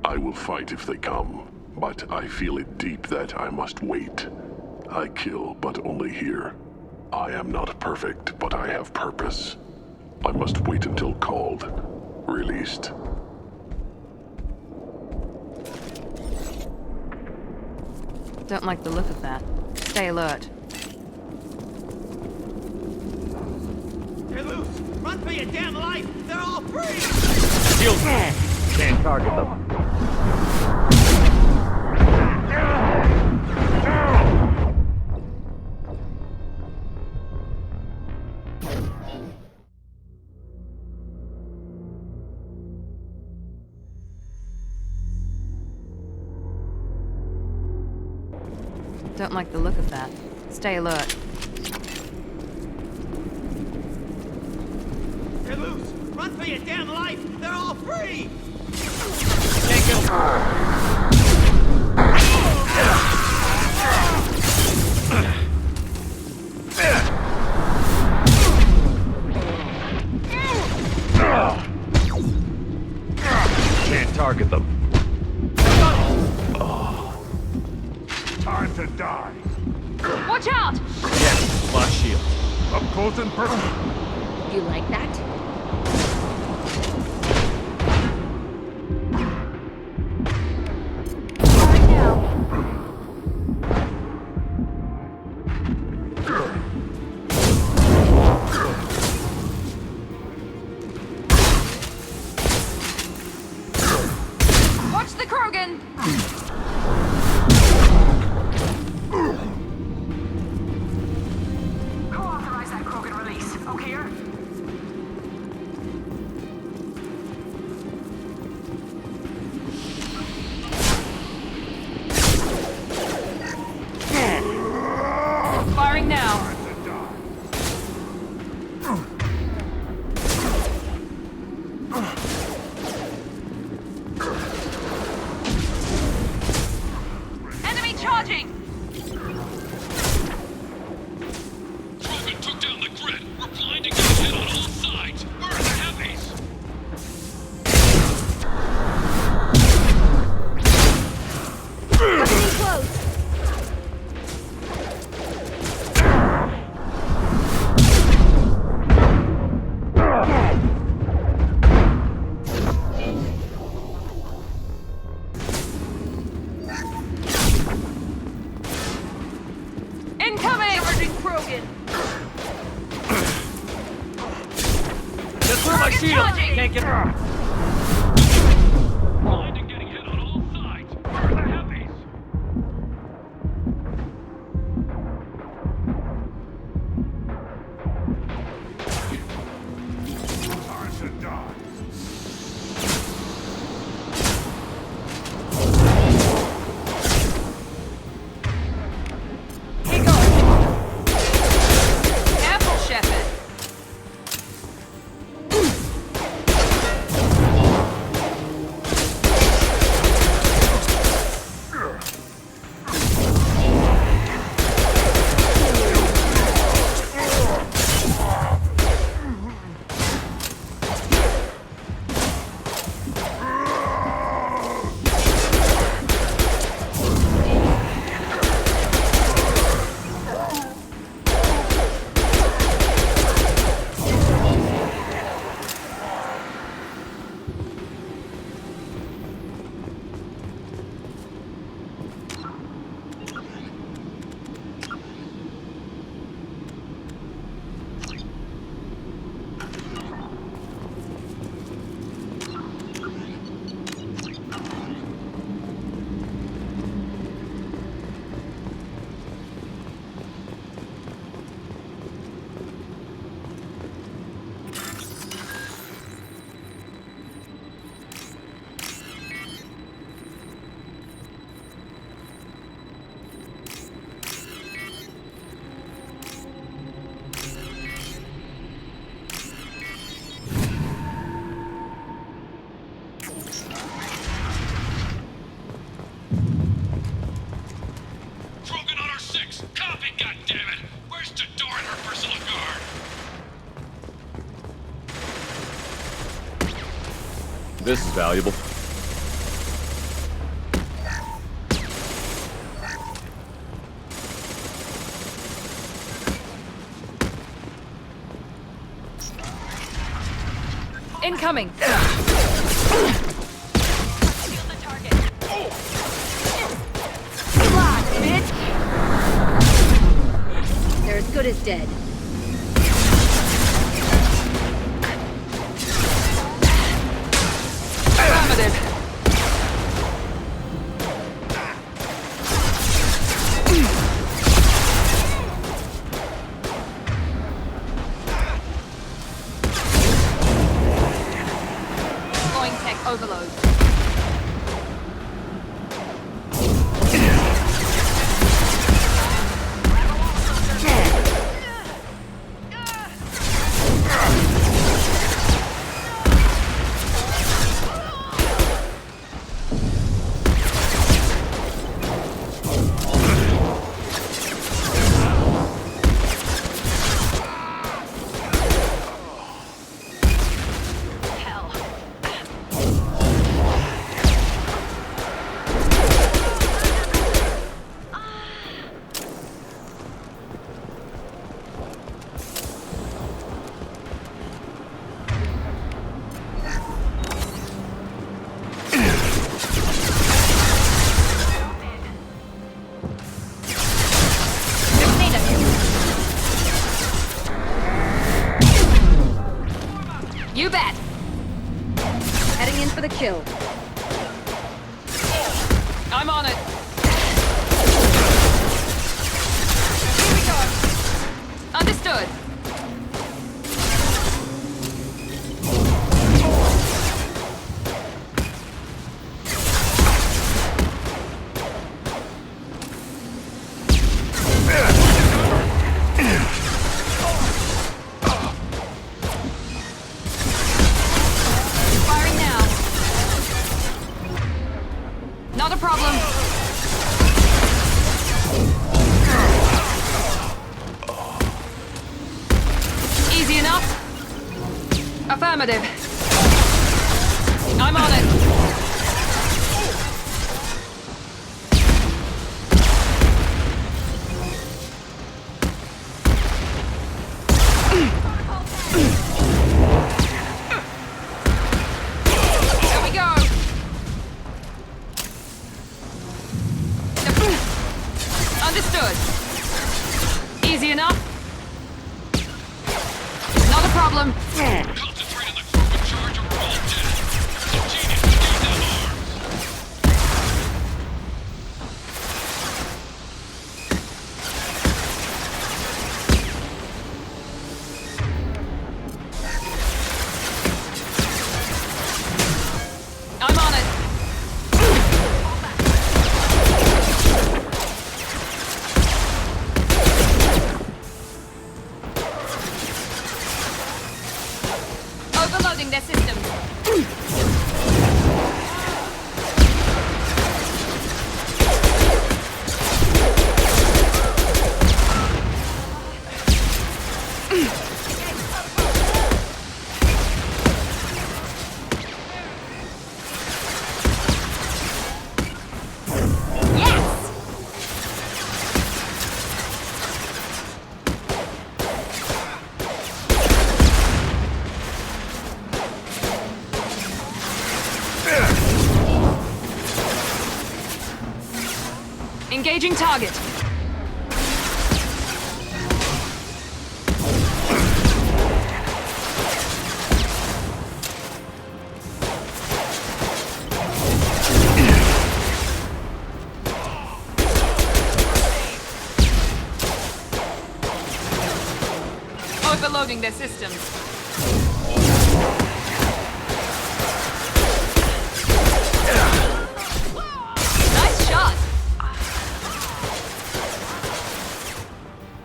I will fight if they come, but I feel it deep that I must wait. I kill, but only here. I am not perfect, but I have purpose. I must wait until called, released.
Don't like the look of that. Stay alert.
They're loose! Run for your damn life! They're all free!
Shield! Can't target them.
Don't like the look of that. Stay alert.
They're loose! Run for your damn life! They're all free!
Take him! Can't target them.
Time to die.
Watch out!
Yes, lost shield.
Up close and personal.
You like that?
Right now.
Watch the Krogan! Firing now.
Enemy charging!
Krogan took down the grid. We're blinding the hit on all sides. Where are the heavies?
Getting close.
Incoming! Charging Krogan!
Just through my shield!
Charging!
Can't get...
Blind and getting hit on all sides. Where are the heavies? Time to die.
Careful, Shepard.
Krogan on our 6. Copy, goddammit. Where's Tador and her personal guard?
This is valuable.
Incoming.
They're as good as dead.
Affirmative. Deploying tech overload. You bet. Heading in for the kill. I'm on it. Here we go. Understood. Affirmative. I'm on it. There we go. Understood. Easy enough. Not a problem.
Concentrate on the group in charge or we're all dead. Some genius who gave them arms.
I'm on it. Overloading their systems. Engaging target. Overloading their systems. Nice shot.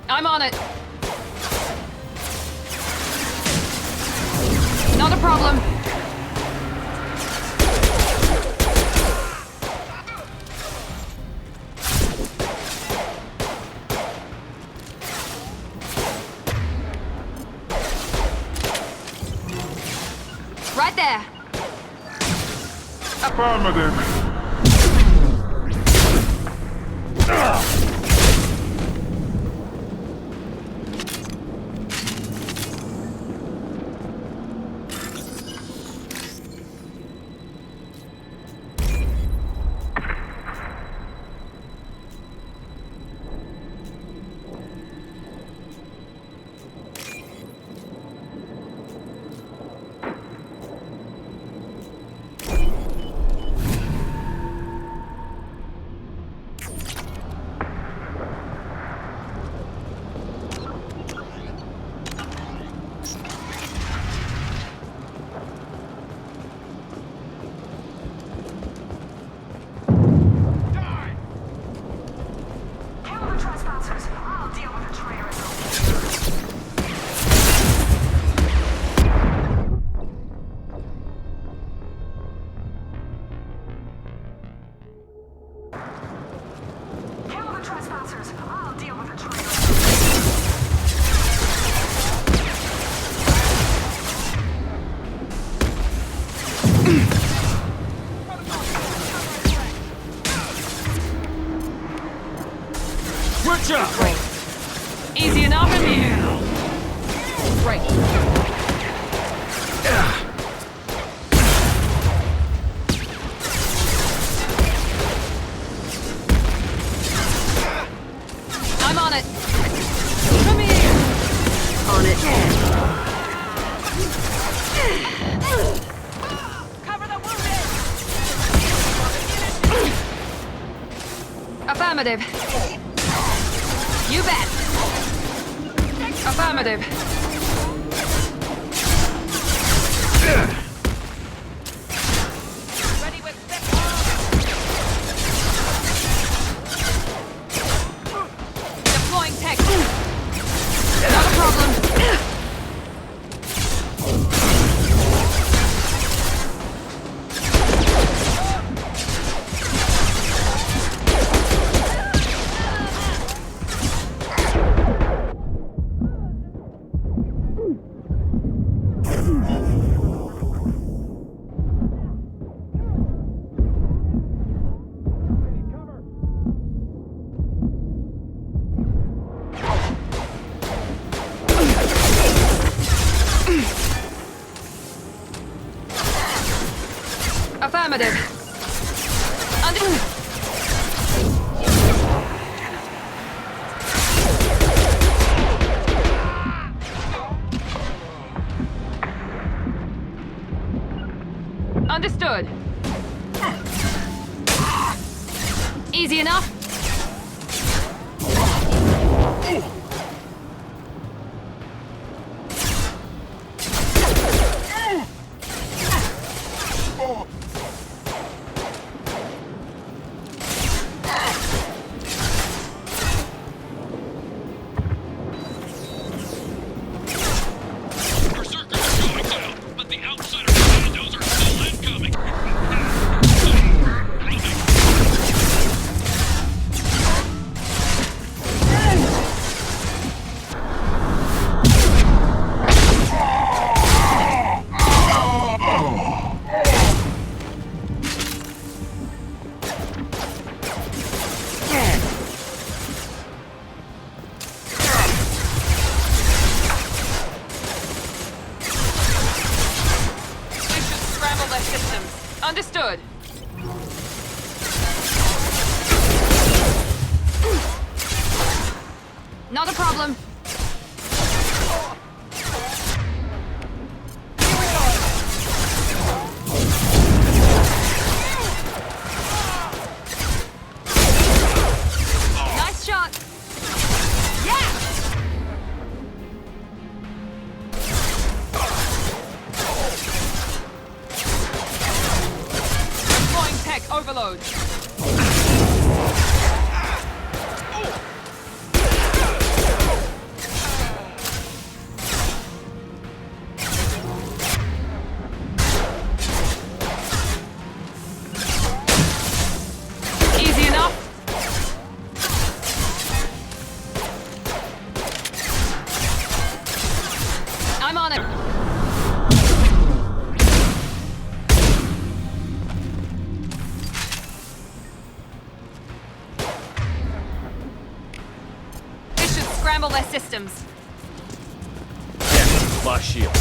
I'm on it. Not a problem. Right there.
Affirmative.
Right. Easy enough in here. Right. I'm on it. Come here. On it. Cover the wounded. Affirmative. You bet. Affirmative. Ready with step deploying tech. Not a problem. Affirmative. Understood. Easy enough? Understood. Not a problem. Nice shot. Yeah! Deploying tech overload. Easy enough. I'm on it. This should scramble their systems.
Yeah, lost shield.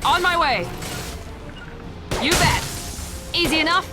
On my way. You bet. Easy enough?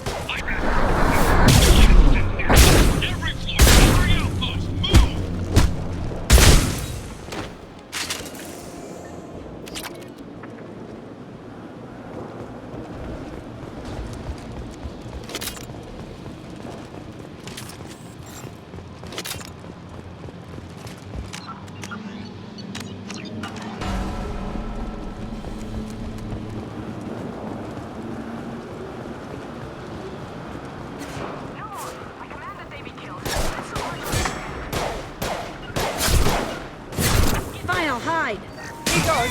Fine, I'll hide.
He goes.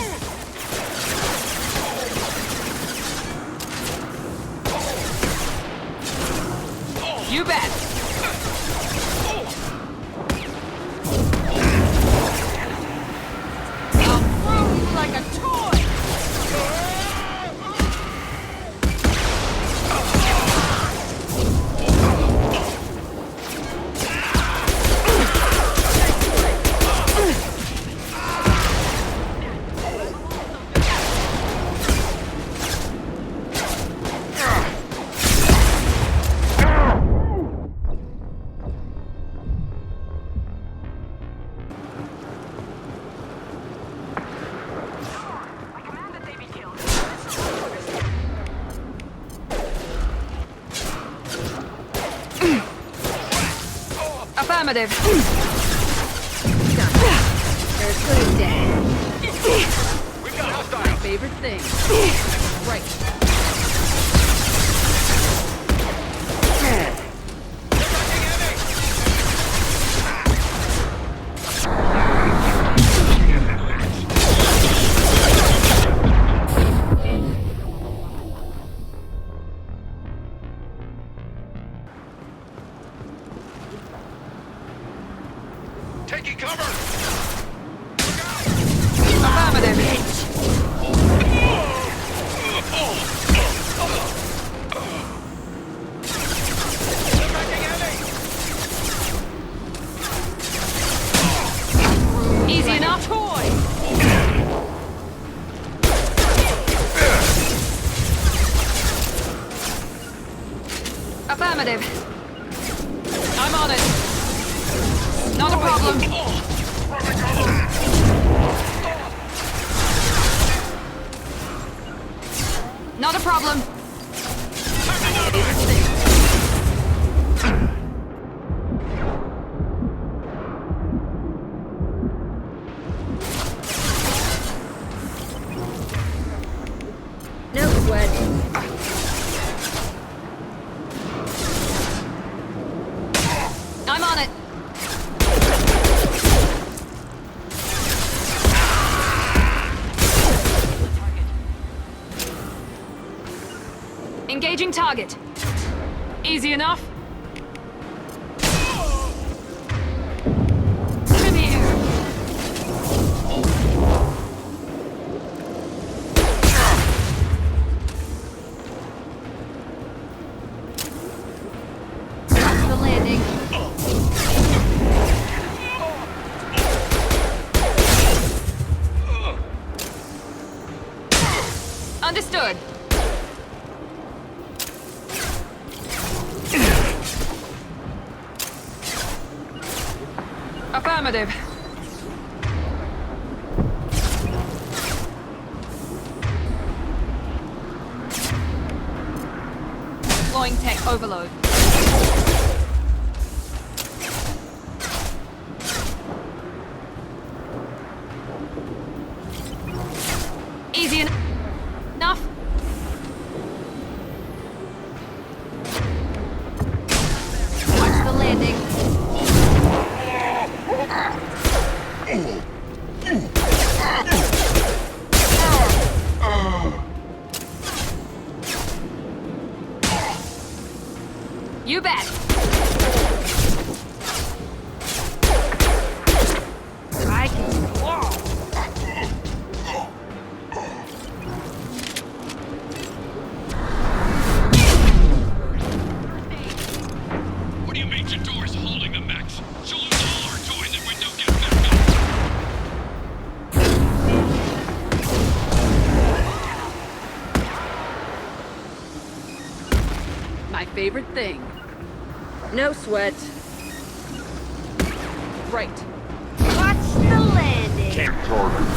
You bet.
I'll throw you like a toy.
Affirmative.
There's good as dead.
We've got hostiles.
My favorite thing. Right.
Taking cover!
Affirmative. Affirmative. I'm on it. Not a problem. Not a problem.
No sweat.
I'm on it. Engaging target. Easy enough. Come here. Watch the landing. Understood. Affirmative. Deploying tech overload. Easy enough. Watch the landing. You bet. I can wall.
What do you mean Jador's holding the mechs? She'll lose all our toy and then we don't get back up.
My favorite thing. No sweat. Right.
Watch the landing.
Can't target.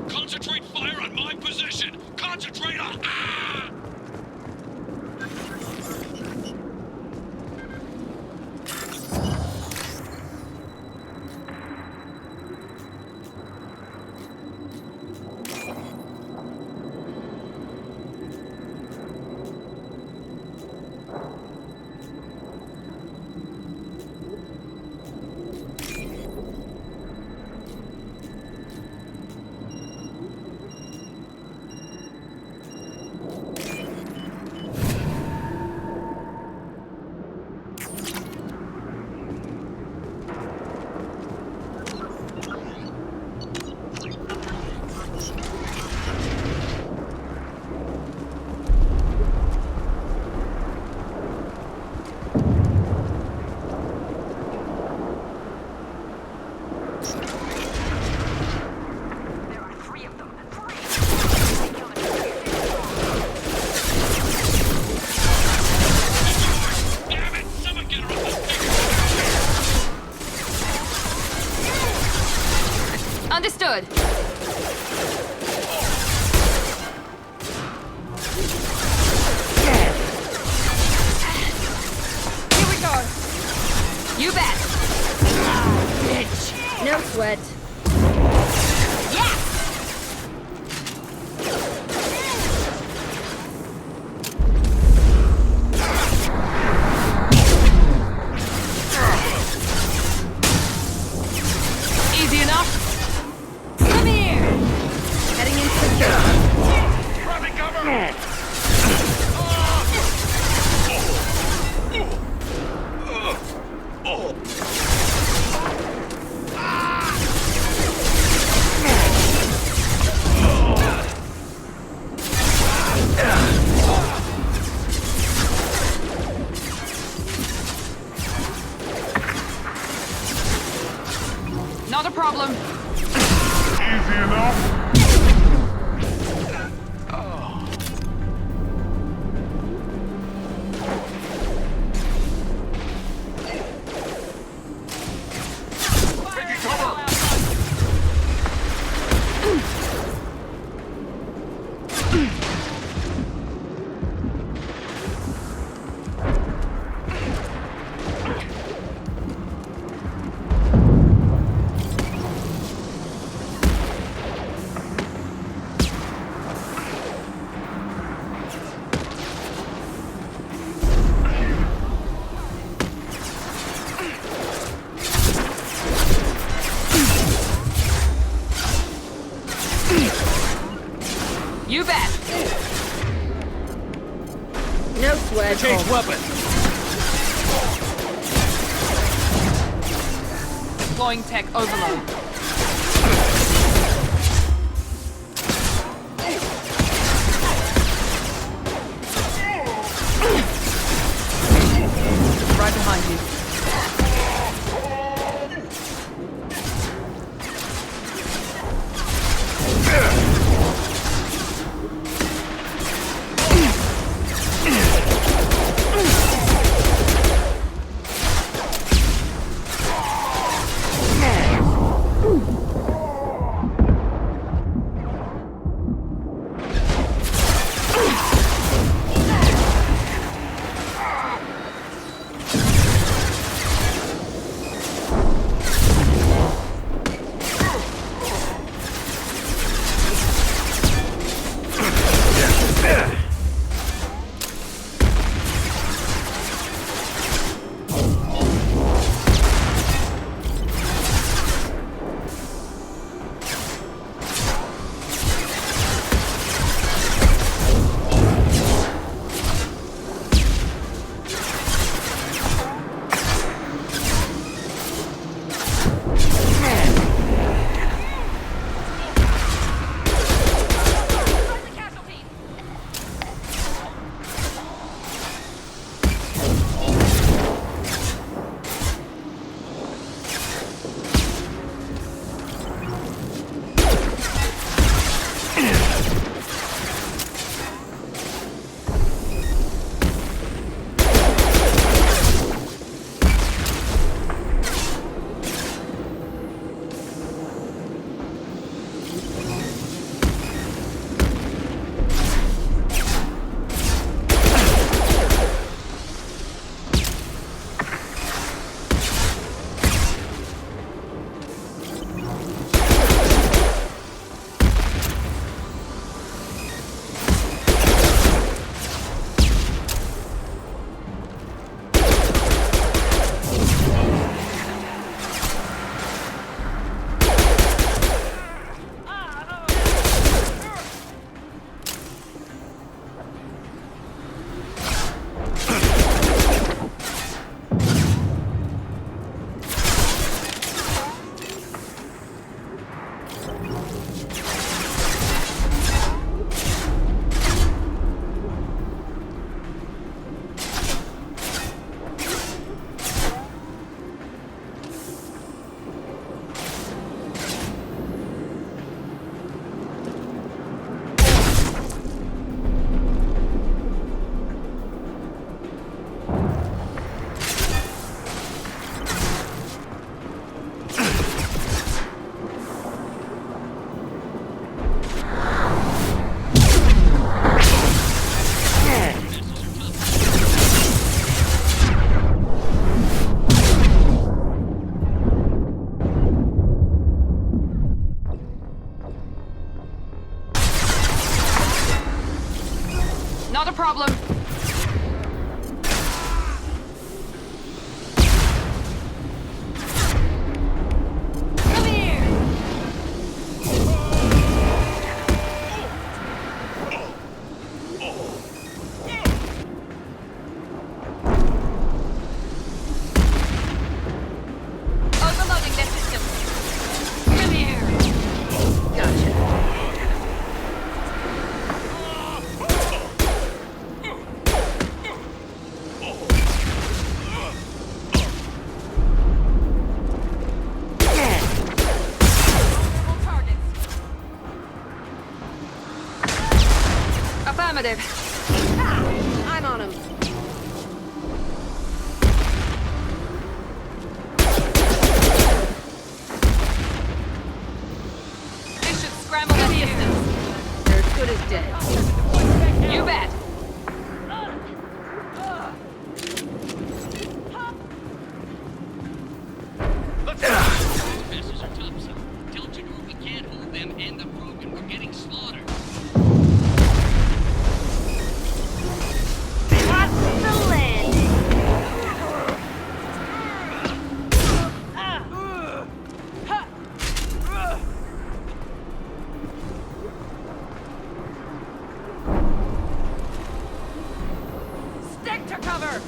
Concentrate fire on my position! Concentrate on...
Understood. Here we go. You bet.
Bitch. No sweat.
Yeah. Easy enough. Come here. Heading into
Grabbing cover!
Not a problem.
Easy enough.
You bet.
No sweat.
Change weapon.
Deploying tech overload. Right behind you.
Affirmative.
I'm on him.
This should scramble that distance.
They're as good as dead.
You bet.
Passes are topside. Tell Jador we can't hold them and the Krogan. We're getting slaughtered.
Stick to cover!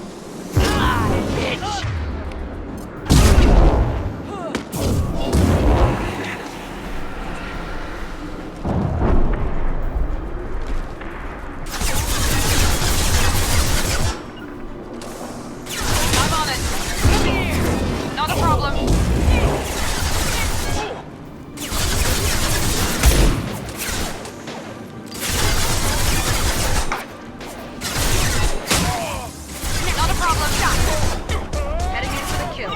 I'm on it. Not a problem. Not a problem.
Heading in for the kill.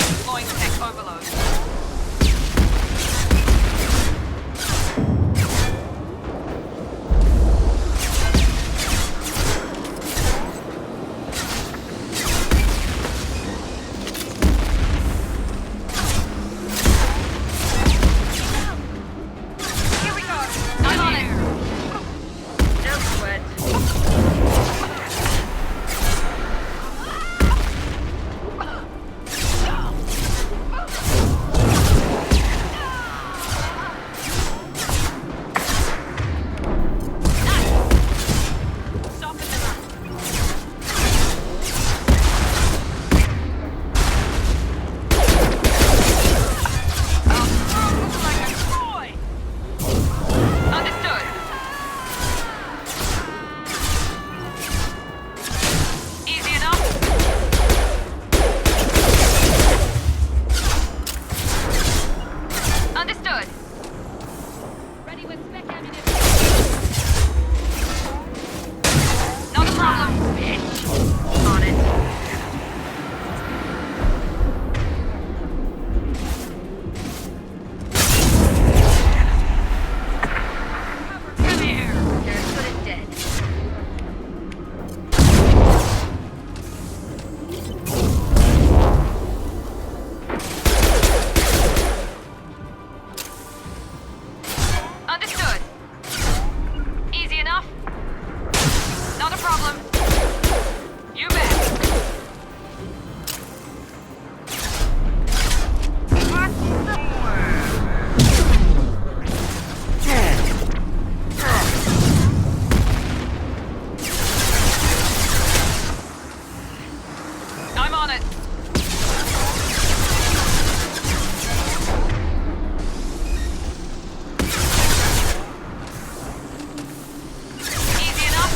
Deploying tech overload. Here we go. I'm on it.
No sweat.
Soften them up. Like a toy. Understood. Easy enough. Understood. Ready with spec ammunition. Not a problem. On it. Come here.
They're as good as dead.
Understood. Easy enough. Not a problem. You bet. I'm on it. Easy enough.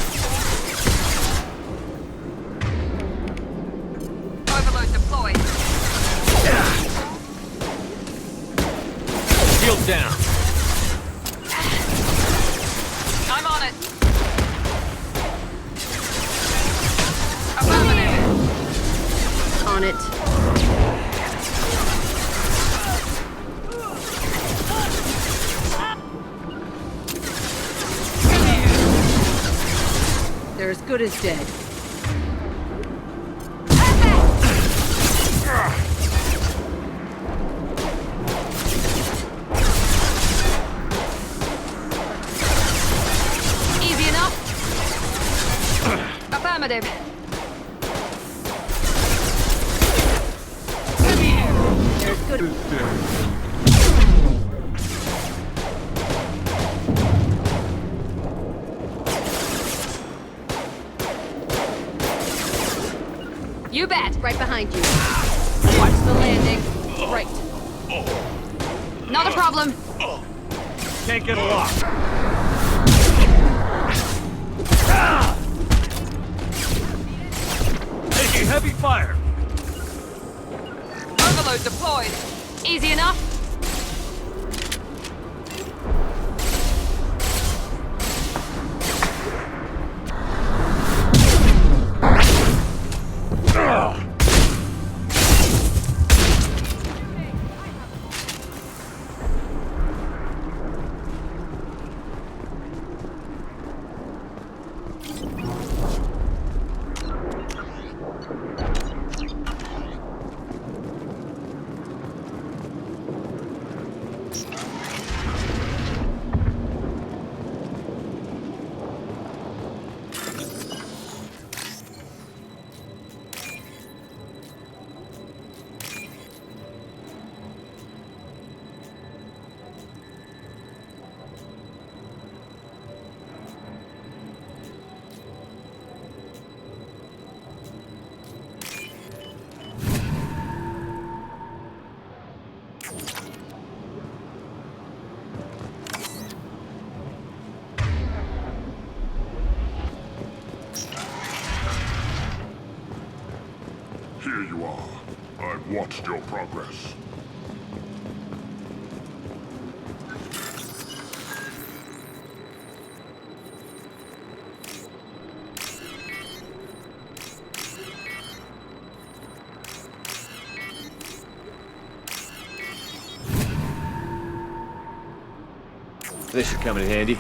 Overload deployed.
Shield down.
I'm on it. Affirmative.
On it. They're as good as dead.
Easy enough. Affirmative.
They're as good as
You bet.
right behind you. Watch the landing. Right.
Not a problem.
Can't get a lock. Taking heavy fire!
Overload deployed. Easy enough.
Here you are. I've watched your progress.
This should come in handy.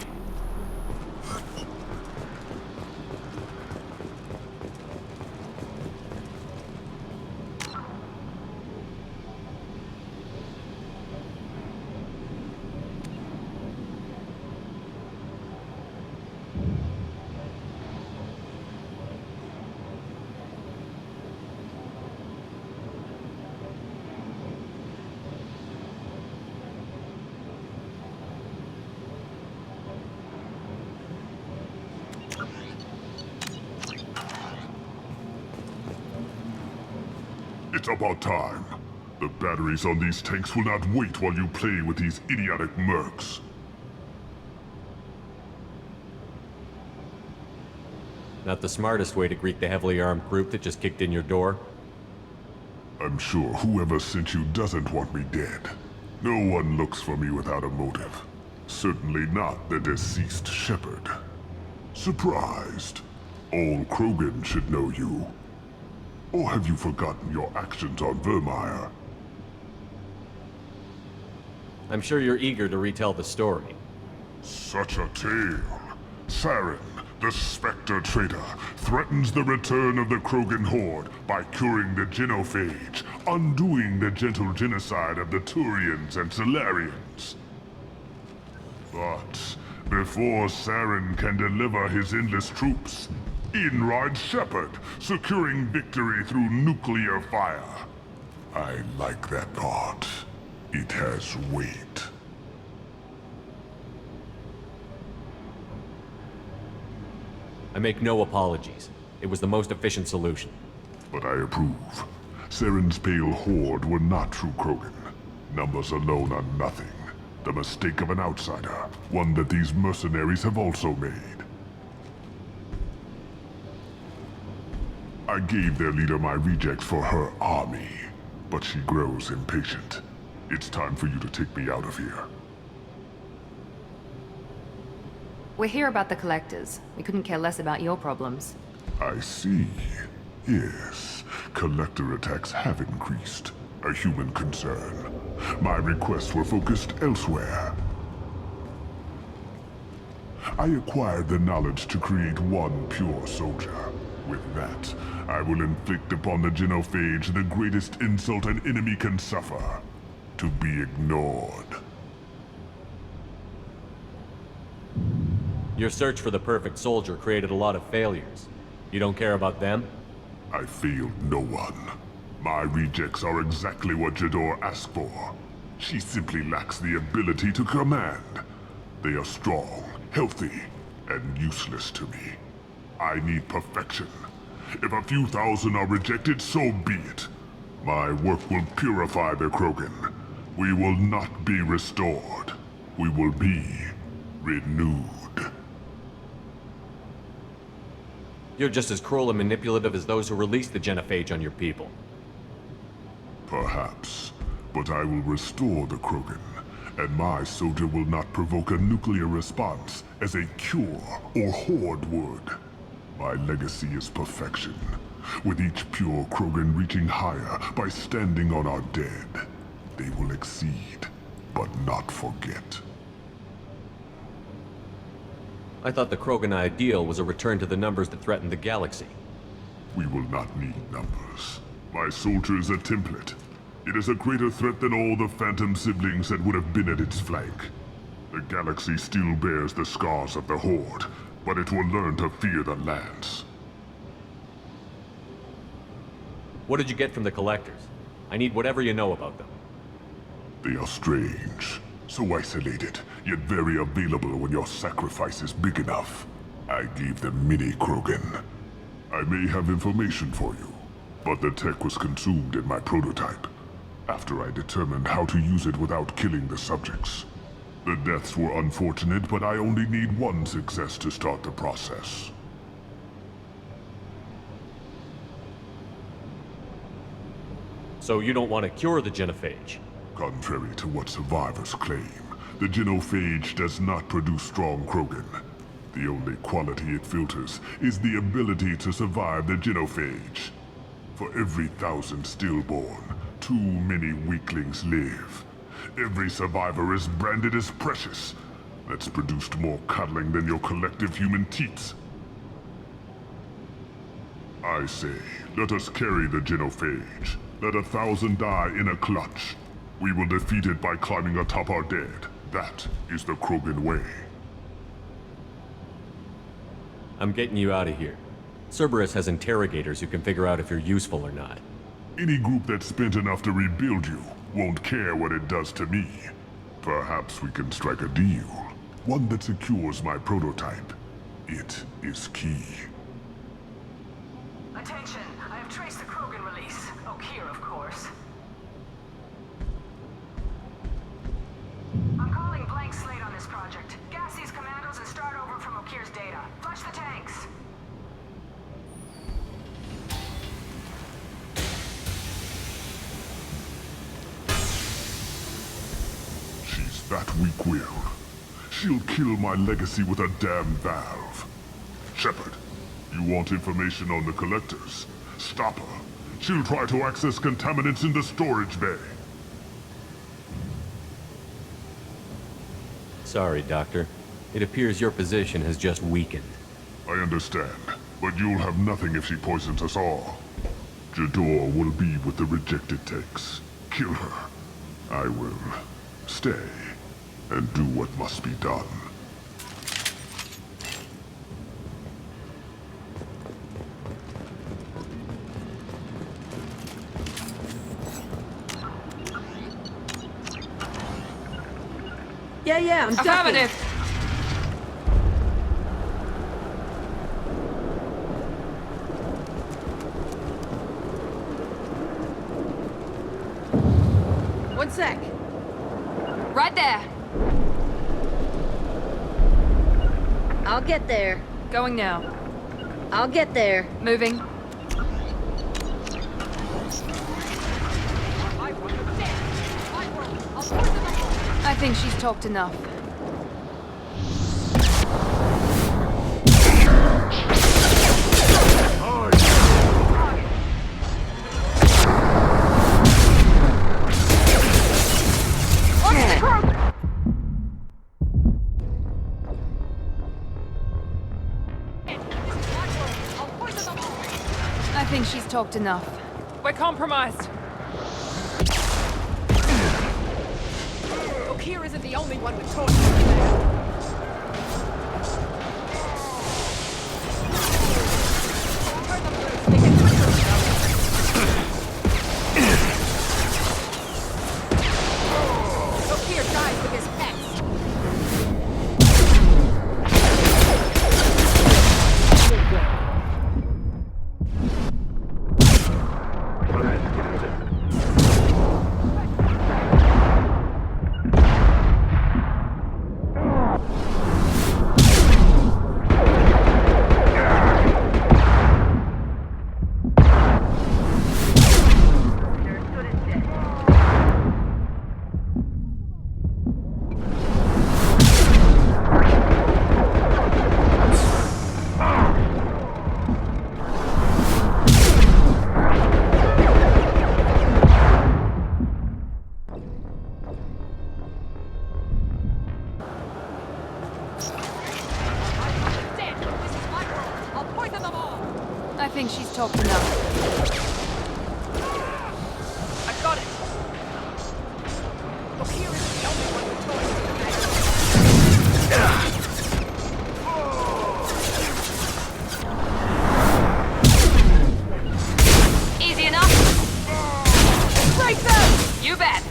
It's about time. The batteries on these tanks will not wait while you play with these idiotic mercs.
Not the smartest way to greet the heavily armed group that just kicked in your door.
I'm sure whoever sent you doesn't want me dead. No one looks for me without a motive. Certainly not the deceased Shepard. Surprised? All Krogan should know you. Or have you forgotten your actions on Vermeer?
I'm sure you're eager to retell the story.
Such a tale. Saren, the Spectre traitor, threatens the return of the Krogan horde by curing the genophage, undoing the gentle genocide of the Turians and Solarians. But before Saren can deliver his endless troops, in rides Shepard, securing victory through nuclear fire. I like that part. It has weight.
I make no apologies. It was the most efficient solution.
But I approve. Saren's pale horde were not true Krogan. Numbers alone are nothing. The mistake of an outsider. One that these mercenaries have also made. I gave their leader my rejects for her army, but she grows impatient. It's time for you to take me out of here.
We're here about the Collectors. We couldn't care less about your problems.
I see. Yes, Collector attacks have increased. A human concern. My requests were focused elsewhere. I acquired the knowledge to create one pure soldier. With that, I will inflict upon the genophage the greatest insult an enemy can suffer. To be ignored.
Your search for the perfect soldier created a lot of failures. You don't care about them?
I failed no one. My rejects are exactly what Jador asked for. She simply lacks the ability to command. They are strong, healthy, and useless to me. I need perfection. If a few thousand are rejected, so be it. My work will purify the Krogan. We will not be restored. We will be renewed.
You're just as cruel and manipulative as those who released the genophage on your people.
Perhaps, but I will restore the Krogan, and my soldier will not provoke a nuclear response as a cure or horde would. My legacy is perfection, with each pure Krogan reaching higher by standing on our dead. They will exceed, but not forget.
I thought the Krogan ideal was a return to the numbers that threatened the galaxy.
We will not need numbers. My soldier is a template. It is a greater threat than all the Phantom siblings that would have been at its flank. The galaxy still bears the scars of the Horde, but it will learn to fear the Lance.
What did you get from the Collectors? I need whatever you know about them.
They are strange, so isolated, yet very available when your sacrifice is big enough. I gave them mini Krogan. I may have information for you, but the tech was consumed in my prototype, after I determined how to use it without killing the subjects. The deaths were unfortunate, but I only need one success to start the process.
So you don't want to cure the genophage?
Contrary to what survivors claim, the genophage does not produce strong Krogan. The only quality it filters is the ability to survive the genophage. For every 1,000 stillborn, too many weaklings live. Every survivor is branded as precious. That's produced more cuddling than your collective human teats. I say, let us carry the genophage. Let 1,000 die in a clutch. We will defeat it by climbing atop our dead. That is the Krogan way.
I'm getting you out of here. Cerberus has interrogators who can figure out if you're useful or not.
Any group that's spent enough to rebuild you won't care what it does to me. Perhaps we can strike a deal. One that secures my prototype. It is key.
Attention, I have traced the Krogan release. Okir, of course. I'm calling blank slate on this project. Gas these commandos and start over from Okir's data. Flush the tanks.
She's that weak-willed. She'll kill my legacy with a damn valve. Shepard, you want information on the Collectors? Stop her. She'll try to access contaminants in the storage bay.
Sorry, Doctor. It appears your position has just weakened.
I understand, but you'll have nothing if she poisons us all. Jador will be with the rejected tanks. Kill her. I will stay and do what must be done.
Yeah, I'm ducking.
Affirmative.
One sec.
Right there.
I'll get there.
Going now.
I'll get there.
Moving. I think she's talked enough. I think she's talked enough. We're compromised.
Okir isn't the only one with torches. Okir dies with his pets.
Dead! This is my role! I'll poison them all!
I think she's talked enough.
I got it! Okir is the only one with toys to the Easy enough? Break them! You bet!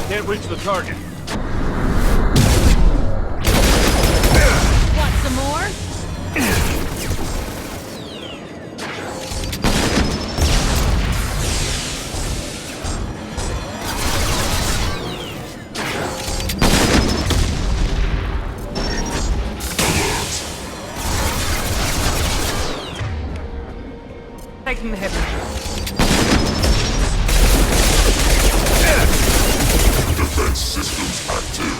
Can't reach the target.
Want some more?
Taking the hit.
Defense systems active.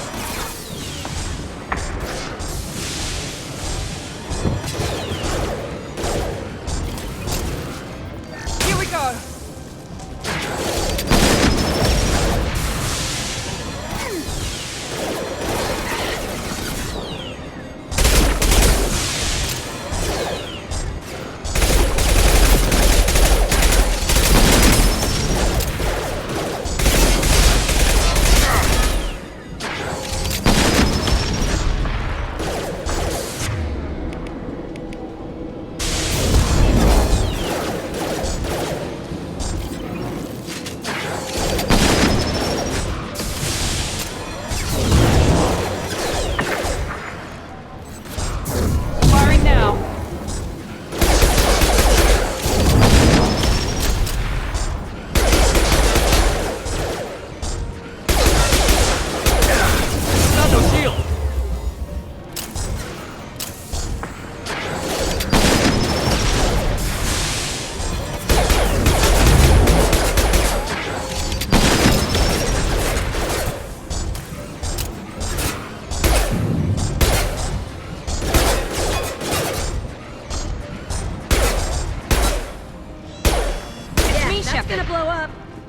Here we go.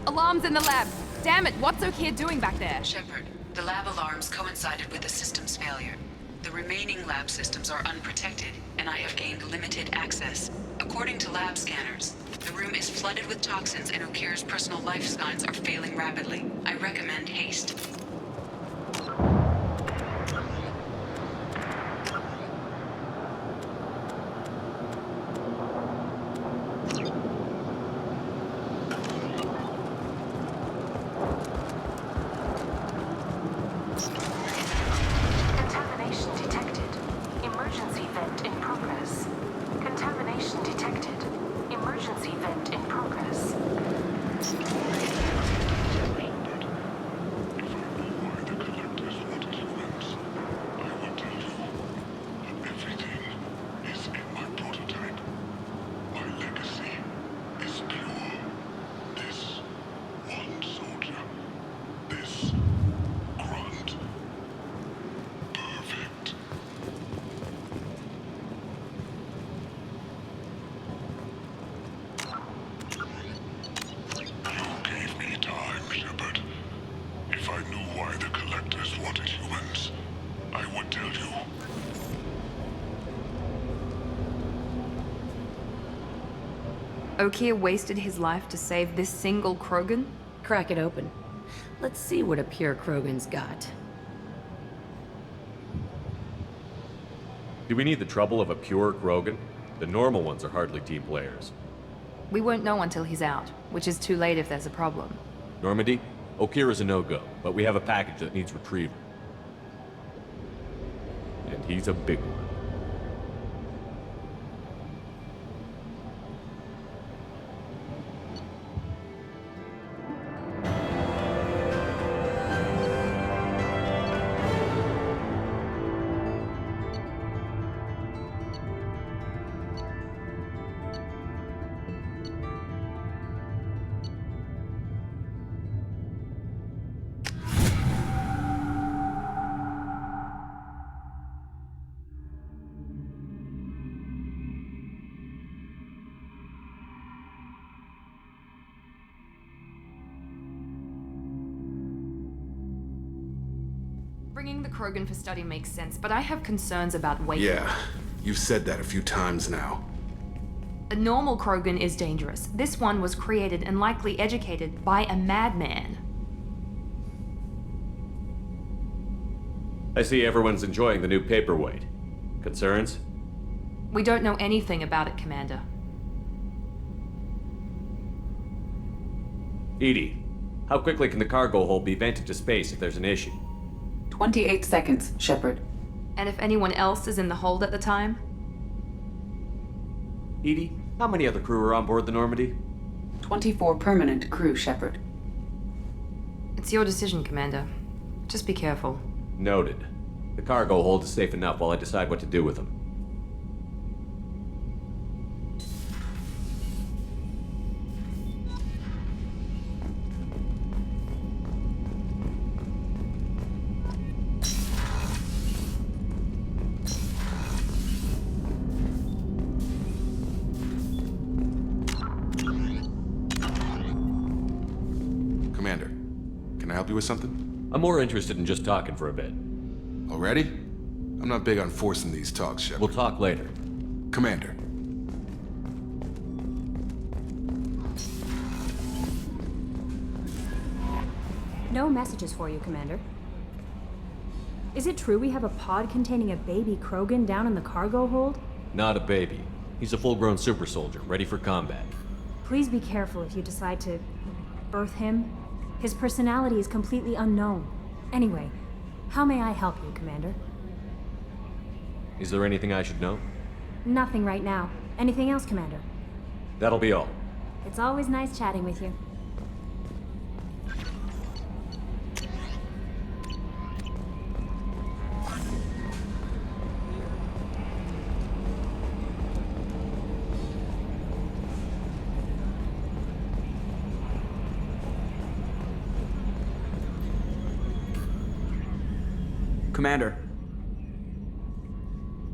Alarms in the lab. Damn it, what's Okir doing back there?
Shepard, the lab alarms coincided with the system's failure. The remaining lab systems are unprotected, and I have gained limited access. According to lab scanners, the room is flooded with toxins and Okir's personal life signs are failing rapidly. I recommend haste.
Okir wasted his life to save this single Krogan?
Crack it open. Let's see what a pure Krogan's got.
Do we need the trouble of a pure Krogan? The normal ones are hardly team players.
We won't know until he's out, which is too late if there's a problem.
Normandy, Okir is a no-go, but we have a package that needs retrieval. And he's a big one.
Bringing the Krogan for study makes sense, but I have concerns about weight.
Yeah, you've said that a few times now.
A normal Krogan is dangerous. This one was created and likely educated by a madman.
I see everyone's enjoying the new paperweight. Concerns?
We don't know anything about it, Commander.
Edie, how quickly can the cargo hold be vented to space if there's an issue?
28 seconds, Shepard.
And if anyone else is in the hold at the time?
Edie, how many other crew are on board the Normandy?
24 permanent crew, Shepard.
It's your decision, Commander. Just be careful.
Noted. The cargo hold is safe enough while I decide what to do with them.
Commander, can I help you with something?
I'm more interested in just talking for a bit.
Already? I'm not big on forcing these talks, Shepard.
We'll talk later.
Commander.
No messages for you, Commander. Is it true we have a pod containing a baby Krogan down in the cargo hold?
Not a baby. He's a full-grown super soldier, ready for combat.
Please be careful if you decide to birth him. His personality is completely unknown. Anyway, how may I help you, Commander?
Is there anything I should know?
Nothing right now. Anything else, Commander?
That'll be all.
It's always nice chatting with you.
Commander.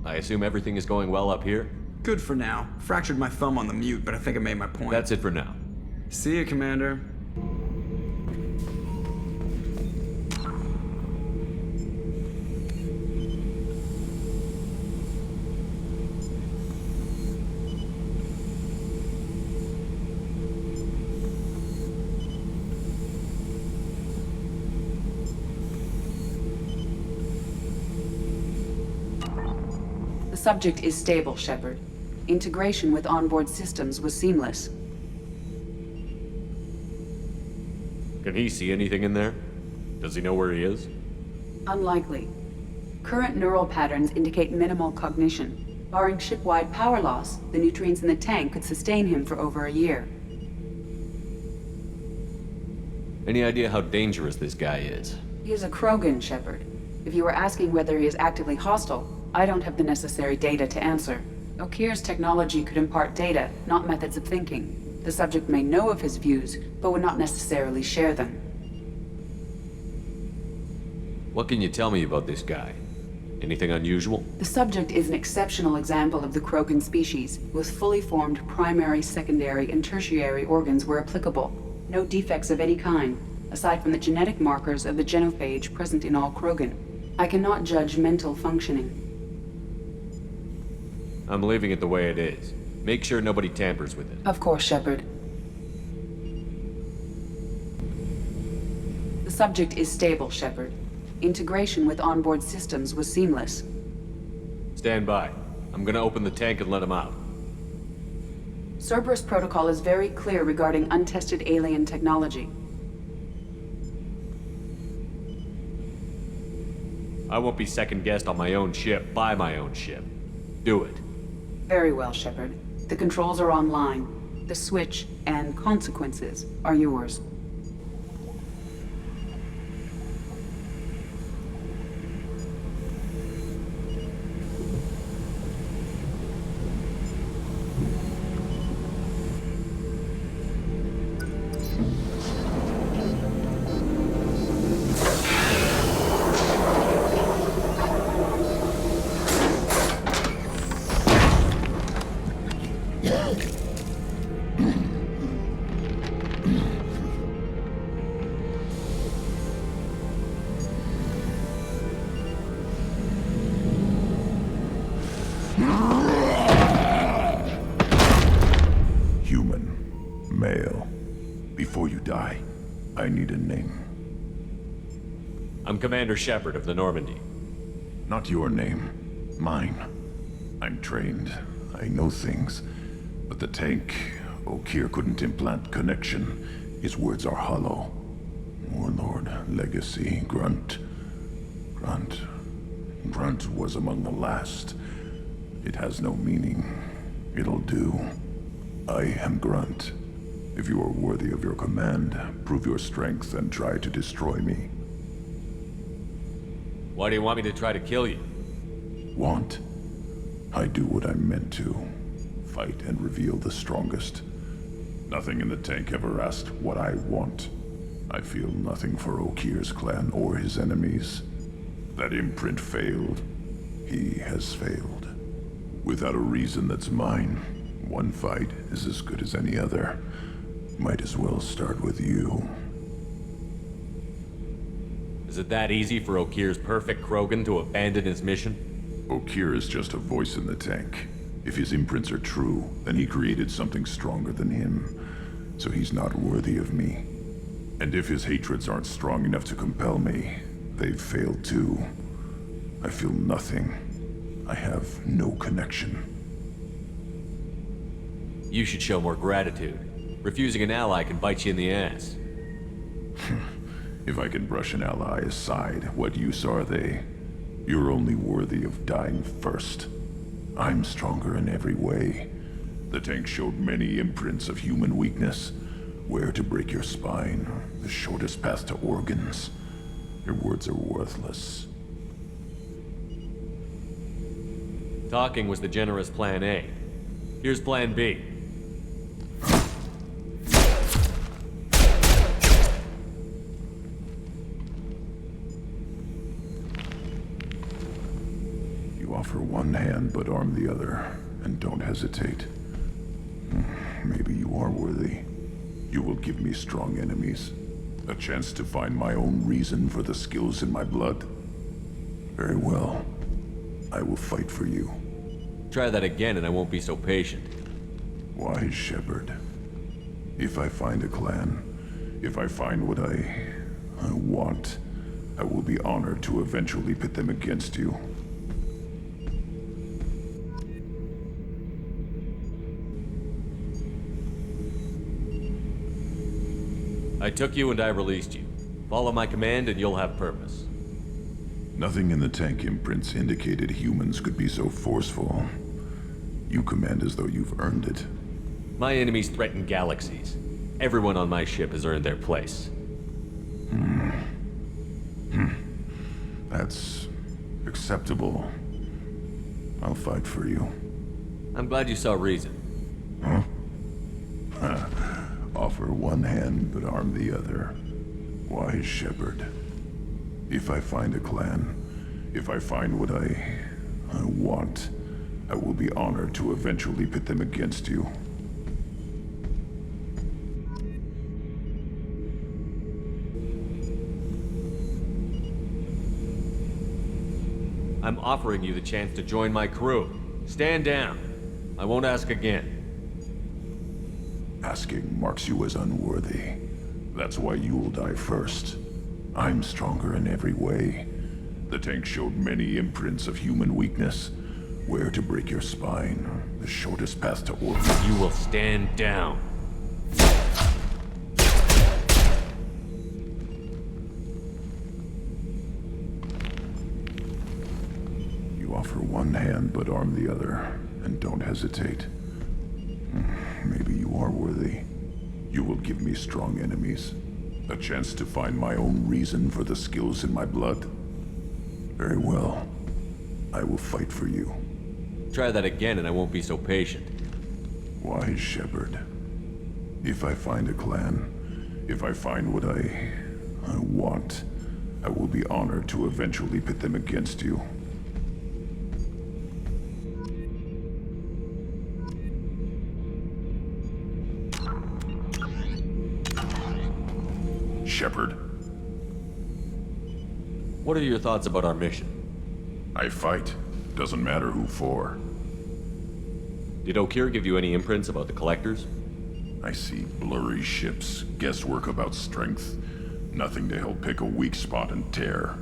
I assume everything is going well up here?
Good for now. Fractured my thumb on the mute, but I think I made my point.
That's it for now.
See you, Commander.
The subject is stable, Shepard. Integration with onboard systems was seamless.
Can he see anything in there? Does he know where he is?
Unlikely. Current neural patterns indicate minimal cognition. Barring ship-wide power loss, the nutrients in the tank could sustain him for over a year.
Any idea how dangerous this guy is?
He is a Krogan, Shepard. If you were asking whether he is actively hostile, I don't have the necessary data to answer. Okir's technology could impart data, not methods of thinking. The subject may know of his views, but would not necessarily share them.
What can you tell me about this guy? Anything unusual?
The subject is an exceptional example of the Krogan species, with fully formed primary, secondary, and tertiary organs where applicable. No defects of any kind, aside from the genetic markers of the genophage present in all Krogan. I cannot judge mental functioning.
I'm leaving it the way it is. Make sure nobody tampers with it.
Of course, Shepard. The subject is stable, Shepard. Integration with onboard systems was seamless.
Stand by. I'm gonna open the tank and let him out.
Cerberus protocol is very clear regarding untested alien technology.
I won't be second-guessed on my own ship by my own ship. Do it.
Very well, Shepard. The controls are online. The switch and consequences are yours.
Human. Male. Before you die, I need a name.
I'm Commander Shepard of the Normandy.
Not your name. Mine. I'm trained. I know things. But the tank, Okir couldn't implant connection. His words are hollow. Warlord, Legacy, Grunt. Grunt was among the last. It has no meaning. It'll do. I am Grunt. If you are worthy of your command, prove your strength and try to destroy me.
Why do you want me to try to kill you?
Want? I do what I'm meant to. Fight and reveal the strongest. Nothing in the tank ever asked what I want. I feel nothing for Okir's clan or his enemies. That imprint failed. He has failed. Without a reason that's mine, one fight is as good as any other. Might as well start with you.
Is it that easy for Okir's perfect Krogan to abandon his mission?
Okir is just a voice in the tank. If his imprints are true, then he created something stronger than him. So he's not worthy of me. And if his hatreds aren't strong enough to compel me, they've failed too. I feel nothing. I have no connection.
You should show more gratitude. Refusing an ally can bite you in the ass.
If I can brush an ally aside, what use are they? You're only worthy of dying first. I'm stronger in every way. The tank showed many imprints of human weakness. Where to break your spine, the shortest path to organs. Your words are worthless.
Talking was the generous plan A. Here's plan B.
You offer one hand but arm the other, and don't hesitate. Maybe you are worthy. You will give me strong enemies. A chance to find my own reason for the skills in my blood. Very well. I will fight for you.
Try that again and I won't be so patient.
Wise Shepard. If I find a clan, if I find what I want, I will be honored to eventually pit them against you.
I took you and I released you. Follow my command and you'll have purpose.
Nothing in the tank imprints indicated humans could be so forceful. You command as though you've earned it.
My enemies threaten galaxies. Everyone on my ship has earned their place.
That's acceptable. I'll fight for you.
I'm glad you saw reason.
Huh? Offer one hand, but arm the other. Wise Shepard. If I find a clan, if I find what I want, I will be honored to eventually pit them against you.
I'm offering you the chance to join my crew. Stand down. I won't ask again.
Asking marks you as unworthy. That's why you will die first. I'm stronger in every way. The tank showed many imprints of human weakness. Where to break your spine, the shortest path to orbit.
You will stand down.
You offer one hand, but arm the other, and don't hesitate. Maybe you are worthy. You will give me strong enemies. A chance to find my own reason for the skills in my blood. Very well. I will fight for you.
Try that again and I won't be so patient.
Wise Shepard. If I find a clan, if I find what I want, I will be honored to eventually pit them against you. Shepard.
What are your thoughts about our mission?
I fight. Doesn't matter who for.
Did Okir give you any imprints about the Collectors?
I see blurry ships, guesswork about strength. Nothing to help pick a weak spot and tear.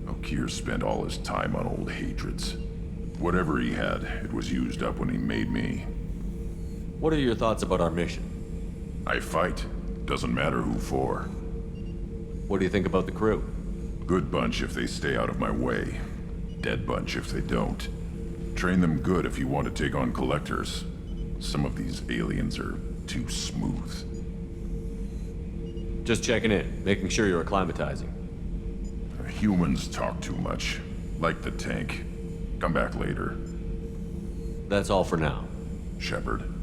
Okir spent all his time on old hatreds. Whatever he had, it was used up when he made me.
What are your thoughts about our mission?
I fight. Doesn't matter who for.
What do you think about the crew?
Good bunch if they stay out of my way. Dead bunch if they don't. Train them good if you want to take on Collectors. Some of these aliens are too smooth.
Just checking in, making sure you're acclimatizing.
Humans talk too much. Like the tank. Come back later.
That's all for now.
Shepard.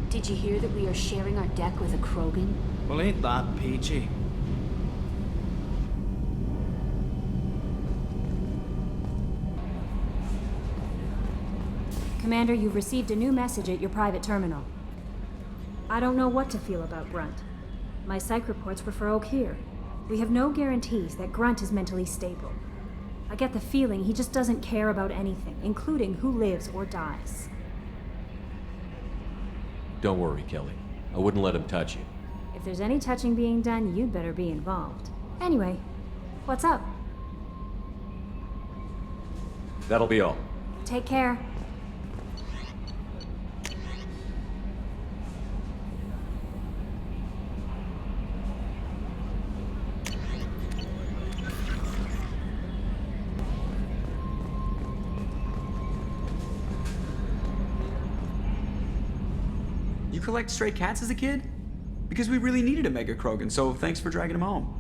Did you hear that we are sharing our deck with a Krogan?
Well, ain't that peachy?
Commander, you've received a new message at your private terminal. I don't know what to feel about Grunt. My psych reports were for Okir. We have no guarantees that Grunt is mentally stable. I get the feeling he just doesn't care about anything, including who lives or dies.
Don't worry, Kelly. I wouldn't let him touch you.
If there's any touching being done, you'd better be involved. Anyway, what's up?
That'll be all.
Take care.
You collect stray cats as a kid? Because we really needed a Mega Krogan, so thanks for dragging him home.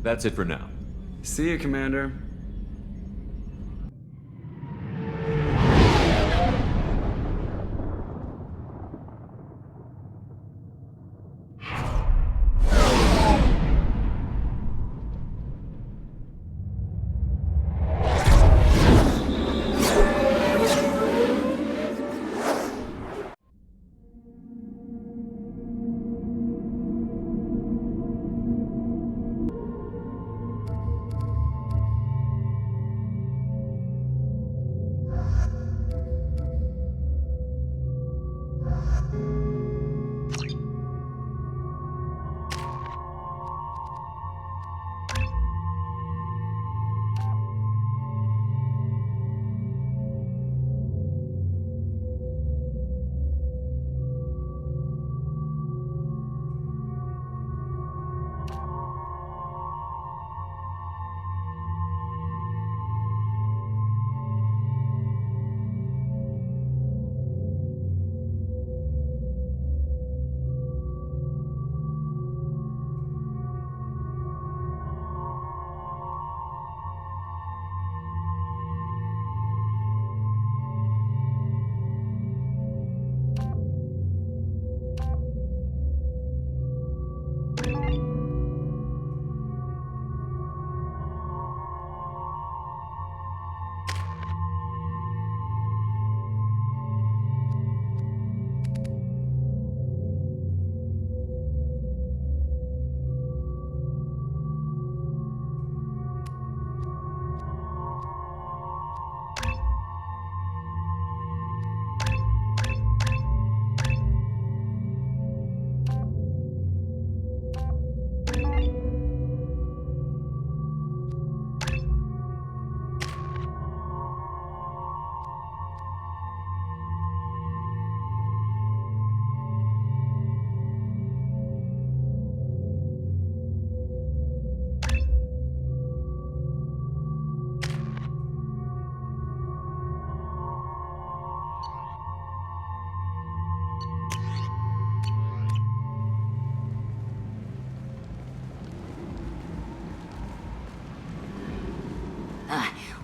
That's it for now.
See you, Commander.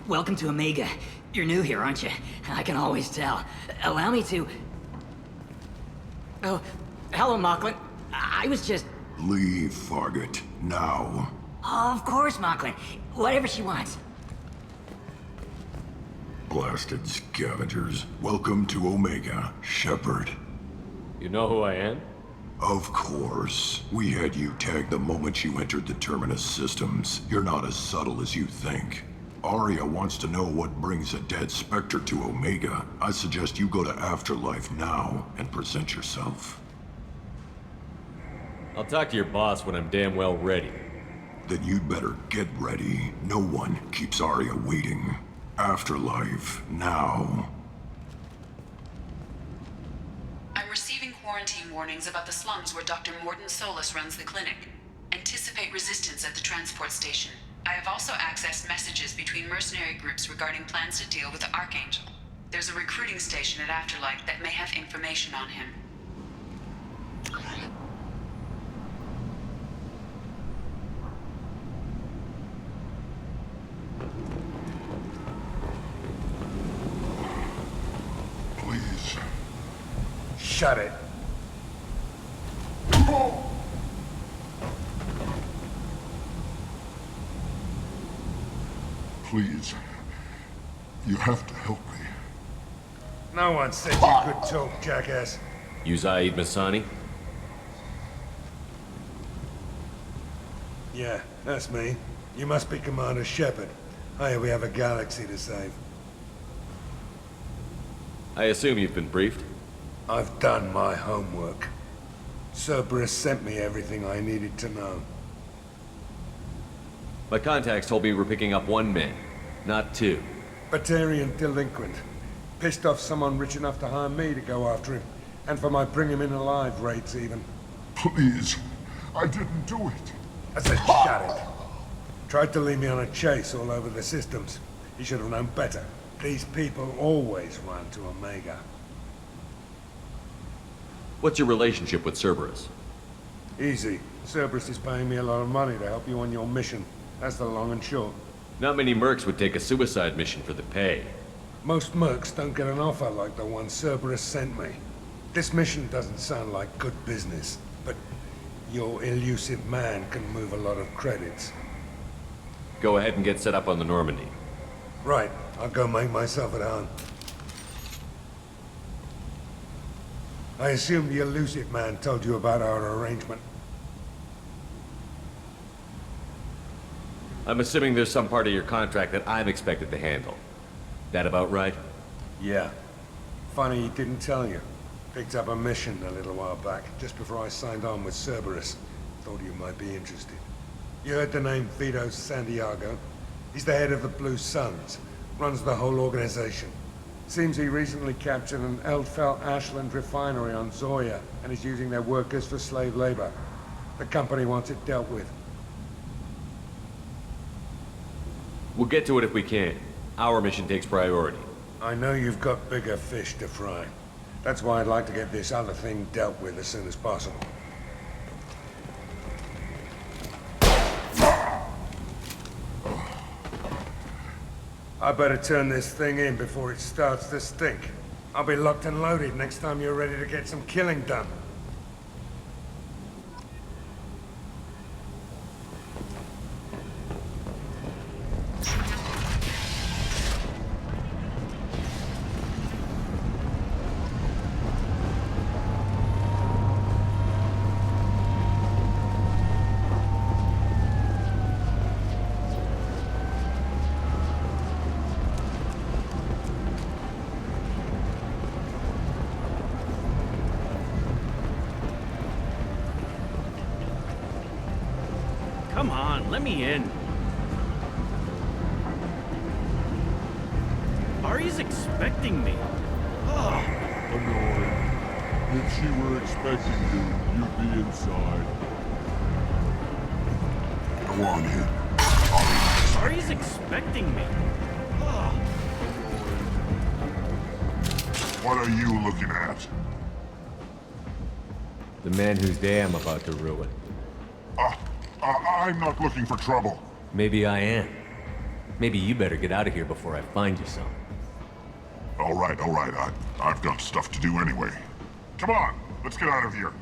welcome to Omega. You're new here, aren't you? I can always tell. Allow me to... Oh, hello, Mocklin. I was just...
Leave, Fargate. Now.
Oh, of course, Mocklin. Whatever she wants.
Blasted scavengers. Welcome to Omega, Shepard.
You know who I am?
Of course. We had you tagged the moment you entered the Terminus systems. You're not as subtle as you think. Arya wants to know what brings a dead Spectre to Omega. I suggest you go to Afterlife now and present yourself.
I'll talk to your boss when I'm damn well ready.
Then you'd better get ready. No one keeps Arya waiting. Afterlife now.
I'm receiving quarantine warnings about the slums where Dr. Mordin Solus runs the clinic. Anticipate resistance at the transport station. I have also accessed messages between mercenary groups regarding plans to deal with the Archangel. There's a recruiting station at Afterlife that may have information on him.
Please.
Shut it.
Please. You have to help me.
No one said you could talk, jackass.
You Zaid Masani?
Yeah, that's me. You must be Commander Shepard. Hey, we have a galaxy to save.
I assume you've been briefed?
I've done my homework. Cerberus sent me everything I needed to know.
My contacts told me we were picking up 1 man, not 2.
Batarian delinquent. Pissed off someone rich enough to hire me to go after him. And for my bring him in alive rates even.
Please. I didn't do it.
I said shut it. Tried to lead me on a chase all over the systems. He should have known better. These people always run to Omega.
What's your relationship with Cerberus?
Easy. Cerberus is paying me a lot of money to help you on your mission. That's the long and short.
Not many mercs would take a suicide mission for the pay.
Most mercs don't get an offer like the one Cerberus sent me. This mission doesn't sound like good business, but your Illusive Man can move a lot of credits.
Go ahead and get set up on the Normandy.
Right. I'll go make myself at home. I assume the Illusive Man told you about our arrangement.
I'm assuming there's some part of your contract that I'm expected to handle. That about right?
Yeah. Funny he didn't tell you. Picked up a mission a little while back, just before I signed on with Cerberus. Thought you might be interested. You heard the name Vito Santiago? He's the head of the Blue Suns. Runs the whole organization. Seems he recently captured an Eldfell Ashland refinery on Zoya and is using their workers for slave labor. The company wants it dealt with.
We'll get to it if we can. Our mission takes priority.
I know you've got bigger fish to fry. That's why I'd like to get this other thing dealt with as soon as possible. I better turn this thing in before it starts to stink. I'll be locked and loaded next time you're ready to get some killing done.
Come on, let me in. Arya's expecting me.
Annoying. If she were expecting you, you'd be inside. Go on in.
Arya's expecting me.
What are you looking at?
The man whose day I'm about to ruin.
I'm not looking for trouble.
Maybe I am. Maybe you better get out of here before I find you some.
All right. I've got stuff to do anyway. Come on, let's get out of here.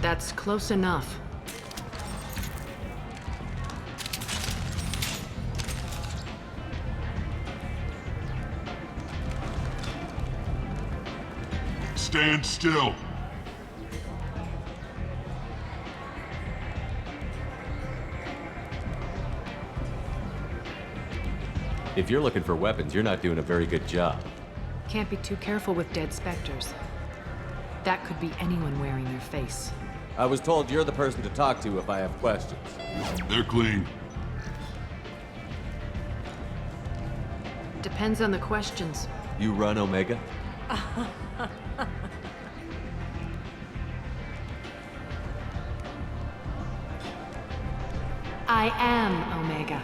That's close enough.
Stand still.
If you're looking for weapons, you're not doing a very good job.
Can't be too careful with dead specters. That could be anyone wearing your face.
I was told you're the person to talk to if I have questions.
They're clean.
Depends on the questions.
You run Omega?
I am Omega.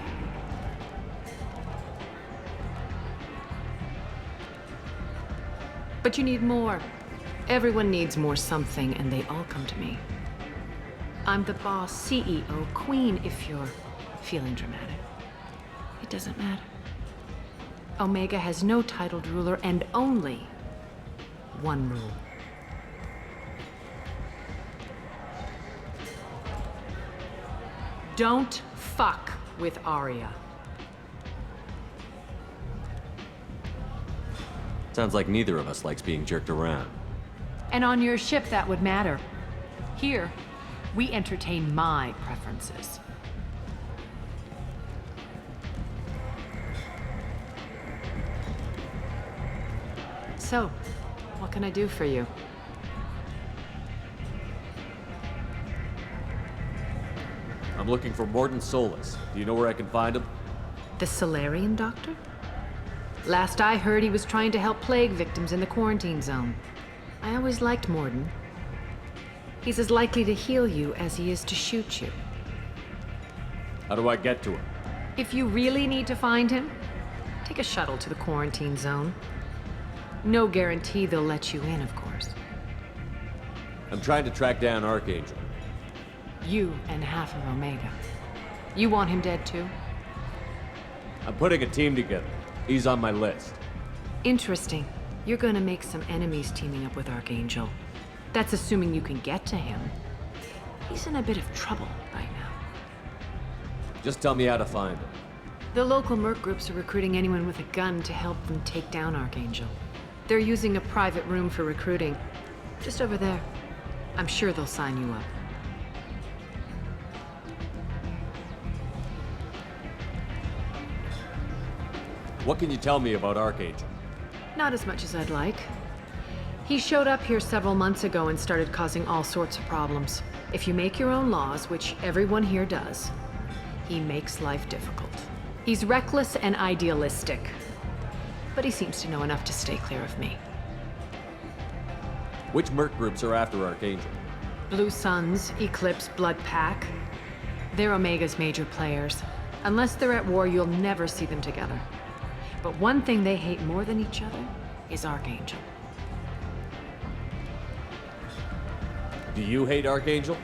But you need more. Everyone needs more something, and they all come to me. I'm the boss, CEO, queen, if you're feeling dramatic. It doesn't matter. Omega has no titled ruler and only one rule. Don't fuck with Arya.
Sounds like neither of us likes being jerked around.
And on your ship, that would matter. Here, we entertain my preferences. So, what can I do for you?
I'm looking for Mordin Solus. Do you know where I can find him?
The Solarian doctor? Last I heard, he was trying to help plague victims in the quarantine zone. I always liked Mordin. He's as likely to heal you as he is to shoot you.
How do I get to him?
If you really need to find him, take a shuttle to the quarantine zone. No guarantee they'll let you in, of course.
I'm trying to track down Archangel.
You and half of Omega. You want him dead too?
I'm putting a team together. He's on my list.
Interesting. You're gonna make some enemies teaming up with Archangel. That's assuming you can get to him. He's in a bit of trouble right now.
Just tell me how to find him.
The local merc groups are recruiting anyone with a gun to help them take down Archangel. They're using a private room for recruiting. Just over there. I'm sure they'll sign you up.
What can you tell me about Archangel?
Not as much as I'd like. He showed up here several months ago and started causing all sorts of problems. If you make your own laws, which everyone here does, he makes life difficult. He's reckless and idealistic, but he seems to know enough to stay clear of me.
Which merc groups are after Archangel?
Blue Suns, Eclipse, Blood Pack. They're Omega's major players. Unless they're at war, you'll never see them together. But one thing they hate more than each other is Archangel.
Do you hate Archangel?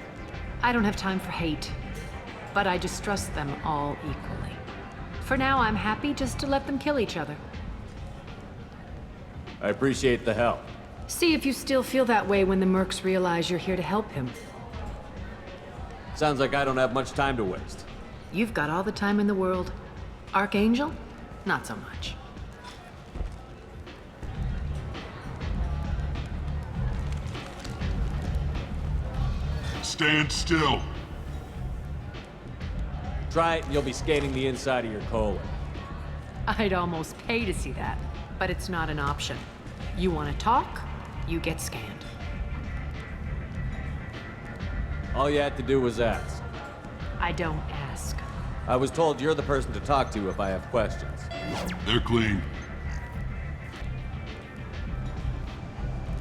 I don't have time for hate, but I distrust them all equally. For now, I'm happy just to let them kill each other.
I appreciate the help.
See if you still feel that way when the mercs realize you're here to help him.
Sounds like I don't have much time to waste.
You've got all the time in the world. Archangel? Not so much.
Stand still.
Try it and you'll be scanning the inside of your colon.
I'd almost pay to see that, but it's not an option. You want to talk, you get scanned.
All you had to do was ask.
I don't ask.
I was told you're the person to talk to if I have questions.
They're clean.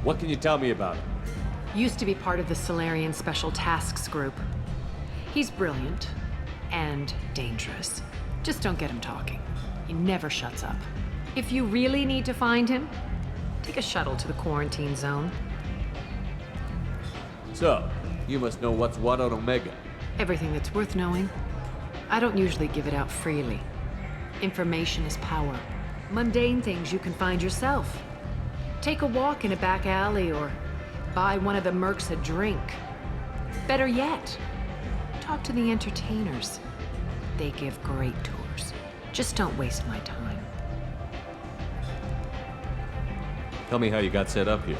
What can you tell me about him?
Used to be part of the Solarian Special Tasks Group. He's brilliant and dangerous. Just don't get him talking. He never shuts up. If you really need to find him, take a shuttle to the quarantine zone.
So, you must know what's what on Omega.
Everything that's worth knowing. I don't usually give it out freely. Information is power. Mundane things you can find yourself. Take a walk in a back alley or buy one of the mercs a drink. Better yet, talk to the entertainers. They give great tours. Just don't waste my time.
Tell me how you got set up here.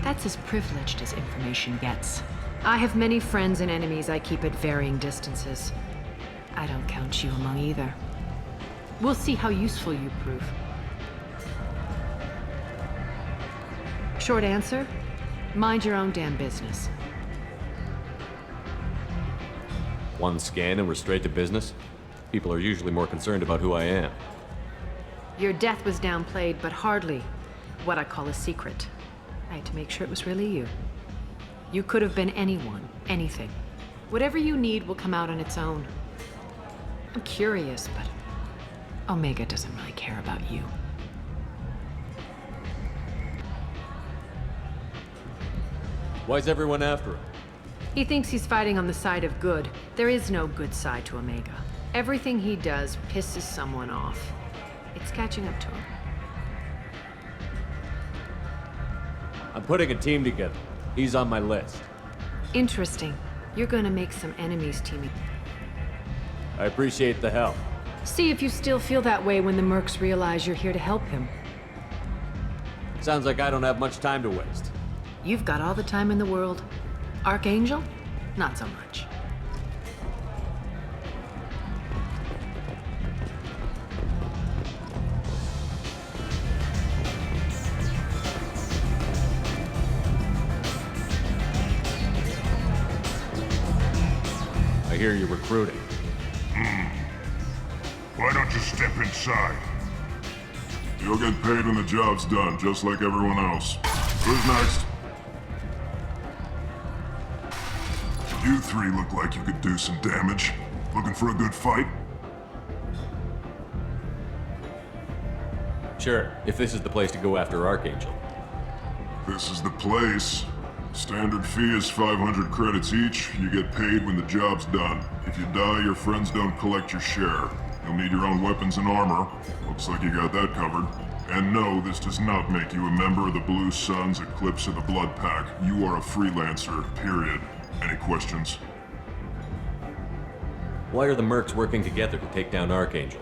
That's as privileged as information gets. I have many friends and enemies I keep at varying distances. I don't count you among either. We'll see how useful you prove. Short answer, mind your own damn business.
One scan and we're straight to business? People are usually more concerned about who I am.
Your death was downplayed, but hardly what I call a secret. I had to make sure it was really you. You could have been anyone, anything. Whatever you need will come out on its own. I'm curious, but Omega doesn't really care about you.
Why's everyone after him?
He thinks he's fighting on the side of good. There is no good side to Omega. Everything he does pisses someone off. It's catching up to him.
I'm putting a team together. He's on my list.
Interesting. You're gonna make some enemies teaming.
I appreciate the help.
See if you still feel that way when the mercs realize you're here to help him.
Sounds like I don't have much time to waste.
You've got all the time in the world. Archangel? Not so much.
I hear you're recruiting.
Why don't you step inside? You'll get paid when the job's done, just like everyone else. Who's next? You three look like you could do some damage. Looking for a good fight?
Sure, if this is the place to go after Archangel.
This is the place. Standard fee is 500 credits each. You get paid when the job's done. If you die, your friends don't collect your share. You'll need your own weapons and armor. Looks like you got that covered. And no, this does not make you a member of the Blue Suns, Eclipse, or the Blood Pack. You are a freelancer, period. Any questions?
Why are the mercs working together to take down Archangel?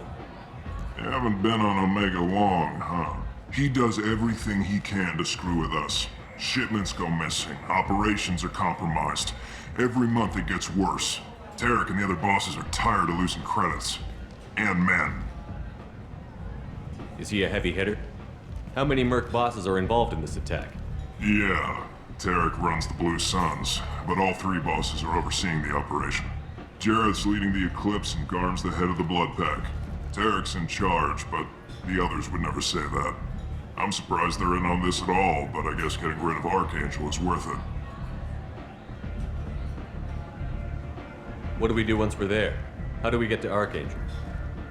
You haven't been on Omega long, huh? He does everything he can to screw with us. Shipments go missing, operations are compromised. Every month it gets worse. Tarek and the other bosses are tired of losing credits. And men.
Is he a heavy hitter? How many merc bosses are involved in this attack?
Yeah, Tarek runs the Blue Suns, but all three bosses are overseeing the operation. Jarrett's leading the Eclipse and Garm's the head of the Blood Pack. Tarek's in charge, but the others would never say that. I'm surprised they're in on this at all, but I guess getting rid of Archangel is worth it.
What do we do once we're there? How do we get to Archangel?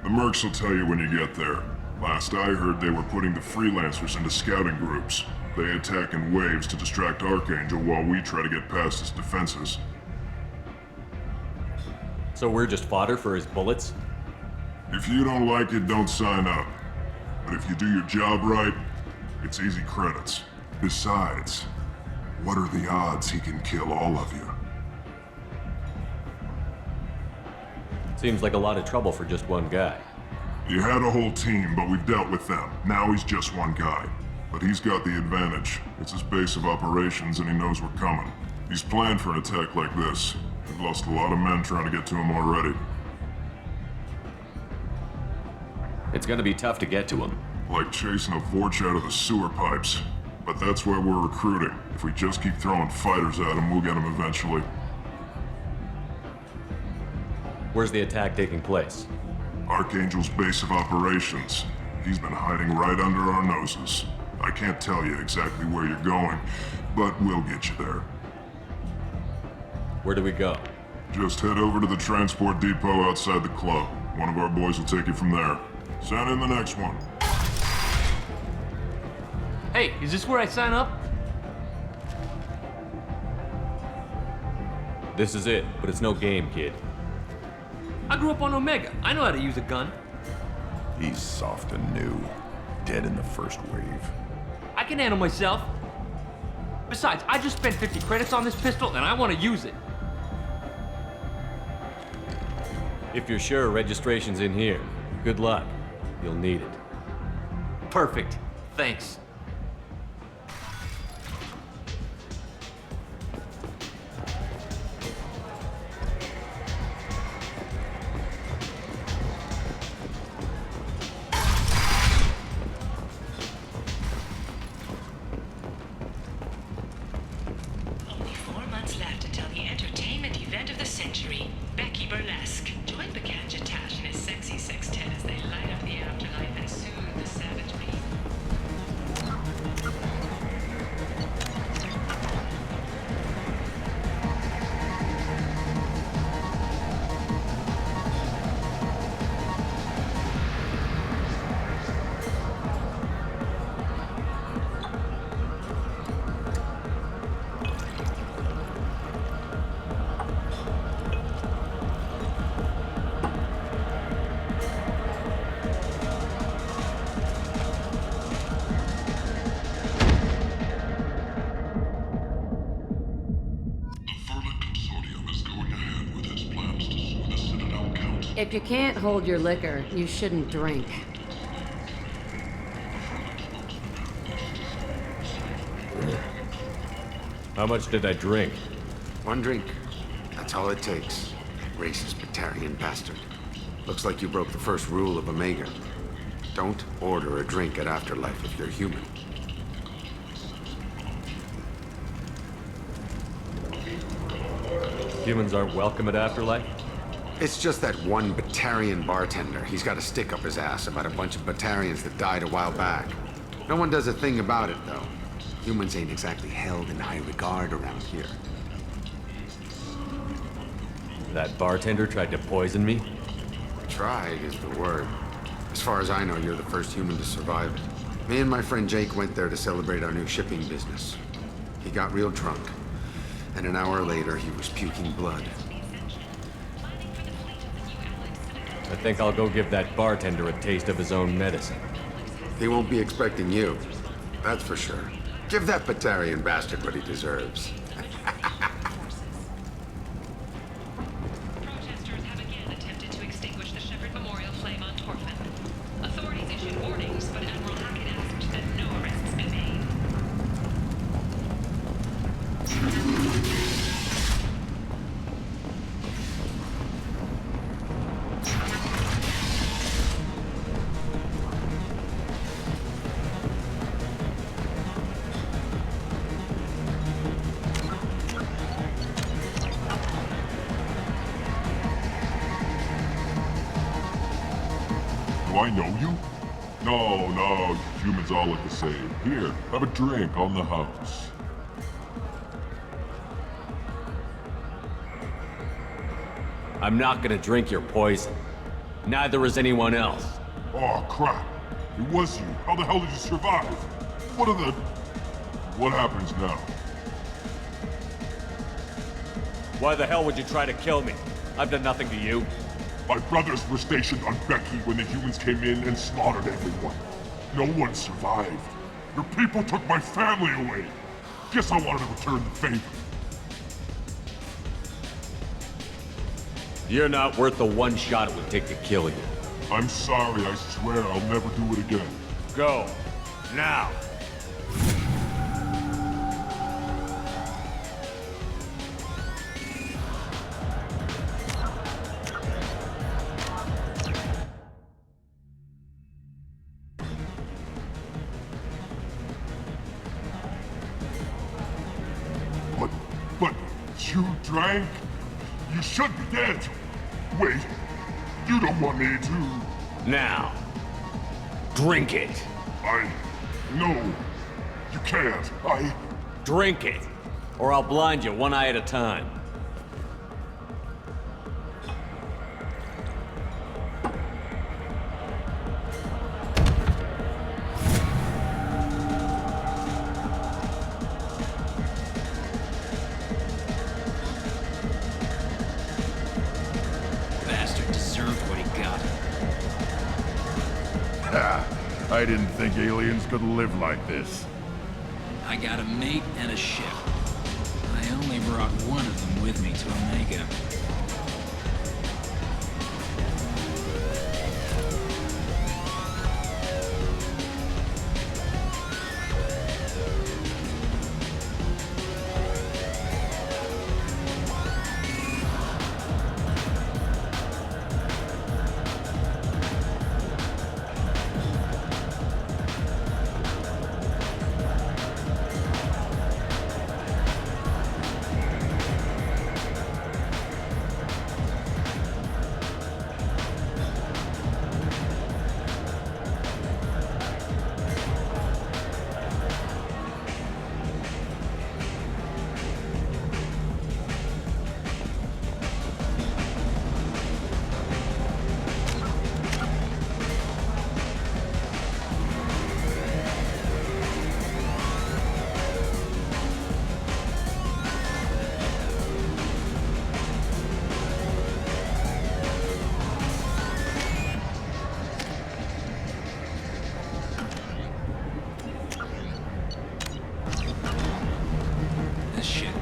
The mercs will tell you when you get there. Last I heard, they were putting the freelancers into scouting groups. They attack in waves to distract Archangel while we try to get past his defenses.
So we're just fodder for his bullets?
If you don't like it, don't sign up. But if you do your job right, it's easy credits. Besides, what are the odds he can kill all of you?
Seems like a lot of trouble for just one guy.
You had a whole team, but we've dealt with them. Now he's just one guy. But he's got the advantage. It's his base of operations and he knows we're coming. He's planned for an attack like this. We've lost a lot of men trying to get to him already.
It's gonna be tough to get to him.
Like chasing a Vorch out of the sewer pipes. But that's why we're recruiting. If we just keep throwing fighters at him, we'll get him eventually.
Where's the attack taking place?
Archangel's base of operations. He's been hiding right under our noses. I can't tell you exactly where you're going, but we'll get you there.
Where do we go?
Just head over to the transport depot outside the club. One of our boys will take you from there. Send in the next one.
Hey, is this where I sign up?
This is it, but it's no game, kid.
I grew up on Omega. I know how to use a gun.
He's soft and new. Dead in the first wave.
I can handle myself. Besides, I just spent 50 credits on this pistol and I want to use it.
If you're sure registration's in here, good luck. You'll need it.
Perfect. Thanks.
If you can't hold your liquor, you shouldn't drink.
How much did I drink?
One drink. That's all it takes. Racist Batarian bastard. Looks like you broke the first rule of Omega. Don't order a drink at Afterlife if you're human.
Humans aren't welcome at Afterlife?
It's just that one Batarian bartender. He's got a stick up his ass about a bunch of Batarians that died a while back. No one does a thing about it, though. Humans ain't exactly held in high regard around here.
That bartender tried to poison me?
Tried is the word. As far as I know, you're the first human to survive it. Me and my friend Jake went there to celebrate our new shipping business. He got real drunk, and an hour later he was puking blood.
I think I'll go give that bartender a taste of his own medicine.
He won't be expecting you, that's for sure. Give that Batarian bastard what he deserves.
Protesters have again attempted to extinguish the Shepard Memorial flame on Torfin. Authorities issued warnings, but Admiral Hackett asked that no arrests be made.
Do I know you? No, humans all look the same. Here, have a drink on the house.
I'm not gonna drink your poison. Neither is anyone else.
Oh, crap. It was you. How the hell did you survive? What happens now?
Why the hell would you try to kill me? I've done nothing to you.
My brothers were stationed on Becky when the humans came in and slaughtered everyone.
No one survived. Your people took my family away. Guess I wanted to return the favor.
You're not worth the one shot it would take to kill you.
I'm sorry, I swear I'll never do it again.
Go. Now.
But you drank? You should be dead. Wait, you don't want me to...
Now. Drink it.
No, you can't.
Drink it, or I'll blind you one eye at a time.
Bastard deserved what he got.
I didn't think aliens could live like this.
I got a mate and a ship. I only brought one of them with me to Omega.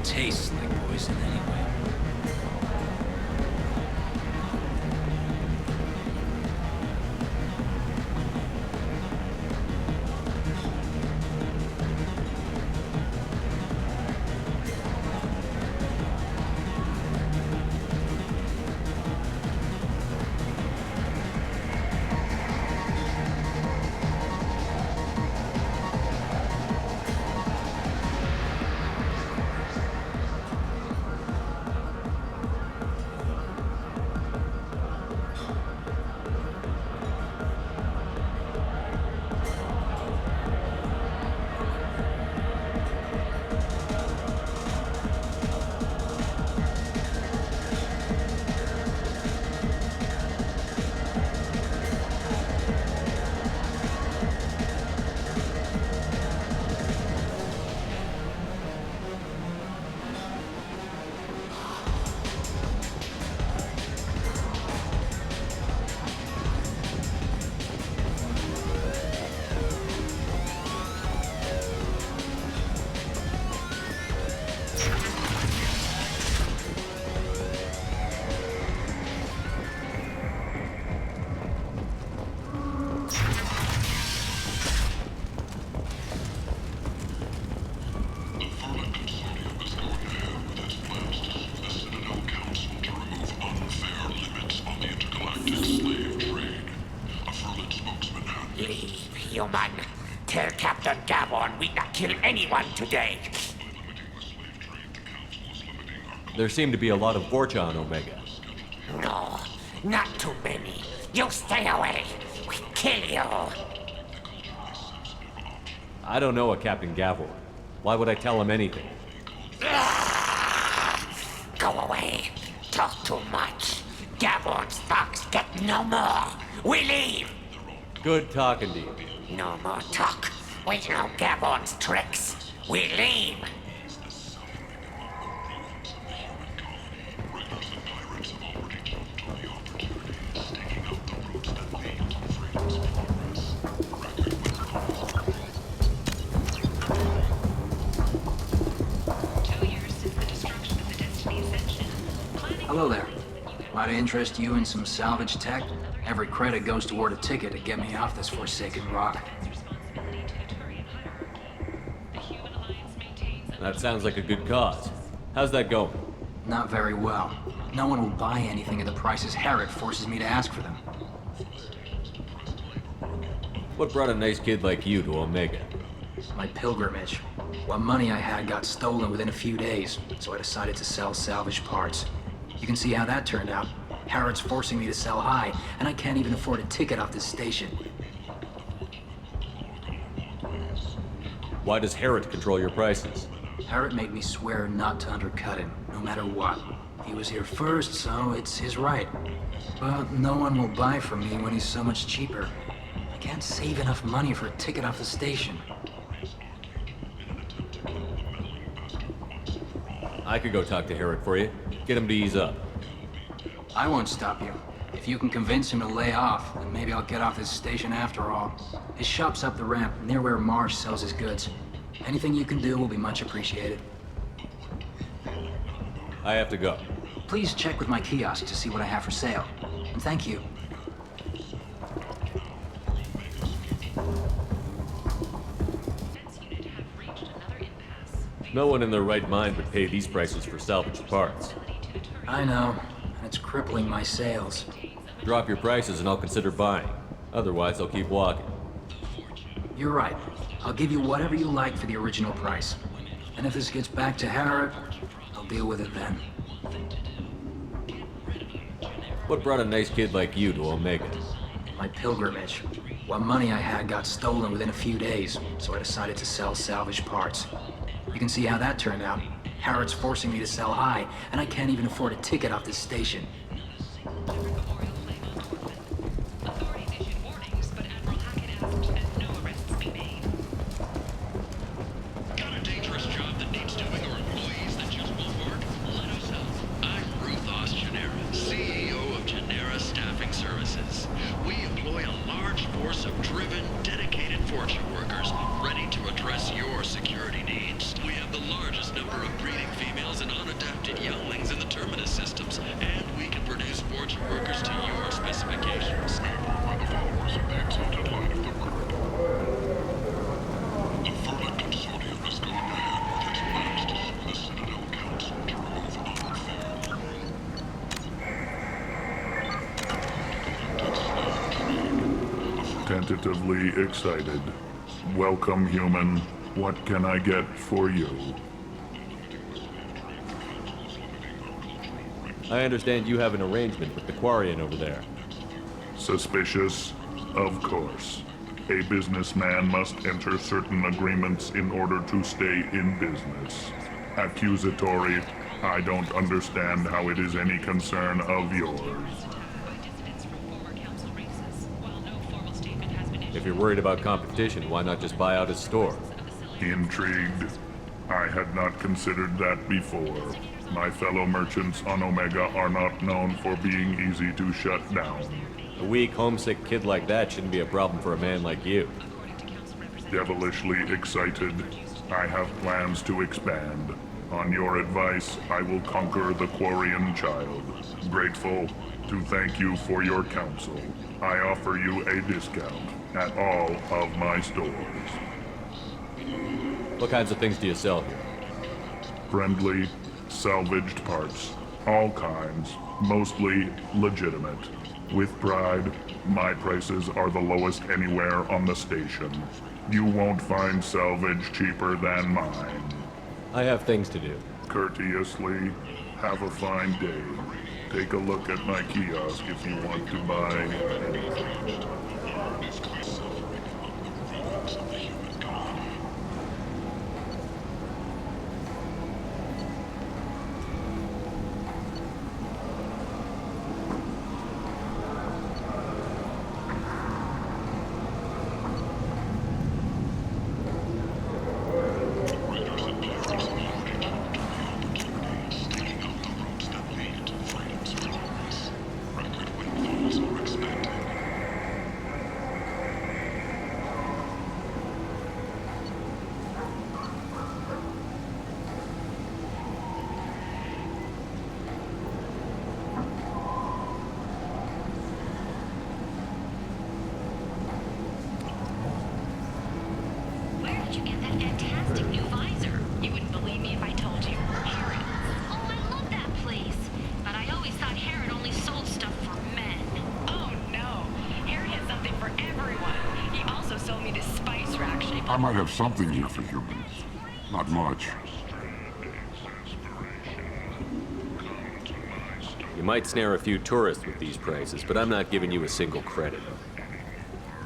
Tastes like poison anyway.
Human. Tell Captain Gavon we not kill anyone today.
There seem to be a lot of Vorcha on Omega.
No, not too many. You stay away. We kill you.
I don't know a Captain Gavon. Why would I tell him anything?
Go away. Talk too much. Gavon's thugs get no more. We leave.
Good talking to you.
No more talk. We know Gavon's tricks. We leave.
Hello there. Might I interest you in some salvage tech? Every credit goes toward a ticket to get me off this forsaken rock.
That sounds like a good cause. How's that going?
Not very well. No one will buy anything at the prices Herod forces me to ask for them.
What brought a nice kid like you to Omega?
My pilgrimage. What money I had got stolen within a few days, so I decided to sell salvage parts. You can see how that turned out. Herod's forcing me to sell high, and I can't even afford a ticket off this station.
Why does Herod control your prices?
Herod made me swear not to undercut him, no matter what. He was here first, so it's his right. But no one will buy from me when he's so much cheaper. I can't save enough money for a ticket off the station.
I could go talk to Herod for you. Get him to ease up.
I won't stop you. If you can convince him to lay off, then maybe I'll get off this station after all. His shop's up the ramp, near where Marsh sells his goods. Anything you can do will be much appreciated.
I have to go.
Please check with my kiosk to see what I have for sale. And thank you.
No one in their right mind would pay these prices for salvaged parts.
I know. It's crippling my sales.
Drop your prices and I'll consider buying. Otherwise, I'll keep walking.
You're right. I'll give you whatever you like for the original price. And if this gets back to Herod, I'll deal with it then.
What brought a nice kid like you to Omega?
My pilgrimage. What money I had got stolen within a few days, so I decided to sell salvage parts. You can see how that turned out. Herod's forcing me to sell high, and I can't even afford a ticket off this station.
Tentatively excited. Welcome, human. What can I get for you?
I understand you have an arrangement with the Quarian over there.
Suspicious? Of course. A businessman must enter certain agreements in order to stay in business. Accusatory, I don't understand how it is any concern of yours.
If you're worried about competition, why not just buy out his store?
Intrigued? I had not considered that before. My fellow merchants on Omega are not known for being easy to shut down.
A weak, homesick kid like that shouldn't be a problem for a man like you.
Devilishly excited. I have plans to expand. On your advice, I will conquer the Quarian child. Grateful to thank you for your counsel. I offer you a discount at all of my stores.
What kinds of things do you sell here?
Friendly, salvaged parts. All kinds. Mostly legitimate. With pride, my prices are the lowest anywhere on the station. You won't find salvage cheaper than mine.
I have things to do.
Courteously, have a fine day. Take a look at my kiosk if you want to buy anything.
might have something here for humans. Not much.
You might snare a few tourists with these prices, but I'm not giving you a single credit.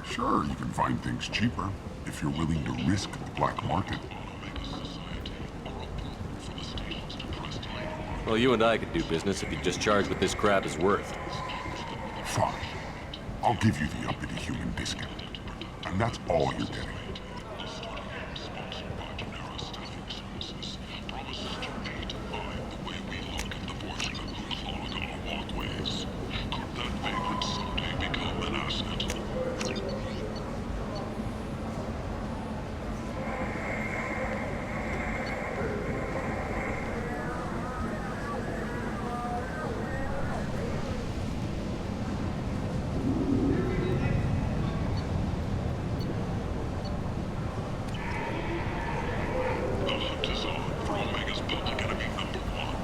Sure, you can find things cheaper, if you're willing to risk the black market.
Well, you and I could do business if you just charge what this crap is worth.
Fine. I'll give you the uppity human discount. And that's all you're getting.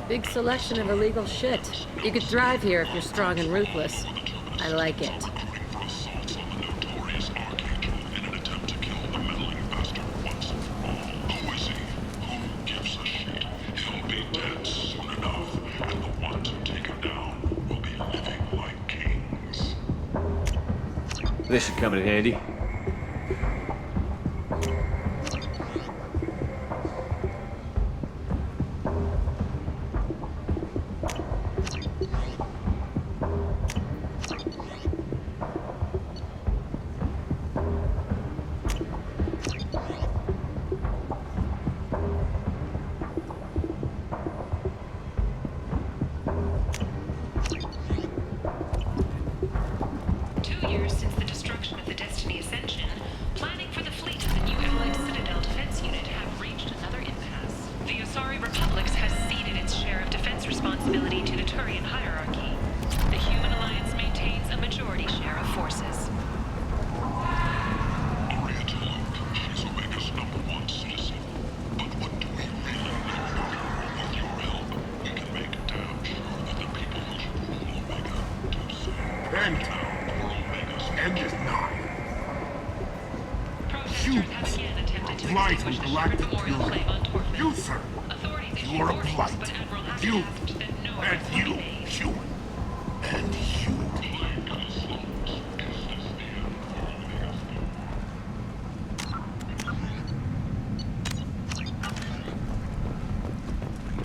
Big selection of illegal shit. You could thrive here if you're strong and ruthless. I like it.
This should come in handy.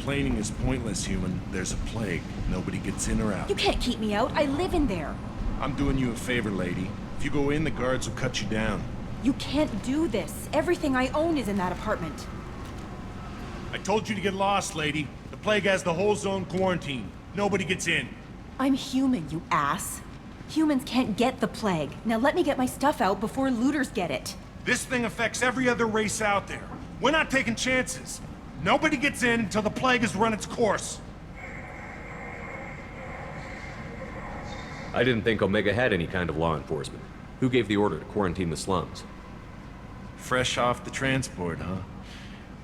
Complaining is pointless, human. There's a plague. Nobody gets in or out.
You can't keep me out. I live in there.
I'm doing you a favor, lady. If you go in, the guards will cut you down.
You can't do this. Everything I own is in that apartment.
I told you to get lost, lady. The plague has the whole zone quarantined. Nobody gets in.
I'm human, you ass. Humans can't get the plague. Now let me get my stuff out before looters get it.
This thing affects every other race out there. We're not taking chances. Nobody gets in until the plague has run its course.
I didn't think Omega had any kind of law enforcement. Who gave the order to quarantine the slums?
Fresh off the transport, huh?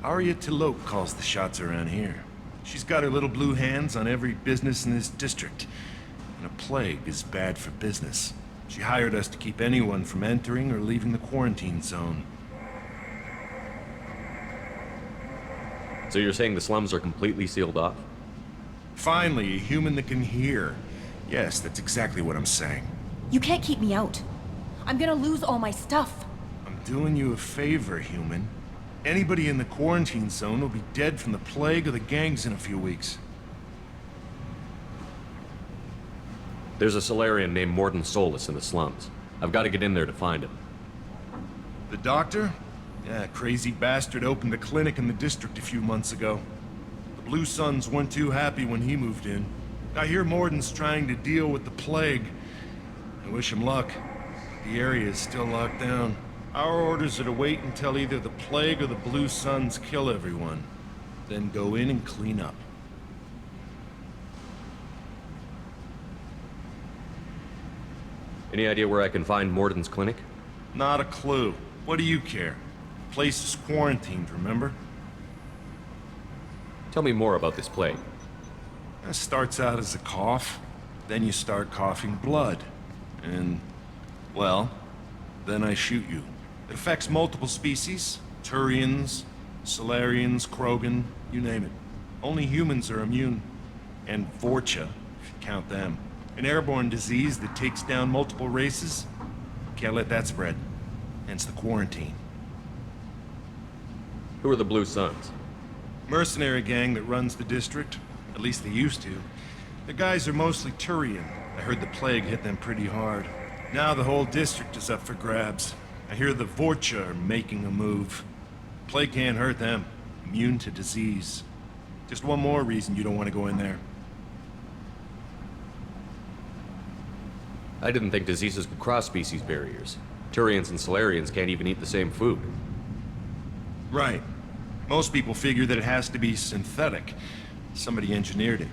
Arya Talope calls the shots around here. She's got her little blue hands on every business in this district. And a plague is bad for business. She hired us to keep anyone from entering or leaving the quarantine zone.
So you're saying the slums are completely sealed off?
Finally, a human that can hear. Yes, that's exactly what I'm saying.
You can't keep me out. I'm gonna lose all my stuff.
I'm doing you a favor, human. Anybody in the quarantine zone will be dead from the plague or the gangs in a few weeks.
There's a Solarian named Mordin Solus in the slums. I've got to get in there to find him.
The doctor? Yeah, crazy bastard opened a clinic in the district a few months ago. The Blue Suns weren't too happy when he moved in. I hear Mordin's trying to deal with the plague. I wish him luck. The area is still locked down. Our orders are to wait until either the plague or the Blue Suns kill everyone. Then go in and clean up.
Any idea where I can find Mordin's clinic?
Not a clue. What do you care? The place is quarantined, remember?
Tell me more about this plague.
It starts out as a cough, then you start coughing blood. And, well, then I shoot you. It affects multiple species. Turians, Salarians, Krogan, you name it. Only humans are immune. And Vorcha, if you count them. An airborne disease that takes down multiple races. Can't let that spread. Hence the quarantine.
Who are the Blue Suns?
Mercenary gang that runs the district. At least they used to. The guys are mostly Turian. I heard the plague hit them pretty hard. Now the whole district is up for grabs. I hear the Vorcha are making a move. Plague can't hurt them. Immune to disease. Just one more reason you don't want to go in there.
I didn't think diseases could cross species barriers. Turians and Salarians can't even eat the same food.
Right. Most people figure that it has to be synthetic. Somebody engineered it.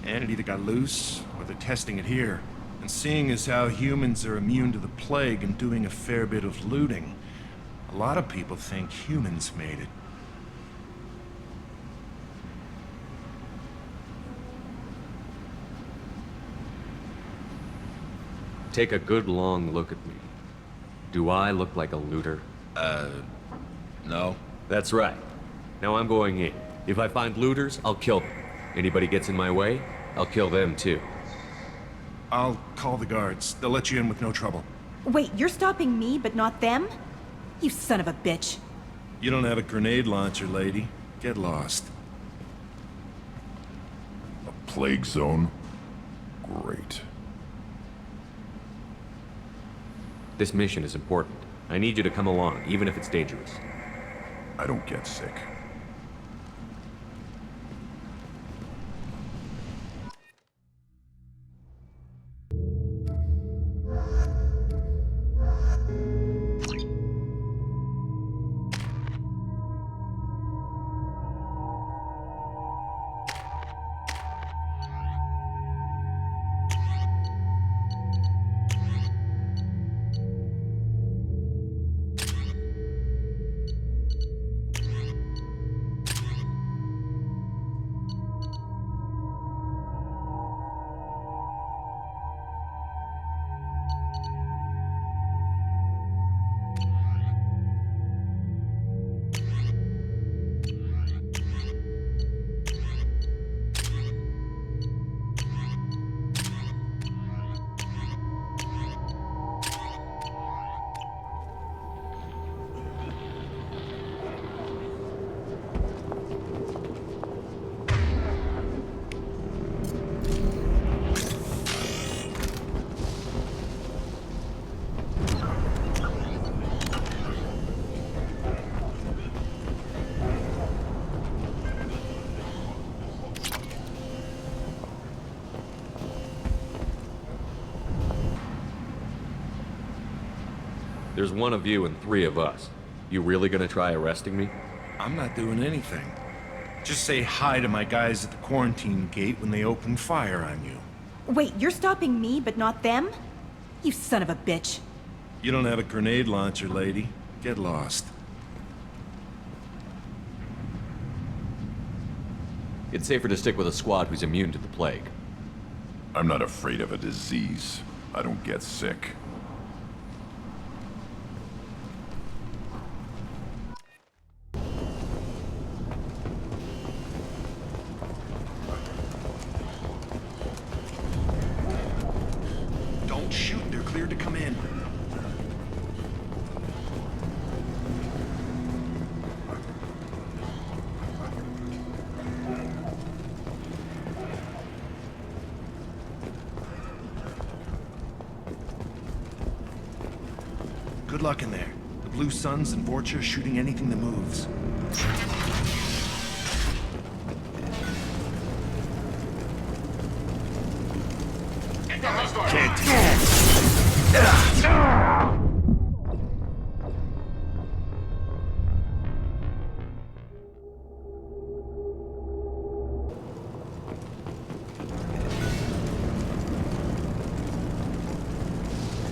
And it either got loose, or they're testing it here. And seeing as how humans are immune to the plague and doing a fair bit of looting, a lot of people think humans made it.
Take a good long look at me. Do I look like a looter?
No.
That's right. Now I'm going in. If I find looters, I'll kill them. Anybody gets in my way, I'll kill them too.
I'll call the guards. They'll let you in with no trouble.
Wait, you're stopping me, but not them? You son of a bitch.
You don't have a grenade launcher, lady. Get lost.
A plague zone? Great.
This mission is important. I need you to come along, even if it's dangerous.
I don't get sick.
There's one of you and 3 of us. You really gonna try arresting me?
I'm not doing anything. Just say hi to my guys at the quarantine gate when they open fire on you.
Wait, you're stopping me, but not them? You son of a bitch.
You don't have a grenade launcher, lady. Get lost.
It's safer to stick with a squad who's immune to the plague.
I'm not afraid of a disease. I don't get sick.
Don't shoot. They're cleared to come in. Good luck in there. The Blue Suns and Vorcha are shooting anything that moves.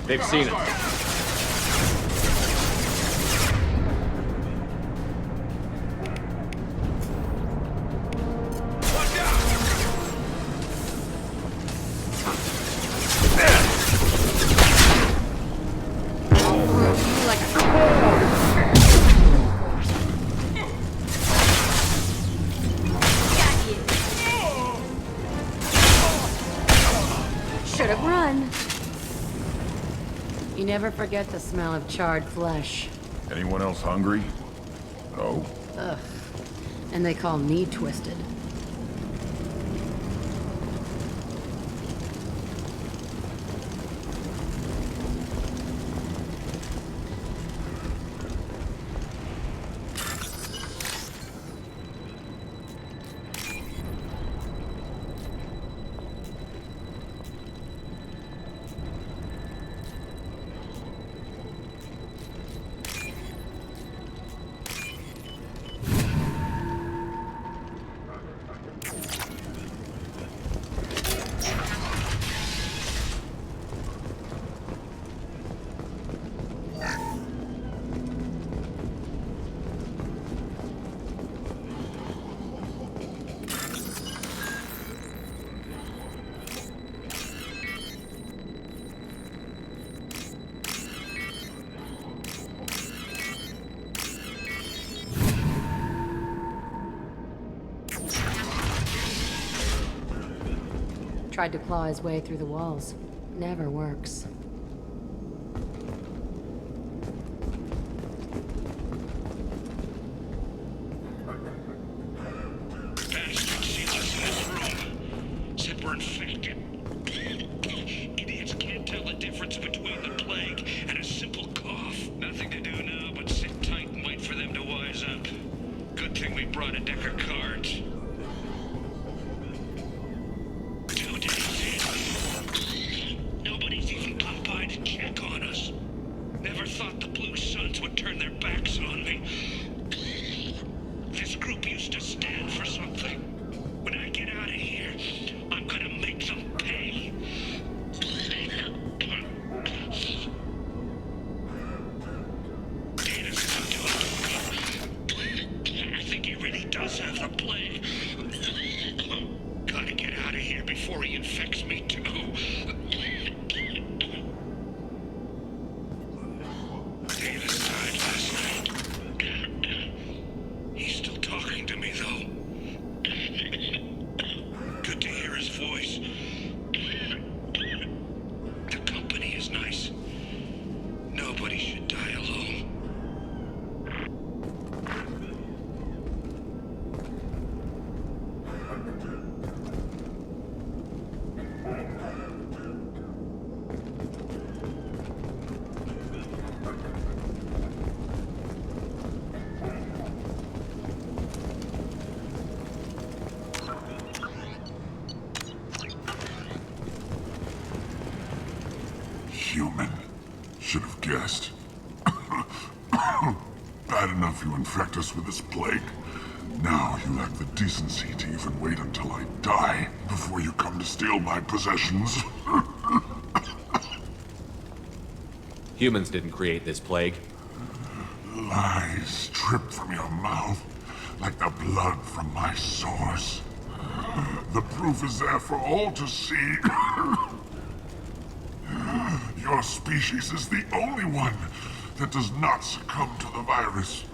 They've seen it.
Like
fun.
You never forget the smell of charred flesh.
Anyone else hungry? No?
Ugh. And they call me twisted. Tried to claw his way through the walls. Never works.
Bastards sealed us in this room. Said we're infected. Idiots can't tell the difference between the plague and a simple cough. Nothing to do now but sit tight and wait for them to wise up. Good thing we brought a deck of cards. Nobody's even come by to check on us. Never thought the Blue Suns would turn their backs on me. This group used to stand for something. When I get out of here, I'm gonna make them pay. Data's not doing good. I think he really does have the plague. Gotta get out of here before he infects me too. Davis died last night. He's still talking to me, though. Good to hear his voice. The company is nice. Nobody should die alone.
Human. Should have guessed. Bad enough you infect us with this plague. Now you lack the decency to even wait until I die before you come to steal my possessions.
Humans didn't create this plague.
Lies drip from your mouth like the blood from my sores. The proof is there for all to see. Your species is the only one that does not succumb to the virus.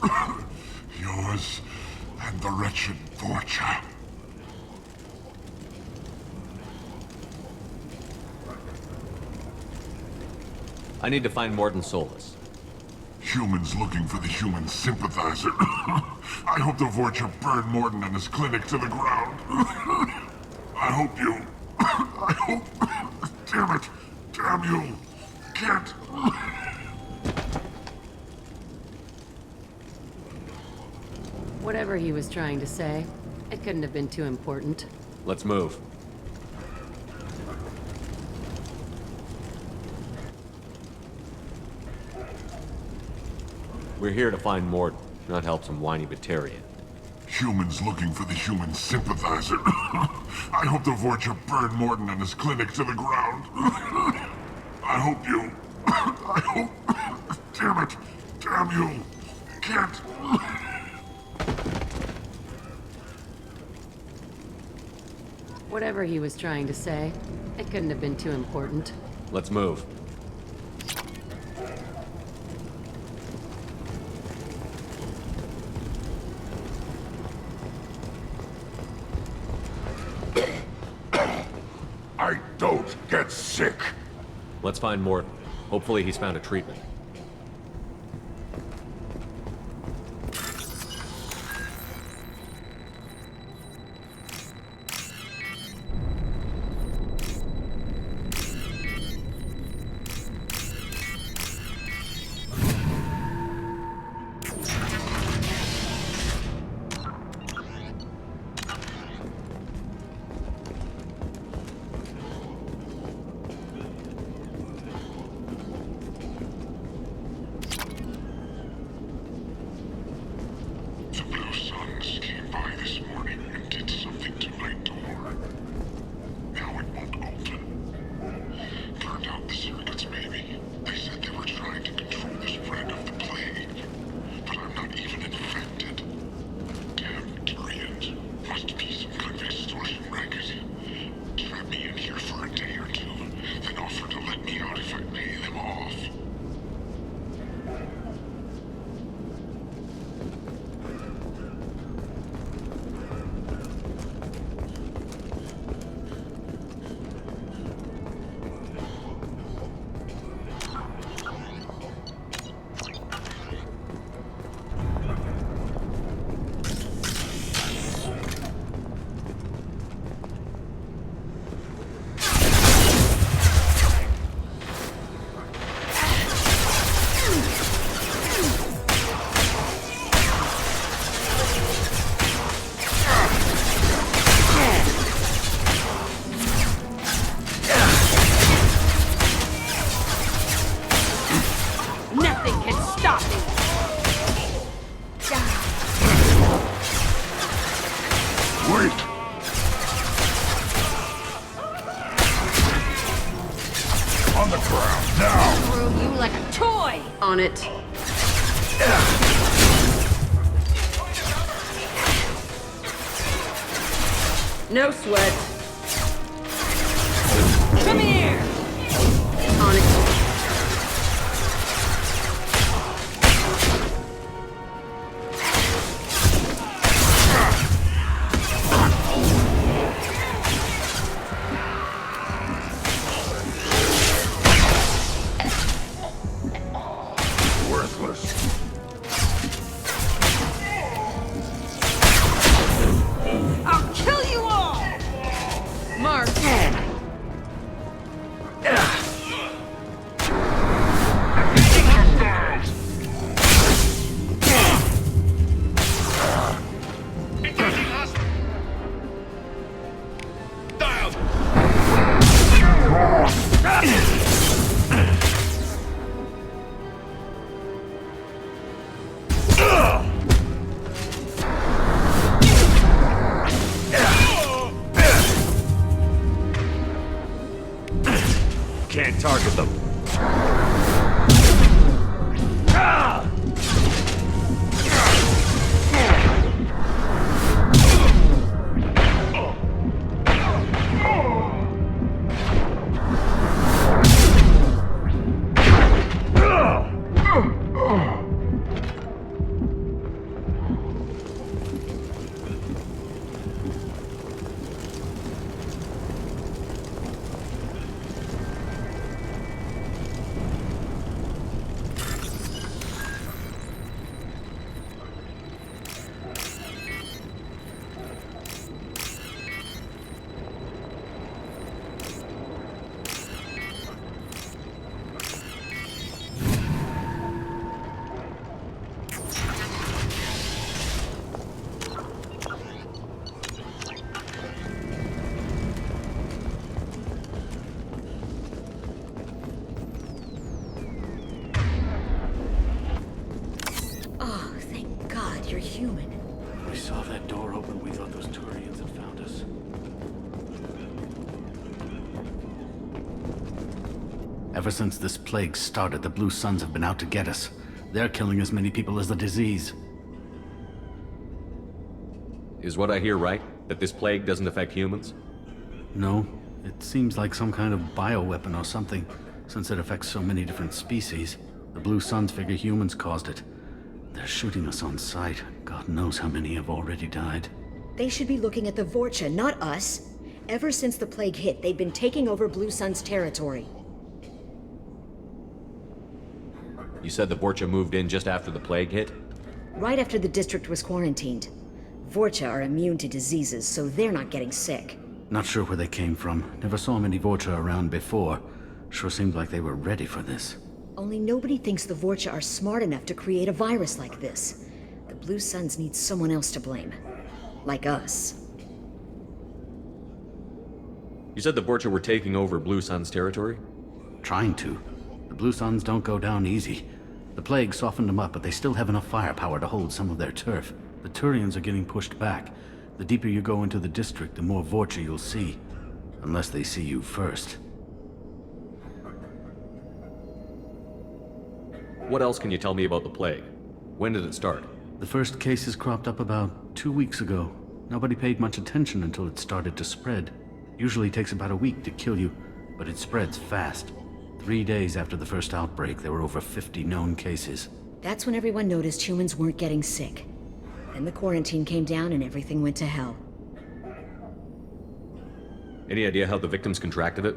Yours and the wretched Vorcha.
I need to find Mordin Solus.
Humans looking for the human sympathizer. I hope the Vorcha burn Mordin and his clinic to the ground. I hope you... I hope... Damn it! Damn you! Can't...
Whatever he was trying to say, it couldn't have been too important.
Let's move. We're here to find Mordin, not help some whiny Batarian.
Humans looking for the human sympathizer. I hope the Vorcha burn Mordin and his clinic to the ground. I hope you... I hope... Damn it! Damn you! Can't...
Whatever he was trying to say, it couldn't have been too important.
Let's move.
I don't get sick.
Let's find Mordin. Hopefully he's found a treatment.
On it. No sweat.
Come here!
On it.
Can't target them.
Ever since this plague started, the Blue Suns have been out to get us. They're killing as many people as the disease.
Is what I hear right? That this plague doesn't affect humans?
No. It seems like some kind of bioweapon or something, since it affects so many different species. The Blue Suns figure humans caused it. They're shooting us on sight. God knows how many have already died.
They should be looking at the Vorcha, not us. Ever since the plague hit, they've been taking over Blue Sun's territory.
You said the Vorcha moved in just after the plague hit?
Right after the district was quarantined. Vorcha are immune to diseases, so they're not getting sick.
Not sure where they came from. Never saw many Vorcha around before. Sure seemed like they were ready for this.
Only nobody thinks the Vorcha are smart enough to create a virus like this. The Blue Suns need someone else to blame. Like us.
You said the Vorcha were taking over Blue Sun's territory?
Trying to. The Blue Suns don't go down easy. The plague softened them up, but they still have enough firepower to hold some of their turf. The Turians are getting pushed back. The deeper you go into the district, the more Vorcha you'll see. Unless they see you first.
What else can you tell me about the plague? When did it start?
The first cases cropped up about 2 weeks ago. Nobody paid much attention until it started to spread. Usually takes about a week to kill you, but it spreads fast. 3 days after the first outbreak, there were over 50 known cases.
That's when everyone noticed humans weren't getting sick. Then the quarantine came down and everything went to hell.
Any idea how the victims contracted it?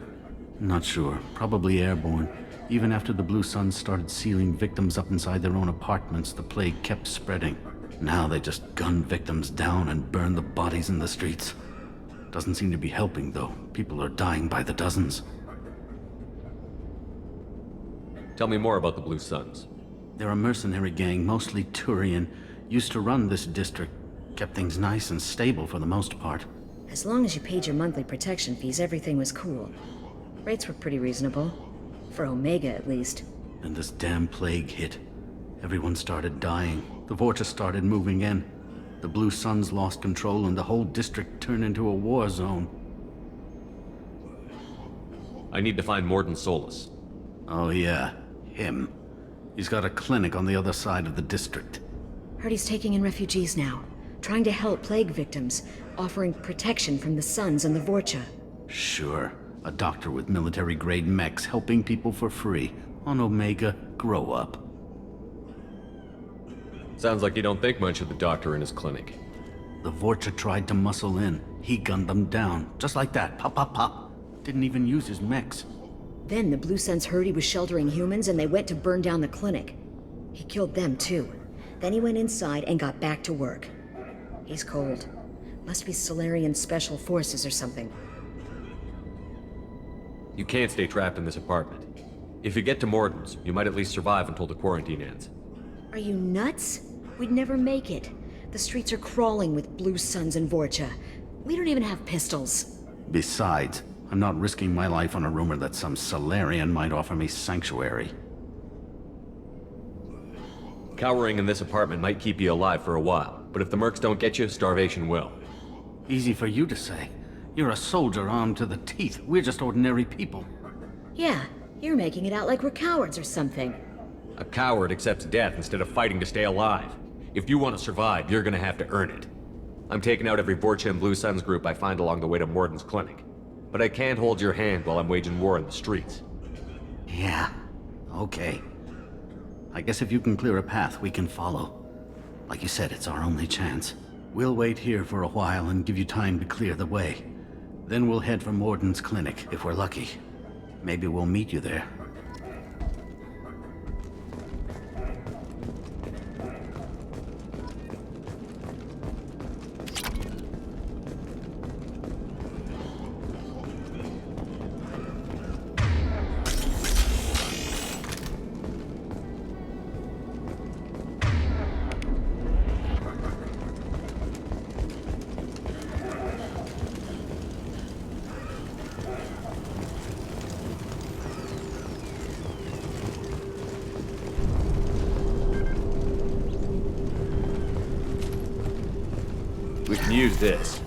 Not sure. Probably airborne. Even after the Blue Suns started sealing victims up inside their own apartments, the plague kept spreading. Now they just gun victims down and burn the bodies in the streets. Doesn't seem to be helping, though. People are dying by the dozens.
Tell me more about the Blue Suns.
They're a mercenary gang, mostly Turian. Used to run this district. Kept things nice and stable for the most part.
As long as you paid your monthly protection fees, everything was cool. Rates were pretty reasonable. For Omega, at least.
And this damn plague hit. Everyone started dying. The Vorcha started moving in. The Blue Suns lost control and the whole district turned into a war zone.
I need to find Mordin Solus.
Oh yeah, him. He's got a clinic on the other side of the district.
Heard he's taking in refugees now. Trying to help plague victims. Offering protection from the Suns and the Vorcha.
Sure. A doctor with military-grade mechs helping people for free. On Omega, grow up.
Sounds like you don't think much of the doctor in his clinic.
The Vorcha tried to muscle in. He gunned them down. Just like that. Pop, pop, pop. Didn't even use his mechs.
Then the Blue Suns heard he was sheltering humans and they went to burn down the clinic. He killed them too. Then he went inside and got back to work. He's cold. Must be Solarian Special Forces or something.
You can't stay trapped in this apartment. If you get to Mordin's, you might at least survive until the quarantine ends.
Are you nuts? We'd never make it. The streets are crawling with Blue Suns and Vorcha. We don't even have pistols.
Besides, I'm not risking my life on a rumor that some Solarian might offer me sanctuary.
Cowering in this apartment might keep you alive for a while, but if the mercs don't get you, starvation will.
Easy for you to say. You're a soldier armed to the teeth. We're just ordinary people.
Yeah, you're making it out like we're cowards or something.
A coward accepts death instead of fighting to stay alive. If you want to survive, you're gonna have to earn it. I'm taking out every Vorcha and Blue Suns group I find along the way to Mordin's clinic. But I can't hold your hand while I'm waging war in the streets.
Yeah, okay. I guess if you can clear a path, we can follow. Like you said, it's our only chance. We'll wait here for a while and give you time to clear the way. Then we'll head for Mordin's clinic, if we're lucky. Maybe we'll meet you there.
We can use this.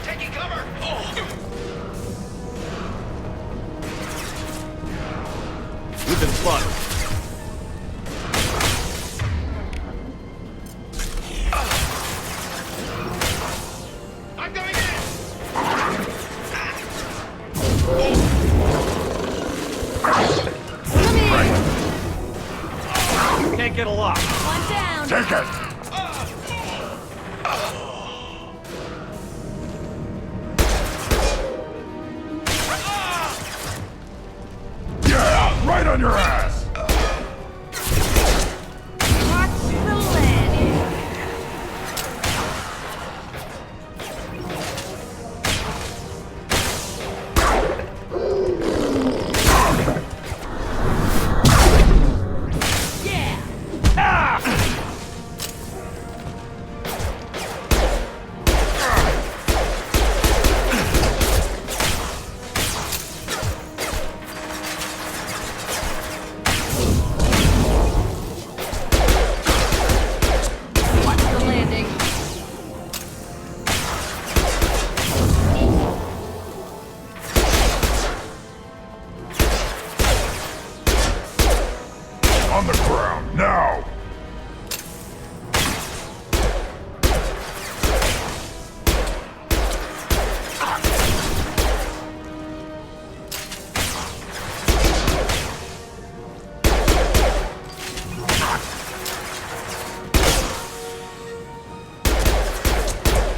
Taking cover!
We've been spotted.
Get
get aloft.
One down.
Take it! Yeah, right on your ass!
Watch the landing.
On the ground, now!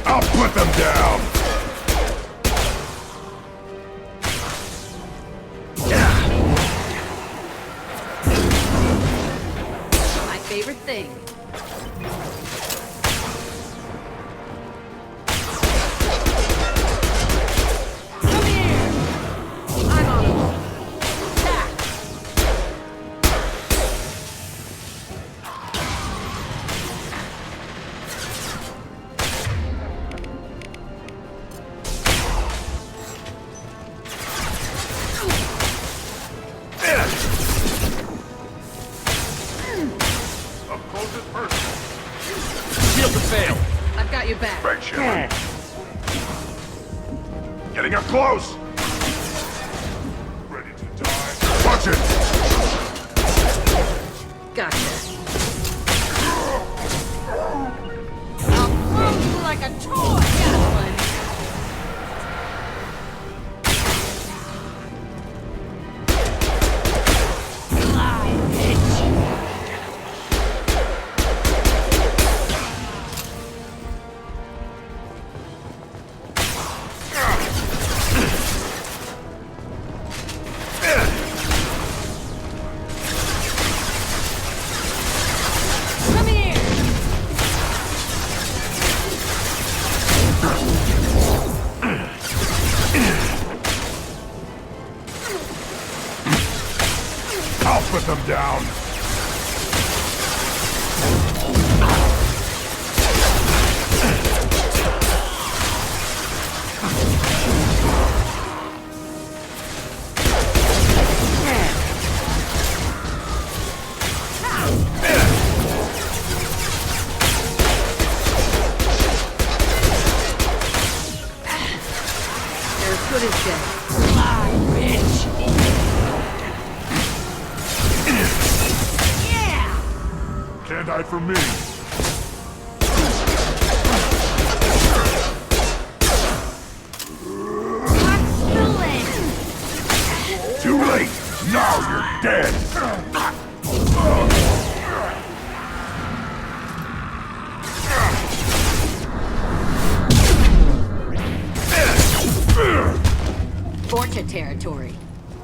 I'll put them down!
My favorite thing.
Come here.
I'm on it. Attack!
Up closest person.
Shield to fail.
I've got your back.
Right, Shepard. Getting up close! Ready to die. Watch it!
Gotcha.
I'll crush you like a toy. Got one. Come here.
I'll put them down!
They're as good as dead.
Can't hide from me!
Watch the landing.
Too late! Now you're dead!
Fortune territory.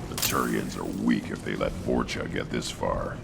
The Turians are weak if they let Vorcha get this far.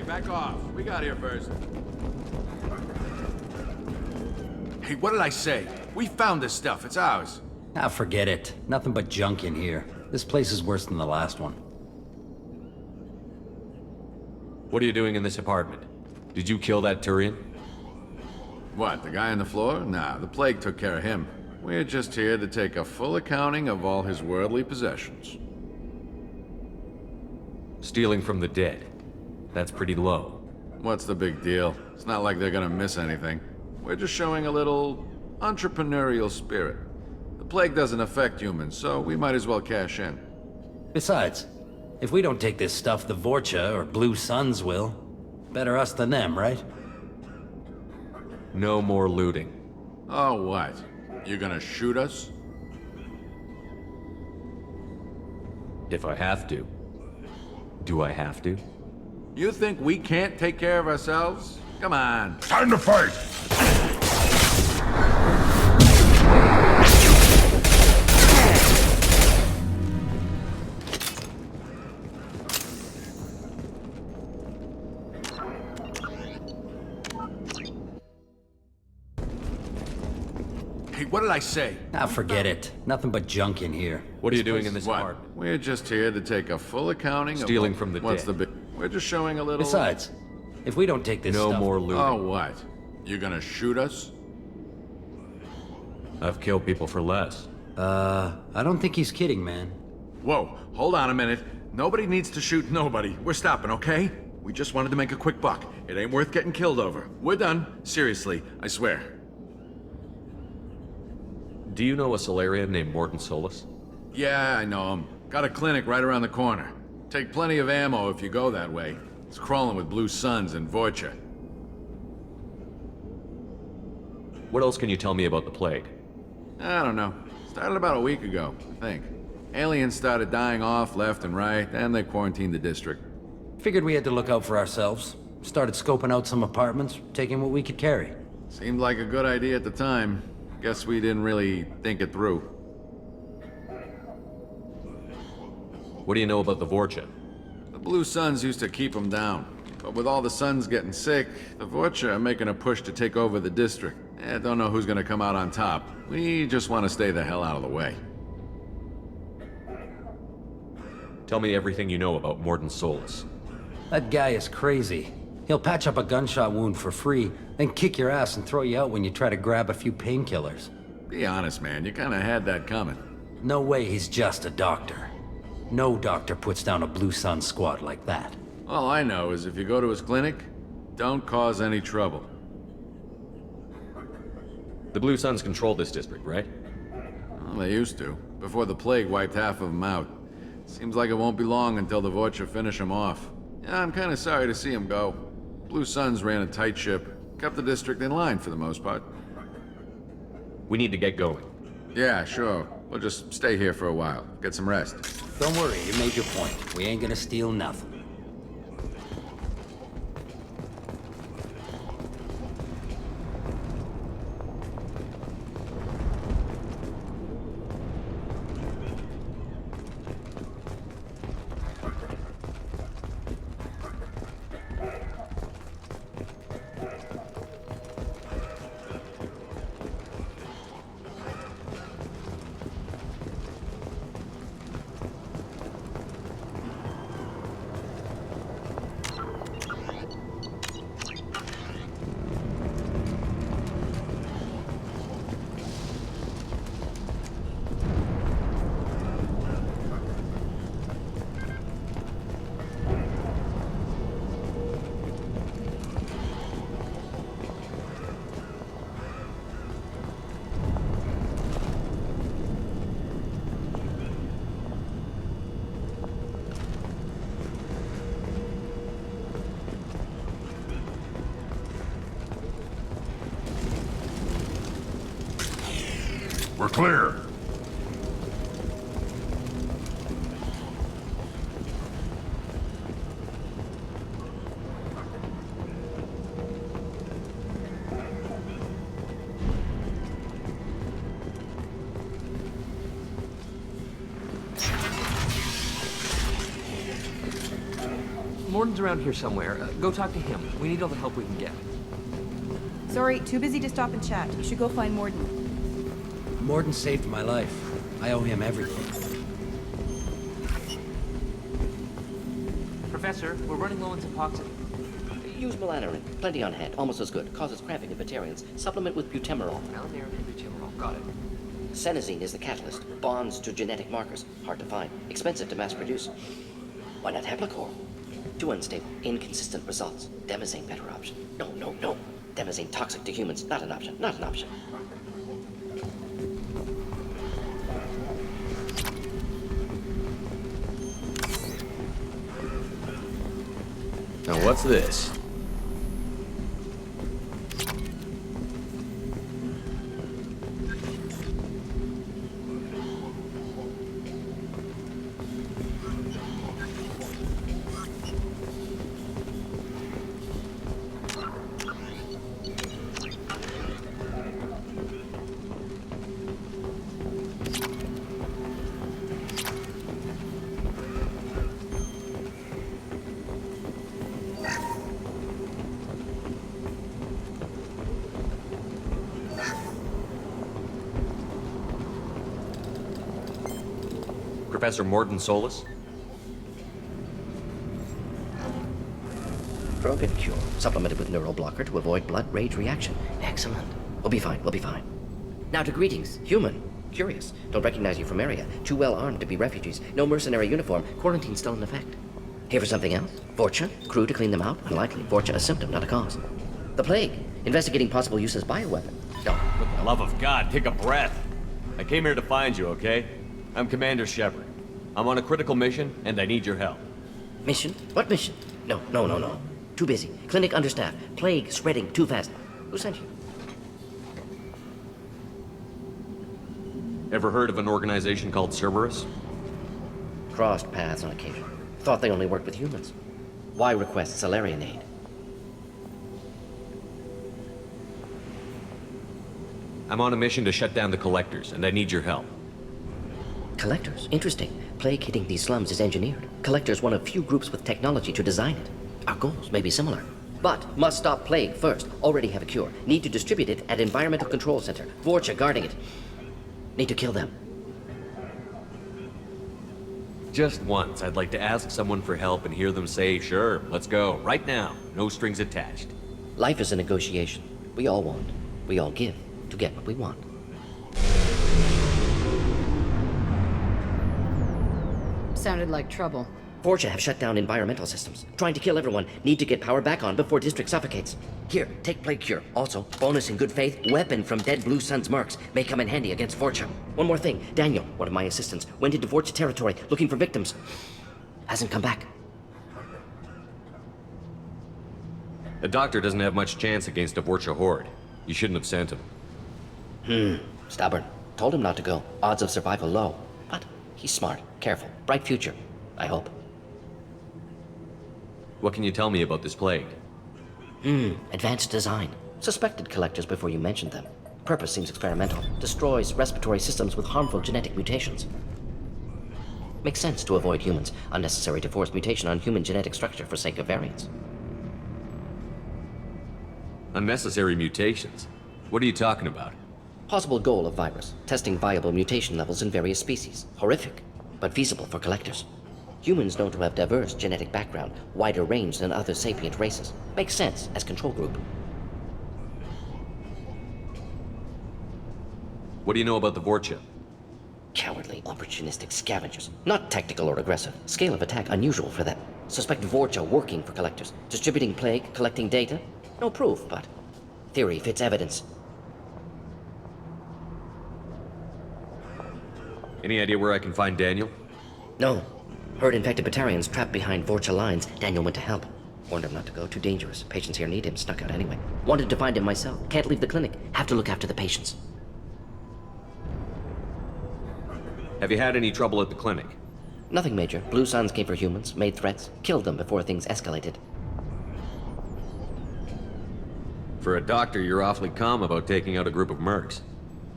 Back off. We got here first. Hey, what did I say? We found this stuff. It's ours.
Ah, forget it. Nothing but junk in here. This place is worse than the last one.
What are you doing in this apartment? Did you kill that Turian?
What, the guy on the floor? Nah, the plague took care of him. We're just here to take a full accounting of all his worldly possessions.
Stealing from the dead. That's pretty low.
What's the big deal? It's not like they're gonna miss anything. We're just showing a little entrepreneurial spirit. The plague doesn't affect humans, so we might as well cash in.
Besides, if we don't take this stuff, the Vorcha or Blue Suns will. Better us than them, right?
No more looting.
Oh, what? You gonna shoot us?
If I have to. Do I have to?
You think we can't take care of ourselves? Come on.
Time to fight!
Hey, what did I say?
Ah, forget it. Nothing but junk in here.
What are you doing in this apartment?
We're just here to take a full accounting
Stealing
of
from the
what's
dead.
the big... We're just showing a little...
Besides, if we don't take this
No
stuff...
more looting.
Oh, what? You gonna shoot us?
I've killed people for less.
I don't think he's kidding, man.
Whoa, hold on a minute. Nobody needs to shoot nobody. We're stopping, okay? We just wanted to make a quick buck. It ain't worth getting killed over. We're done. Seriously, I swear.
Do you know a Solarian named Mordin Solus?
Yeah, I know him. Got a clinic right around the corner. Take plenty of ammo if you go that way. It's crawling with Blue Suns and Vorcha.
What else can you tell me about the plague?
I don't know. Started about a week ago, I think. Aliens started dying off left and right, and they quarantined the district.
Figured we had to look out for ourselves. Started scoping out some apartments, taking what we could carry.
Seemed like a good idea at the time. Guess we didn't really think it through.
What do you know about the Vorcha?
The Blue Suns used to keep them down. But with all the Suns getting sick, the Vorcha are making a push to take over the district. Don't know who's gonna come out on top. We just want to stay the hell out of the way.
Tell me everything you know about Mordin Solus.
That guy is crazy. He'll patch up a gunshot wound for free, then kick your ass and throw you out when you try to grab a few painkillers.
Be honest, man. You kinda had that coming.
No way he's just a doctor. No doctor puts down a Blue Sun squad like that.
All I know is if you go to his clinic, don't cause any trouble.
The Blue Suns control this district, right?
Well, they used to, before the plague wiped half of them out. Seems like it won't be long until the Vorcha finish them off. Yeah, I'm kinda sorry to see him go. Blue Suns ran a tight ship, kept the district in line for the most part.
We need to get going.
Yeah, sure. We'll just stay here for a while, get some rest.
Don't worry, you made your point. We ain't gonna steal nothing.
We're clear.
Mordin's around here somewhere. Go talk to him. We need all the help we can get.
Sorry, too busy to stop and chat. You should go find Mordin.
Mordin saved my life. I owe him everything.
Professor, we're running low on epoxy.
use melanorin. Plenty on hand. Almost as good. Causes cramping in vegetarians. Supplement with butemerol. Melanorin and butemerol. Got it. Senesine is the catalyst. Bonds to genetic markers. Hard to find. Expensive to mass produce. Why not Heplicor? Too unstable. Inconsistent results. Demazane better option. No. Demazane toxic to humans. Not an option. Not an option.
Now what's this? Professor Mordin Solus?
Drug and cure. Supplemented with neural blocker to avoid blood rage reaction. Excellent. We'll be fine. Now to greetings. Human. Curious. Don't recognize you from area. Too well armed to be refugees. No mercenary uniform. Quarantine still in effect. Here for something else? Vorcha? Crew to clean them out? Unlikely. Vorcha a symptom, not a cause. The plague. Investigating possible use as bioweapon. No.
For the love of God, take a breath. I came here to find you, okay? I'm Commander Shepard. I'm on a critical mission, and I need your help.
Mission? What mission? No. Too busy. Clinic understaffed. Plague spreading too fast. Who sent you?
Ever heard of an organization called Cerberus?
Crossed paths on occasion. Thought they only worked with humans. Why request Salarian aid?
I'm on a mission to shut down the Collectors, and I need your help.
Collectors? Interesting. Plague hitting these slums is engineered. Collectors one of few groups with technology to design it. Our goals may be similar. But must stop plague first. Already have a cure. Need to distribute it at Environmental Control Center. Vorcha guarding it. Need to kill them.
Just once, I'd like to ask someone for help and hear them say, sure, let's go, right now. No strings attached.
Life is a negotiation. We all want. We all give to get what we want.
Sounded like trouble.
Vorcha have shut down environmental systems. Trying to kill everyone. Need to get power back on before district suffocates. Here, take plague cure. Also, bonus in good faith, weapon from dead Blue Sun's mercs. May come in handy against Vorcha. One more thing. Daniel, one of my assistants, went into Vorcha territory looking for victims. Hasn't come back.
The doctor doesn't have much chance against a Vorcha horde. You shouldn't have sent him.
Stubborn. Told him not to go. Odds of survival low. But he's smart, careful, bright future. I hope.
What can you tell me about this plague?
Advanced design. Suspected collectors before you mentioned them. Purpose seems experimental. Destroys respiratory systems with harmful genetic mutations. Makes sense to avoid humans. Unnecessary to force mutation on human genetic structure for sake of variants.
Unnecessary mutations? What are you talking about?
Possible goal of virus. Testing viable mutation levels in various species. Horrific, but feasible for collectors. Humans known to have diverse genetic background, wider range than other sapient races. Makes sense as control group.
What do you know about the Vorcha?
Cowardly, opportunistic scavengers. Not tactical or aggressive. Scale of attack unusual for them. Suspect Vorcha working for collectors. Distributing plague, collecting data. No proof, but theory fits evidence.
Any idea where I can find Daniel?
No. Heard infected Batarians trapped behind Vorcha lines. Daniel went to help. Warned him not to go, too dangerous. Patients here need him, snuck out anyway. Wanted to find him myself. Can't leave the clinic. Have to look after the patients.
Have you had any trouble at the clinic?
Nothing major. Blue Suns came for humans, made threats, killed them before things escalated.
For a doctor, you're awfully calm about taking out a group of mercs.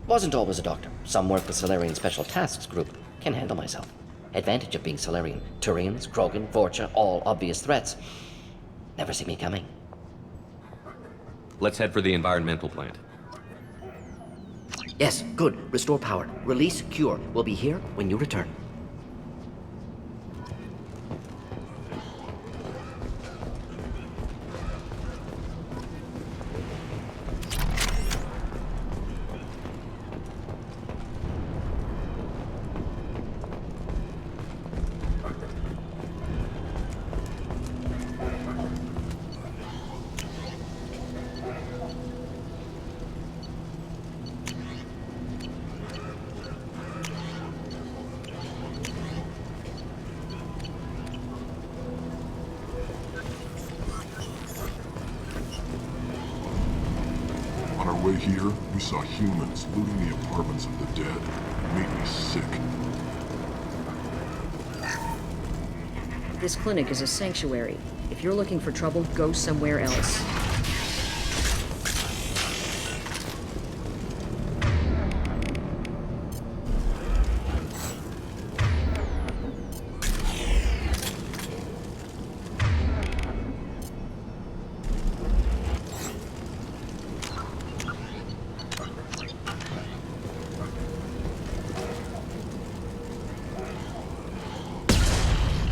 Wasn't always a doctor. Some work with Salarian Special Tasks Group. Can handle myself. Advantage of being Salarian. Turians, Krogan, Vorcha, all obvious threats. Never see me coming.
Let's head for the environmental plant.
Yes, good. Restore power. Release cure. We'll be here when you return.
way here, we saw humans looting the apartments of the dead. It made me sick.
This clinic is a sanctuary. If you're looking for trouble, go somewhere else.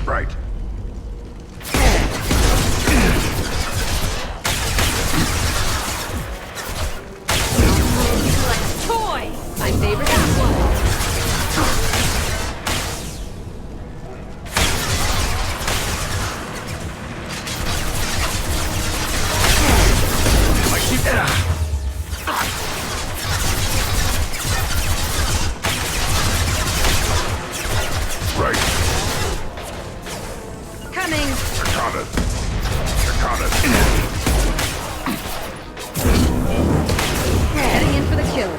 Right.
Toy! My favorite one.
Right.
Coming!
I got it.
Heading in for the kill.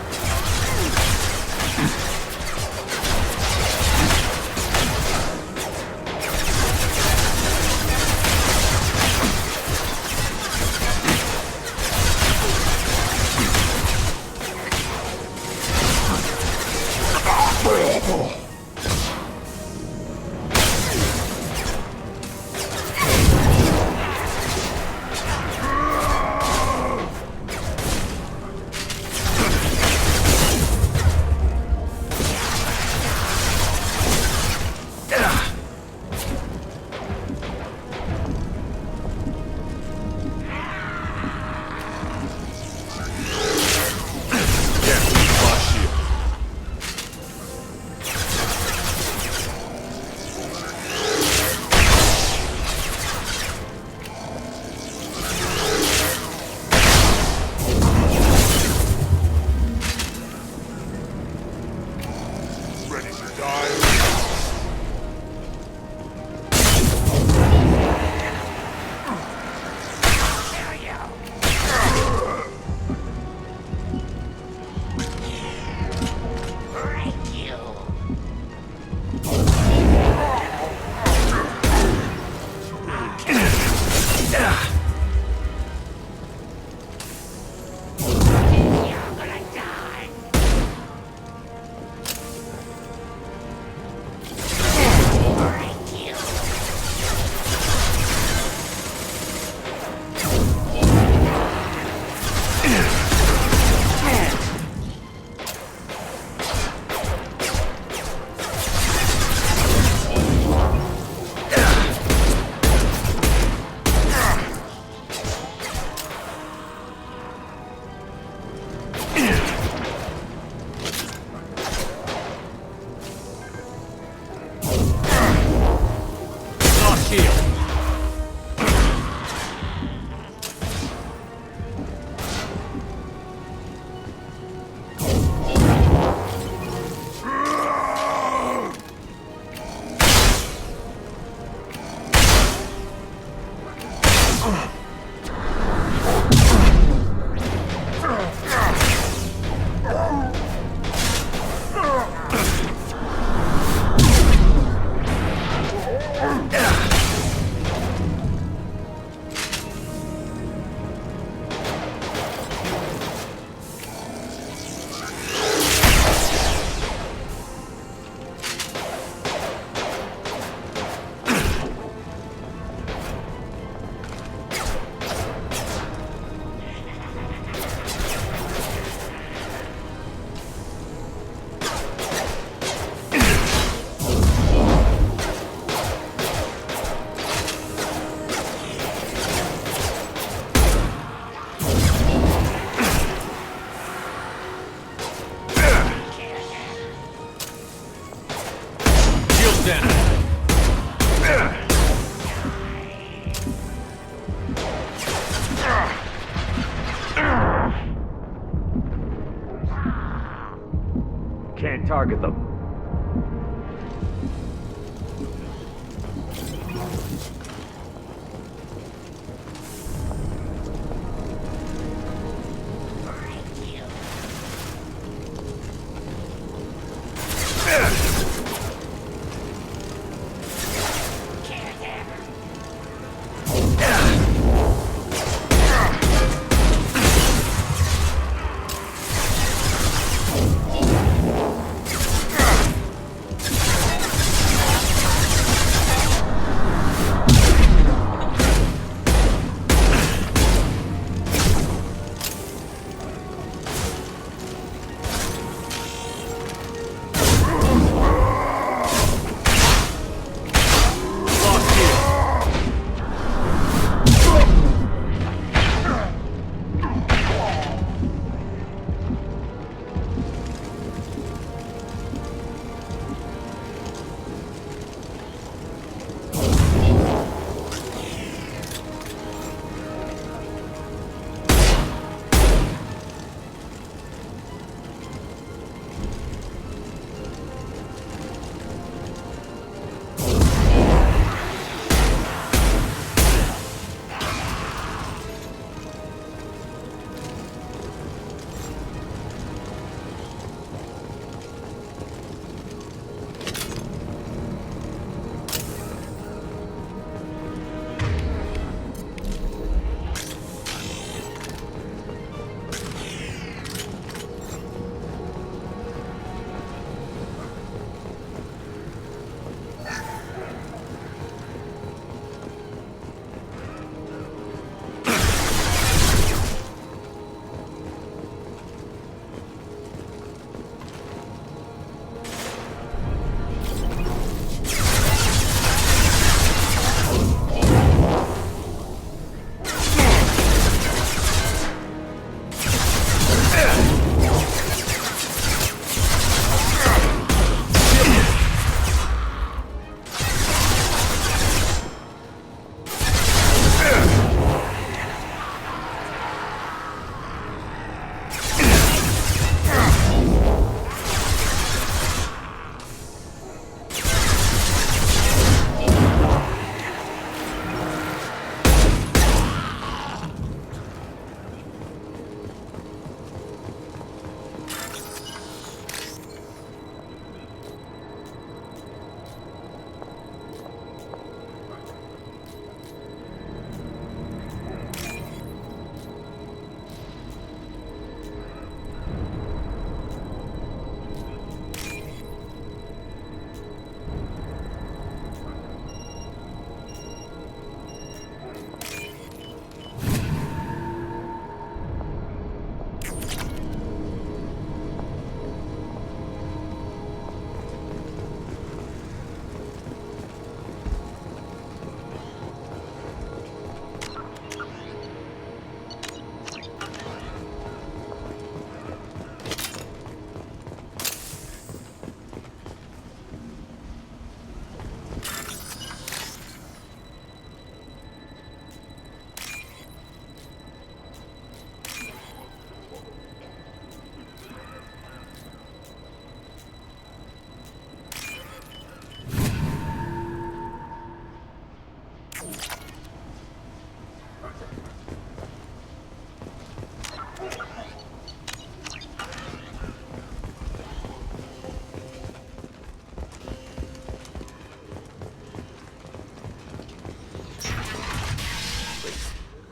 Can't target them.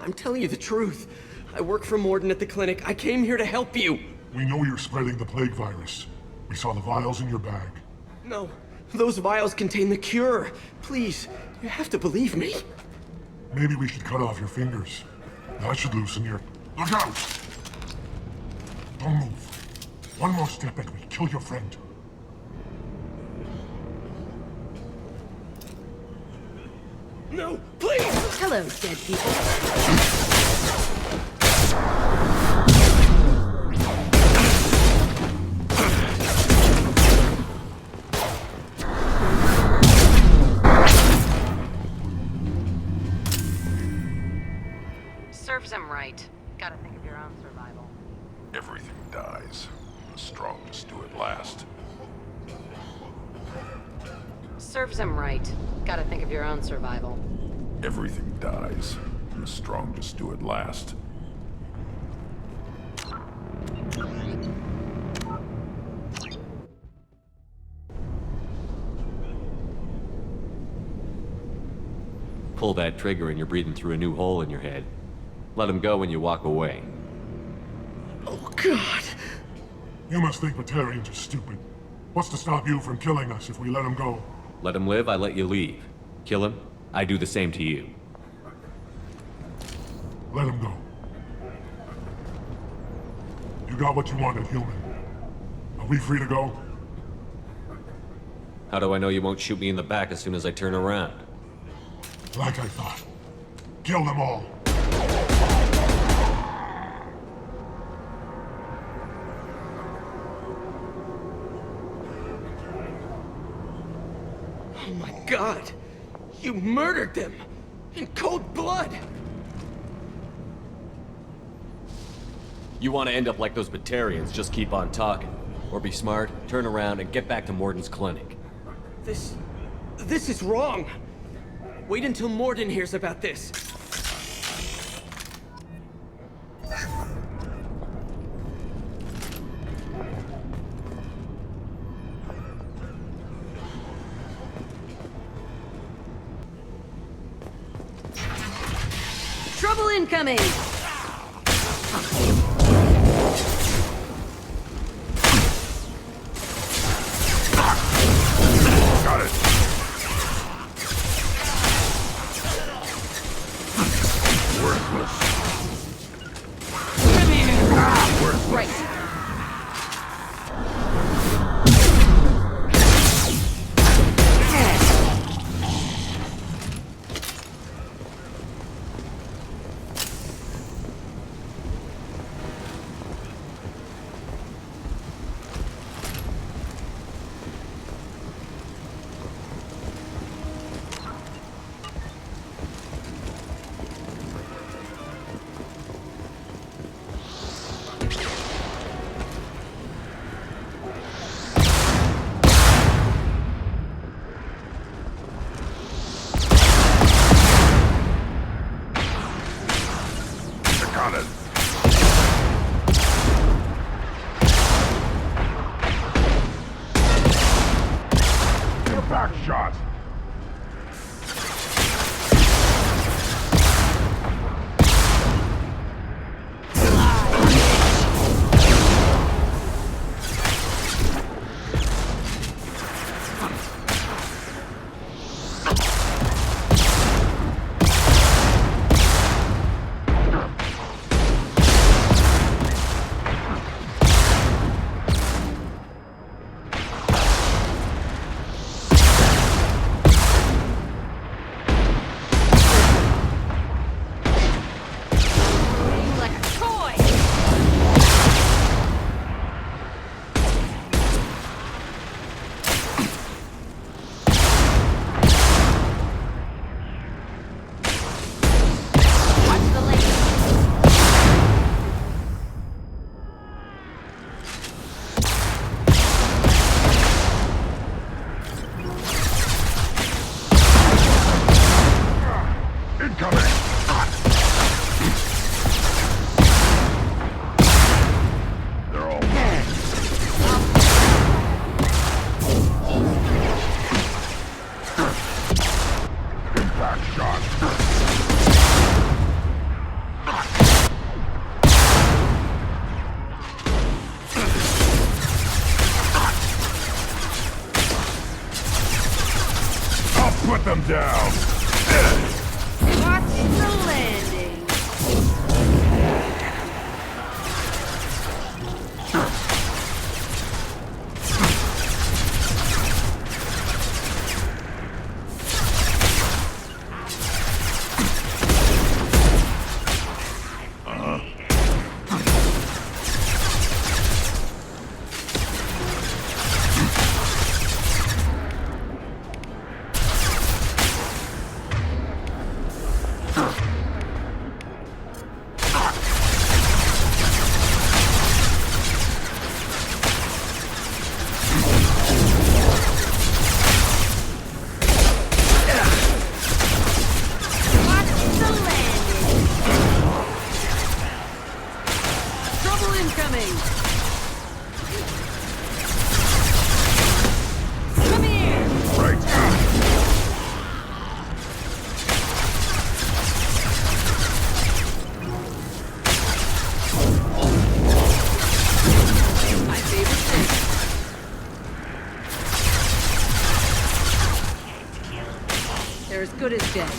I'm telling you the truth. I work for Mordin at the clinic. I came here to help you.
We know you're spreading the plague virus. We saw the vials in your bag.
No, those vials contain the cure. Please, you have to believe me.
Maybe we should cut off your fingers. That should loosen your... Look out! Don't move. One more step and we kill your friend.
No, please!
Hello, dead people.
Serves him right. Gotta think of your own survival.
Everything dies. The strongest do it last.
Serves him right. Gotta think of your own survival.
Everything dies. The strongest do it last.
Pull that trigger and you're breathing through a new hole in your head. Let him go when you walk away.
Oh, God.
You must think Batarians are stupid. What's to stop you from killing us if we let him go?
Let him live, I let you leave. Kill him, I do the same to you.
Let him go. You got what you wanted, human. Are we free to go?
How do I know you won't shoot me in the back as soon as I turn around?
Like I thought. Kill them all.
Oh my God! You murdered them! In cold blood!
You want to end up like those Batarians, just keep on talking. Or be smart, turn around, and get back to Mordin's clinic.
This is wrong! Wait until Mordin hears about this.
Trouble incoming!
Got it. Worthless. Worthless.
Right.
Put them down!
Watch the landing.
They're as good as dead.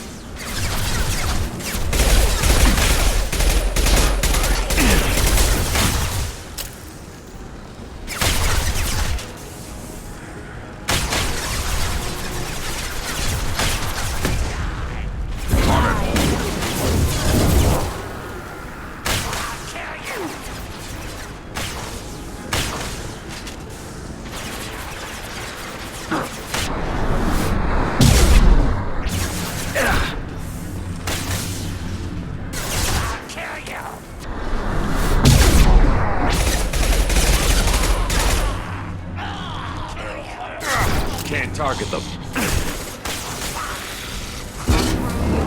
Can't target them.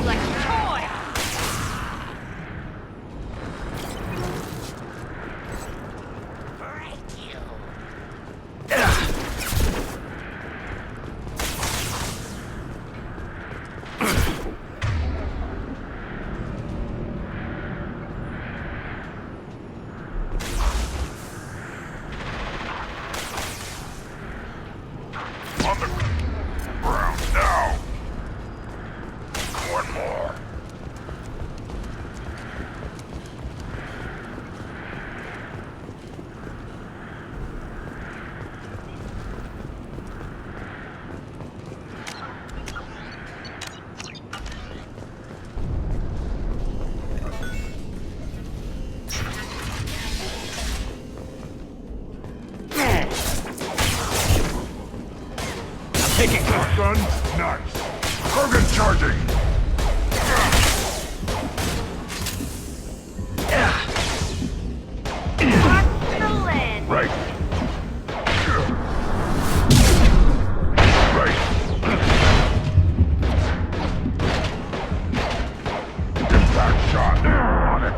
Like a toy.
On the ground now! One more.
Taking
Gun, nice. Krogan charging.
Watch the land.
Right. Right. Impact shot. On it.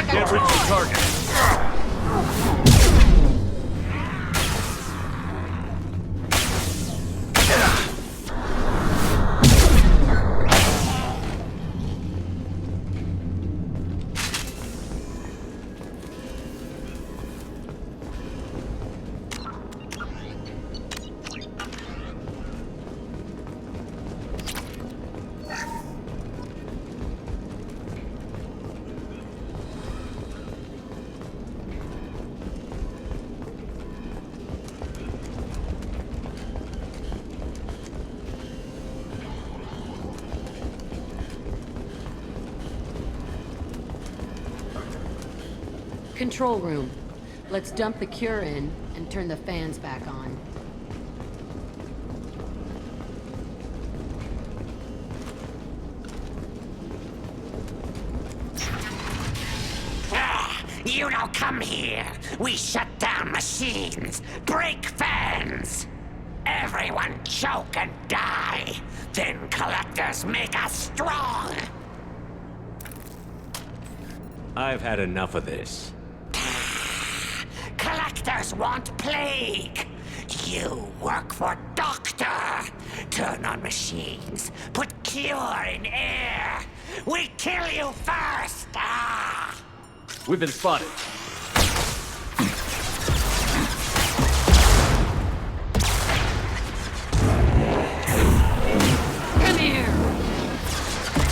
Can't reach the target.
Control room. Let's dump the cure in and turn the fans back on.
You don't come here. We shut down machines, break fans. Everyone choke and die. Then collectors make us strong.
I've had enough of this.
Collectors want plague. You work for Doctor. Turn on machines. Put cure in air. We kill you first. Ah!
We've been spotted.
Come here!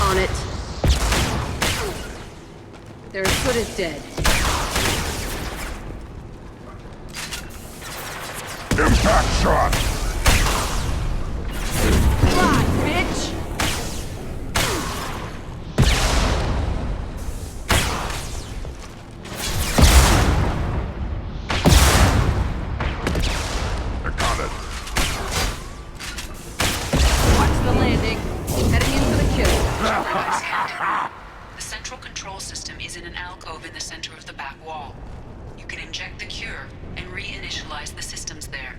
On it. Their foot is dead.
Impact shot!
Fly, bitch!
I got it.
Watch the landing. Heading in for the kill.
The central control system is in an alcove in the center of the back wall. You can inject the cure and reinitialize the systems there.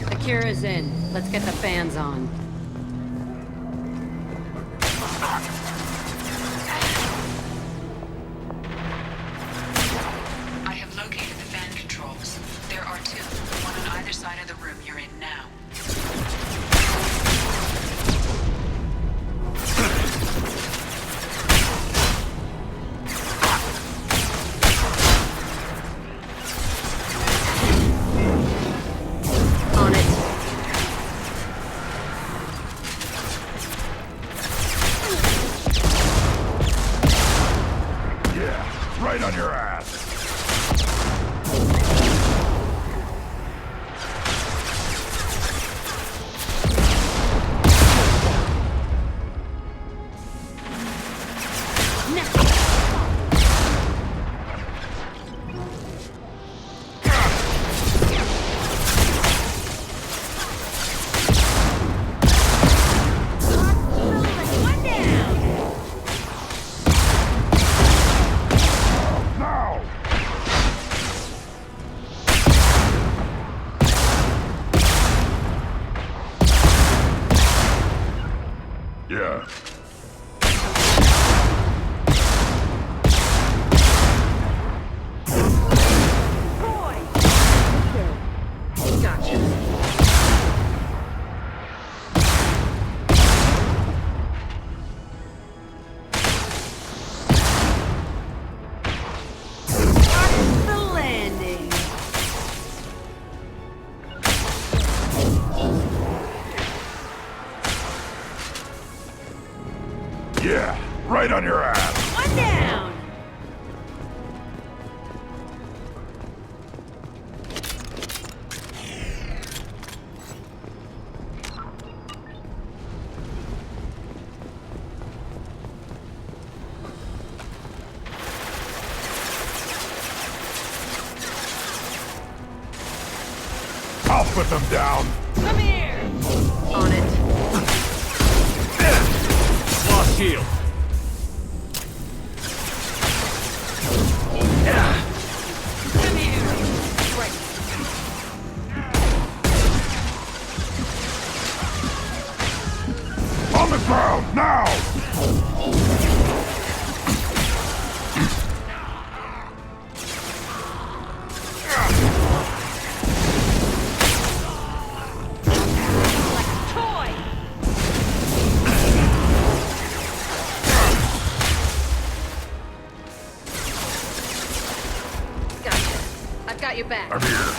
The cure is in. Let's get the fans on.
I have located the fan controls. There are two, one on either side of the room you're in now.
On it.
Yeah, right on your ass. Yeah.
Gotcha. Watch the landing.
Yeah, right on your ass.
One down.
I'll put them down.
Come here. On it.
Lost shield.
Come here. Right.
On the ground, now!
I've got your back.
I'm here.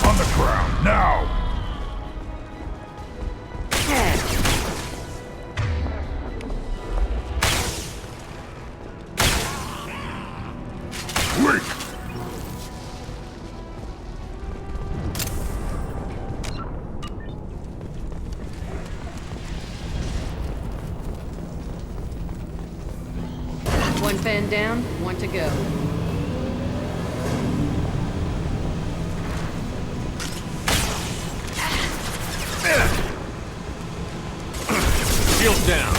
On the ground, now! Quick!
One fan down, one to go.
Shield down.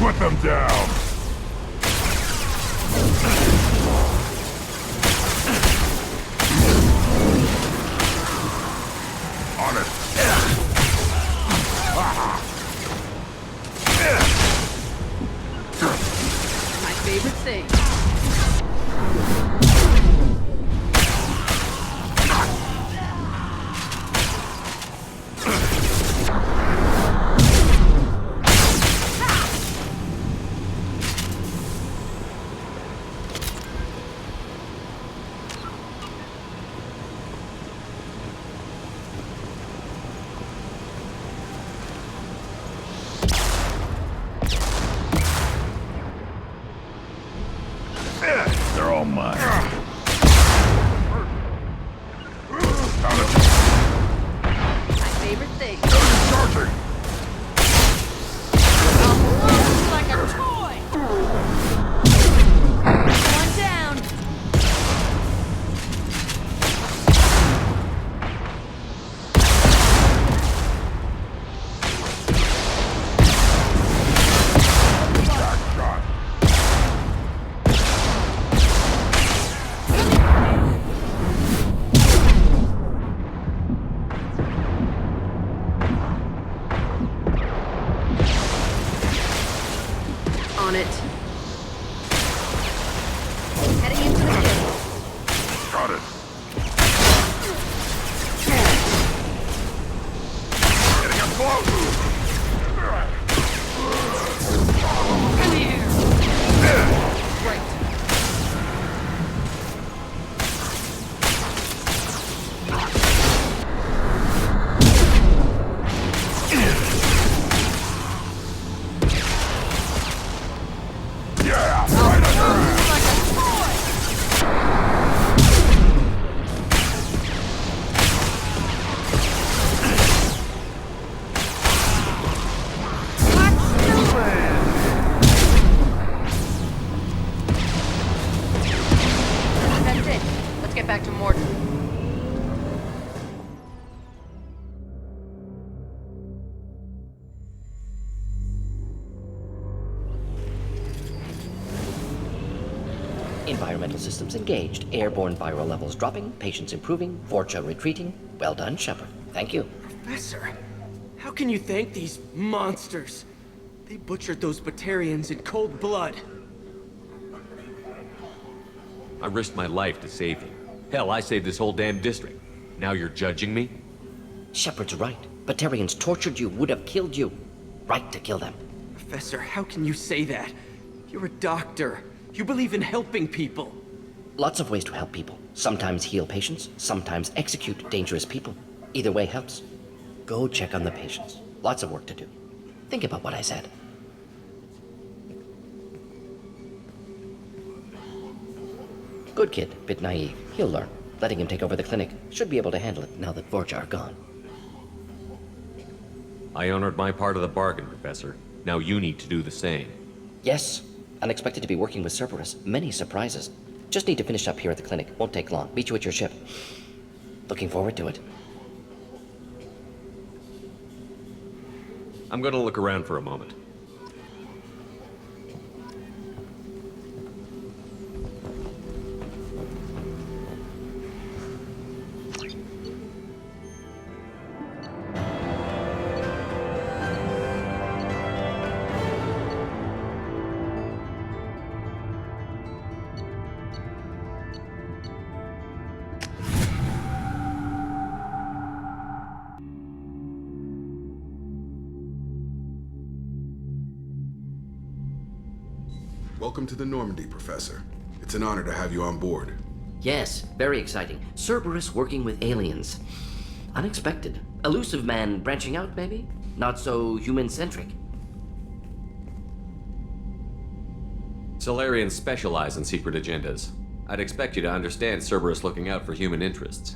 Put them down! On it!
My favorite thing.
They're all mine.
My favorite thing.
Charging!
Like a toy! One down!
On it. Heading into the pit.
Got it. Getting up close!
Come here!
Right.
Yeah! Right under!
Like a toy!
That's it. Let's get back to Mordin.
Environmental systems engaged. Airborne viral levels dropping. Patients improving. Vorcha retreating. Well done, Shepard. Thank you.
Professor, how can you thank these monsters? They butchered those Batarians in cold blood.
I risked my life to save you. Hell, I saved this whole damn district. Now you're judging me?
Shepard's right. Batarians tortured you, would have killed you. Right to kill them.
Professor, how can you say that? You're a doctor. You believe in helping people.
Lots of ways to help people. Sometimes heal patients, sometimes execute dangerous people. Either way helps. Go check on the patients. Lots of work to do. Think about what I said. Good kid, bit naive. He'll learn. Letting him take over the clinic. Should be able to handle it now that Vorcha are gone.
I honored my part of the bargain, Professor. Now you need to do the same.
Yes. Unexpected to be working with Cerberus. Many surprises. Just need to finish up here at the clinic. Won't take long. Meet you at your ship. Looking forward to it.
I'm gonna look around for a moment.
Welcome to the Normandy, Professor. It's an honor to have you on board.
Yes, very exciting. Cerberus working with aliens. Unexpected. Illusive Man branching out, maybe? Not so human-centric.
Salarians specialize in secret agendas. I'd expect you to understand Cerberus looking out for human interests.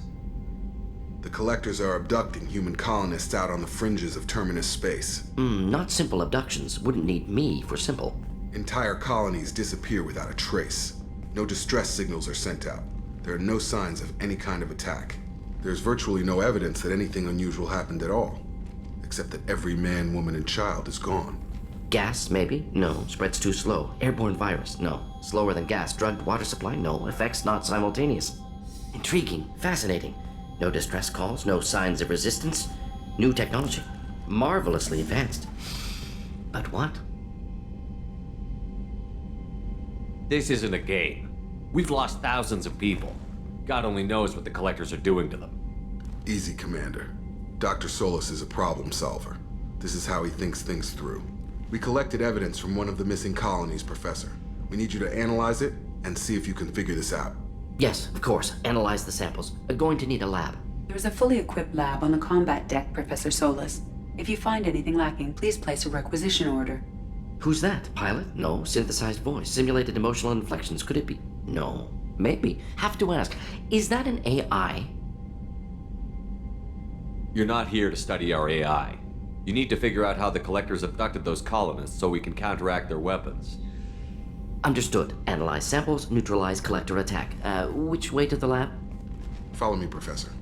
The Collectors are abducting human colonists out on the fringes of Terminus space.
Not simple abductions. Wouldn't need me for simple.
Entire colonies disappear without a trace. No distress signals are sent out. There are no signs of any kind of attack. There's virtually no evidence that anything unusual happened at all, except that every man, woman, and child is gone.
Gas, maybe? No. Spreads too slow. Airborne virus? No. Slower than gas. Drugged water supply? No. Effects not simultaneous. Intriguing. Fascinating. No distress calls. No signs of resistance. New technology. Marvelously advanced. But what?
This isn't a game. We've lost thousands of people. God only knows what the Collectors are doing to them.
Easy, Commander. Dr. Solis is a problem solver. This is how he thinks things through. We collected evidence from one of the missing colonies, Professor. We need you to analyze it and see if you can figure this out.
Yes, of course. Analyze the samples. We're going to need a lab.
There's a fully equipped lab on the combat deck, Professor Solis. If you find anything lacking, please place a requisition order.
Who's that? Pilot? No. Synthesized voice. Simulated emotional inflections. Could it be? No. Maybe. Have to ask. Is that an AI?
You're not here to study our AI. You need to figure out how the Collectors abducted those colonists so we can counteract their weapons.
Understood. Analyze samples, neutralize Collector attack. Which way to the lab?
Follow me, Professor.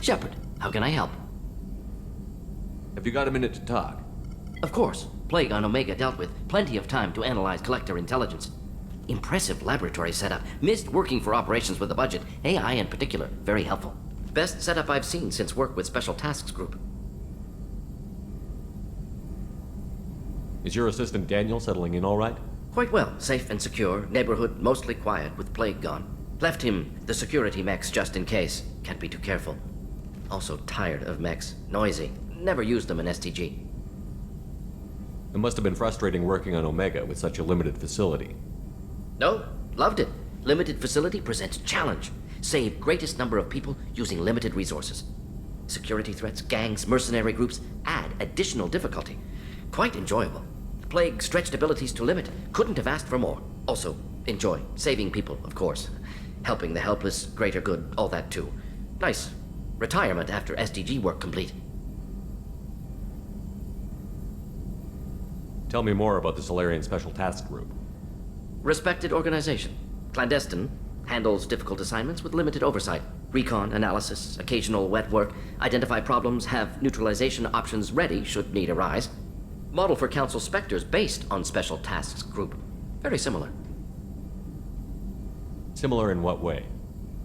Shepard, how can I help?
Have you got a minute to talk?
Of course. Plague on Omega dealt with. Plenty of time to analyze Collector intelligence. Impressive laboratory setup. Missed working for operations with a budget. AI in particular. Very helpful. Best setup I've seen since work with Special Tasks Group.
Is your assistant Daniel settling in all right?
Quite well. Safe and secure. Neighborhood mostly quiet with Plague gone. Left him the security mechs just in case. Can't be too careful. Also tired of mechs. Noisy. Never used them in STG.
It must have been frustrating working on Omega with such a limited facility.
No, loved it. Limited facility presents challenge. Save greatest number of people using limited resources. Security threats, gangs, mercenary groups add additional difficulty. Quite enjoyable. Plague stretched abilities to limit. Couldn't have asked for more. Also, enjoy. Saving people, of course. Helping the helpless, greater good, all that too. Nice. Retirement after SDG work complete.
Tell me more about the Salarian Special Task Group.
Respected organization. Clandestine. Handles difficult assignments with limited oversight. Recon, analysis, occasional wet work. Identify problems, have neutralization options ready should need arise. Model for Council Spectres based on Special Tasks Group. Very similar.
Similar in what way?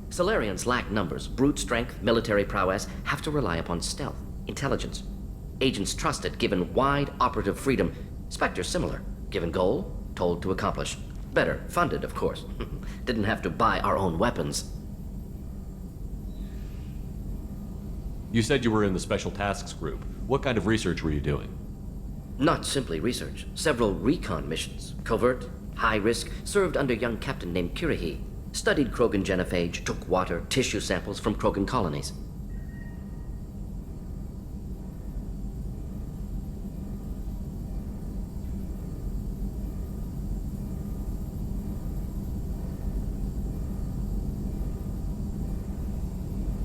Salarians lack numbers, brute strength, military prowess, have to rely upon stealth, intelligence. Agents trusted, given wide operative freedom. Spectres similar, given goal, told to accomplish. Better, funded, of course. Didn't have to buy our own weapons.
You said you were in the Special Tasks Group. What kind of research were you doing?
Not simply research. Several recon missions. Covert, high risk, served under a young captain named Kirihi. Studied Krogan genophage, took water, tissue samples from Krogan colonies.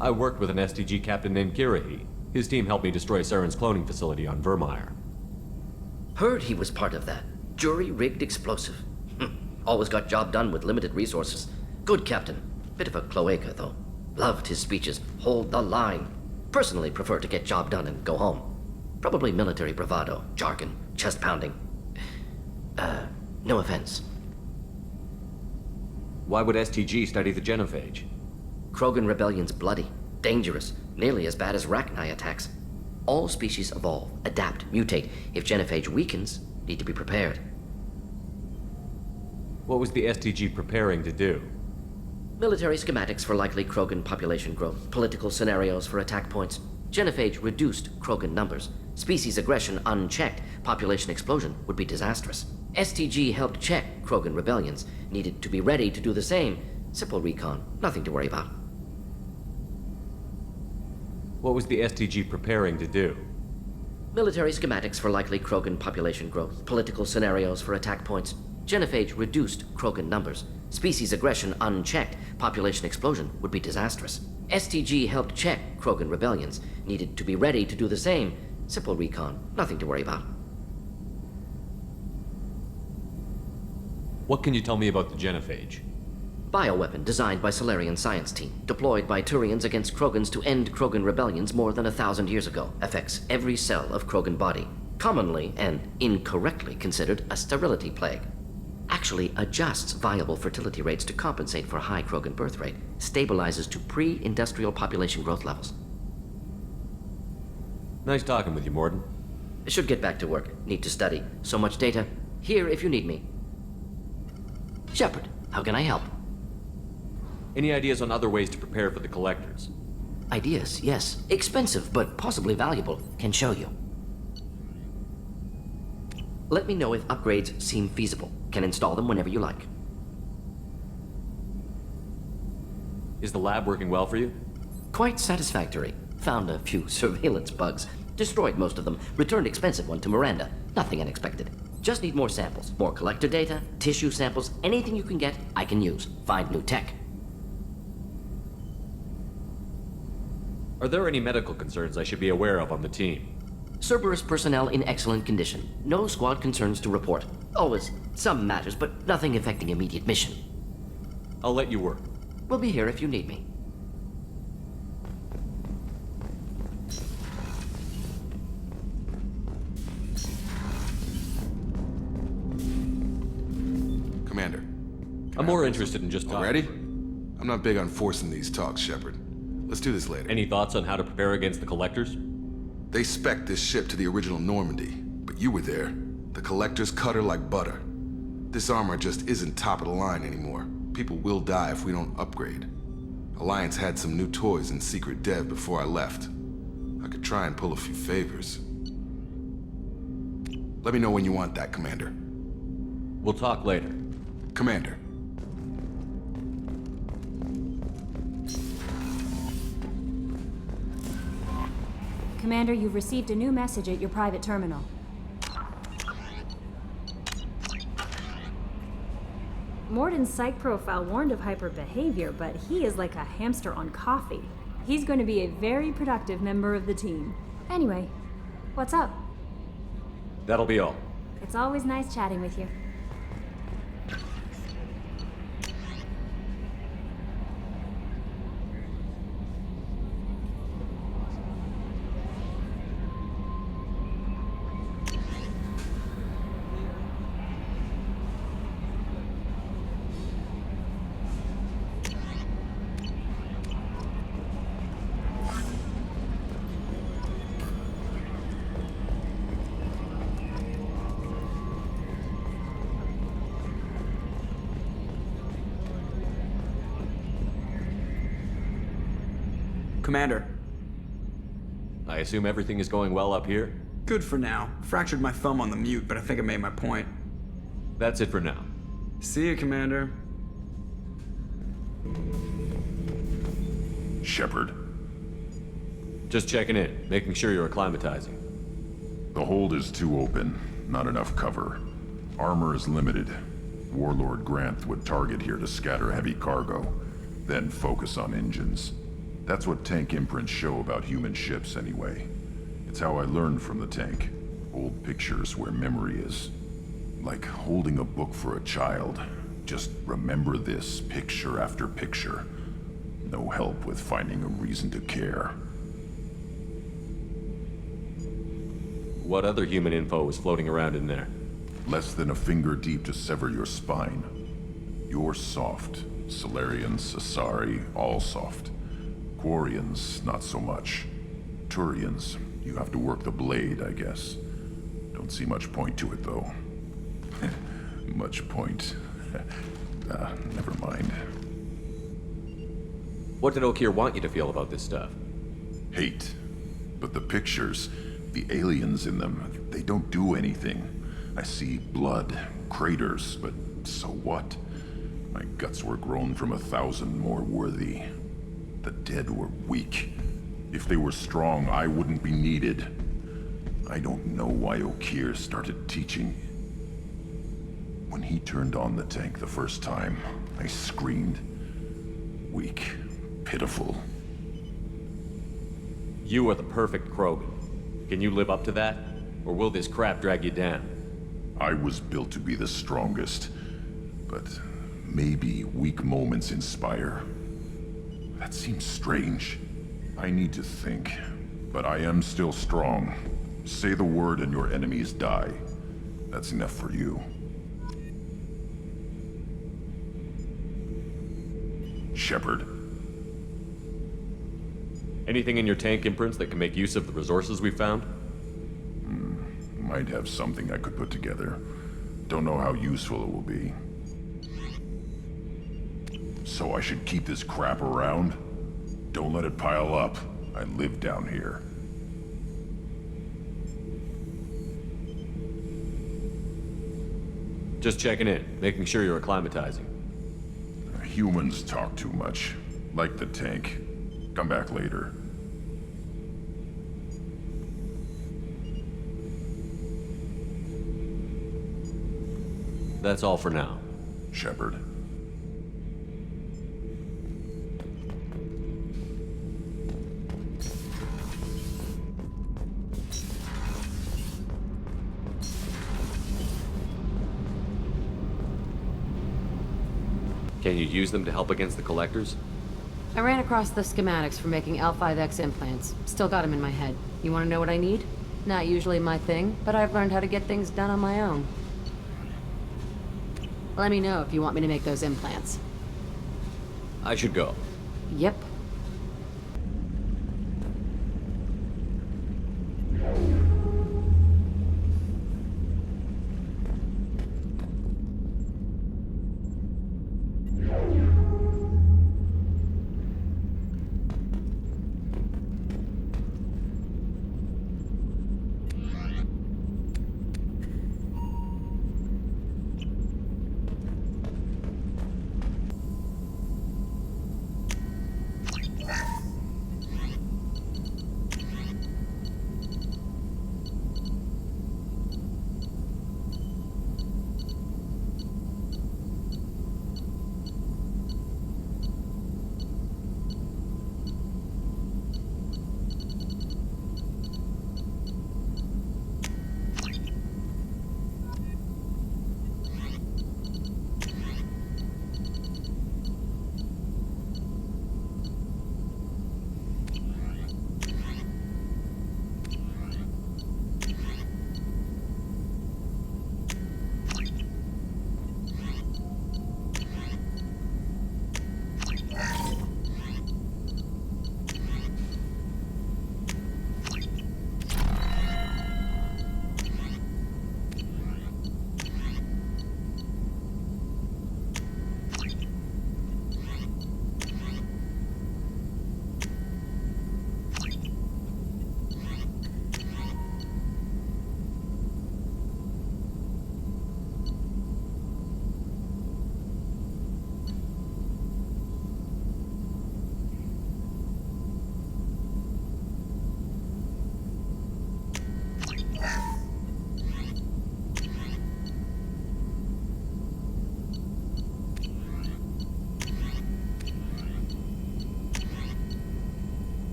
I worked with an STG captain named Kirihi. His team helped me destroy Saren's cloning facility on Vermeer.
Heard he was part of that. Jury-rigged explosive. Always got job done with limited resources. Good captain. Bit of a cloaca, though. Loved his speeches. Hold the line. Personally prefer to get job done and go home. Probably military bravado, jargon, chest pounding. No offense.
Why would STG study the genophage?
Krogan rebellion's bloody, dangerous, nearly as bad as Rachni attacks. All species evolve, adapt, mutate. If genophage weakens, need to be prepared.
What was the STG preparing to do?
Military schematics for likely Krogan population growth, political scenarios for attack points. Genophage reduced Krogan numbers. Species aggression unchecked, population explosion would be disastrous. STG helped check Krogan rebellions, needed to be ready to do the same. Simple recon, nothing to worry about.
What was the STG preparing to do?
Military schematics for likely Krogan population growth, political scenarios for attack points. Genophage reduced Krogan numbers. Species aggression unchecked, population explosion would be disastrous. STG helped check Krogan rebellions, needed to be ready to do the same. Simple recon, nothing to worry about.
What can you tell me about the Genophage?
Bioweapon designed by Salarian science team, deployed by Turians against Krogans to end Krogan rebellions more than 1,000 years ago. Affects every cell of Krogan body. Commonly and incorrectly considered a sterility plague. Actually adjusts viable fertility rates to compensate for high Krogan birth rate. Stabilizes to pre-industrial population growth levels.
Nice talking with you, Mordin.
I should get back to work. Need to study. So much data. Here if you need me. Shepard, how can I help?
Any ideas on other ways to prepare for the Collectors?
Ideas, yes. Expensive, but possibly valuable. Can show you. Let me know if upgrades seem feasible. Can install them whenever you like.
Is the lab working well for you?
Quite satisfactory. Found a few surveillance bugs. Destroyed most of them. Returned expensive one to Miranda. Nothing unexpected. Just need more samples. More collector data, tissue samples, anything you can get, I can use. Find new tech.
Are there any medical concerns I should be aware of on the team?
Cerberus personnel in excellent condition. No squad concerns to report. Always some matters, but nothing affecting immediate mission.
I'll let you work.
We'll be here if you need me.
Commander.
I'm more interested in just talking.
Already? I'm not big on forcing these talks, Shepard. Let's do this later.
Any thoughts on how to prepare against the Collectors?
They spec'd this ship to the original Normandy, but you were there. The Collectors cut her like butter. This armor just isn't top of the line anymore. People will die if we don't upgrade. Alliance had some new toys in secret dev before I left. I could try and pull a few favors. Let me know when you want that, Commander.
We'll talk later.
Commander.
Commander, you've received a new message at your private terminal. Mordin's psych profile warned of hyper behavior, but he is like a hamster on coffee. He's going to be a very productive member of the team. Anyway, what's up?
That'll be all.
It's always nice chatting with you.
Commander.
I assume everything is going well up here?
Good for now. Fractured my thumb on the mute, but I think I made my point.
That's it for now.
See you, Commander.
Shepard.
Just checking in, making sure you're acclimatizing.
The hold is too open, not enough cover. Armor is limited. Warlord Grunt would target here to scatter heavy cargo, then focus on engines. That's what tank imprints show about human ships anyway. It's how I learned from the tank. Old pictures where memory is. Like holding a book for a child. Just remember this picture after picture. No help with finding a reason to care.
What other human info was floating around in there?
Less than a finger deep to sever your spine. You're soft. Salarians, Asari, all soft. Quarians, not so much. Turians, you have to work the blade, I guess. Don't see much point to it, though. Much point. Never mind.
What did Okir want you to feel about this stuff?
Hate. But the pictures, the aliens in them, they don't do anything. I see blood, craters, but so what? My guts were grown from 1,000 more worthy. The dead were weak. If they were strong, I wouldn't be needed. I don't know why Okir started teaching. When he turned on the tank the first time, I screamed. Weak, pitiful.
You are the perfect Krogan. Can you live up to that? Or will this crap drag you down?
I was built to be the strongest, but maybe weak moments inspire. That seems strange. I need to think, but I am still strong. Say the word and your enemies die. That's enough for you. Shepard.
Anything in your tank imprints that can make use of the resources we found?
Might have something I could put together. Don't know how useful it will be. So I should keep this crap around? Don't let it pile up. I live down here.
Just checking in, making sure you're acclimatizing.
Humans talk too much. Like the tank. Come back later.
That's all for now.
Shepard.
Can you use them to help against the Collectors?
I ran across the schematics for making L5X implants. Still got them in my head. You want to know what I need? Not usually my thing, but I've learned how to get things done on my own. Let me know if you want me to make those implants.
I should go.
Yep.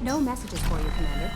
No messages for you, Commander.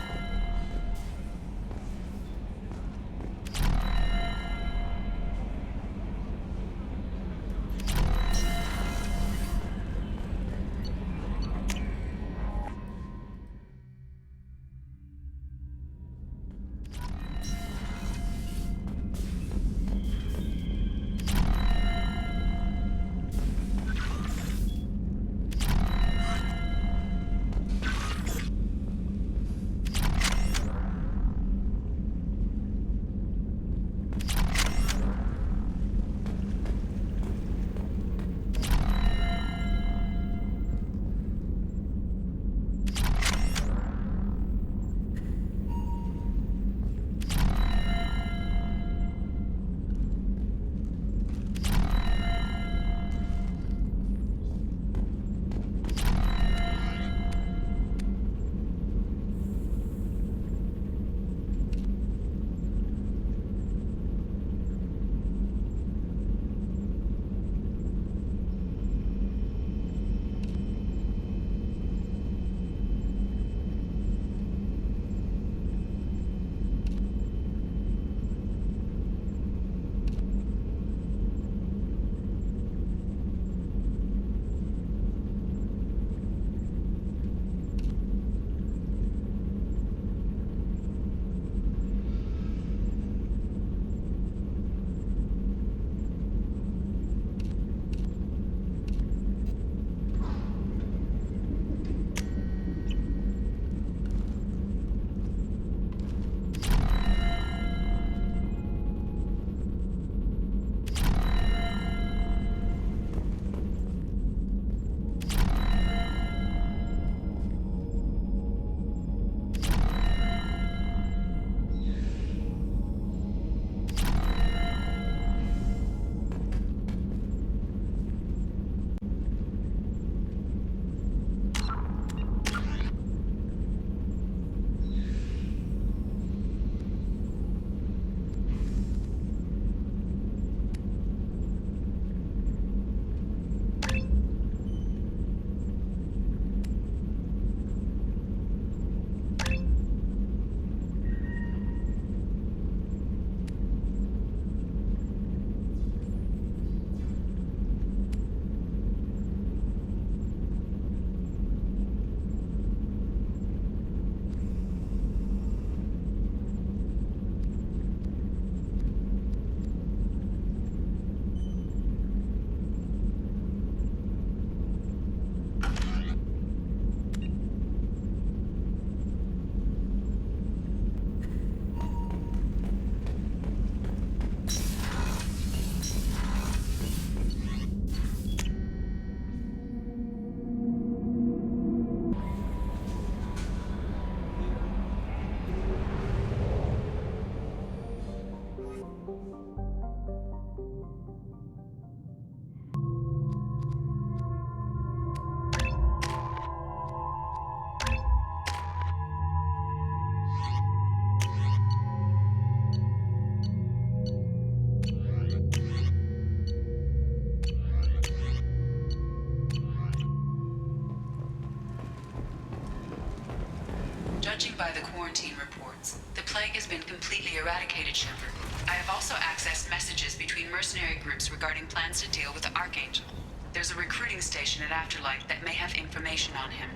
Judging by the quarantine reports, the plague has been completely eradicated, Shepard. I have also accessed messages between mercenary groups regarding plans to deal with the Archangel. There's a recruiting station at Afterlife that may have information on him.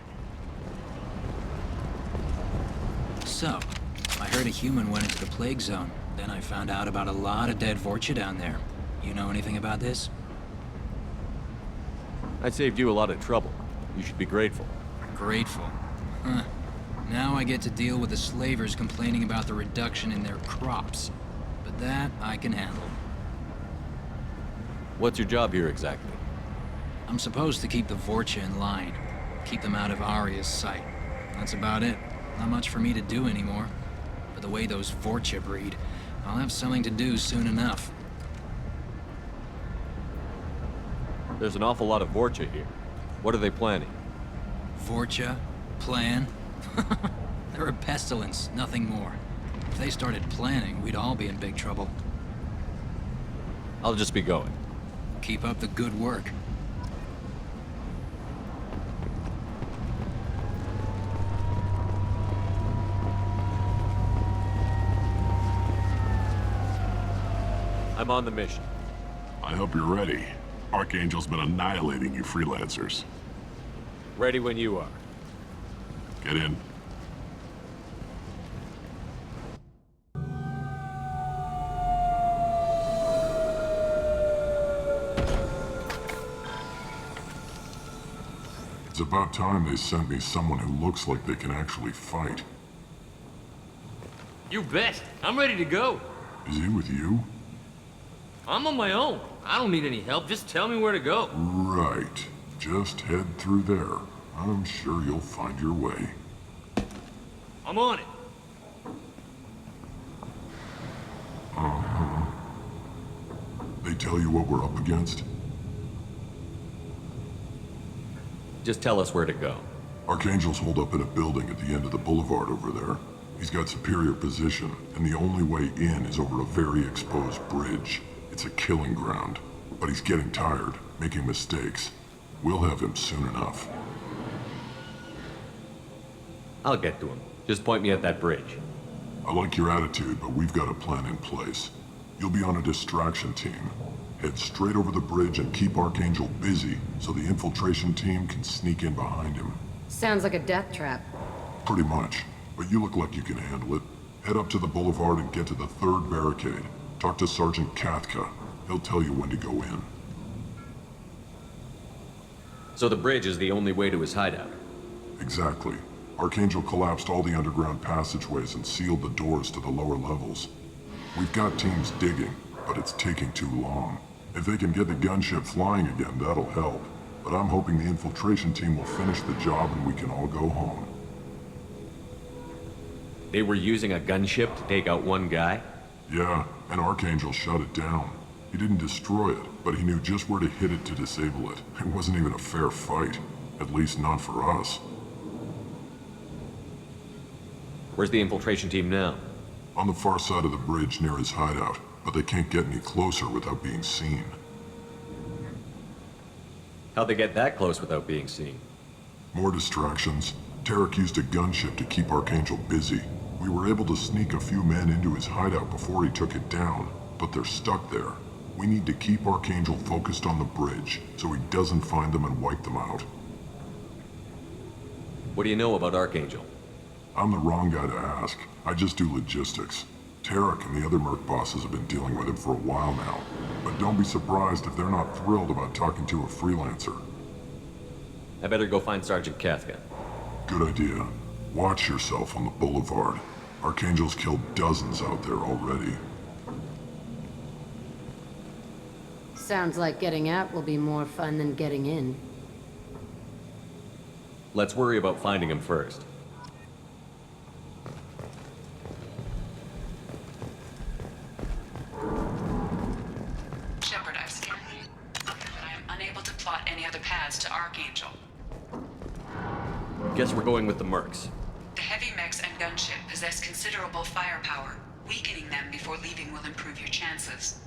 So, I heard a human went into the plague zone. Then I found out about a lot of dead Vorcha down there. You know anything about this?
I saved you a lot of trouble. You should be grateful.
Grateful? Huh. Now I get to deal with the slavers complaining about the reduction in their crops. But that I can handle.
What's your job here exactly?
I'm supposed to keep the Vorcha in line. Keep them out of Aria's sight. That's about it. Not much for me to do anymore. But the way those Vorcha breed, I'll have something to do soon enough.
There's an awful lot of Vorcha here. What are they planning?
Vorcha? Plan? They're a pestilence, nothing more. If they started planning, we'd all be in big trouble.
I'll just be going.
Keep up the good work.
I'm on the mission.
I hope you're ready. Archangel's been annihilating you freelancers.
Ready when you are.
Get in. It's about time they sent me someone who looks like they can actually fight.
You bet. I'm ready to go.
Is he with you?
I'm on my own. I don't need any help. Just tell me where to go.
Right. Just head through there. I'm sure you'll find your way.
I'm on it.
Uh-huh. They tell you what we're up against?
Just tell us where to go.
Archangel's holed up in a building at the end of the boulevard over there. He's got superior position, and the only way in is over a very exposed bridge. It's a killing ground, but he's getting tired, making mistakes. We'll have him soon enough.
I'll get to him. Just point me at that bridge.
I like your attitude, but we've got a plan in place. You'll be on a distraction team. Head straight over the bridge and keep Archangel busy so the infiltration team can sneak in behind him.
Sounds like a death trap.
Pretty much, but you look like you can handle it. Head up to the boulevard and get to the third barricade. Talk to Sergeant Katka. He'll tell you when to go in.
So the bridge is the only way to his hideout?
Exactly. Archangel collapsed all the underground passageways and sealed the doors to the lower levels. We've got teams digging, but it's taking too long. If they can get the gunship flying again, that'll help. But I'm hoping the infiltration team will finish the job and we can all go home.
They were using a gunship to take out one guy?
Yeah, and Archangel shut it down. He didn't destroy it, but he knew just where to hit it to disable it. It wasn't even a fair fight. At least not for us.
Where's the infiltration team now?
On the far side of the bridge near his hideout, but they can't get any closer without being seen.
How'd they get that close without being seen?
More distractions. Tarek used a gunship to keep Archangel busy. We were able to sneak a few men into his hideout before he took it down, but they're stuck there. We need to keep Archangel focused on the bridge, so he doesn't find them and wipe them out.
What do you know about Archangel?
I'm the wrong guy to ask. I just do logistics. Tarek and the other merc bosses have been dealing with him for a while now. But don't be surprised if they're not thrilled about talking to a freelancer.
I better go find Sergeant Katka.
Good idea. Watch yourself on the boulevard. Archangel's killed dozens out there already.
Sounds like getting out will be more fun than getting in.
Let's worry about finding him first.
Shepard, I've scanned you, but I am unable to plot any other paths to Archangel.
Guess we're going with the mercs.
The heavy mechs and gunship possess considerable firepower. Weakening them before leaving will improve your chances.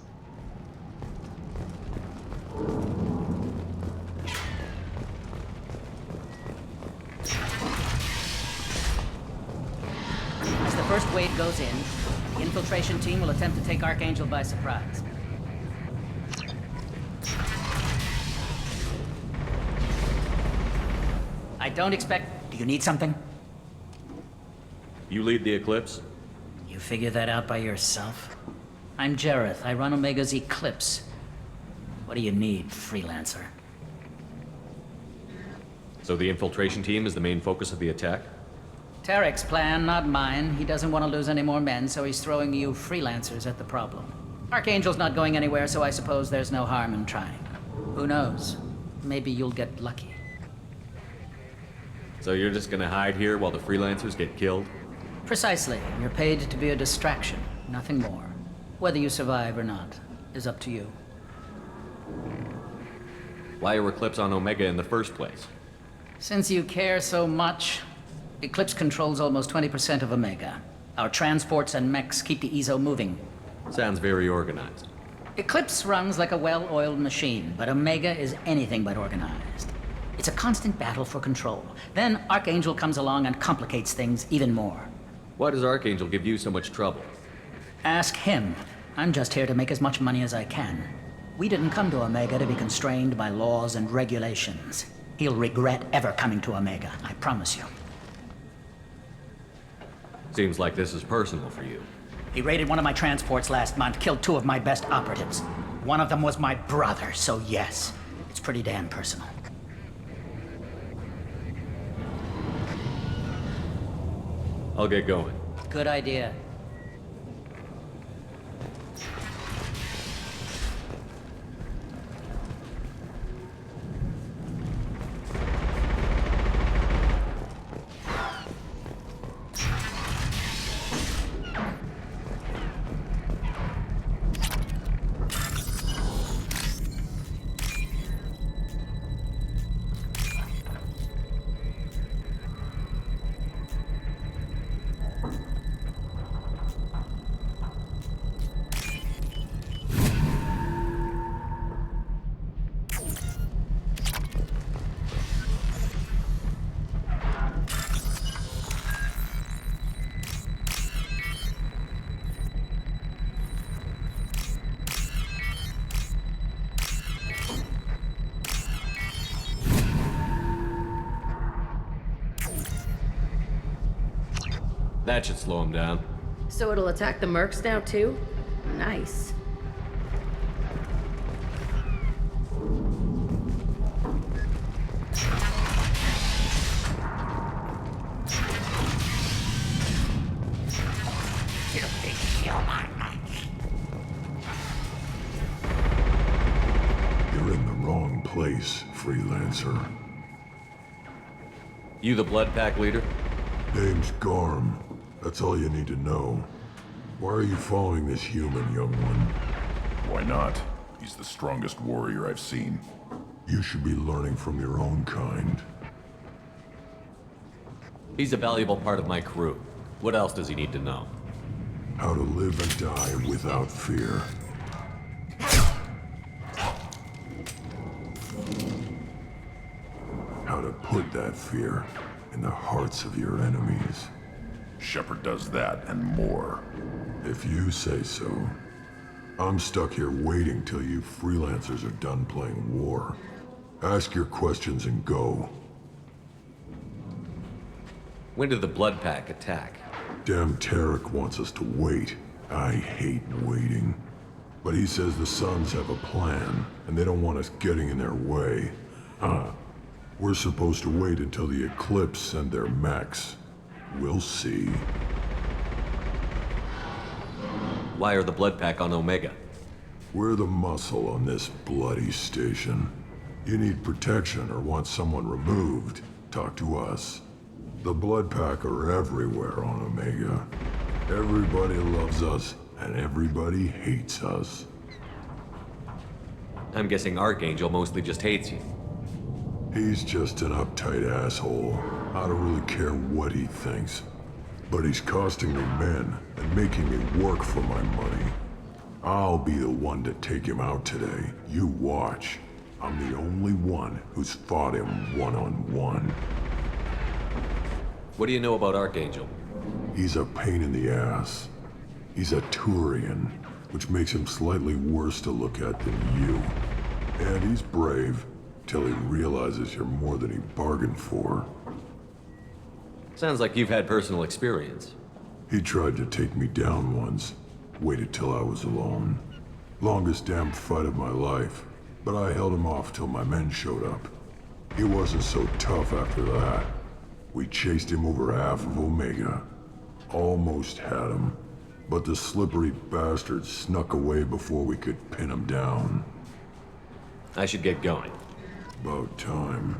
As the first wave goes in, the infiltration team will attempt to take Archangel by surprise. I don't expect... Do you need something?
You lead the Eclipse?
You figure that out by yourself? I'm Jareth. I run Omega's Eclipse. What do you need, freelancer?
So the infiltration team is the main focus of the attack?
Tarek's plan, not mine. He doesn't want to lose any more men, so he's throwing you freelancers at the problem. Archangel's not going anywhere, so I suppose there's no harm in trying. Who knows? Maybe you'll get lucky.
So you're just gonna hide here while the freelancers get killed?
Precisely. You're paid to be a distraction, nothing more. Whether you survive or not is up to you.
Why are Eclipse on Omega in the first place?
Since you care so much, Eclipse controls almost 20% of Omega. Our transports and mechs keep the EZO moving.
Sounds very organized.
Eclipse runs like a well-oiled machine, but Omega is anything but organized. It's a constant battle for control. Then Archangel comes along and complicates things even more.
Why does Archangel give you so much trouble?
Ask him. I'm just here to make as much money as I can. We didn't come to Omega to be constrained by laws and regulations. He'll regret ever coming to Omega, I promise you.
Seems like this is personal for you.
He raided one of my transports last month, killed 2 of my best operatives. One of them was my brother, so yes, it's pretty damn personal.
I'll get going.
Good idea.
That should slow him down.
So it'll attack the mercs now, too? Nice.
You're in the wrong place, freelancer.
You the Blood Pack leader?
Name's Garm. That's all you need to know. Why are you following this human, young one?
Why not? He's the strongest warrior I've seen.
You should be learning from your own kind.
He's a valuable part of my crew. What else does he need to know?
How to live and die without fear. How to put that fear in the hearts of your enemies.
Shepard does that and more.
If you say so. I'm stuck here waiting till you freelancers are done playing war. Ask your questions and go.
When did the Blood Pack attack?
Damn Tarek wants us to wait. I hate waiting. But he says the Suns have a plan, and they don't want us getting in their way. We're supposed to wait until the Eclipse send their mechs. We'll see.
Why are the Blood Pack on Omega?
We're the muscle on this bloody station. You need protection or want someone removed, talk to us. The Blood Pack are everywhere on Omega. Everybody loves us, and everybody hates us.
I'm guessing Archangel mostly just hates you.
He's just an uptight asshole. I don't really care what he thinks. But he's costing me men and making me work for my money. I'll be the one to take him out today. You watch. I'm the only one who's fought him one-on-one.
What do you know about Archangel?
He's a pain in the ass. He's a Turian, which makes him slightly worse to look at than you. And he's brave, till he realizes you're more than he bargained for.
Sounds like you've had personal experience.
He tried to take me down once. Waited till I was alone. Longest damn fight of my life. But I held him off till my men showed up. He wasn't so tough after that. We chased him over half of Omega. Almost had him. But the slippery bastard snuck away before we could pin him down.
I should get going.
About time.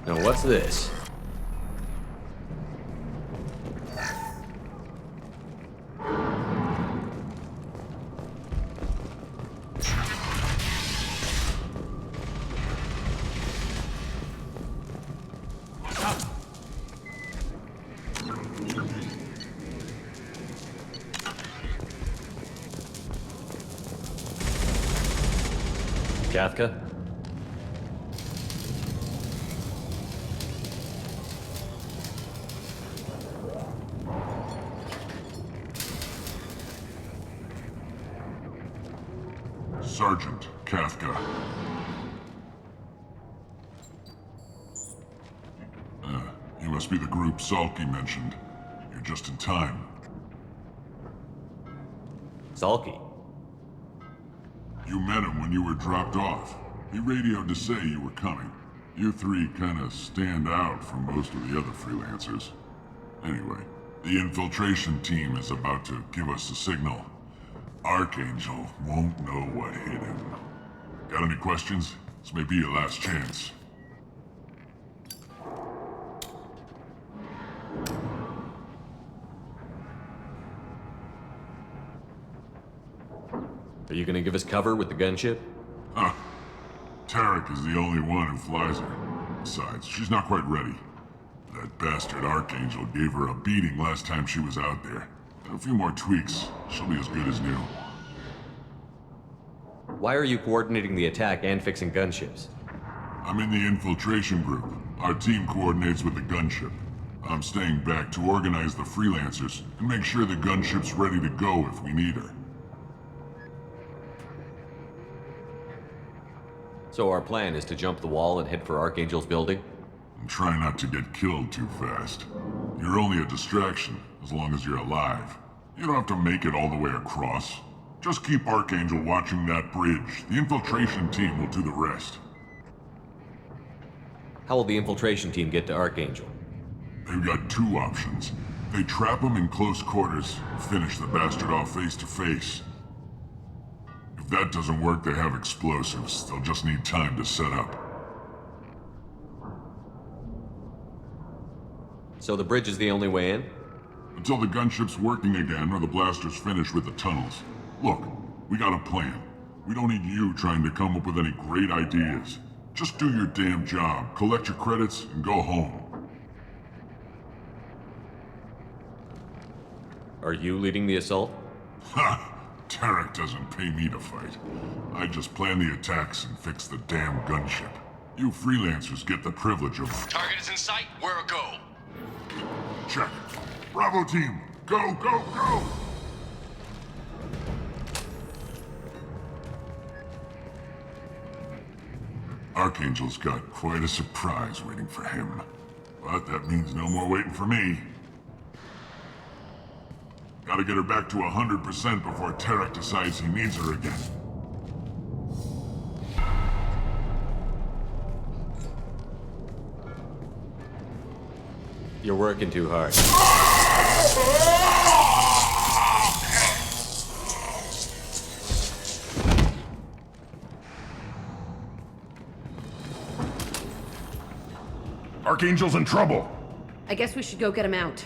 Now what's this? Kafka?
Sergeant Kafka. You must be the group Salky mentioned. You're just in time.
Salky?
You met him when you were dropped off. He radioed to say you were coming. You three kinda stand out from most of the other freelancers. Anyway, the infiltration team is about to give us a signal. Archangel won't know what hit him. Got any questions? This may be your last chance.
Are you gonna give us cover with the gunship?
Huh. Tarek is the only one who flies her. Besides, she's not quite ready. That bastard Archangel gave her a beating last time she was out there. A few more tweaks, she'll be as good as new.
Why are you coordinating the attack and fixing gunships?
I'm in the infiltration group. Our team coordinates with the gunship. I'm staying back to organize the freelancers and make sure the gunship's ready to go if we need her.
So our plan is to jump the wall and head for Archangel's building?
And try not to get killed too fast. You're only a distraction, as long as you're alive. You don't have to make it all the way across. Just keep Archangel watching that bridge. The infiltration team will do the rest.
How will the infiltration team get to Archangel?
They've got two options. They trap him in close quarters, finish the bastard off face to face. If that doesn't work, they have explosives. They'll just need time to set up.
So the bridge is the only way in?
Until the gunship's working again or the blasters finish with the tunnels. Look, we got a plan. We don't need you trying to come up with any great ideas. Just do your damn job, collect your credits, and go home.
Are you leading the assault?
Ha! Tarek doesn't pay me to fight. I just plan the attacks and fix the damn gunship. You freelancers get the privilege of...
Target is in sight. Where a go?
Check. Bravo team! Go, go, go! Archangel's got quite a surprise waiting for him. But that means no more waiting for me. Gotta get her back to 100% before Tarek decides he needs her again.
You're working too hard.
Archangel's in trouble!
I guess we should go get him out.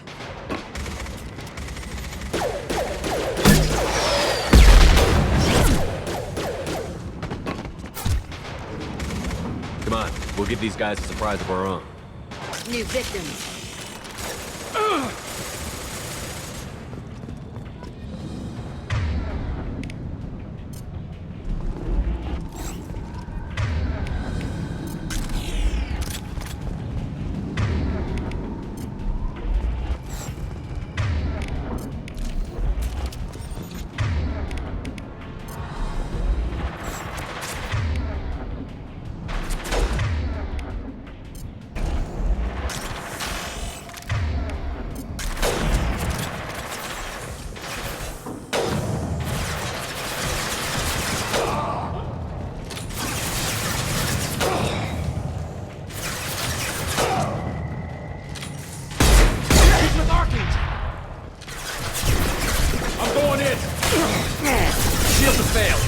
Come on, we'll give these guys a surprise of our own.
New victims.
Shield has failed.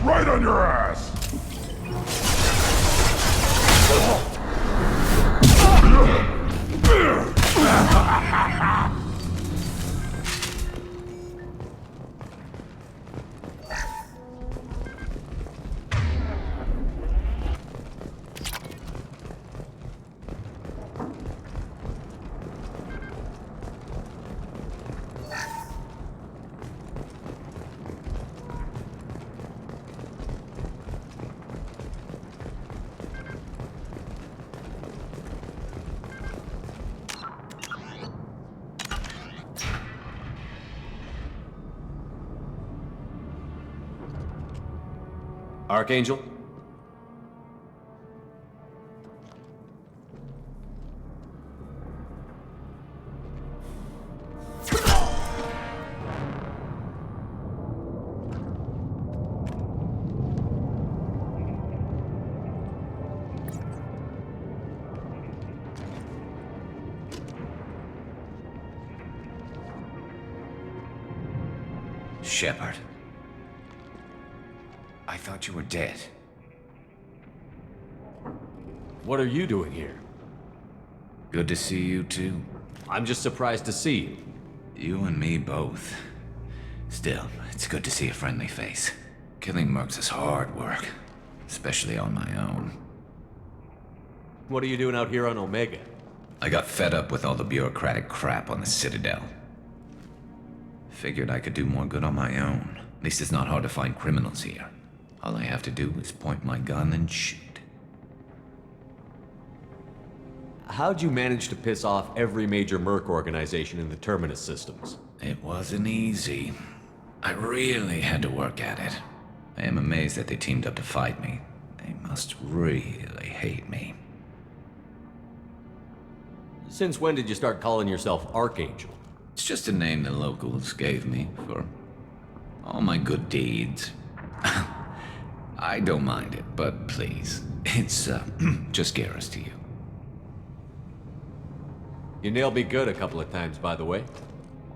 Right on your ass!
Archangel?
Shepard. I thought you were dead.
What are you doing here?
Good to see you too.
I'm just surprised to see you.
You and me both. Still, it's good to see a friendly face. Killing mercs is hard work, especially on my own.
What are you doing out here on Omega?
I got fed up with all the bureaucratic crap on the Citadel. Figured I could do more good on my own. At least it's not hard to find criminals here. All I have to do is point my gun and shoot.
How'd you manage to piss off every major merc organization in the Terminus systems?
It wasn't easy. I really had to work at it. I am amazed that they teamed up to fight me. They must really hate me.
Since when did you start calling yourself Archangel?
It's just a name the locals gave me for all my good deeds. I don't mind it, but please, it's just Garrus to you.
You nailed me good a couple of times, by the way.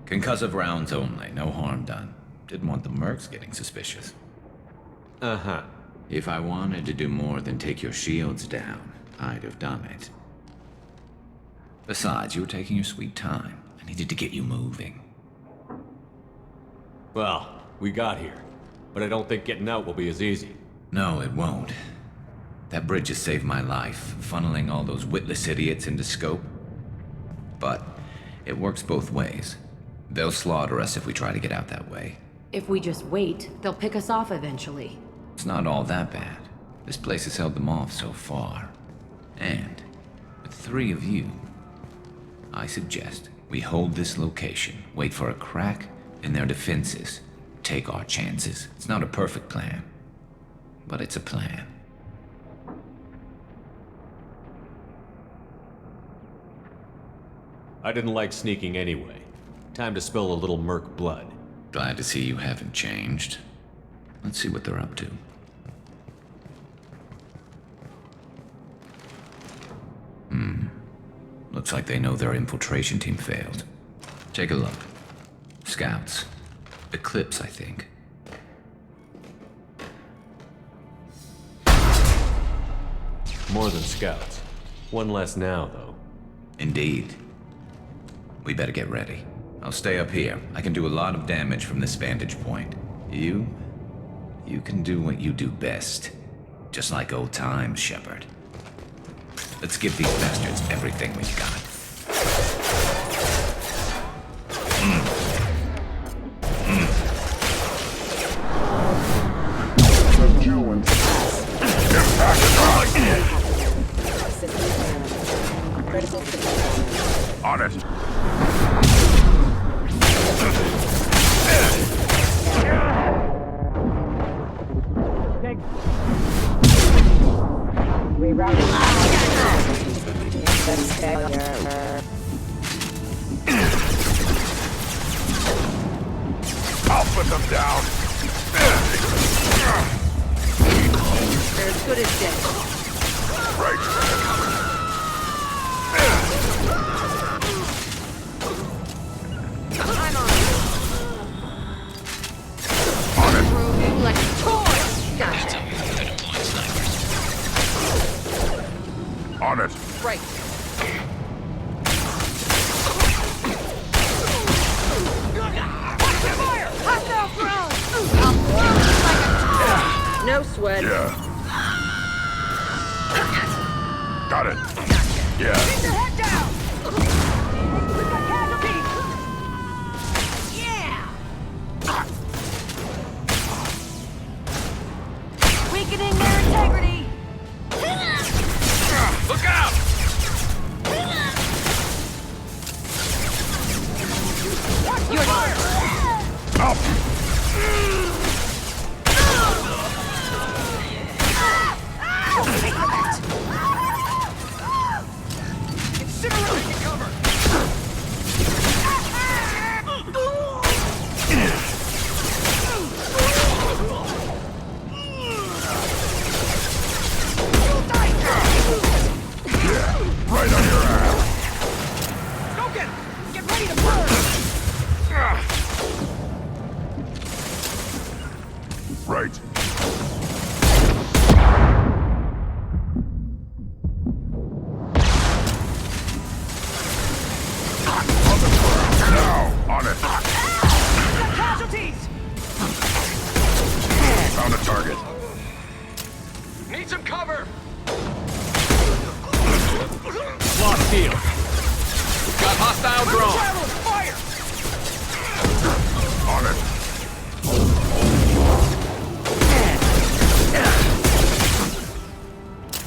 Concussive rounds only, no harm done. Didn't want the mercs getting suspicious.
Uh-huh.
If I wanted to do more than take your shields down, I'd have done it. Besides, you were taking your sweet time. I needed to get you moving.
Well, we got here, but I don't think getting out will be as easy.
No, it won't. That bridge has saved my life, funneling all those witless idiots into scope. But it works both ways. They'll slaughter us if we try to get out that way.
If we just wait, they'll pick us off eventually.
It's not all that bad. This place has held them off so far. And with 3 of you, I suggest we hold this location, wait for a crack in their defenses, take our chances. It's not a perfect plan, but it's a plan.
I didn't like sneaking anyway. Time to spill a little merc blood.
Glad to see you haven't changed. Let's see what they're up to. Looks like they know their infiltration team failed. Take a look. Scouts. Eclipse, I think.
More than scouts. One less now, though.
Indeed. We better get ready. I'll stay up here. I can do a lot of damage from this vantage point. You can do what you do best. Just like old times, Shepard. Let's give these bastards everything we've got.
On it.
Put them down.
They're as good as dead.
Right.
I'm on it. Throw you like a toy. Gotcha.
On it.
Right. No sweat.
Yeah. Got it. Yeah.
Keep your head down! We've got casualties! Yeah! Weakening their integrity!
Look out!
Watch the fire!
Up!
Incinerate to cover!
Right on your ass.
Go get ready to burn!
Right. Now, on it.
Casualties!
Found a target.
Need some cover!
Lost field. Got hostile drone.
Fire!
On it.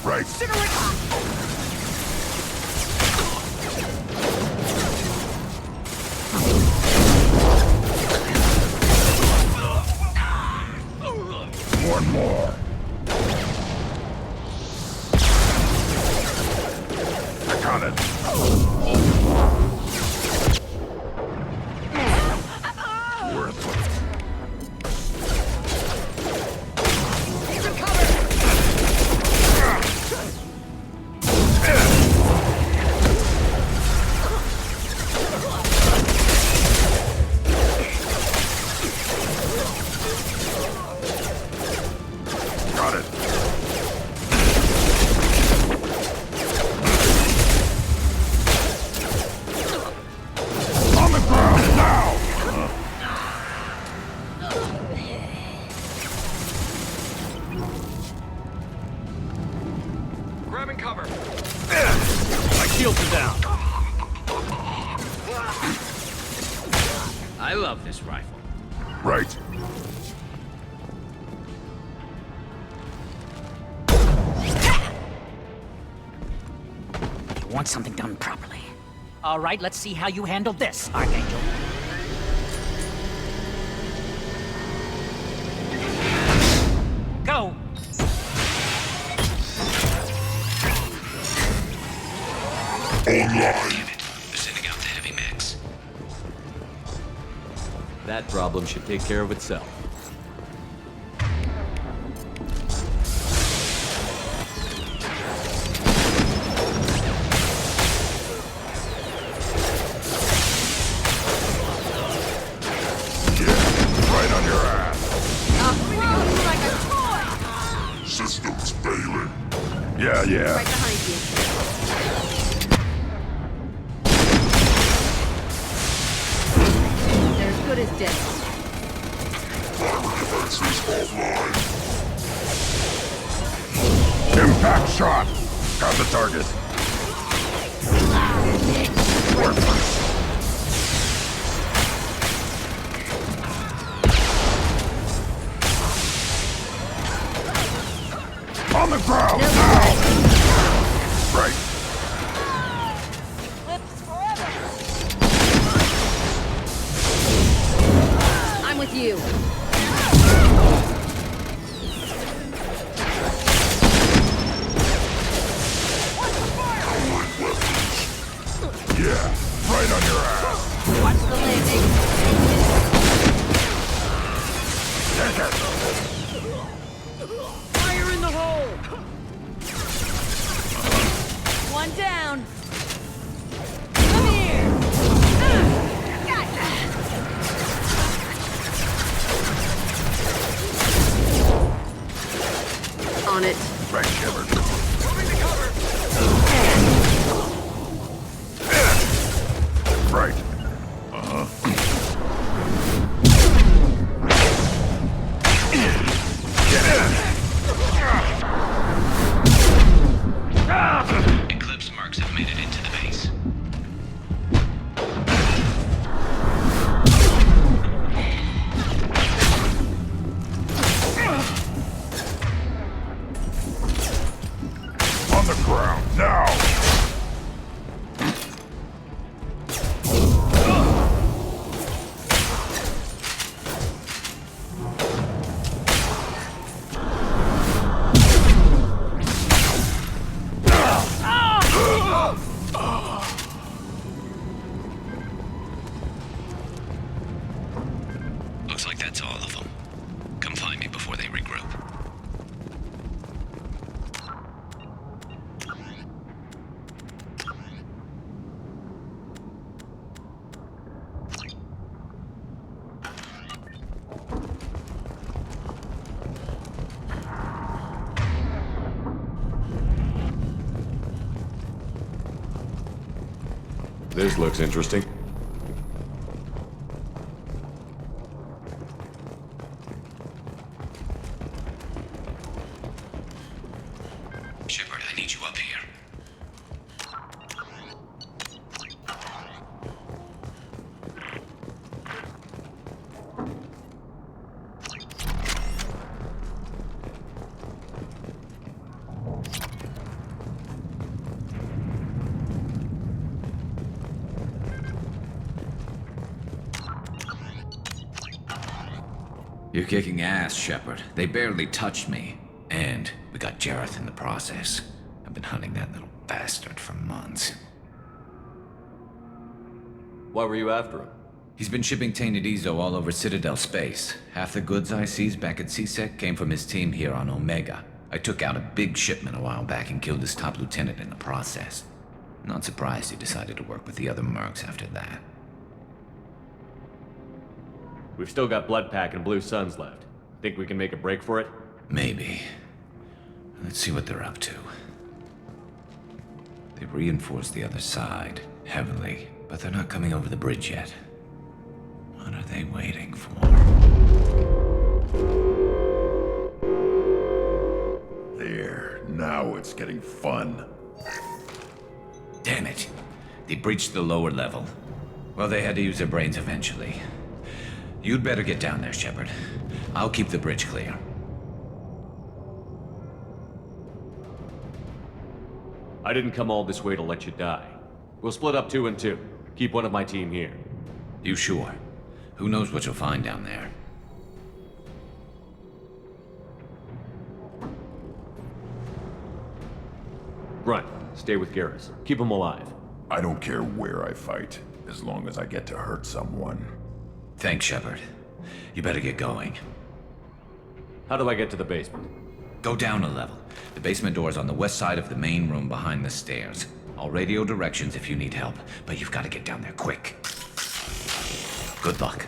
Right. One more. I got it. Worthless.
Need some cover!
Got it. On the ground now!
Grabbing cover.
My shields are down. I love this rifle.
Right.
You want something done properly. All right, let's see how you handle this, Archangel. Go!
Online.
Sending out the heavy mix.
That problem should take care of itself.
Right on your ass.
I'll throw you like a toy!
Systems failing.
Yeah.
Right behind you. They're as good as dead.
Fire defenses offline.
Impact shot. Got the target. Worthless. On the ground now! Right.
Lives forever!
I'm with you.
Yeah, right on your ass.
Watch the landing.
Looks like that's all of them. Come find me before they regroup.
This looks interesting.
Shepard, I need you up here. You're kicking ass, Shepard. They barely touched me. And we got Jareth in the process. I've been hunting that little bastard for months.
Why were you after him?
He's been shipping tainted Ezo all over Citadel space. Half the goods I seized back at CSEC came from his team here on Omega. I took out a big shipment a while back and killed his top lieutenant in the process. Not surprised he decided to work with the other mercs after that.
We've still got Blood Pack and Blue Suns left. Think we can make a break for it?
Maybe. Let's see what they're up to. They've reinforced the other side, heavily, but they're not coming over the bridge yet. What are they waiting for?
There, now it's getting fun.
Damn it. They breached the lower level. Well, they had to use their brains eventually. You'd better get down there, Shepard. I'll keep the bridge clear.
I didn't come all this way to let you die. We'll split up 2 and 2. Keep one of my team here.
You sure? Who knows what you'll find down there?
Grunt, stay with Garrus. Keep him alive.
I don't care where I fight, as long as I get to hurt someone.
Thanks, Shepard. You better get going.
How do I get to the basement?
Go down a level. The basement door's on the west side of the main room behind the stairs. I'll radio directions if you need help, but you've got to get down there quick. Good luck.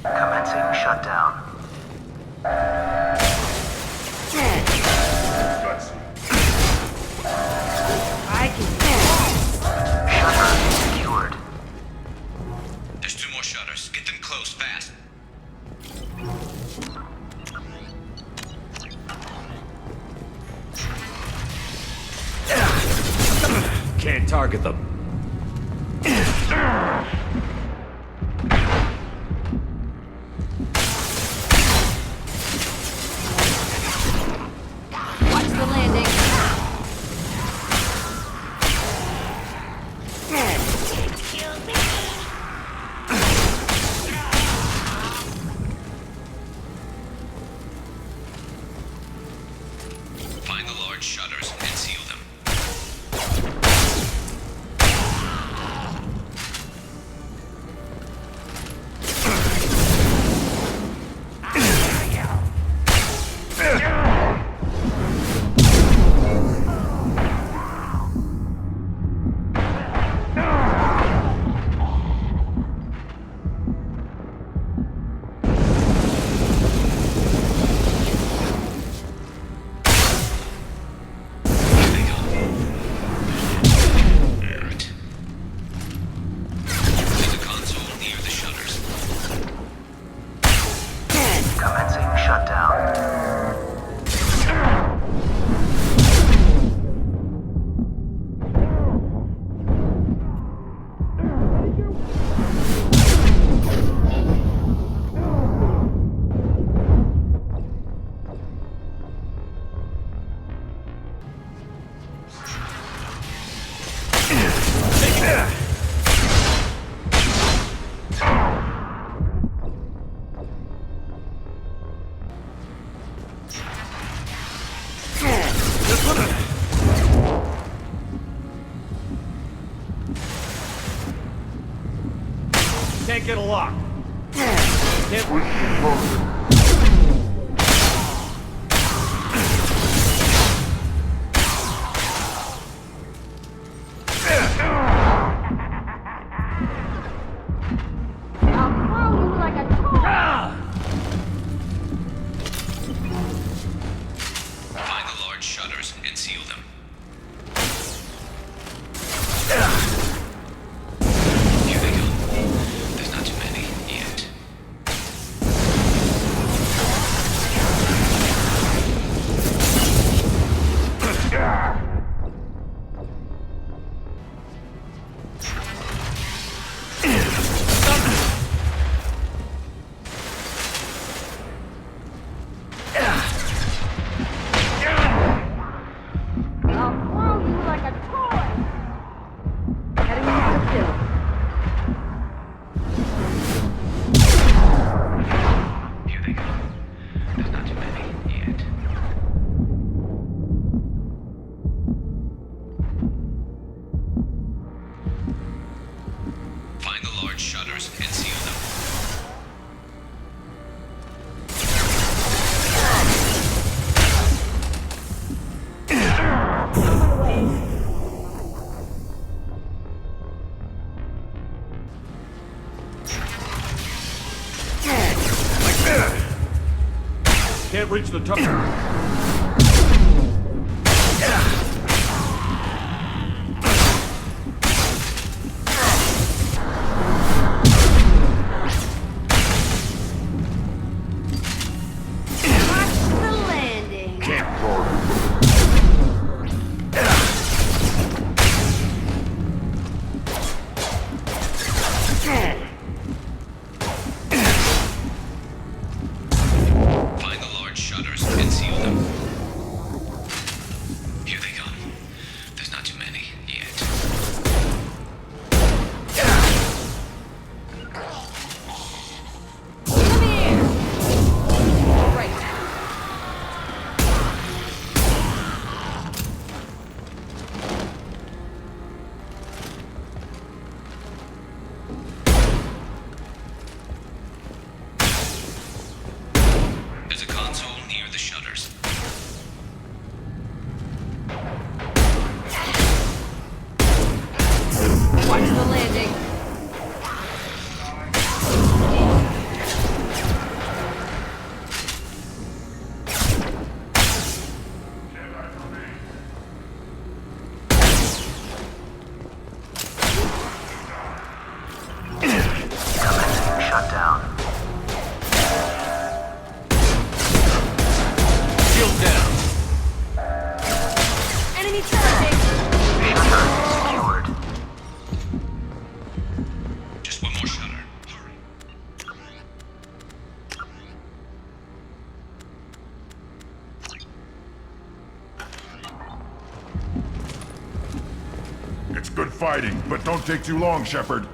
Commencing shutdown. I can Shutter secured.
There's 2 more shutters. Get them close, fast.
Can't target them.
can't get a lock. Can't...
Find the large shutters and seal them. Here they go. There's not too many yet. Here they go. There's not too many yet. Find the large shutters and seal them.
Can't reach the top.
Find the large shutters and seal them. Here they come. There's not too many yet. There's a console near the shutters.
Watch the landing.
Commencing shutdown.
Shield down.
Enemy charging.
Shutter secured.
Just one more shutter. Hurry.
It's good fighting, but don't take too long, Shepard.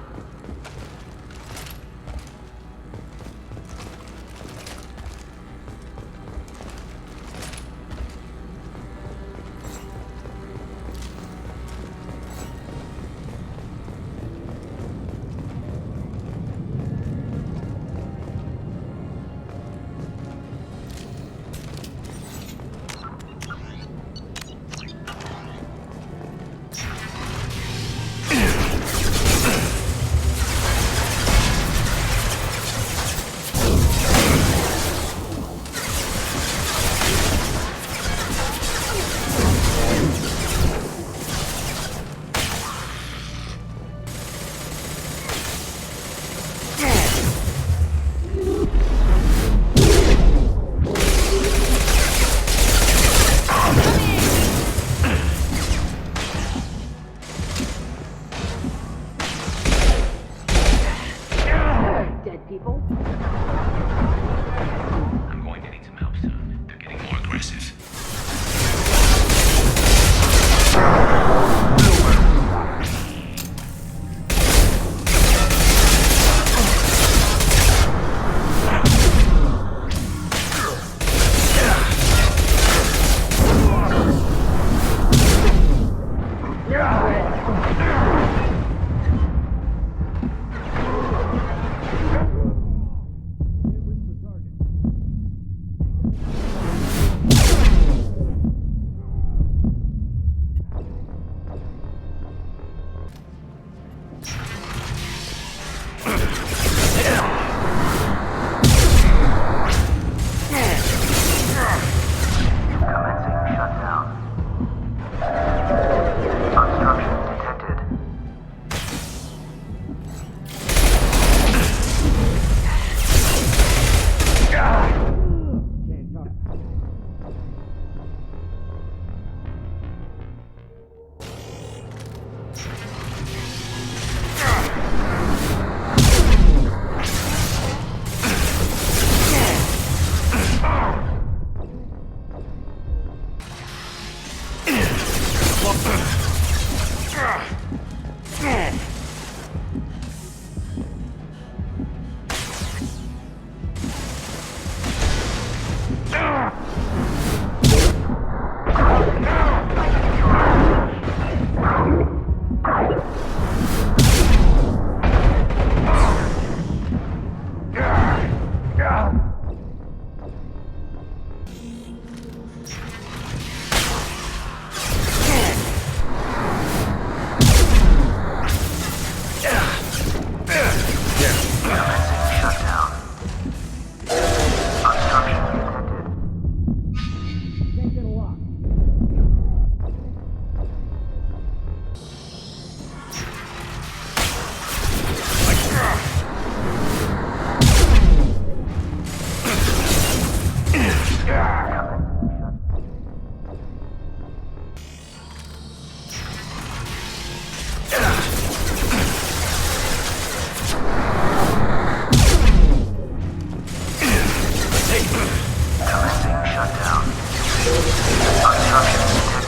Obstruction detected.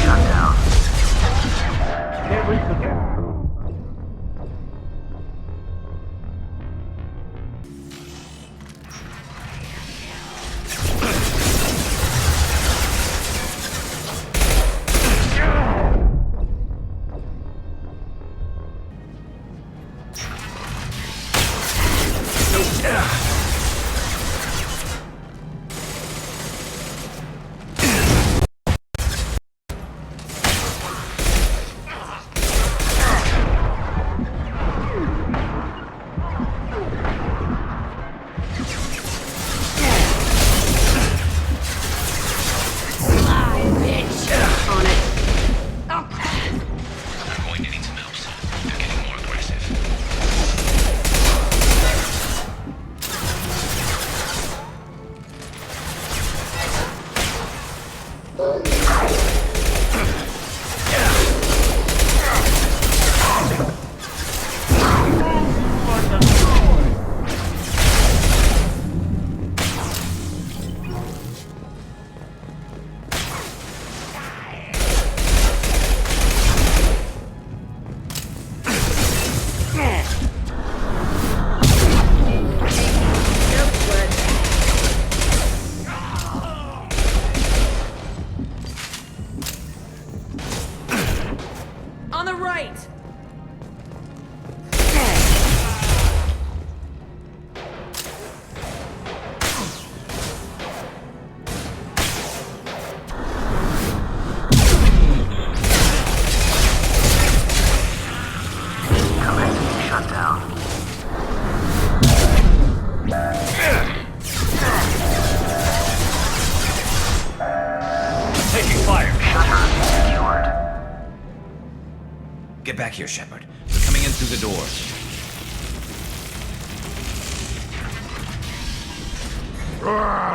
Shut down.
Can't reach the gap.
Get back here, Shepard. They're coming in through the doors.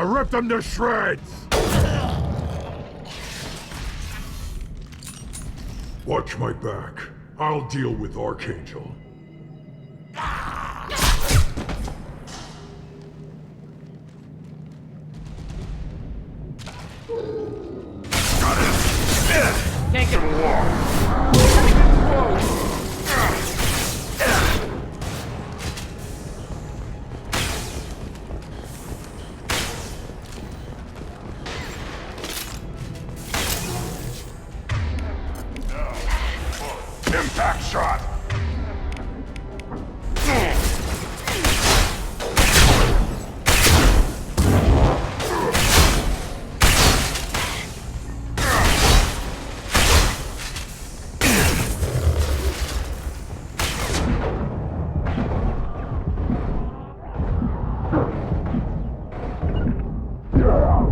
Rip them to shreds! Watch my back. I'll deal with Archangel.
Can't get a wall.
Impact shot!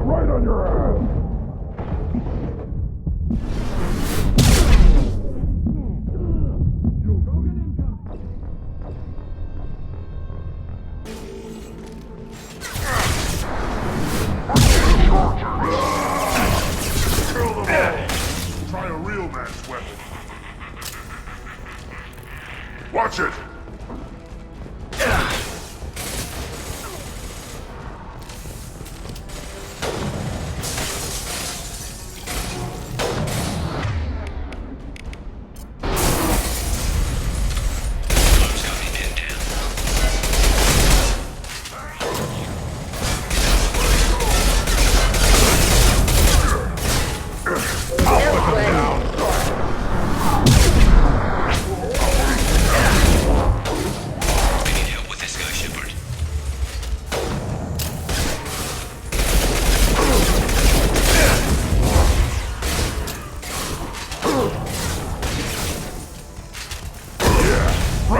Right on your ass! Try a real man's weapon. Watch it!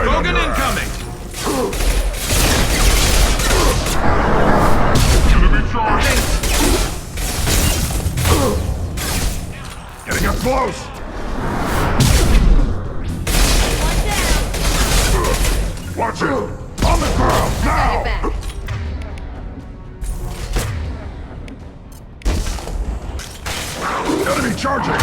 Logan incoming!
Enemy charging! Getting up close! Watch it! On the ground, now! Enemy charging!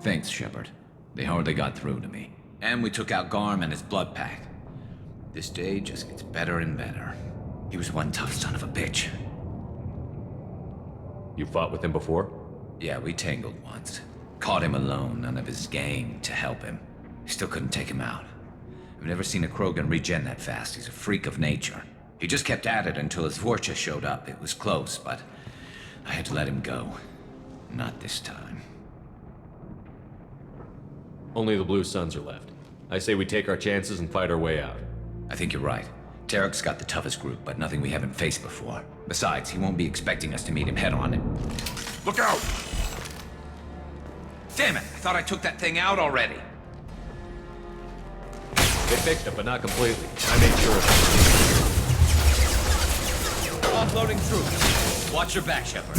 Thanks, Shepard. They hardly got through to me. And we took out Garm and his blood pack. This day just gets better and better. He was one tough son of a bitch.
You fought with him before?
Yeah, we tangled once. Caught him alone, none of his gang to help him. Still couldn't take him out. I've never seen a Krogan regen that fast. He's a freak of nature. He just kept at it until his Vorcha showed up. It was close, but I had to let him go. Not this time.
Only the Blue Suns are left. I say we take our chances and fight our way out.
I think you're right. Tarek's got the toughest group, but nothing we haven't faced before. Besides, he won't be expecting us to meet him head-on and...
Look out!
Damn it! I thought I took that thing out already.
They fixed it, but not completely. I made sure of it.
Offloading troops. Watch your back, Shepard.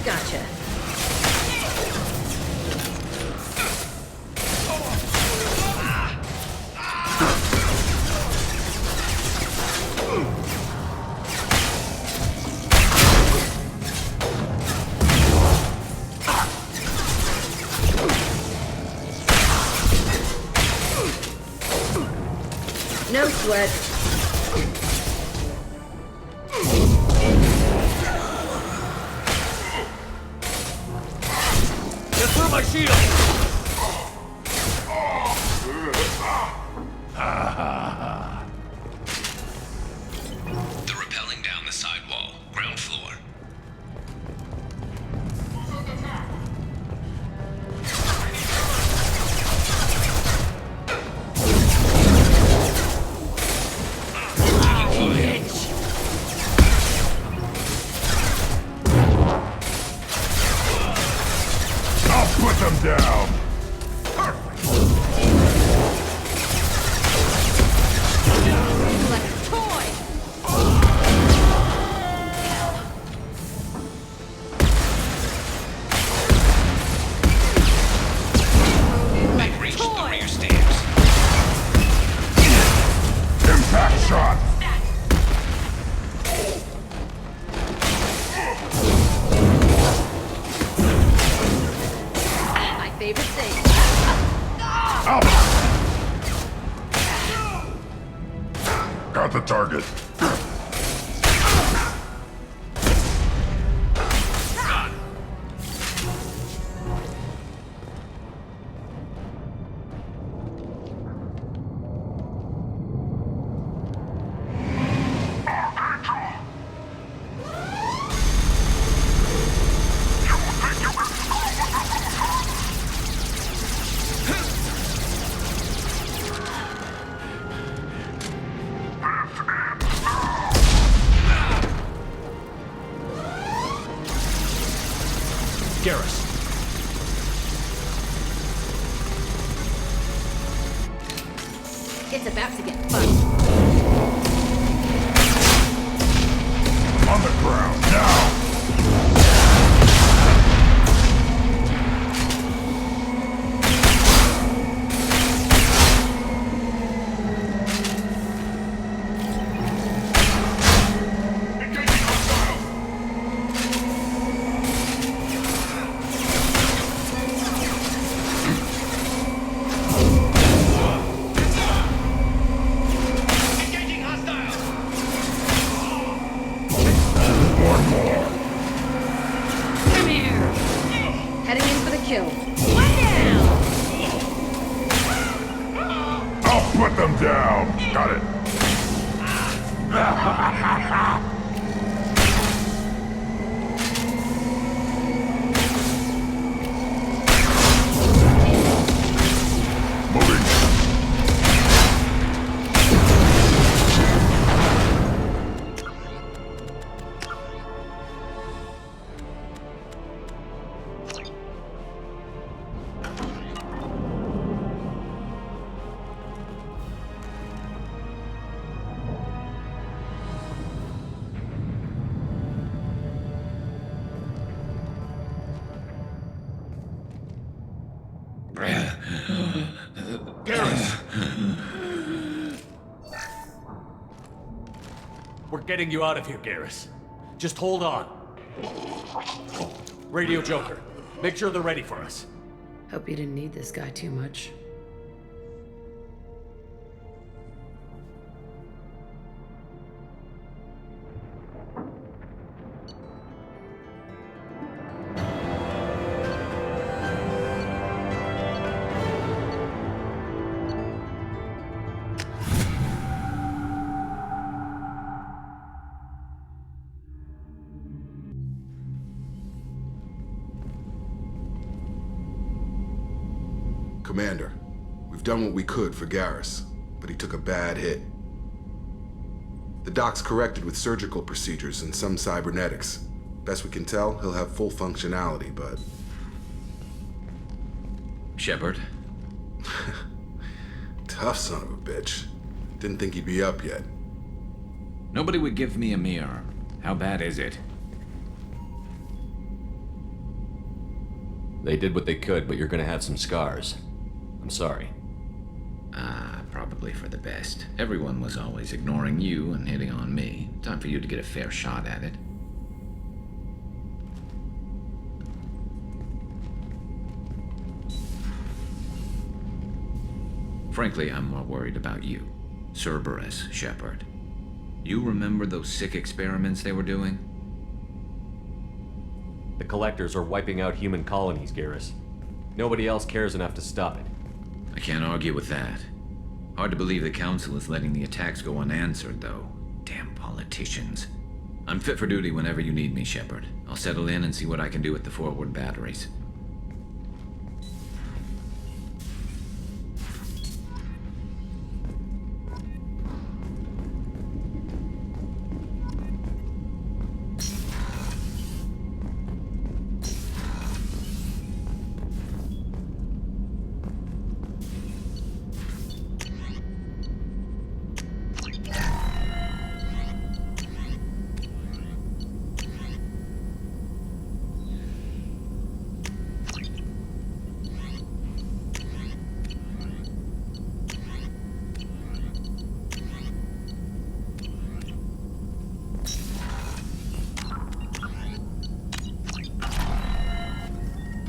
Gotcha. No sweat.
Get through my shield!
They're rappelling down the side wall, ground floor.
Put them down!
Like a toy!
They've reached the rear stairs.
Impact shot!
My favorite thing.
Up! Got the target.
Garrus.
It's about to get fun.
On the ground, now!
Heading in for the kill.
One down!
I'll put them down! Got it! Moving!
Garrus! We're getting you out of here, Garrus. Just hold on. Radio Joker, make sure they're ready for us.
Hope you didn't need this guy too much.
Commander, we've done what we could for Garrus, but he took a bad hit. The doc's corrected with surgical procedures and some cybernetics. Best we can tell, he'll have full functionality, but...
Shepard?
Tough son of a bitch. Didn't think he'd be up yet.
Nobody would give me a mirror. How bad is it?
They did what they could, but you're gonna have some scars. I'm sorry.
Probably for the best. Everyone was always ignoring you and hitting on me. Time for you to get a fair shot at it. Frankly, I'm more worried about you. Cerberus, Shepard. You remember those sick experiments they were doing?
The Collectors are wiping out human colonies, Garrus. Nobody else cares enough to stop it.
I can't argue with that. Hard to believe the Council is letting the attacks go unanswered, though. Damn politicians. I'm fit for duty whenever you need me, Shepard. I'll settle in and see what I can do with the forward batteries.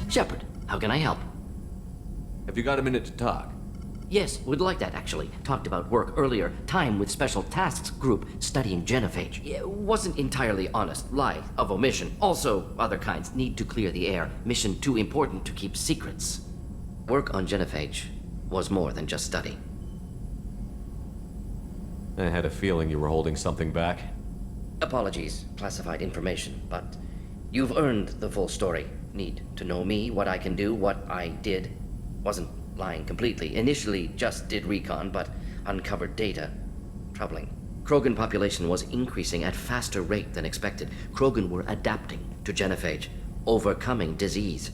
Shepard, how can I help?
Have you got a minute to talk?
Yes, would like that, actually. Talked about work earlier. Time with Special Tasks Group studying genophage. Wasn't entirely honest. Lie of omission. Also, other kinds need to clear the air. Mission too important to keep secrets. Work on genophage was more than just study.
I had a feeling you were holding something back.
Apologies, classified information, but you've earned the full story. Need to know me, what I can do, what I did. Wasn't lying completely. Initially just did recon, but uncovered data. Troubling. Krogan population was increasing at faster rate than expected. Krogan were adapting to genophage, overcoming disease.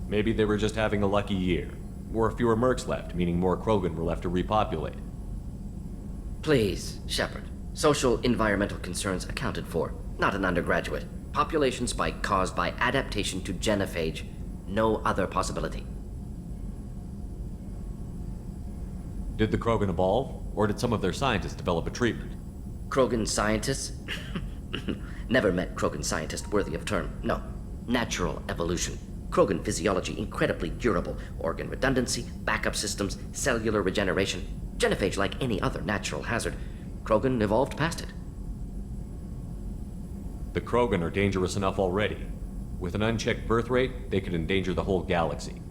Maybe they were just having a lucky year. Or fewer mercs left, meaning more Krogan were left to repopulate.
Please, Shepard. Social environmental concerns accounted for. Not an undergraduate. Population spike caused by adaptation to genophage. No other possibility.
Did the Krogan evolve, or did some of their scientists develop a treatment?
Krogan scientists? Never met Krogan scientist worthy of term. No. Natural evolution. Krogan physiology incredibly durable. Organ redundancy, backup systems, cellular regeneration. Genophage like any other natural hazard. Krogan evolved past it.
The Krogan are dangerous enough already. With an unchecked birth rate, they could endanger the whole galaxy.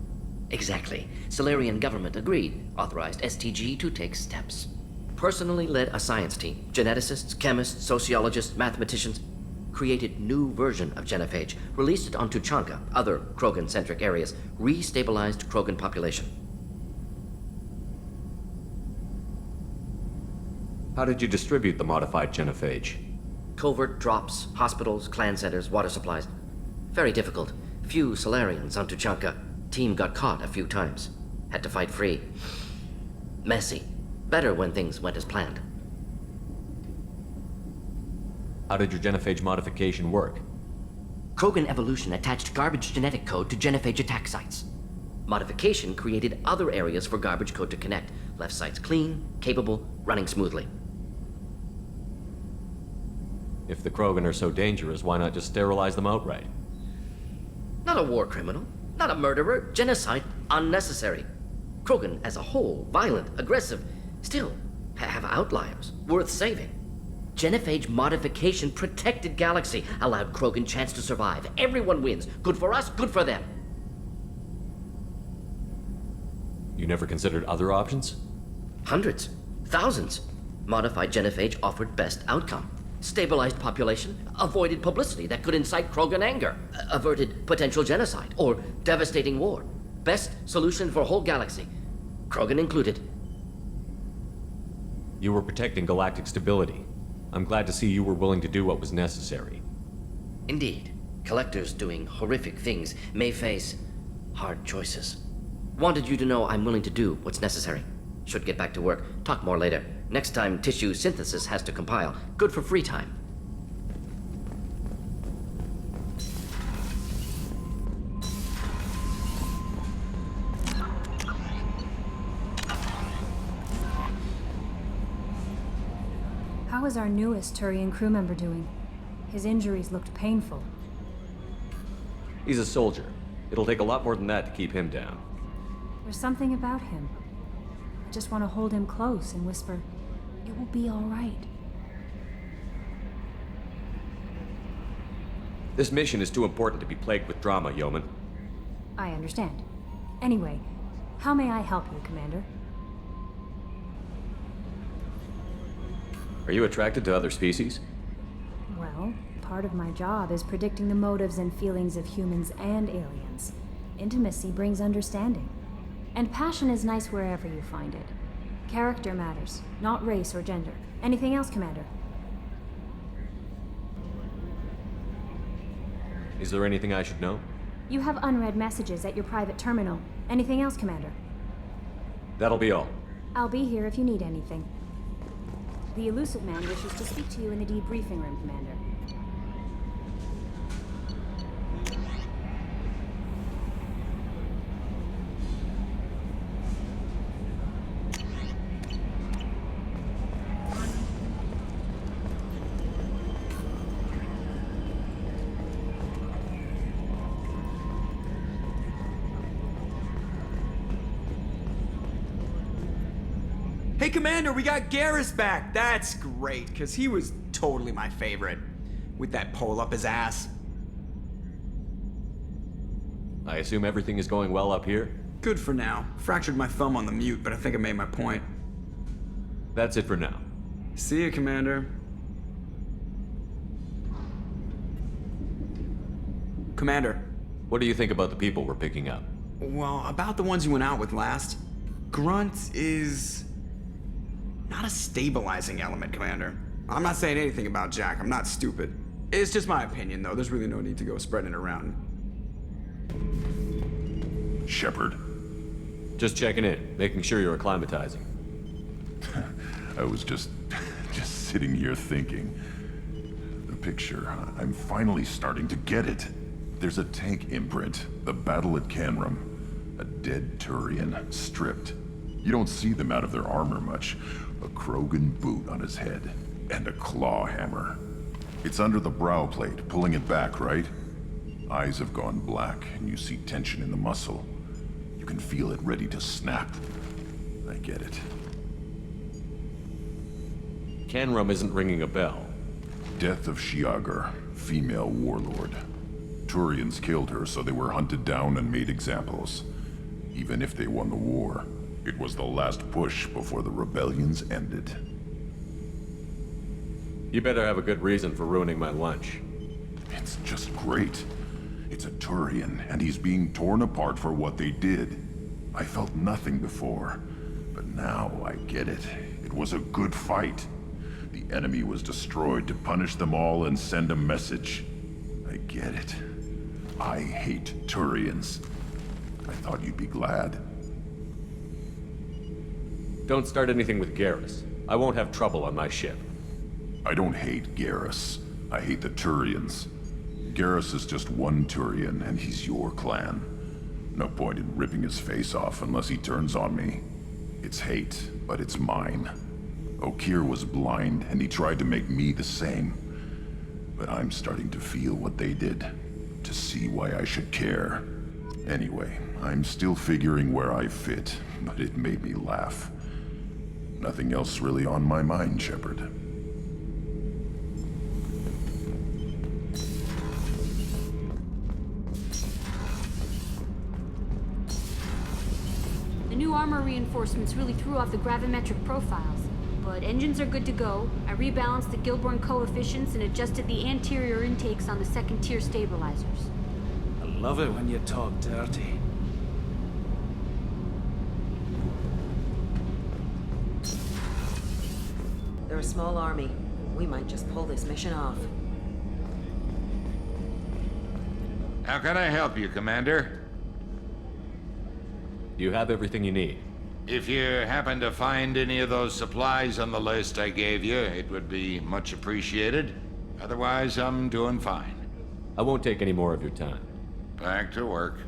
Exactly. Solarian government agreed. Authorized STG to take steps. Personally led a science team. Geneticists, chemists, sociologists, mathematicians. Created new version of genophage. Released it onto Chanka, other Krogan-centric areas. Restabilized Krogan population.
How did you distribute the modified genophage?
Covert drops, hospitals, clan centers, water supplies. Very difficult. Few Solarians onto Chanka. Team got caught a few times. Had to fight free. Messy. Better when things went as planned.
How did your genophage modification work?
Krogan evolution attached garbage genetic code to genophage attack sites. Modification created other areas for garbage code to connect. Left sites clean, capable, running smoothly.
If the Krogan are so dangerous, why not just sterilize them outright?
Not a war criminal, not a murderer, genocide, unnecessary. Krogan as a whole, violent, aggressive, still have outliers, worth saving. Genophage modification protected Galaxy, allowed Krogan chance to survive. Everyone wins. Good for us, good for them.
You never considered other options?
Hundreds, thousands. Modified genophage offered best outcome. Stabilized population, avoided publicity that could incite Krogan anger, averted potential genocide or devastating war. Best solution for whole galaxy, Krogan included.
You were protecting galactic stability. I'm glad to see you were willing to do what was necessary.
Indeed, collectors doing horrific things may face hard choices. Wanted you to know I'm willing to do what's necessary. Should get back to work. Talk more later. Next time, tissue synthesis has to compile. Good for free time.
How is our newest Turian crew member doing? His injuries looked painful.
He's a soldier. It'll take a lot more than that to keep him down.
There's something about him. I just want to hold him close and whisper, "It will be all right."
This mission is too important to be plagued with drama, Yeoman.
I understand. Anyway, how may I help you, Commander?
Are you attracted to other species?
Well, part of my job is predicting the motives and feelings of humans and aliens. Intimacy brings understanding. And passion is nice wherever you find it. Character matters, not race or gender. Anything else, Commander?
Is there anything I should know?
You have unread messages at your private terminal. Anything else, Commander?
That'll be all.
I'll be here if you need anything. The Illusive Man wishes to speak to you in the debriefing room, Commander.
Hey, Commander, we got Garrus back. That's great, because he was totally my favorite. With that pole up his ass.
I assume everything is going well up here?
Good for now. Fractured my thumb on the mute, but I think I made my point.
That's it for now.
See you, Commander. Commander.
What do you think about the people we're picking up?
Well, about the ones you went out with last. Grunt is not a stabilizing element, Commander. I'm not saying anything about Jack. I'm not stupid. It's just my opinion, though. There's really no need to go spreading it around.
Shepard.
Just checking in, making sure you're acclimatizing.
I was just sitting here thinking. The picture, I'm finally starting to get it. There's a tank imprint, the battle at Canrum. A dead Turian, stripped. You don't see them out of their armor much. A Krogan boot on his head, and a claw hammer. It's under the brow plate, pulling it back, right? Eyes have gone black, and you see tension in the muscle. You can feel it ready to snap. I get it.
Canrum isn't ringing a bell.
Death of Shiagar, female warlord. Turians killed her, so they were hunted down and made examples. Even if they won the war, it was the last push before the rebellions ended.
You better have a good reason for ruining my lunch.
It's just great. It's a Turian, and he's being torn apart for what they did. I felt nothing before, but now I get it. It was a good fight. The enemy was destroyed to punish them all and send a message. I get it. I hate Turians. I thought you'd be glad.
Don't start anything with Garrus. I won't have trouble on my ship.
I don't hate Garrus. I hate the Turians. Garrus is just one Turian, and he's your clan. No point in ripping his face off unless he turns on me. It's hate, but it's mine. Okir was blind, and he tried to make me the same. But I'm starting to feel what they did, to see why I should care. Anyway, I'm still figuring where I fit, but it made me laugh. Nothing else really on my mind, Shepard.
The new armor reinforcements really threw off the gravimetric profiles, but engines are good to go. I rebalanced the Gilborn coefficients and adjusted the anterior intakes on the second-tier stabilizers.
I love it when you talk dirty.
They're a small army. We might just pull this mission off.
How can I help you, Commander?
You have everything you need.
If you happen to find any of those supplies on the list I gave you, it would be much appreciated. Otherwise, I'm doing fine.
I won't take any more of your time.
Back to work.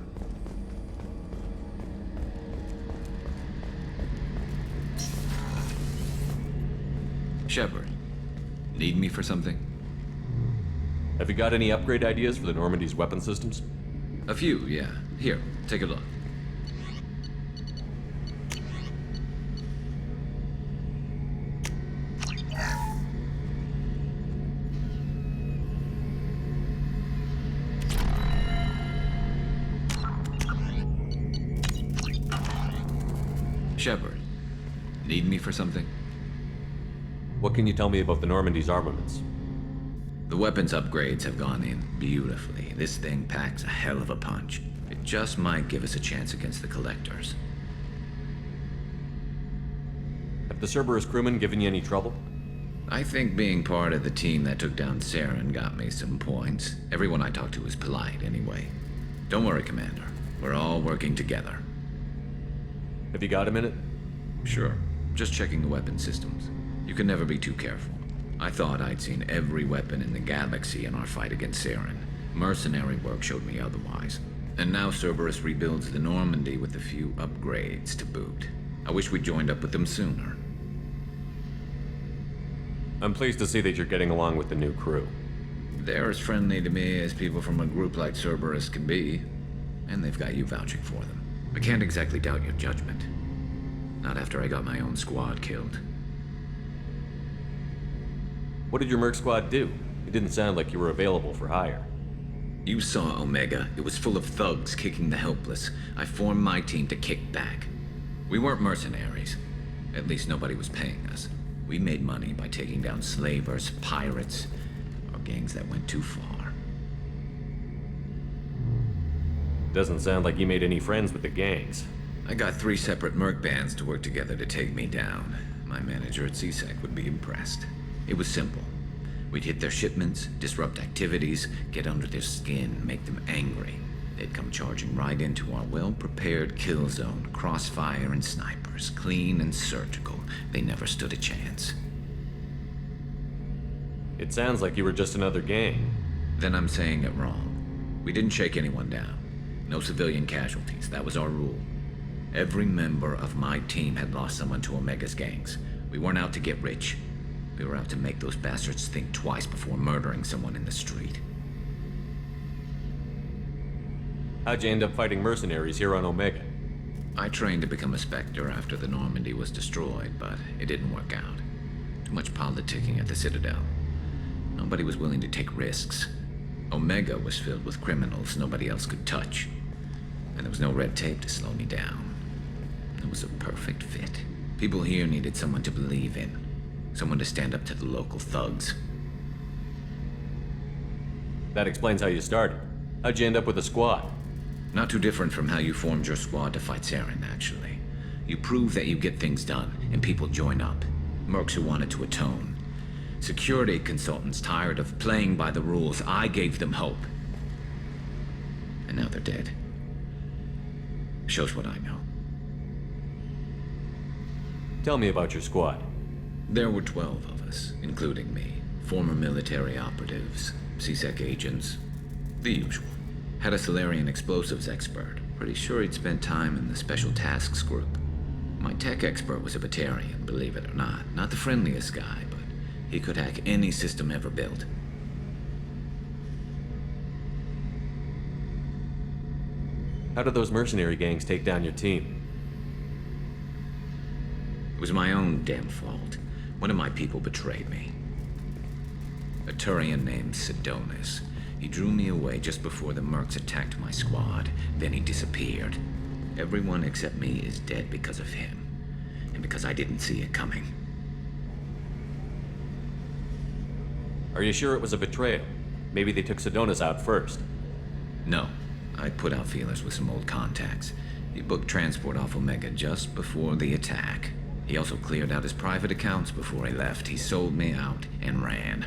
Shepard, need me for something?
Have you got any upgrade ideas for the Normandy's weapon systems?
A few, yeah. Here, take a look. Shepard, need me for something?
What can you tell me about the Normandy's armaments?
The weapons upgrades have gone in beautifully. This thing packs a hell of a punch. It just might give us a chance against the Collectors.
Have the Cerberus crewmen given you any trouble?
I think being part of the team that took down Saren got me some points. Everyone I talked to was polite anyway. Don't worry, Commander. We're all working together.
Have you got a minute?
Sure. Just checking the weapon systems. You can never be too careful. I thought I'd seen every weapon in the galaxy in our fight against Saren. Mercenary work showed me otherwise. And now Cerberus rebuilds the Normandy with a few upgrades to boot. I wish we'd joined up with them sooner.
I'm pleased to see that you're getting along with the new crew.
They're as friendly to me as people from a group like Cerberus can be. And they've got you vouching for them. I can't exactly doubt your judgment. Not after I got my own squad killed.
What did your merc squad do? It didn't sound like you were available for hire.
You saw Omega. It was full of thugs kicking the helpless. I formed my team to kick back. We weren't mercenaries. At least nobody was paying us. We made money by taking down slavers, pirates, or gangs that went too far.
Doesn't sound like you made any friends with the gangs.
I got 3 separate merc bands to work together to take me down. My manager at CSEC would be impressed. It was simple. We'd hit their shipments, disrupt activities, get under their skin, make them angry. They'd come charging right into our well-prepared kill zone, crossfire and snipers, clean and surgical. They never stood a chance.
It sounds like you were just another gang.
Then I'm saying it wrong. We didn't shake anyone down. No civilian casualties, that was our rule. Every member of my team had lost someone to Omega's gangs. We weren't out to get rich. We were out to make those bastards think twice before murdering someone in the street.
How'd you end up fighting mercenaries here on Omega?
I trained to become a Spectre after the Normandy was destroyed, but it didn't work out. Too much politicking at the Citadel. Nobody was willing to take risks. Omega was filled with criminals nobody else could touch. And there was no red tape to slow me down. It was a perfect fit. People here needed someone to believe in. Someone to stand up to the local thugs.
That explains how you started. How'd you end up with a squad?
Not too different from how you formed your squad to fight Saren, actually. You prove that you get things done, and people join up. Mercs who wanted to atone. Security consultants tired of playing by the rules. I gave them hope. And now they're dead. Shows what I know.
Tell me about your squad.
There were 12 of us, including me. Former military operatives, CSEC agents, The usual. Had a Solarian explosives expert. Pretty sure he'd spent time in the Special Tasks Group. My tech expert was a Batarian, believe it or not. Not the friendliest guy, but he could hack any system ever built.
How did those mercenary gangs take down your team?
It was my own damn fault. One of my people betrayed me. A Turian named Hazardous. He drew me away just before the mercs attacked my squad. Then he disappeared. Everyone except me is dead because of him. And because I didn't see it coming.
Are you sure it was a betrayal? Maybe they took Hazardous out first.
No. I put out feelers with some old contacts. He booked transport off Omega just before the attack. He also cleared out his private accounts before he left. He sold me out and ran.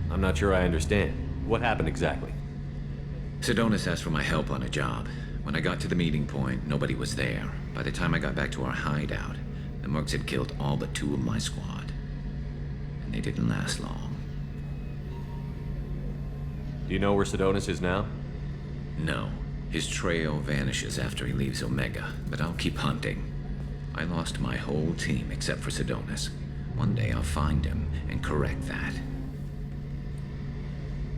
I'm not sure I understand. What happened exactly?
Hazardous asked for my help on a job. When I got to the meeting point, nobody was there. By the time I got back to our hideout, the mercs had killed all but 2 of my squad. And they didn't last long.
Do you know where Hazardous is now?
No. His trail vanishes after he leaves Omega, but I'll keep hunting. I lost my whole team except for Hazardous. One day I'll find him and correct that.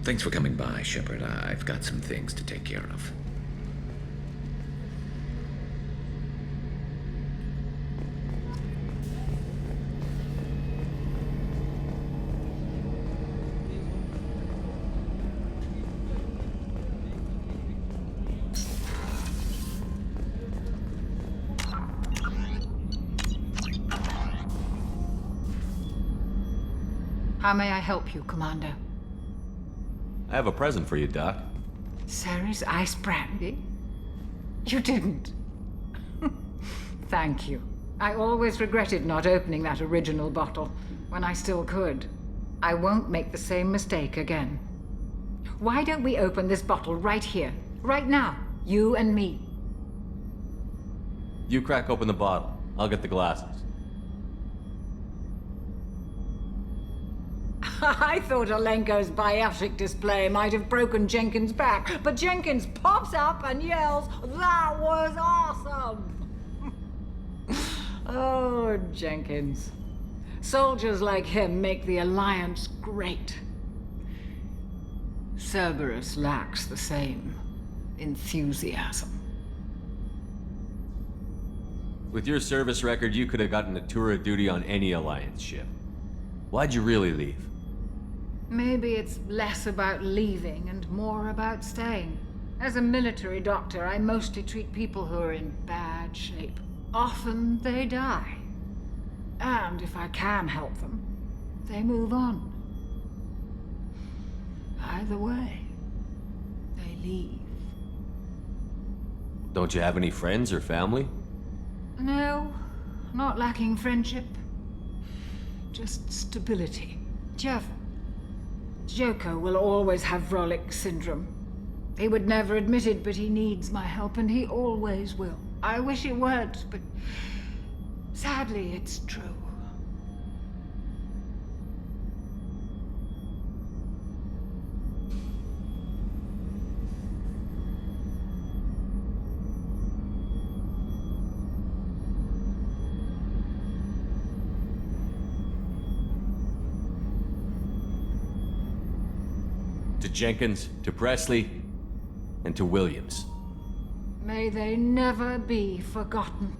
Thanks for coming by, Shepard. I've got some things to take care of.
How may I help you, Commander?
I have a present for you, Doc.
Ceres ice brandy? You didn't. Thank you. I always regretted not opening that original bottle when I still could. I won't make the same mistake again. Why don't we open this bottle right here, right now, you and me?
You crack open the bottle. I'll get the glasses.
I thought Alenko's biotic display might have broken Jenkins' back, but Jenkins pops up and yells, "That was awesome!" Oh, Jenkins. Soldiers like him make the Alliance great. Cerberus lacks the same enthusiasm.
With your service record, you could have gotten a tour of duty on any Alliance ship. Why'd you really leave?
Maybe it's less about leaving and more about staying. As a military doctor, I mostly treat people who are in bad shape. Often they die. And if I can help them, they move on. Either way, they leave.
Don't you have any friends or family?
No, not lacking friendship. Just stability. Jeff, Joko will always have Vrolic syndrome. He would never admit it, but he needs my help, and he always will. I wish it weren't, but sadly, it's true.
To Jenkins, to Presley, and to Williams.
May they never be forgotten.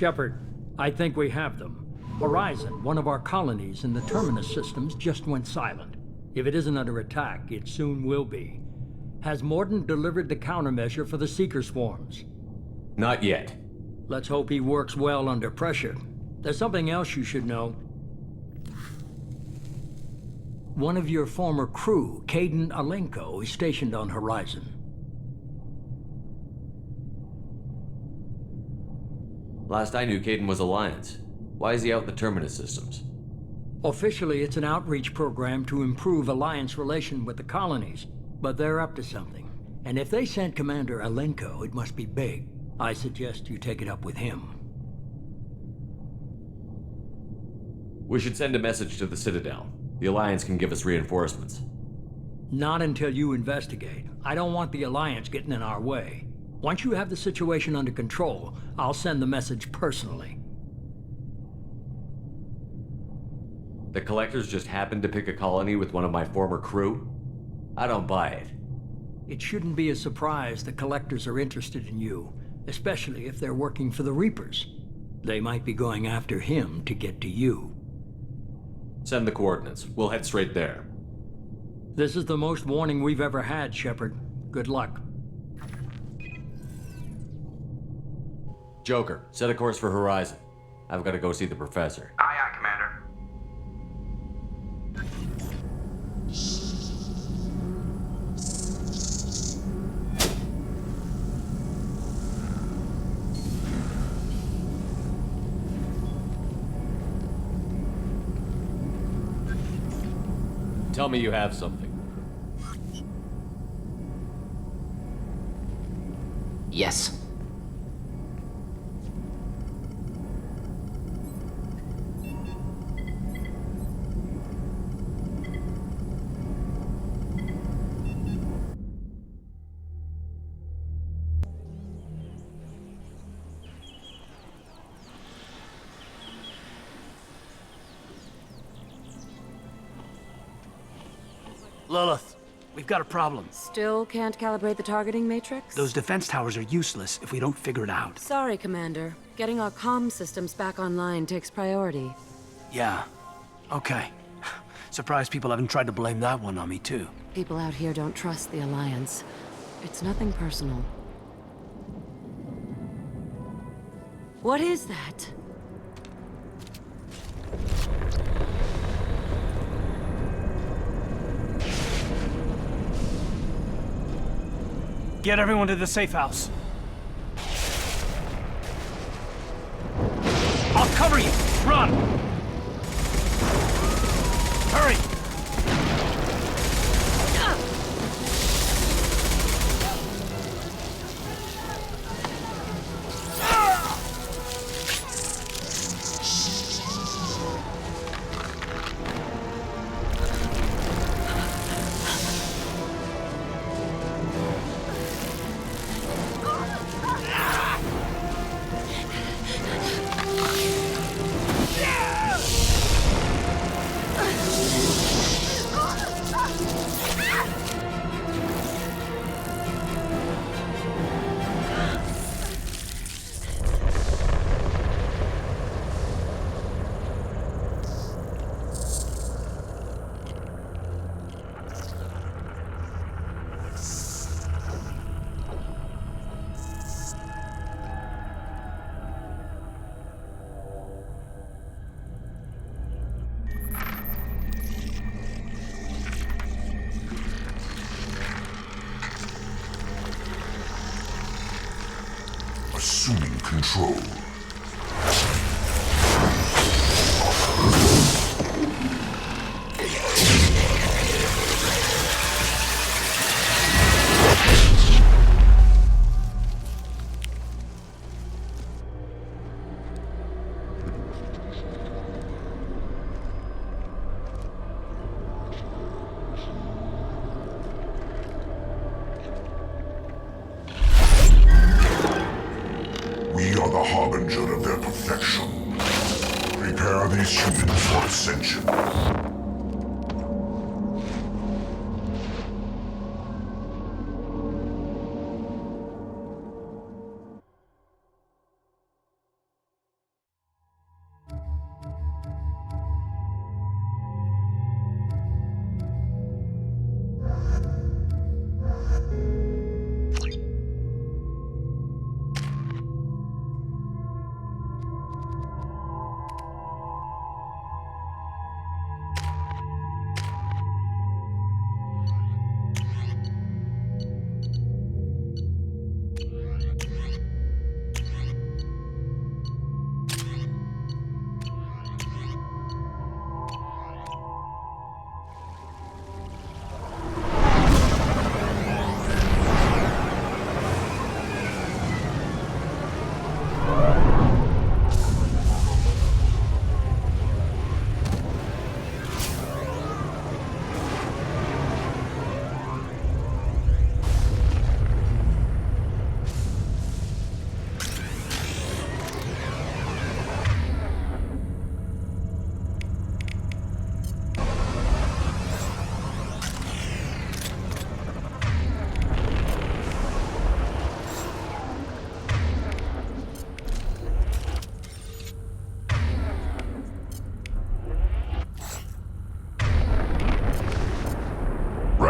Shepard, I think we have them. Horizon, one of our colonies in the Terminus systems, just went silent. If it isn't under attack, it soon will be. Has Mordin delivered the countermeasure for the Seeker swarms?
Not yet.
Let's hope he works well under pressure. There's something else you should know. One of your former crew, Kaidan Alenko, is stationed on Horizon.
Last I knew, Kaidan was Alliance. Why is he out in the Terminus systems?
Officially, it's an outreach program to improve Alliance relation with the colonies, but they're up to something. And if they sent Commander Alenko, it must be big. I suggest you take it up with him.
We should send a message to the Citadel. The Alliance can give us reinforcements.
Not until you investigate. I don't want the Alliance getting in our way. Once you have the situation under control, I'll send the message personally.
The Collectors just happened to pick a colony with one of my former crew? I don't buy it.
It shouldn't be a surprise the Collectors are interested in you, especially if they're working for the Reapers. They might be going after him to get to you.
Send the coordinates. We'll head straight there.
This is the most warning we've ever had, Shepard. Good luck.
Joker, set a course for Horizon. I've got to go see the Professor.
Aye, aye, Commander.
Tell me you have something.
Yes.
Lilith, we've got a problem.
Still can't calibrate the targeting matrix?
Those defense towers are useless if we don't figure it out.
Sorry, Commander. Getting our comm systems back online takes priority.
Yeah. Okay. Surprised people haven't tried to blame that one on me, too.
People out here don't trust the Alliance. It's nothing personal. What is that?
Get everyone to the safe house. I'll cover you! Run! Hurry!
Assuming control. We are the harbinger of their perfection. Prepare these humans for ascension.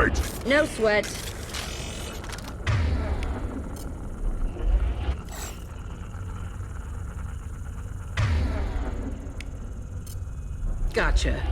right.
No sweat. Gotcha.